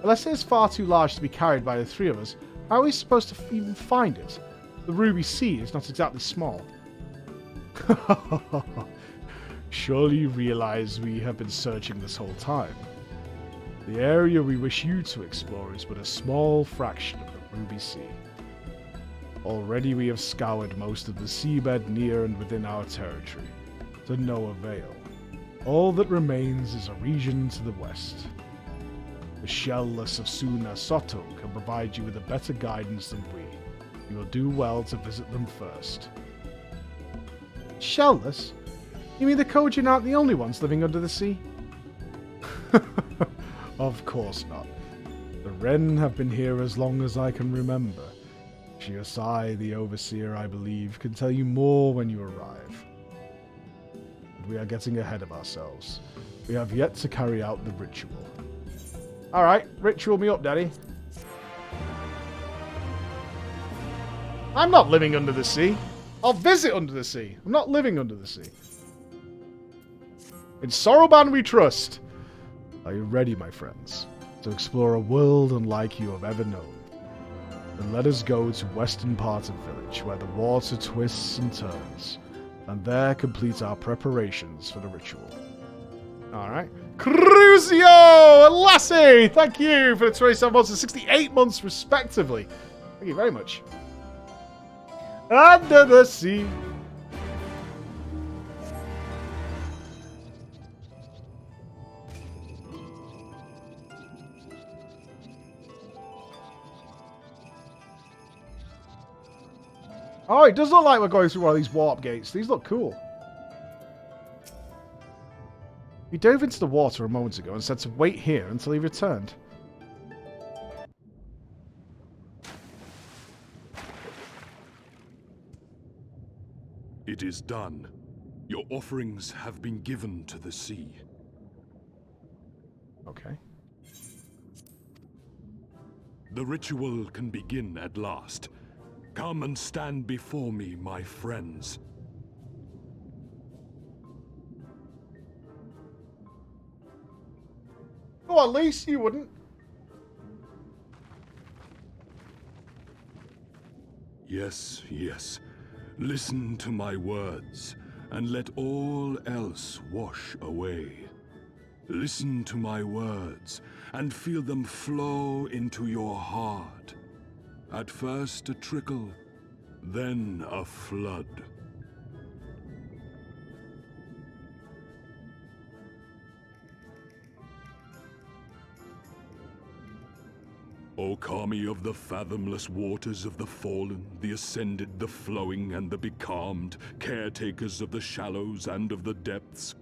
Unless it is far too large to be carried by the three of us, how are we supposed to even find it? The Ruby Sea is not exactly small. Surely you realize we have been searching this whole time. The area we wish you to explore is but a small fraction of the Ruby Sea. Already we have scoured most of the seabed near and within our territory, to no avail. All that remains is a region to the west. The shellless of Suna Soto can provide you with a better guidance than we. You will do well to visit them first. Shellless? You mean the Kojin aren't the only ones living under the sea? Of course not. The Ren have been here as long as I can remember. Shiosai, the overseer, I believe, can tell you more when you arrive. But we are getting ahead of ourselves. We have yet to carry out the ritual. Alright, ritual me up, Daddy. I'm not living under the sea. I'll visit under the sea. I'm not living under the sea. In Soroban we trust. Are you ready, my friends, to explore a world unlike you have ever known? Then let us go to western part of village, where the water twists and turns, and there complete our preparations for the ritual. Alright. Crucio and Lassie! Thank you for the 27 months and 68 months, respectively. Thank you very much. Under the sea. Oh, it does look like we're going through one of these warp gates. These look cool. He dove into the water a moment ago and said to wait here until he returned. It is done. Your offerings have been given to the sea. Okay. The ritual can begin at last. Come and stand before me, my friends. Oh, at least you wouldn't. Yes, yes. Listen to my words, and let all else wash away. Listen to my words, and feel them flow into your heart. At first a trickle, then a flood. O Kami of the fathomless waters of the fallen, the ascended, the flowing, and the becalmed, caretakers of the shallows and of the depths,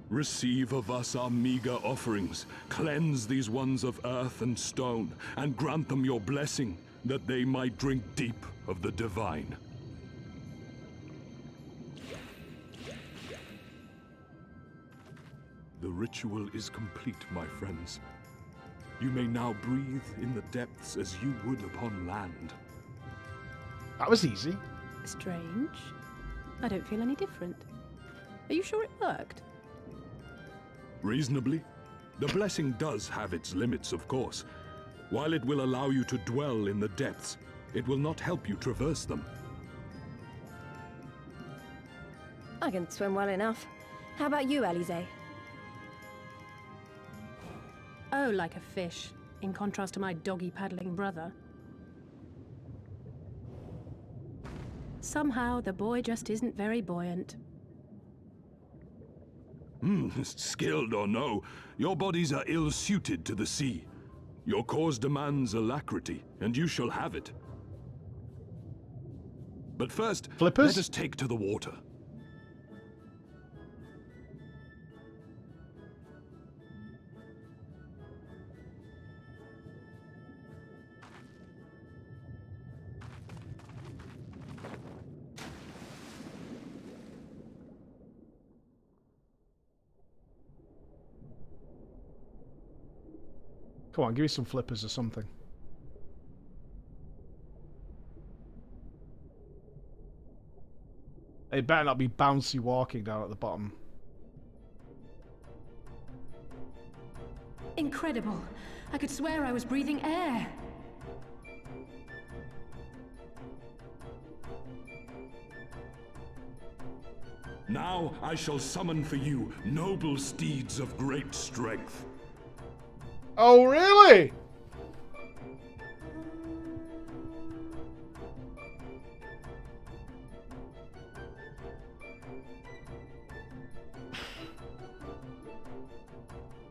receive of us our meager offerings, cleanse these ones of earth and stone, and grant them your blessing, that they might drink deep of the divine. The ritual is complete, my friends. You may now breathe in the depths as you would upon land. That was easy. Strange. I don't feel any different. Are you sure it worked? Reasonably. The blessing does have its limits, of course. While it will allow you to dwell in the depths, it will not help you traverse them. I can swim well enough. How about you, Alize? Oh, like a fish, in contrast to my doggy-paddling brother. Somehow, the boy just isn't very buoyant. Skilled or no, your bodies are ill-suited to the sea. Your cause demands alacrity, and you shall have it. But first, Flippers? let us take to the water. Come on, give me some flippers or something. It better not be bouncy walking down at the bottom. Incredible. I could swear I was breathing air. Now I shall summon for you noble steeds of great strength. Oh, really?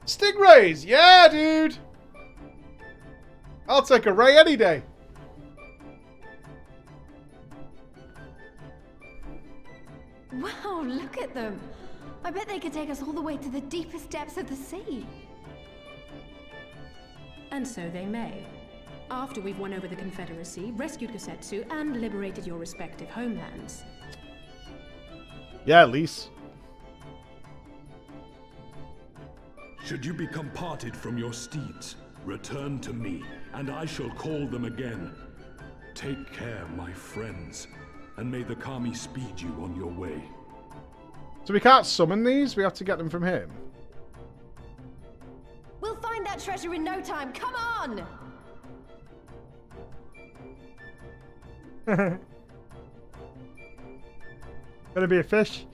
Stingrays! Yeah, dude! I'll take a ray any day. Wow, look at them. I bet they could take us all the way to the deepest depths of the sea. And so they may. After we've won over the Confederacy, rescued Kosetsu, and liberated your respective homelands. Yeah, at least. Should you become parted from your steeds, return to me, and I shall call them again. Take care, my friends, and may the Kami speed you on your way. So we can't summon these? We have to get them from him? We'll find that treasure in no time. Come on! Gonna be a fish?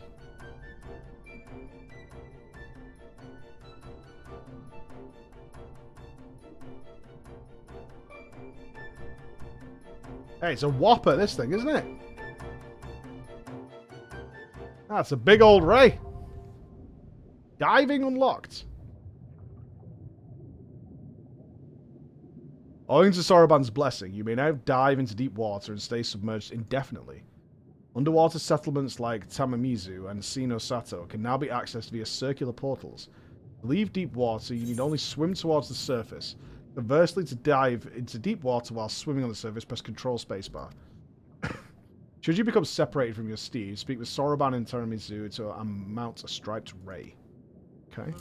Hey, it's a whopper, this thing, isn't it? That's a big old ray. Diving unlocked. Owing to Soroban's blessing, you may now dive into deep water and stay submerged indefinitely. Underwater settlements like Tamamizu and Sino-Sato can now be accessed via circular portals. To leave deep water, you need only swim towards the surface. Conversely, to dive into deep water while swimming on the surface, press Control Spacebar. Should you become separated from your steed, speak with Soroban and Tamamizu to mount a striped ray. Okay.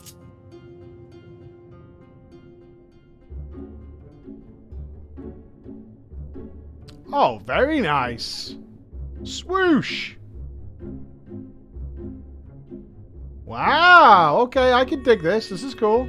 Oh, very nice. Swoosh. Wow. Okay, I can dig this. This is cool.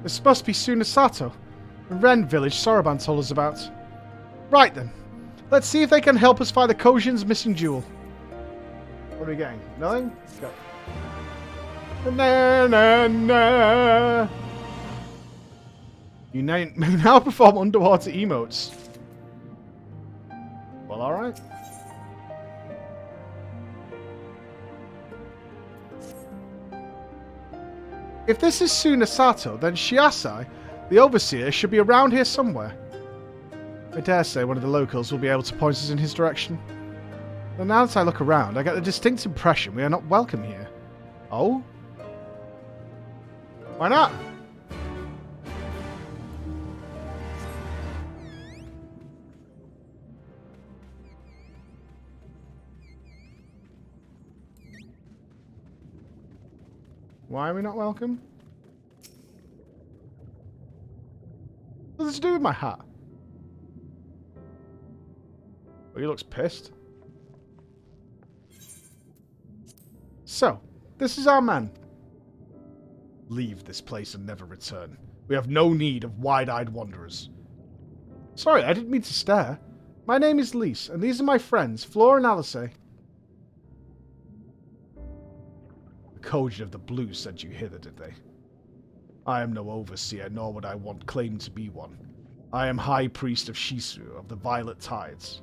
This must be Sunasato, the Ren village Soroban told us about. Right then, let's see if they can help us find the Kojin's missing jewel. What are we getting? Nothing? Go. Na, na, na. You may now perform underwater emotes. Well, alright. If this is Sunasato, then Shiasai, the overseer, should be around here somewhere. I dare say one of the locals will be able to point us in his direction. But now that I look around, I get the distinct impression we are not welcome here. Oh? Why not? Why are we not welcome? What does this do with my hat? Oh, he looks pissed. So, this is our man. Leave this place and never return. We have no need of wide-eyed wanderers. Sorry, I didn't mean to stare. My name is Lise, and these are my friends, Flora and Alice. The Kojin of the Blues sent you hither, did they? I am no overseer, nor would I want claim to be one. I am High Priest of Shisu, of the Violet Tides.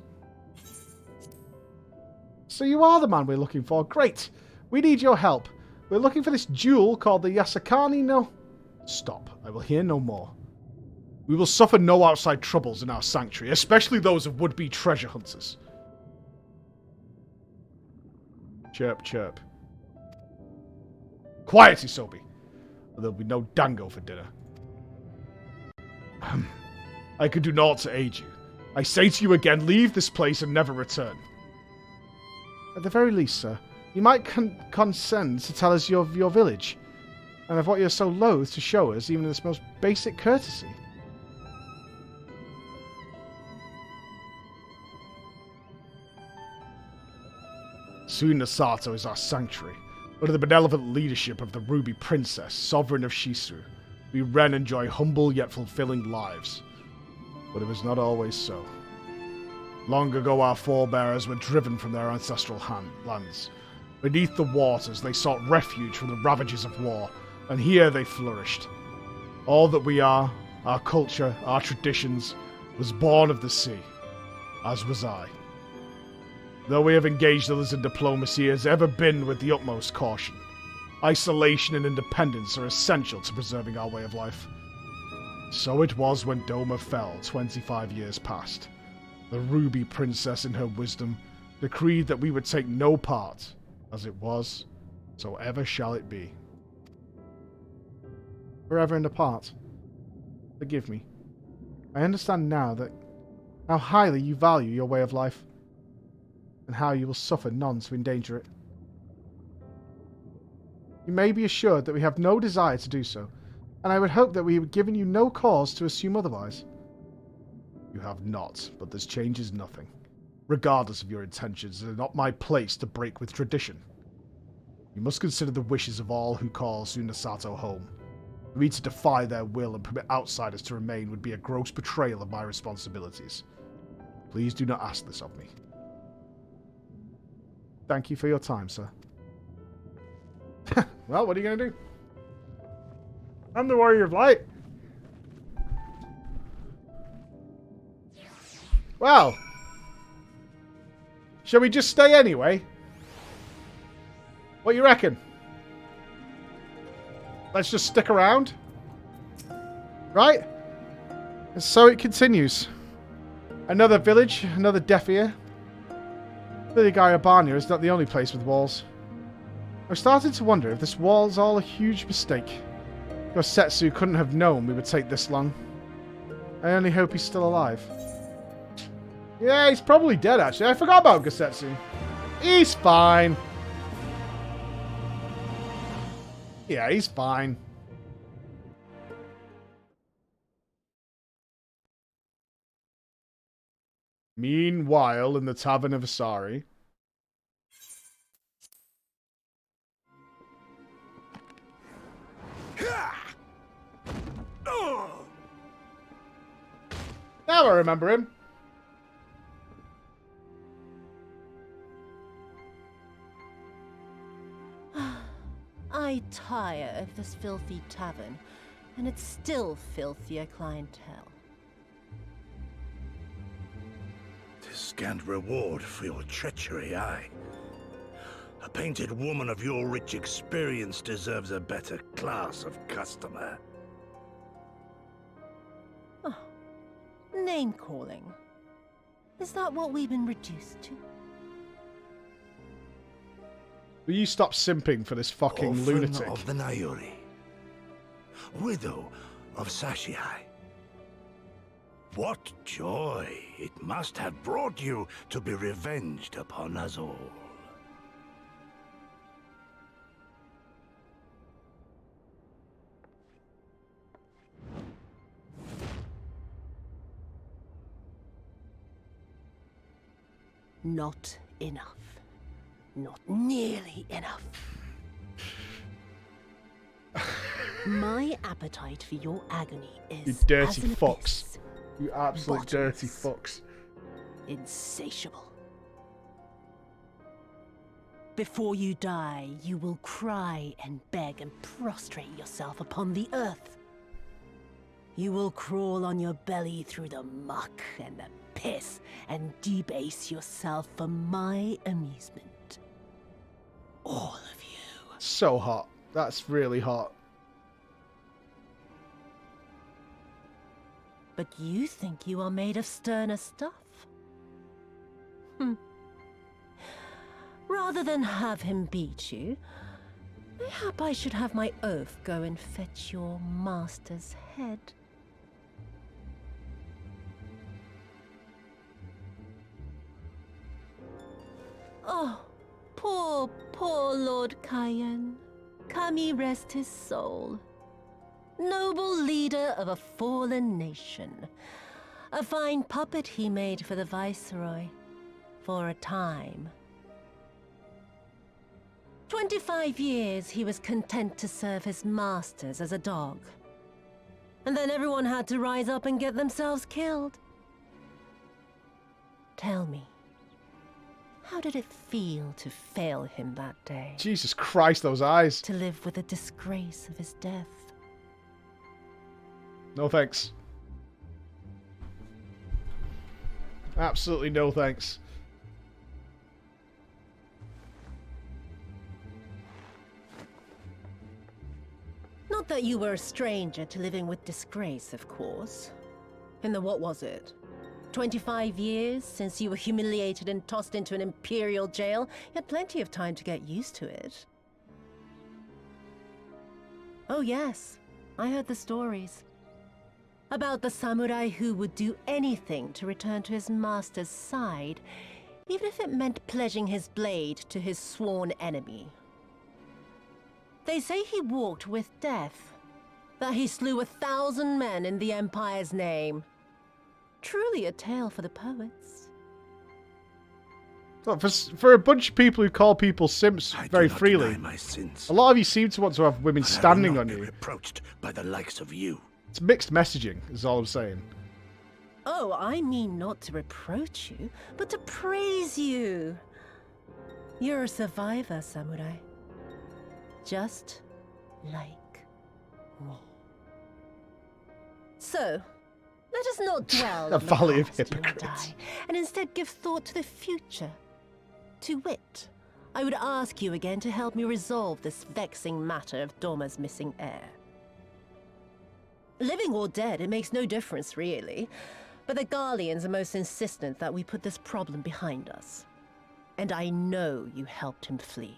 So you are the man we're looking for. Great. We need your help. We're looking for this jewel called the Yasakani no... Stop. I will hear no more. We will suffer no outside troubles in our sanctuary, especially those of would-be treasure hunters. Chirp, chirp. Quiet, Isobi. Or there'll be no dango for dinner. I can do naught to aid you. I say to you again, leave this place and never return. At the very least, sir, you might consent to tell us of your village, and of what you're so loath to show us, even in this most basic courtesy. Tsunasato is our sanctuary. Under the benevolent leadership of the Ruby Princess, sovereign of Shisu, we Ren enjoy humble yet fulfilling lives. But it was not always so. Long ago our forebears were driven from their ancestral lands. Beneath the waters they sought refuge from the ravages of war, and here they flourished. All that we are, our culture, our traditions, was born of the sea, as was I. Though we have engaged others in diplomacy, it has ever been with the utmost caution. Isolation and independence are essential to preserving our way of life. So it was when Doma fell 25 years past. The Ruby Princess, in her wisdom, decreed that we would take no part. As it was, so ever shall it be. Forever and apart. Forgive me. I understand now that how highly you value your way of life, and how you will suffer none to endanger it. You may be assured that we have no desire to do so, and I would hope that we have given you no cause to assume otherwise. You have not, but this changes nothing. Regardless of your intentions, it is not my place to break with tradition. You must consider the wishes of all who call Tsunasato home. For me to defy their will and permit outsiders to remain would be a gross betrayal of my responsibilities. Please do not ask this of me. Thank you for your time, sir. Well, what are you going to do? I'm the Warrior of Light. Well. Shall we just stay anyway? What do you reckon? Let's just stick around. Right? And so it continues. Another village, another deaf ear. The Gaiabania is not the only place with walls. I've started to wonder if this wall's all a huge mistake. Gosetsu couldn't have known we would take this long. I only hope he's still alive. Yeah, he's probably dead, actually. I forgot about Gosetsu. He's fine. Yeah, he's fine. Meanwhile, in the Tavern of Asari. Now I remember him. I tire of this filthy tavern, and its still filthier clientele. Tis scant reward for your treachery, aye. A painted woman of your rich experience deserves a better class of customer. Oh, name-calling. Is that what we've been reduced to? Will you stop simping for this fucking Orphan lunatic? of the Nayori. Widow of Sashihai. What joy it must have brought you to be revenged upon us all. Not enough. Not nearly enough. My appetite for your agony is You dirty as an fucks. abyss, You absolute dirty bottomless, fucks. insatiable. Before you die, you will cry and beg and prostrate yourself upon the earth. You will crawl on your belly through the muck and the piss and debase yourself for my amusement. All of you. So hot. That's really hot. But you think you are made of sterner stuff? Rather than have him beat you, mayhap I should have my oaf go and fetch your master's head. Oh, poor Lord Cayenne. Kami rest his soul. Noble leader of a fallen nation. A fine puppet he made for the Viceroy. For a time. 25 years he was content to serve his masters as a dog. And then everyone had to rise up and get themselves killed. Tell me, how did it feel to fail him that day? Jesus Christ, those eyes. To live with the disgrace of his death? No thanks. Absolutely no thanks. Not that you were a stranger to living with disgrace, of course. In the what was it? 25 years since you were humiliated and tossed into an imperial jail? You had plenty of time to get used to it. Oh yes, I heard the stories. About the samurai who would do anything to return to his master's side, even if it meant pledging his blade to his sworn enemy. They say he walked with death, that he slew 1,000 men in the Empire's name. Truly a tale for the poets. Well, for a bunch of people who call people simps very freely, my sins, a lot of you seem to want to have women standing on you. Reproached by the likes of you. It's mixed messaging, is all I'm saying. Oh, I mean not to reproach you, but to praise you. You're a survivor, samurai. Just like me. So, let us not dwell A on the valley of past, you and hypocrites. I, and instead give thought to the future. To wit, I would ask you again to help me resolve this vexing matter of Doma's missing heir. Living or dead, it makes no difference, really. But the Garleans are most insistent that we put this problem behind us. And I know you helped him flee.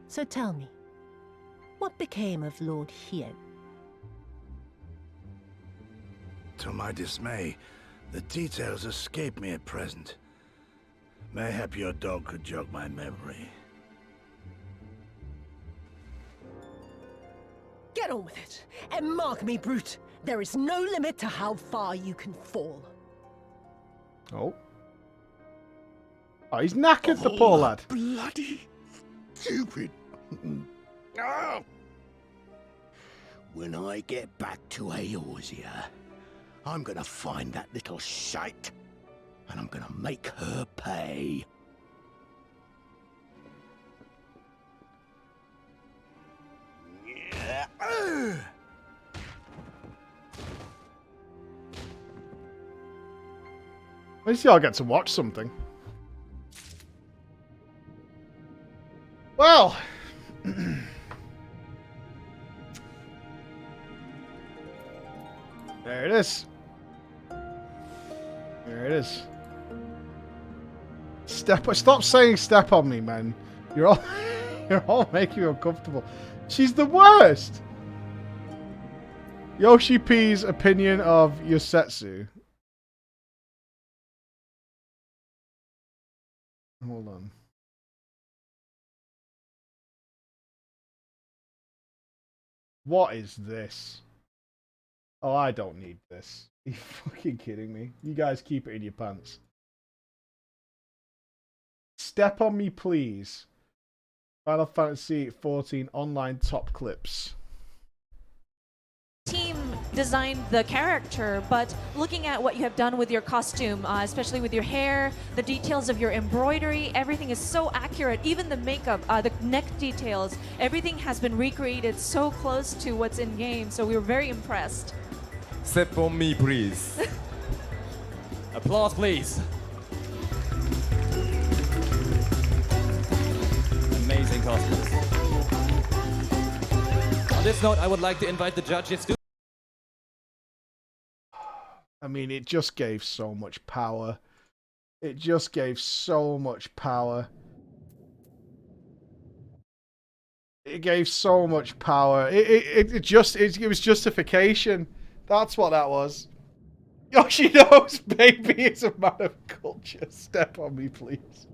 So tell me, what became of Lord Hien? To my dismay, the details escape me at present. Mayhap your dog could jog my memory. Get on with it, and mark me, brute. There is no limit to how far you can fall. Oh. Oh, he's knackered, the poor lad. Bloody stupid. Oh. When I get back to Eorzea, I'm gonna find that little shite, and I'm gonna make her pay. At least y'all get to watch something. Well. There it is. There it is. Stop saying step on me, man. You're all making me uncomfortable. She's the worst. Yoshi P's opinion of Yosetsu. Hold on. What is this? Oh, I don't need this. Are you fucking kidding me? You guys keep it in your pants. Step on me, please. Final Fantasy 14 online top clips. designed the character, but looking at what you have done with your costume, especially with your hair, the details of your embroidery, everything is so accurate. Even the makeup, the neck details, everything has been recreated so close to what's in game. So we were very impressed. Step on me, please. Applause, please. Amazing costumes. On this note, I would like to invite the judges to... I mean, it just gave so much power. It just gave so much power. It gave so much power. It was justification. That's what that was. Yoshino's baby is a man of culture. Step on me, please.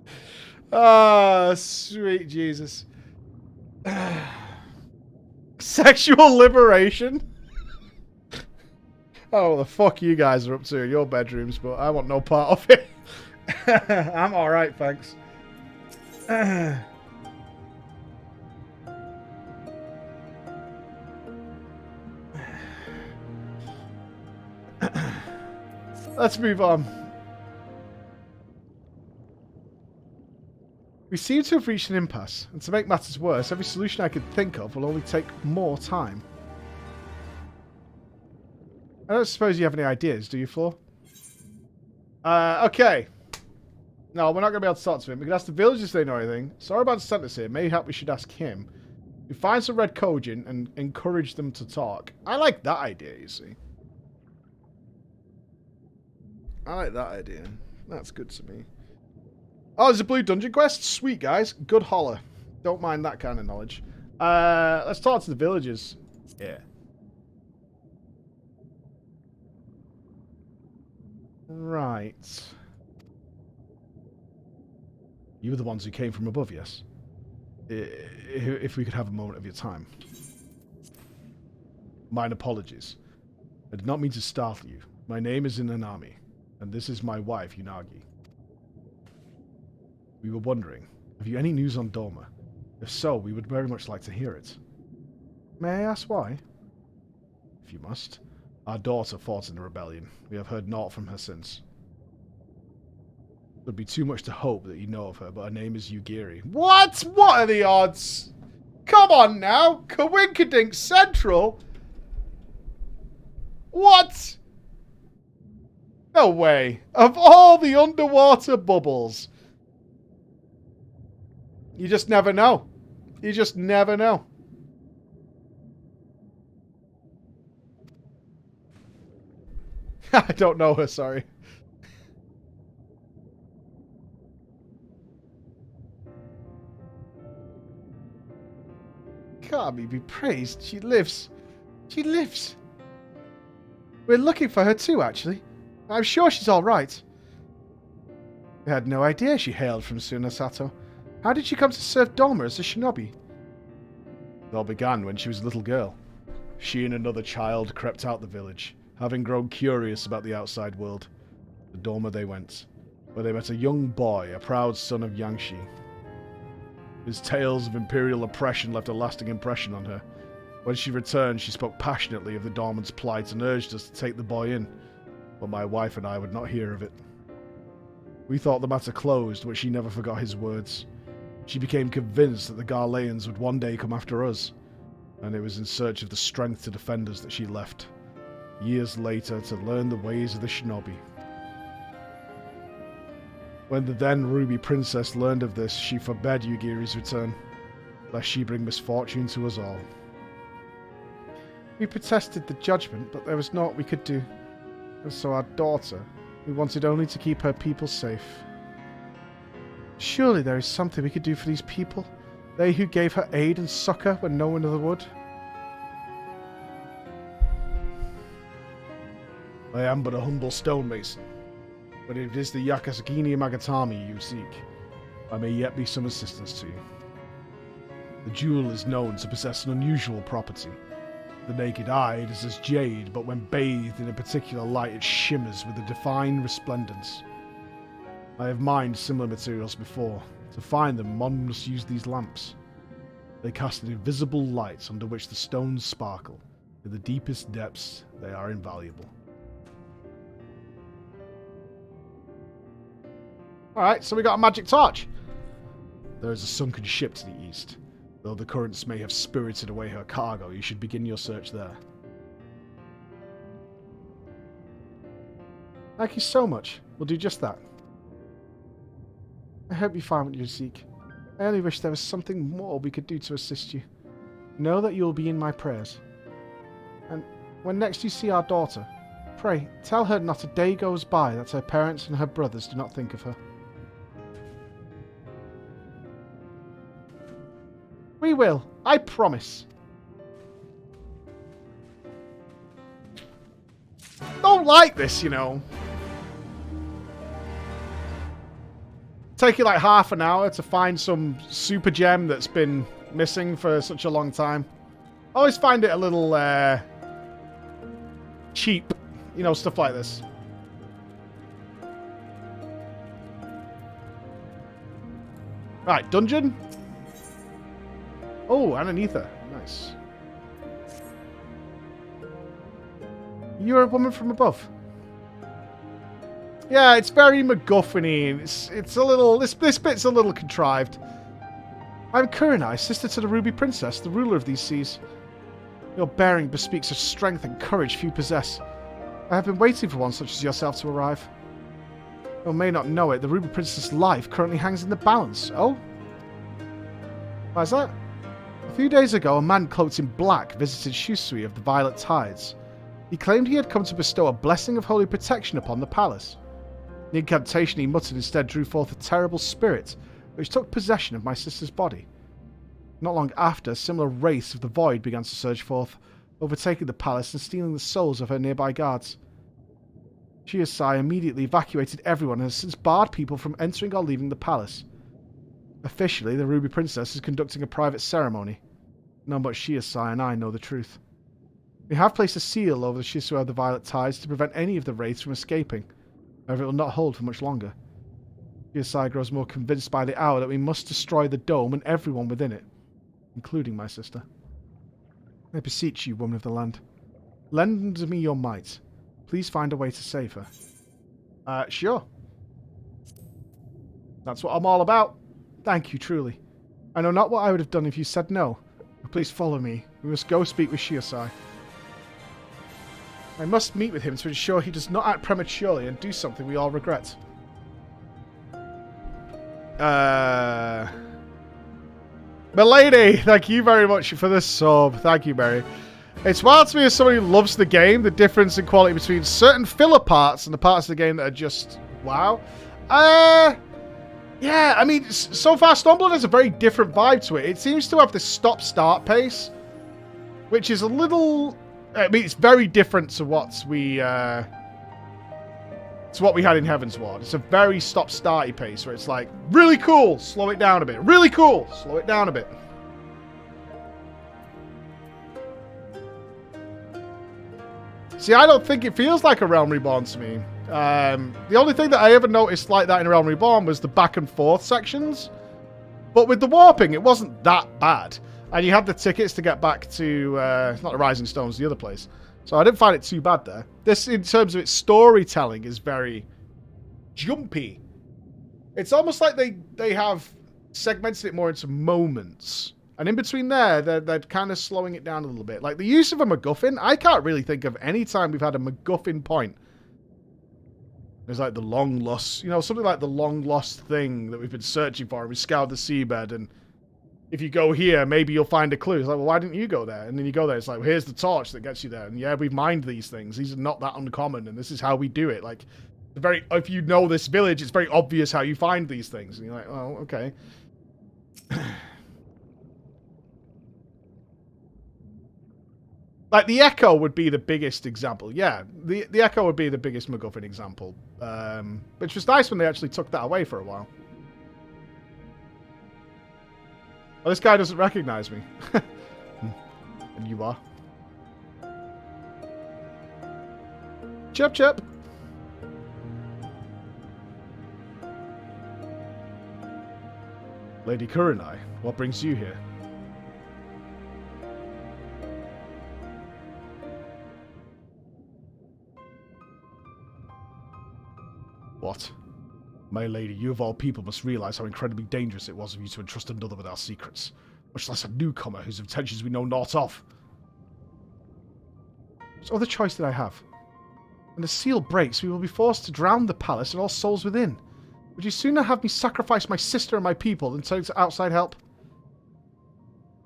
Ah, sweet Jesus. Sexual liberation? Oh, the fuck you guys are up to in your bedrooms, but I want no part of it. I'm alright, thanks. Let's move on. We seem to have reached an impasse, and to make matters worse, every solution I could think of will only take more time. I don't suppose you have any ideas, do you, Floor? Okay. No, we're not going to be able to talk to him. We can ask the villagers if they know anything. Soroban sent us here. Mayhap we should ask him. We find some red Kojin and encourage them to talk. I like that idea, you see. I like that idea. That's good to me. Oh, there's a blue dungeon quest? Sweet, guys. Good holler. Don't mind that kind of knowledge. Let's talk to the villagers. Yeah. Right. You were the ones who came from above, yes? If we could have a moment of your time. Mine apologies. I did not mean to startle you. My name is Inanami, and this is my wife, Unagi. We were wondering, have you any news on Doma? If so, we would very much like to hear it. May I ask why? If you must. Our daughter fought in the rebellion. We have heard naught from her since. It would be too much to hope that you know of her, but her name is Yugiri. What? What are the odds? Come on now! Coinkydink Central? What? No way. Of all the underwater bubbles. You just never know. You just never know. I don't know her, sorry. Kami be praised. She lives. She lives. We're looking for her too, actually. I'm sure she's all right. We had no idea she hailed from Tsunasato. How did she come to serve Doma as a shinobi? It all began when she was a little girl. She and another child crept out the village, having grown curious about the outside world. To Doma they went, where they met a young boy, a proud son of Yangshi. His tales of imperial oppression left a lasting impression on her. When she returned, she spoke passionately of the Dorman's plight and urged us to take the boy in, but my wife and I would not hear of it. We thought the matter closed, but she never forgot his words. She became convinced that the Garleans would one day come after us, and it was in search of the strength to defend us that she left, years later, to learn the ways of the shinobi. When the then Ruby Princess learned of this, she forbade Yugiri's return, lest she bring misfortune to us all. We protested the judgment, but there was naught we could do. And so our daughter, who wanted only to keep her people safe. Surely there is something we could do for these people, they who gave her aid and succor when no one other would. I am but a humble stonemason, but if it is the Yakasagini Magatami you seek, I may yet be some assistance to you. The jewel is known to possess an unusual property. The naked eye it is as jade, but when bathed in a particular light it shimmers with a divine resplendence. I have mined similar materials before. To find them, one must use these lamps. They cast an invisible light under which the stones sparkle. In the deepest depths, They are invaluable. Alright, so we got a magic torch. There is a sunken ship to the east. Though the currents may have spirited away her cargo, you should begin your search there. Thank you so much. We'll do just that. I hope you find what you seek. I only wish there was something more we could do to assist you. Know that you will be in my prayers. And when next you see our daughter, pray, tell her not a day goes by that her parents and her brothers do not think of her. We will. I promise. Don't like this, you know. Take you like half an hour to find some super gem that's been missing for such a long time. I always find it a little cheap, you know, stuff like this. Right, dungeon. Oh, and an ether. Nice. You're a woman from above. Yeah, it's very MacGuffin-y. It's a little... This bit's a little contrived. I'm Kurenai, sister to the Ruby Princess, the ruler of these seas. Your bearing bespeaks a strength and courage few possess. I have been waiting for one such as yourself to arrive. You may not know it, the Ruby Princess' life currently hangs in the balance. Oh? Why is that? A few days ago, a man cloaked in black visited Yotsuyu of the Violet Tides. He claimed he had come to bestow a blessing of holy protection upon the palace. The incantation he muttered instead drew forth a terrible spirit, which took possession of my sister's body. Not long after, a similar race of the void began to surge forth, overtaking the palace and stealing the souls of her nearby guards. Shiosai immediately evacuated everyone and has since barred people from entering or leaving the palace. Officially, the Ruby Princess is conducting a private ceremony. None but Shiosai and I know the truth. We have placed a seal over the Yotsuyu of the Violet Tides to prevent any of the wraiths from escaping. However, it will not hold for much longer. Shiosai grows more convinced by the hour that we must destroy the dome and everyone within it, including my sister. I beseech you, woman of the land, lend me your might. Please find a way to save her. Sure. That's what I'm all about. Thank you, truly. I know not what I would have done if you said no. Please follow me. We must go speak with Shiosai. I must meet with him to ensure he does not act prematurely and do something we all regret. Milady, thank you very much for the sub. Thank you, Mary. It's wild to me as somebody who loves the game, the difference in quality between certain filler parts and the parts of the game that are just wow. Yeah, I mean, so far Stormblood has a very different vibe to it. It seems to have this stop-start pace, which is a little... I mean, it's very different to what we had in Heavensward. It's a very stop-starty pace where it's like, really cool, slow it down a bit. Really cool, slow it down a bit. See, I don't think it feels like a Realm Reborn to me. The only thing that I ever noticed like that in Realm Reborn was the back and forth sections. But with the warping, it wasn't that bad. And you had the tickets to get back to, not the Rising Stones, the other place. So I didn't find it too bad there. This, in terms of its storytelling, is very jumpy. It's almost like they have segmented it more into moments. And in between there, they're kind of slowing it down a little bit. Like the use of a MacGuffin, I can't really think of any time we've had a MacGuffin point. There's like the long lost, you know, something like the long lost thing that we've been searching for. And we scoured the seabed, and if you go here, maybe you'll find a clue. It's like, well, why didn't you go there? And then you go there, it's like, well, here's the torch that gets you there. And yeah, we've mined these things. These are not that uncommon, and this is how we do it. Like, if you know this village, it's very obvious how you find these things. And you're like, oh, okay. Like, the Echo would be the biggest example. Yeah, the Echo would be the biggest MacGuffin example. Which was nice when they actually took that away for a while. Oh, this guy doesn't recognize me. And you are. Chirp, chirp. Lady Kurenai, what brings you here? What? My lady, you of all people must realize how incredibly dangerous it was of you to entrust another with our secrets, much less a newcomer whose intentions we know naught of. What other choice did I have? When the seal breaks, we will be forced to drown the palace and all souls within. Would you sooner have me sacrifice my sister and my people than turn to outside help?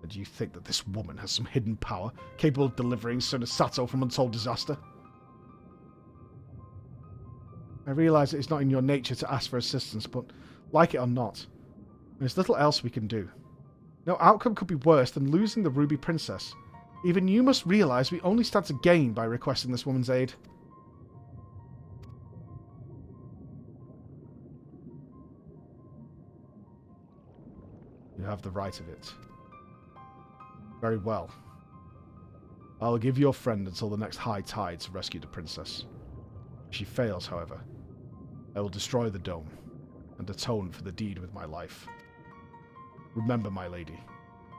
And do you think that this woman has some hidden power, capable of delivering Sir Sato from untold disaster? I realise it is not in your nature to ask for assistance, but like it or not, there's little else we can do. No outcome could be worse than losing the Ruby Princess. Even you must realise we only stand to gain by requesting this woman's aid. You have the right of it. Very well. I'll give your friend until the next high tide to rescue the princess. If she fails, however, I will destroy the dome and atone for the deed with my life. Remember, my lady,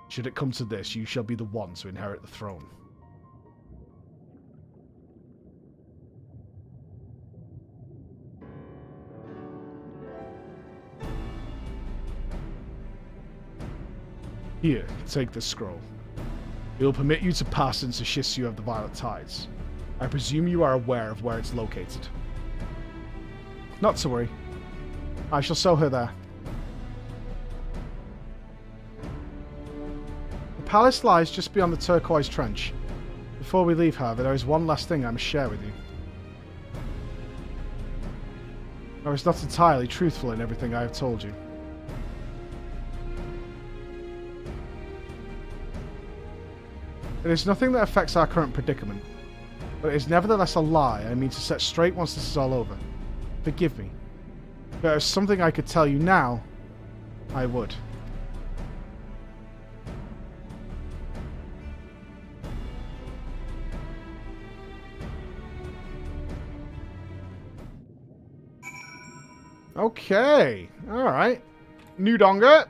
should it come to this, you shall be the one to inherit the throne. Here, take this scroll. It will permit you to pass into Shisui of the Violet Tides. I presume you are aware of where it's located. Not to worry. I shall show her there. The palace lies just beyond the turquoise trench. Before we leave, however, there is one last thing I must share with you. I was not entirely truthful in everything I have told you. It is nothing that affects our current predicament, but it is nevertheless a lie I mean to set straight once this is all over. Forgive me. If there is something I could tell you now, I would. Okay. Alright. New Donga.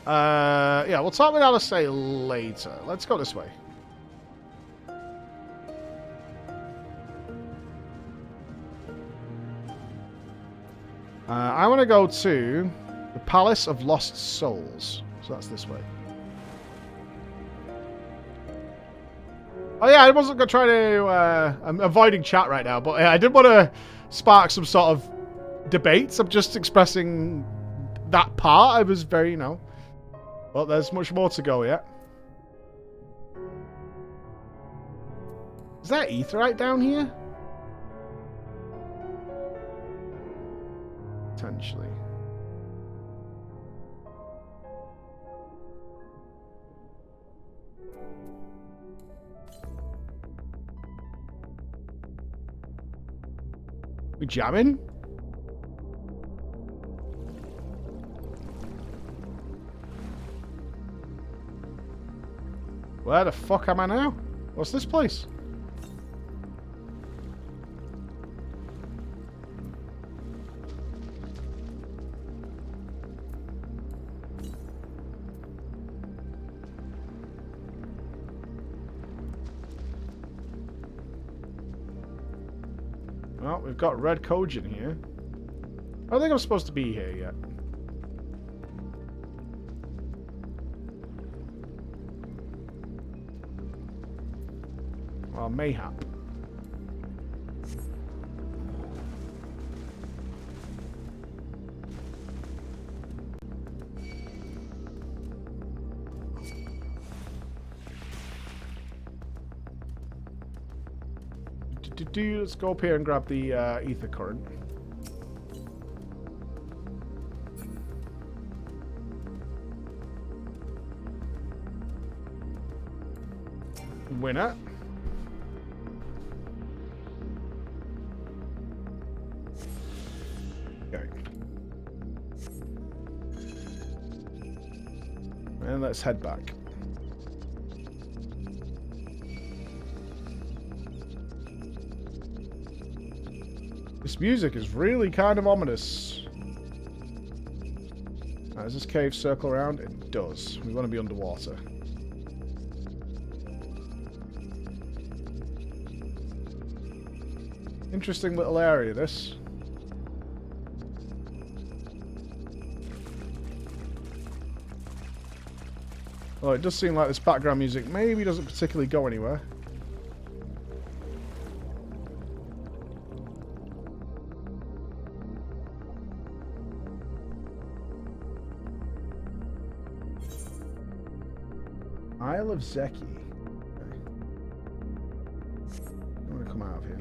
Yeah, we'll talk with Alistair later. Let's go this way. I want to go to the Palace of Lost Souls. So that's this way. Oh yeah, I wasn't going to try to... I'm avoiding chat right now, but I did want to spark some sort of debates. I'm just expressing that part. I was very, well, there's much more to go yet. Is there Aetheryte down here? Potentially. We jamming? Where the fuck am I now? What's this place? Well, we've got Red Kojin here. I don't think I'm supposed to be here yet. Well, mayhap. Let's go up here and grab the ether current. Winner. Okay. And let's head back. This music is really kind of ominous. Does this cave circle around? It does. We want to be underwater. Interesting little area, this. Oh, it does seem like this background music maybe doesn't particularly go anywhere. Isle of Zeki. Okay. I'm gonna come out of here.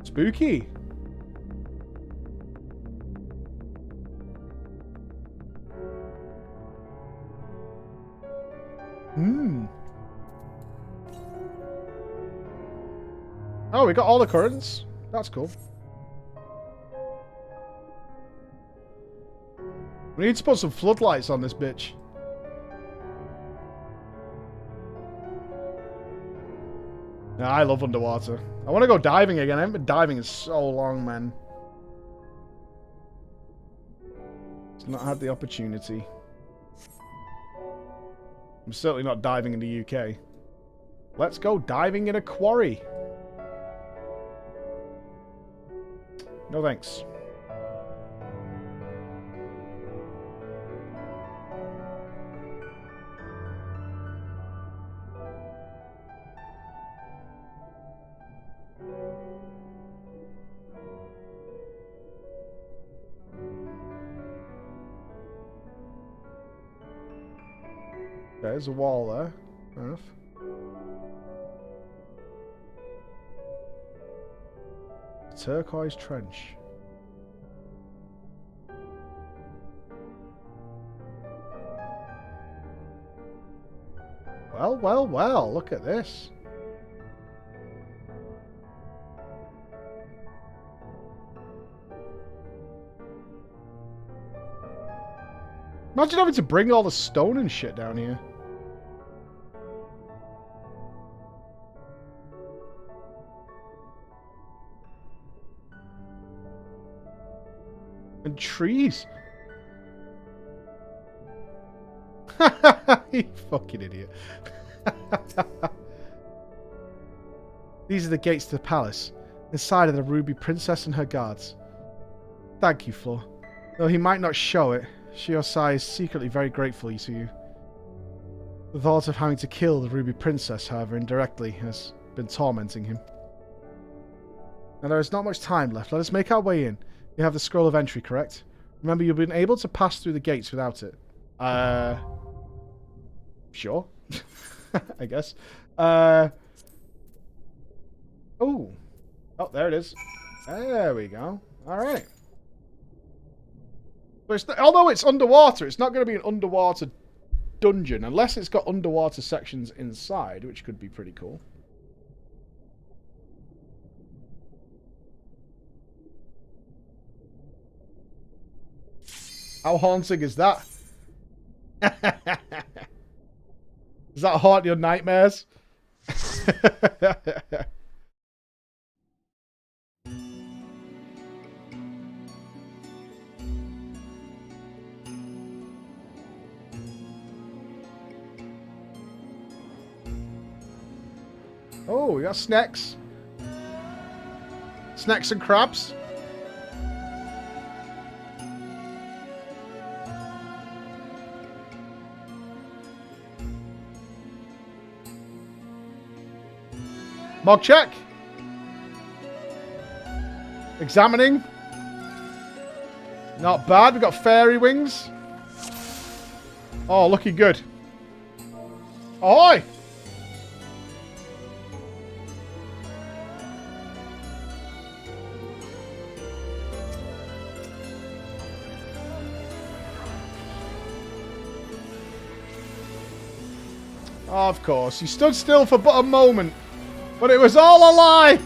Spooky. Oh, we got all the currents. That's cool. We need to put some floodlights on this bitch. Yeah, I love underwater. I want to go diving again. I haven't been diving in so long, man. Just not had the opportunity. I'm certainly not diving in the UK. Let's go diving in a quarry. No thanks. There's a wall there. Fair enough. Turquoise trench. Well, well, well, look at this. Imagine having to bring all the stone and shit down here. And trees. You fucking idiot. These are the gates to the palace. Inside are the Ruby Princess and her guards. Thank you, Flor. Though he might not show it, Eorzea is secretly very grateful to you. The thought of having to kill the Ruby Princess, however, indirectly, has been tormenting him. Now there is not much time left. Let us make our way in. You have the scroll of entry, correct? Remember, you've been able to pass through the gates without it. Sure. I guess. Oh. Oh, there it is. There we go. Alright. Although it's underwater, it's not going to be an underwater dungeon, unless it's got underwater sections inside, which could be pretty cool. How haunting is that? Does that haunt your nightmares? Oh, we got snacks. Snacks and crabs. Mog check. Examining. Not bad. We've got fairy wings. Oh, looking good. Ahoy! Of course. He stood still for but a moment. But it was all a lie!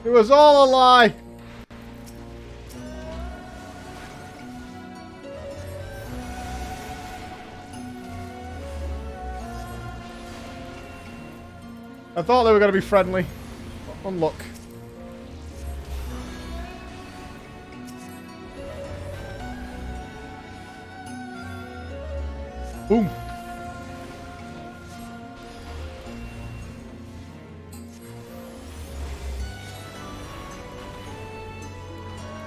It was all a lie! I thought they were going to be friendly. Unluck. Boom.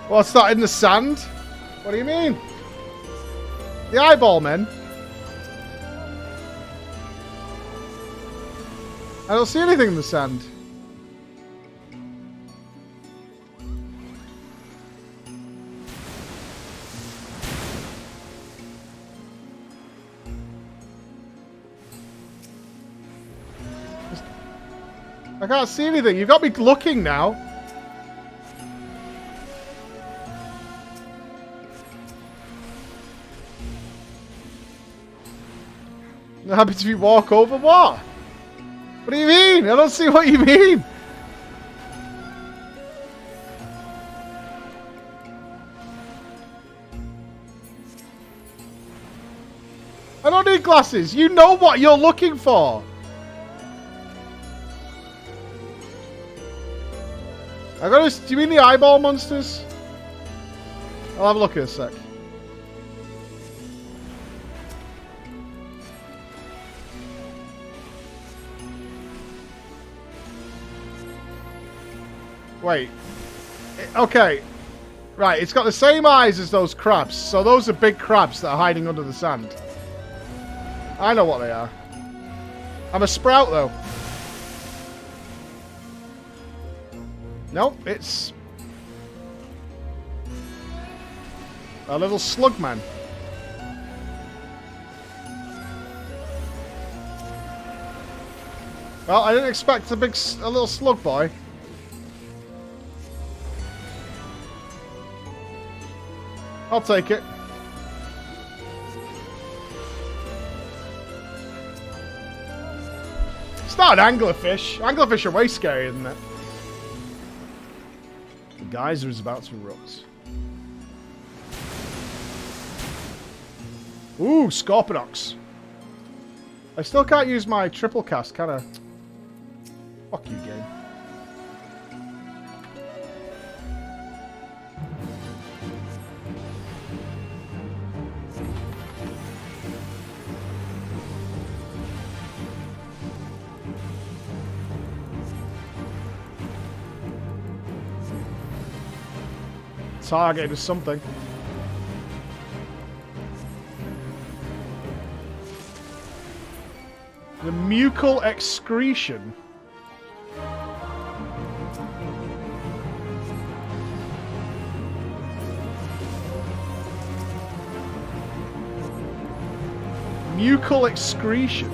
What's that in the sand? What do you mean? The eyeball men? I don't see anything in the sand. I can't see anything. You've got me looking now. What happens if you walk over what? What do you mean? I don't see what you mean. I don't need glasses. You know what you're looking for. I gotta. Do you mean the eyeball monsters? I'll have a look in a sec. Wait. Okay. Right, it's got the same eyes as those crabs. So those are big crabs that are hiding under the sand. I know what they are. I'm a sprout, though. Nope, it's a little slug man. Well, I didn't expect a little slug boy. I'll take it. It's not an anglerfish. Anglerfish are way scarier than that. The geyser is about to erupt. Ooh, Scorpionox. I still can't use my triple cast, can I? Fuck you, game. Target is something. The mucal excretion. Mucal excretion.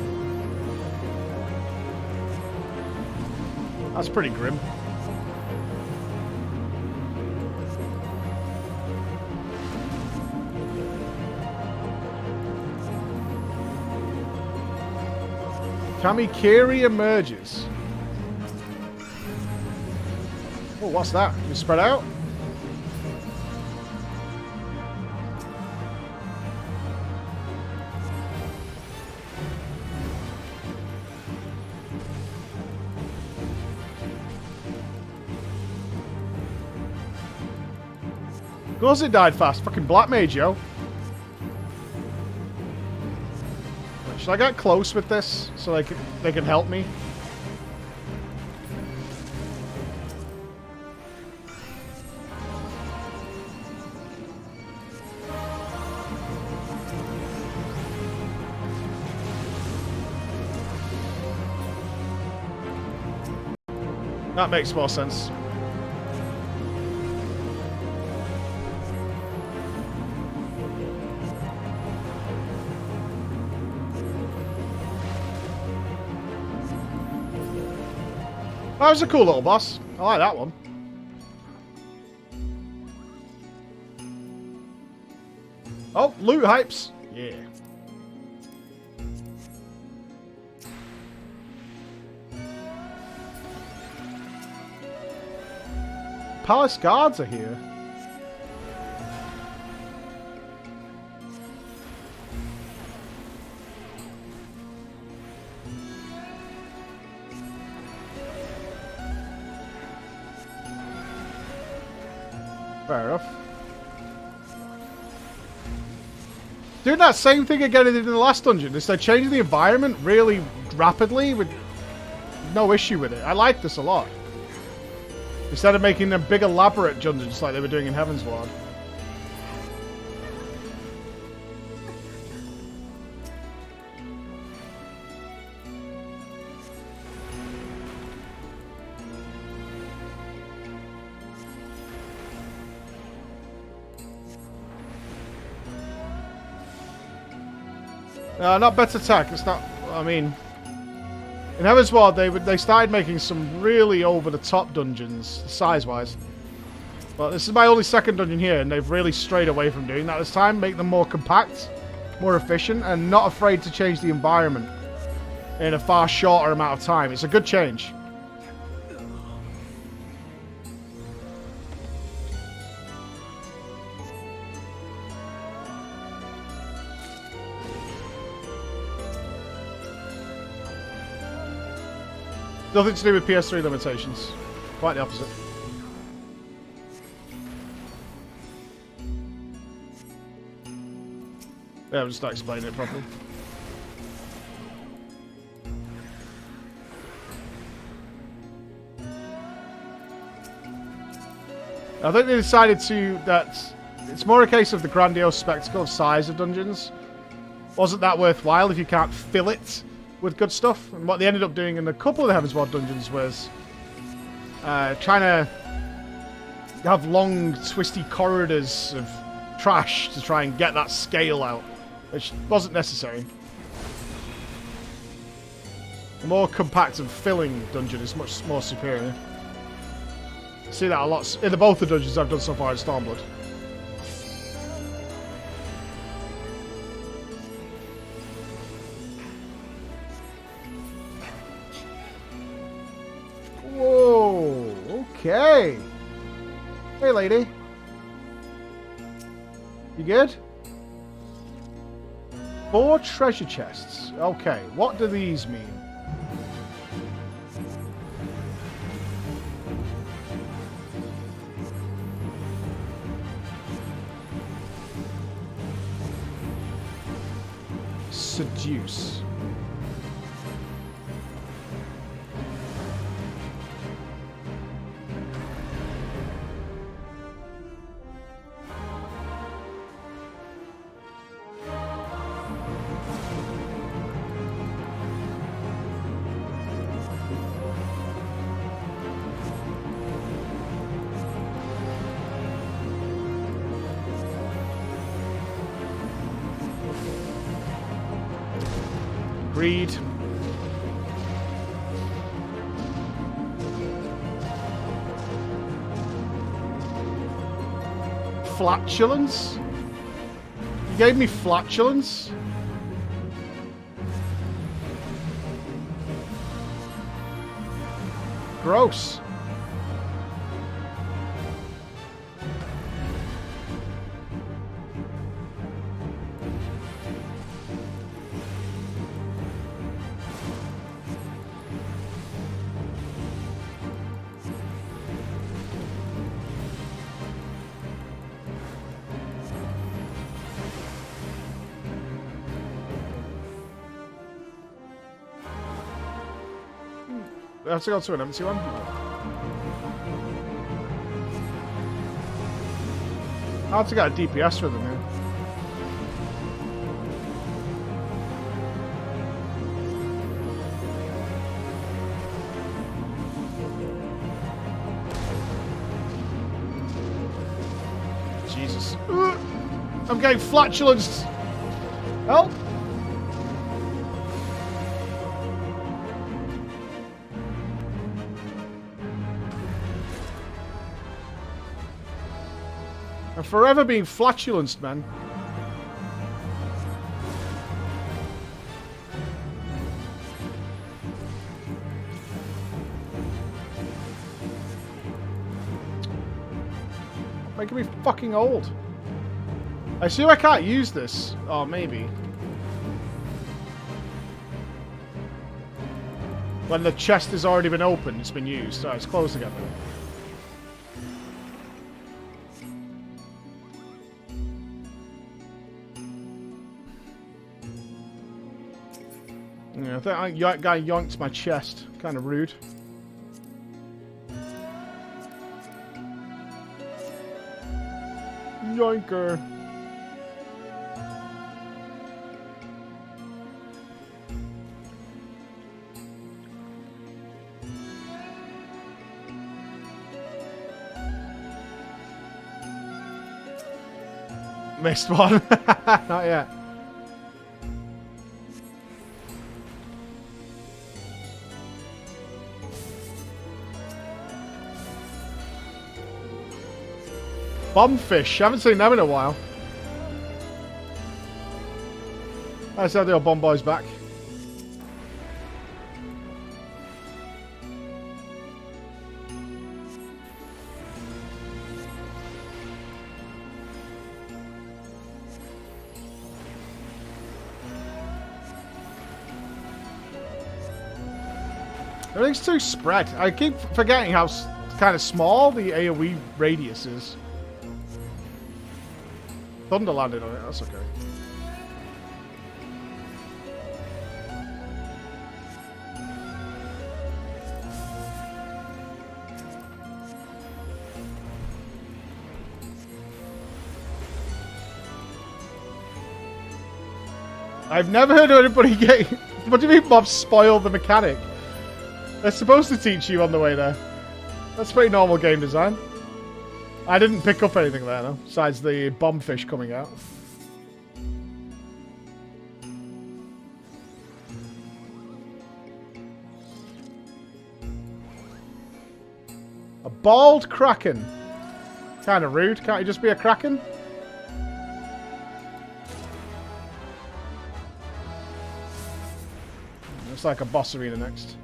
That's pretty grim. Kamikiri emerges. Oh, what's that? You spread out? Of course it died fast. Fucking Black Mage, yo. Should I get close with this so they can help me? That makes more sense. That was a cool little boss. I like that one. Oh, loot hypes. Yeah. Palace guards are here. Fair enough. Doing that same thing again in the last dungeon. Is they're changing the environment really rapidly with no issue with it. I like this a lot. Instead of making them big elaborate dungeons like they were doing in Heavensward. Not better tech. It's not. I mean, in Heavensward they started making some really over-the-top dungeons, size-wise. But this is my only second dungeon here, and they've really strayed away from doing that this time. Make them more compact, more efficient, and not afraid to change the environment in a far shorter amount of time. It's a good change. Nothing to do with PS3 limitations. Quite the opposite. Yeah, I'm just not explaining it properly. I think they decided that it's more a case of the grandiose spectacle of size of dungeons. Wasn't that worthwhile if you can't fill it with good stuff? And what they ended up doing in a couple of the Heavensward dungeons was trying to have long, twisty corridors of trash to try and get that scale out, which wasn't necessary. A more compact and filling dungeon is much more superior. See that a lot in both the dungeons I've done so far in Stormblood. Whoa, okay. Hey, lady. You good? 4 treasure chests. Okay, what do these mean? Seduce. Greed. Flatulence? You gave me flatulence? Gross. I have to go to an empty one. Hard to get a DPS for them here. Jesus. I'm getting flatulence. Help! I'm forever being flatulanced, man. Making me fucking old. I assume I can't use this. Oh, maybe. When the chest has already been opened, it's been used. Oh, it's closed again. Yeah, I think that guy yoinked my chest. Kind of rude. Yoinker. Missed one. Not yet. Bombfish. Haven't seen them in a while. Let's have the old bomb boys back. Everything's too spread. I keep forgetting how kind of small the AoE radius is. Thunder landed on it, that's okay. I've never heard of anybody getting... What do you mean mobs spoil the mechanic? They're supposed to teach you on the way there. That's pretty normal game design. I didn't pick up anything there, though, besides the bombfish coming out. A bald kraken. Kind of rude. Can't he just be a kraken? Looks like a boss arena next.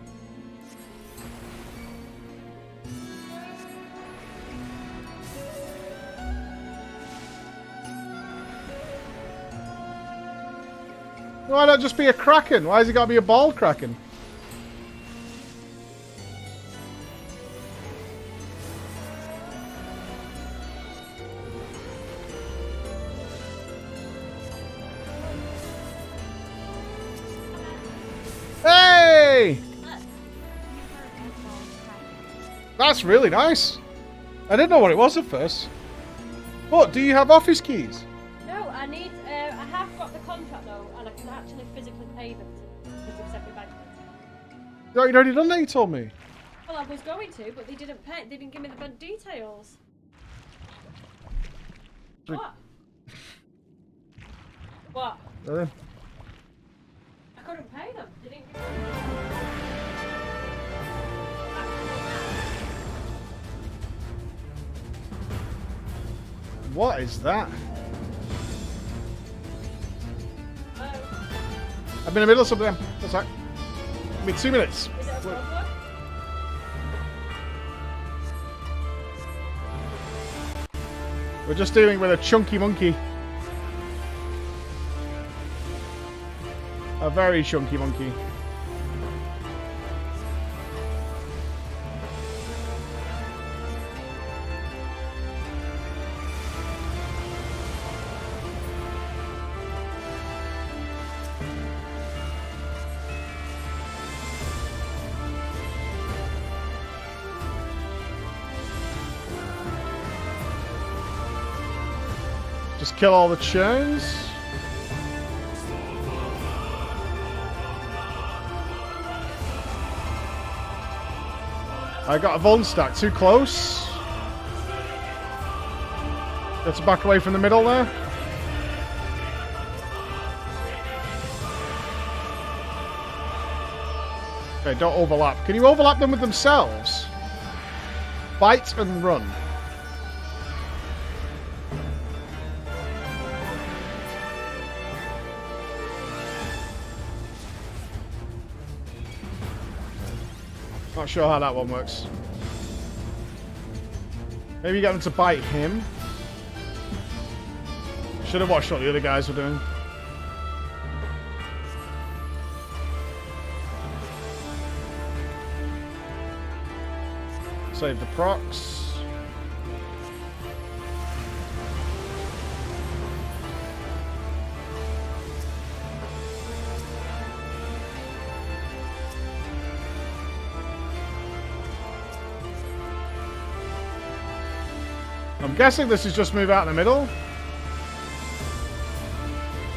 Why not just be a kraken? Why has he got to be a bald kraken? Hey! That's really nice. I didn't know what it was at first. What, do you have office keys? No, I need, I have got the contract though, and I can actually physically pay them because they've sent me bank statements. No, you'd already done that, you told me. Well, I was going to, but they didn't pay, they didn't give me the bank details. What? What? Really? I couldn't pay them. They didn't give me What is that? I'm in the middle of something. That's right. Give me 2 minutes. Is it a problem? We're just dealing with a chunky monkey. A very chunky monkey. Just kill all the churns. I got a Vuln stack, too close. Got to back away from the middle there. Okay, don't overlap. Can you overlap them with themselves? Bite and run. Not sure how that one works. Maybe get them to bite him. Should have watched what the other guys were doing. Save the procs. I'm guessing this is just move out in the middle.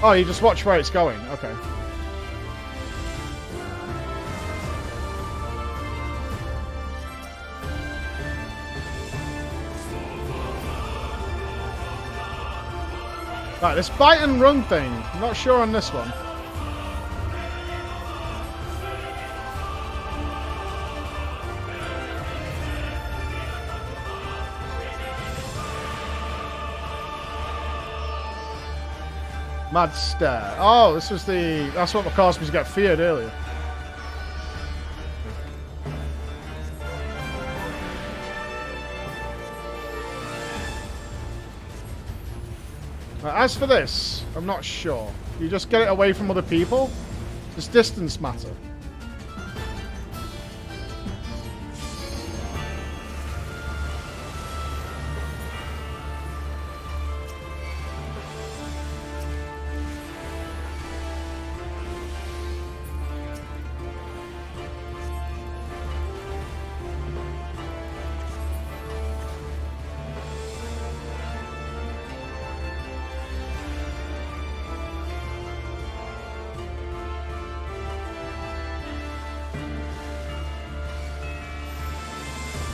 Oh, you just watch where it's going. Okay. Right, this bite and run thing. I'm not sure on this one. Mad stare. Oh, this was the... That's what caused me to get feared earlier. Right, as for this, I'm not sure. You just get it away from other people? Does distance matter?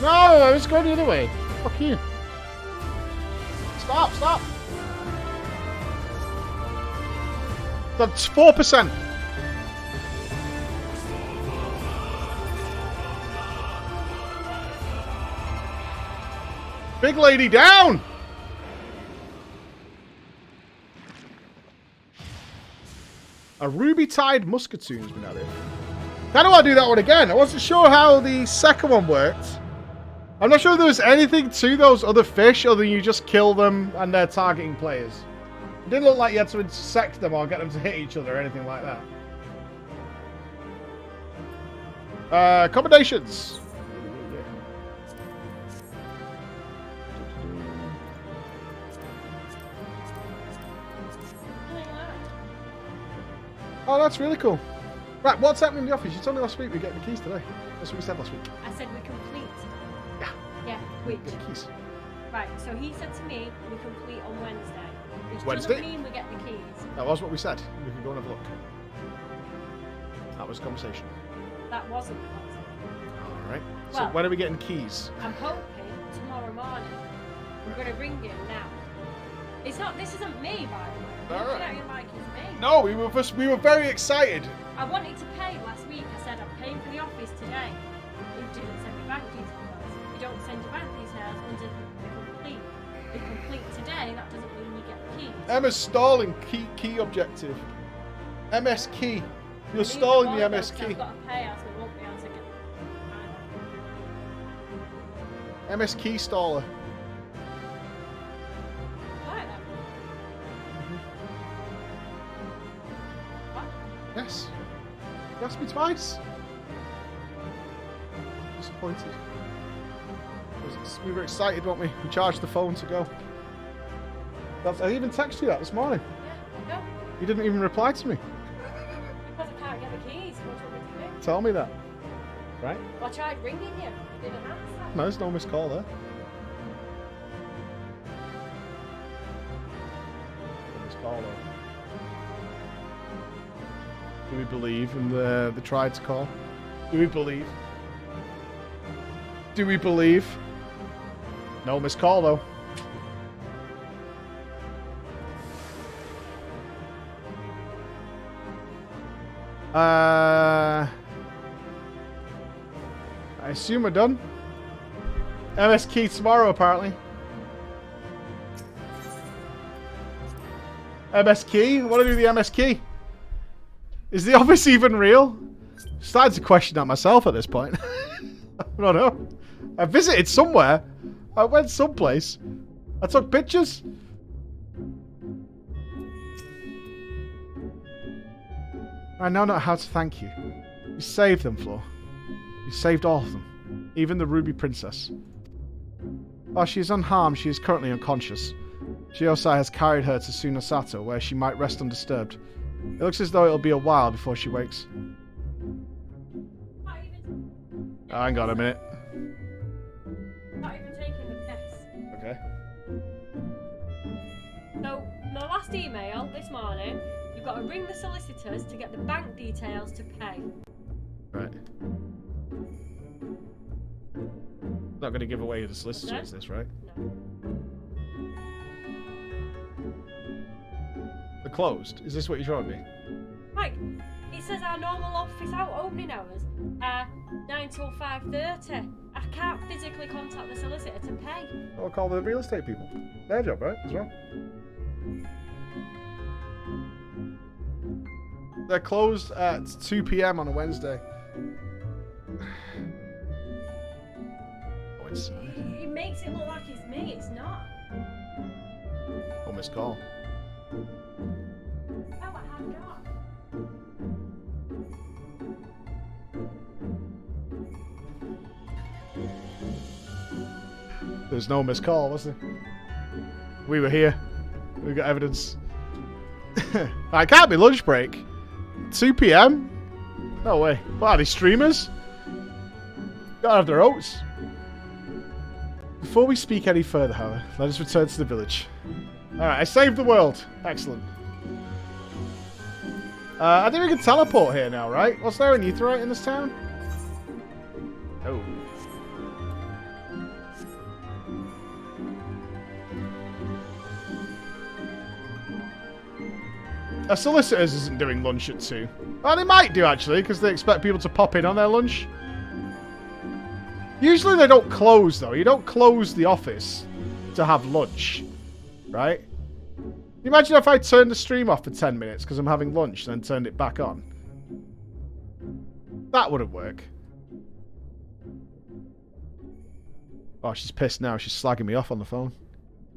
No, I was going the other way. Fuck you. Stop, stop. That's 4%. Big lady down. A Ruby Tithe musketoon's been added. How do I do that one again? I wasn't sure how the second one worked. I'm not sure if there was anything to those other fish other than you just kill them and they're targeting players. It didn't look like you had to intersect them or get them to hit each other or anything like that. Accommodations. Oh, that's really cool. Right, what's happening in the office? You told me last week we're getting the keys today. That's what we said last week. I said we complete. Yeah, which? Get the keys. Right, so he said to me we complete on Wednesday. Which Wednesday? doesn't mean we get the keys. That was what we said. We can go and have a look. That was a conversation. That wasn't the conversation. Alright. So Well, when are we getting keys? I'm hoping tomorrow morning. I'm going to ring him now. It's not, this isn't me, by the way. Looking at your mic is me. No, we were very excited. I wanted to pay last week. I said I'm paying for the office today. You didn't send me bank details. You don't send your bank details until the complete. The complete today, that doesn't mean you get the keys. Emma's stalling key objective. MS key. You're stalling the MS key. I've got to pay, else we won't be able to get MS key staller. Right then. What? Yes. You asked me twice. Disappointed. We were excited, weren't we? We charged the phone to go. I even texted you that this morning. Yeah, no. You didn't even reply to me. Because I can't get the keys. What do you want me to do? Tell me that. Right? Well, I tried ringing you. You didn't answer. No, there's no missed call there. No missed call though. Do we believe in the tried to call? Do we believe? Do we believe? No missed call though. I assume we're done. MS key tomorrow, apparently. MS key? What do I do with the MS key? Is the office even real? Starting to question that myself at this point. I don't know. I visited somewhere. I went someplace. I took pictures. I now know how to thank you. You saved them, Flo. You saved all of them. Even the Ruby Princess. While she is unharmed, she is currently unconscious. Eorzea has carried her to Sunasato, where she might rest undisturbed. It looks as though it'll be a while before she wakes. Hang on a minute. Not even taking the piss. Okay. last email this morning, you've got to ring the solicitors to get the bank details to pay. Right. Not going to give away the solicitors, this, right? No. They're closed. Is this what you're showing me? Right. It says our normal office opening hours are 9 till 5:30. I can't physically contact the solicitor to pay. I'll call the real estate people. Their job, right? As well. They're closed at 2 p.m. on a Wednesday. Oh, it's... It makes it look like it's me. It's not. Oh, missed call. Oh, I have not. There's no missed call, was there? We were here. We got evidence. I can't be lunch break. 2 p.m? No way. What are these streamers? Gotta have their oats. Before we speak any further, however, let us return to the village. Alright, I saved the world. Excellent. I think we can teleport here now, right? Was there an Aetherite in this town? Oh. A solicitor's isn't doing lunch at 2. Well, they might do, actually, because they expect people to pop in on their lunch. Usually they don't close, though. You don't close the office to have lunch, right? Can you imagine if I turned the stream off for 10 minutes because I'm having lunch and then turned it back on? That wouldn't work. Oh, she's pissed now. She's slagging me off on the phone.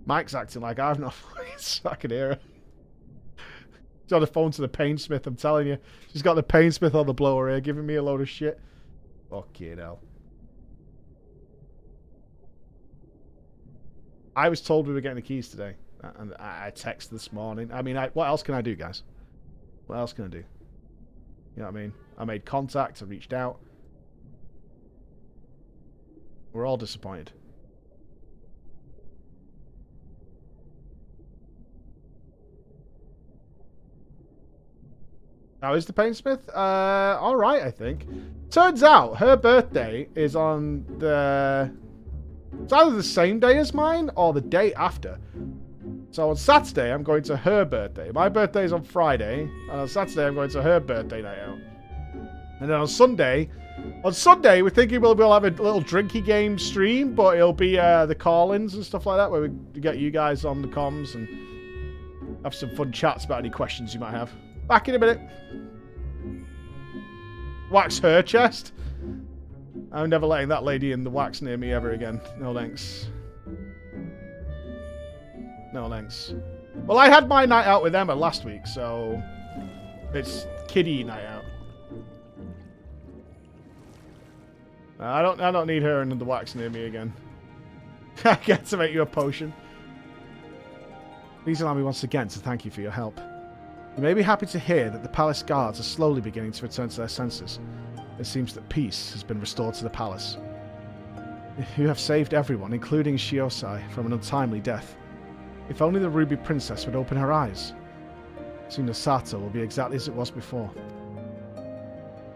Mike's acting like I've not fucking hear her. She's on the phone to the painsmith, I'm telling you. She's got the painsmith on the blower here, giving me a load of shit. Fucking hell. I was told we were getting the keys today. And I texted this morning. I mean, what else can I do, guys? What else can I do? You know what I mean? I made contact, I reached out. We're all disappointed. How is the painsmith? Alright, I think. Turns out, her birthday is on the... It's either the same day as mine, or the day after. So on Saturday, I'm going to her birthday. My birthday is on Friday, and on Saturday, I'm going to her birthday night out. And then on Sunday, we're thinking we'll have a little drinky game stream, but it'll be the call-ins and stuff like that, where we get you guys on the comms and have some fun chats about any questions you might have. Back in a minute. Wax her chest. I'm never letting that lady in the wax near me ever again. No thanks. No thanks. Well, I had my night out with Emma last week, so it's kiddie night out. I don't need her in the wax near me again. I get to make you a potion. Please allow me once again to thank you for your help. You may be happy to hear that the palace guards are slowly beginning to return to their senses. It seems that peace has been restored to the palace. You have saved everyone, including Shiosai, from an untimely death. If only the Ruby Princess would open her eyes. Soon Sato will be exactly as it was before.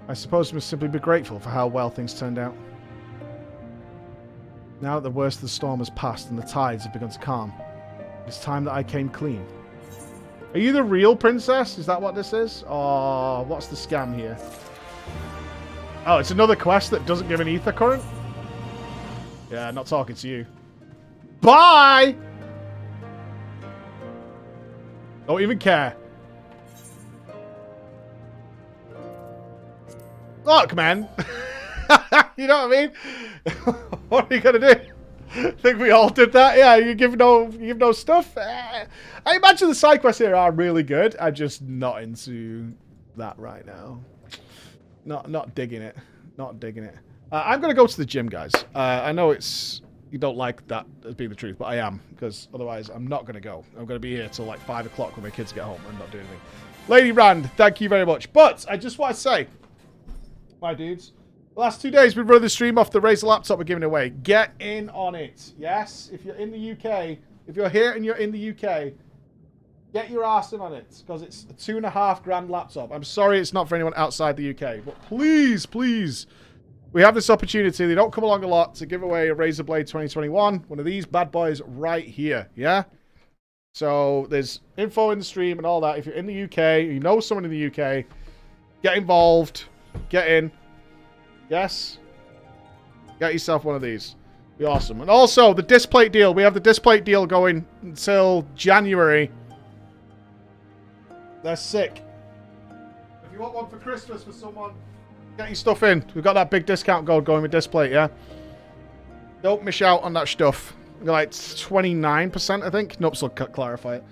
I suppose we must simply be grateful for how well things turned out. Now that the worst of the storm has passed and the tides have begun to calm, it's time that I came clean. Are you the real princess? Is that what this is? Or what's the scam here? Oh, it's another quest that doesn't give an ether current? Yeah, not talking to you. Bye! Don't even care. Look, man. You know what I mean? What are you gonna do? Think we all did that? Yeah, you give no stuff. I imagine the side quests here are really good. I'm just not into that right now. Not digging it. Not digging it. I'm gonna go to the gym, guys. I know you don't like that as being the truth, but I am, because otherwise I'm not gonna go. I'm gonna be here till like 5 o'clock when my kids get home and not doing anything. Lady Rand, thank you very much. But I just want to say, my dudes, the last 2 days we've run the stream off the Razer laptop we're giving away. Get in on it. Yes, if you're in the UK, if you're here and you're in the UK, Get your arse in on it, because it's a $2.5 grand laptop. I'm sorry it's not for anyone outside the UK, but please, please, we have this opportunity. They don't come along a lot to give away a Razer Blade 2021. One of these bad boys right here, yeah? So there's info in the stream and all that. If you're in the UK, you know someone in the UK, get involved, get in. Yes? Get yourself one of these. Be awesome. And also, the displate deal. We have the displate deal going until January. They're sick. If you want one for Christmas for someone, get your stuff in. We've got that big discount code going with displate, yeah? Don't miss out on that stuff. Like 29%, I think. Nupss will clarify it.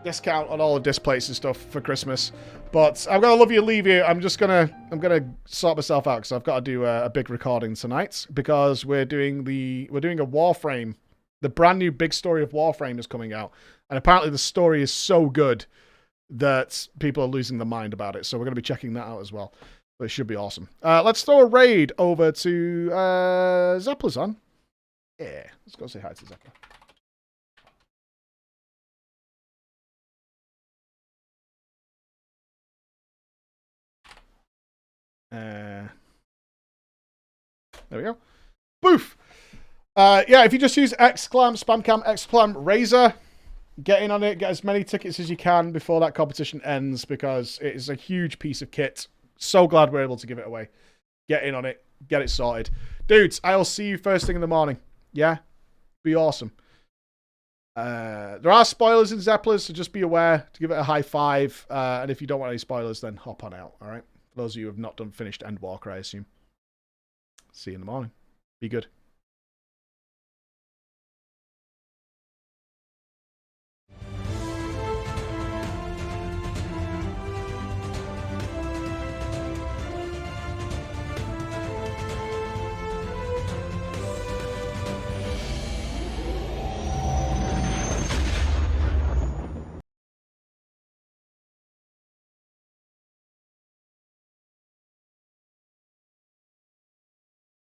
Discount on all the displays and stuff for Christmas. But I'm gonna love you, leave you. I'm gonna sort myself out because I've got to do a big recording tonight because we're doing a Warframe. The brand new big story of Warframe is coming out, and apparently the story is so good that people are losing their mind about it. So we're gonna be checking that out as well. But it should be awesome. Let's throw a raid over to Zepla's on. Yeah, let's go say hi to Zepla. There we go. Boof! Yeah, if you just use spamcam, Razer, get in on it, get as many tickets as you can before that competition ends because it is a huge piece of kit. So glad we're able to give it away. Get in on it, get it sorted. Dudes, I'll see you first thing in the morning. Yeah? Be awesome. There are spoilers in Zeppelers, so just be aware to give it a high 5. And if you don't want any spoilers, then hop on out, alright? For those of you who have not finished Endwalker, I assume. See you in the morning. Be good.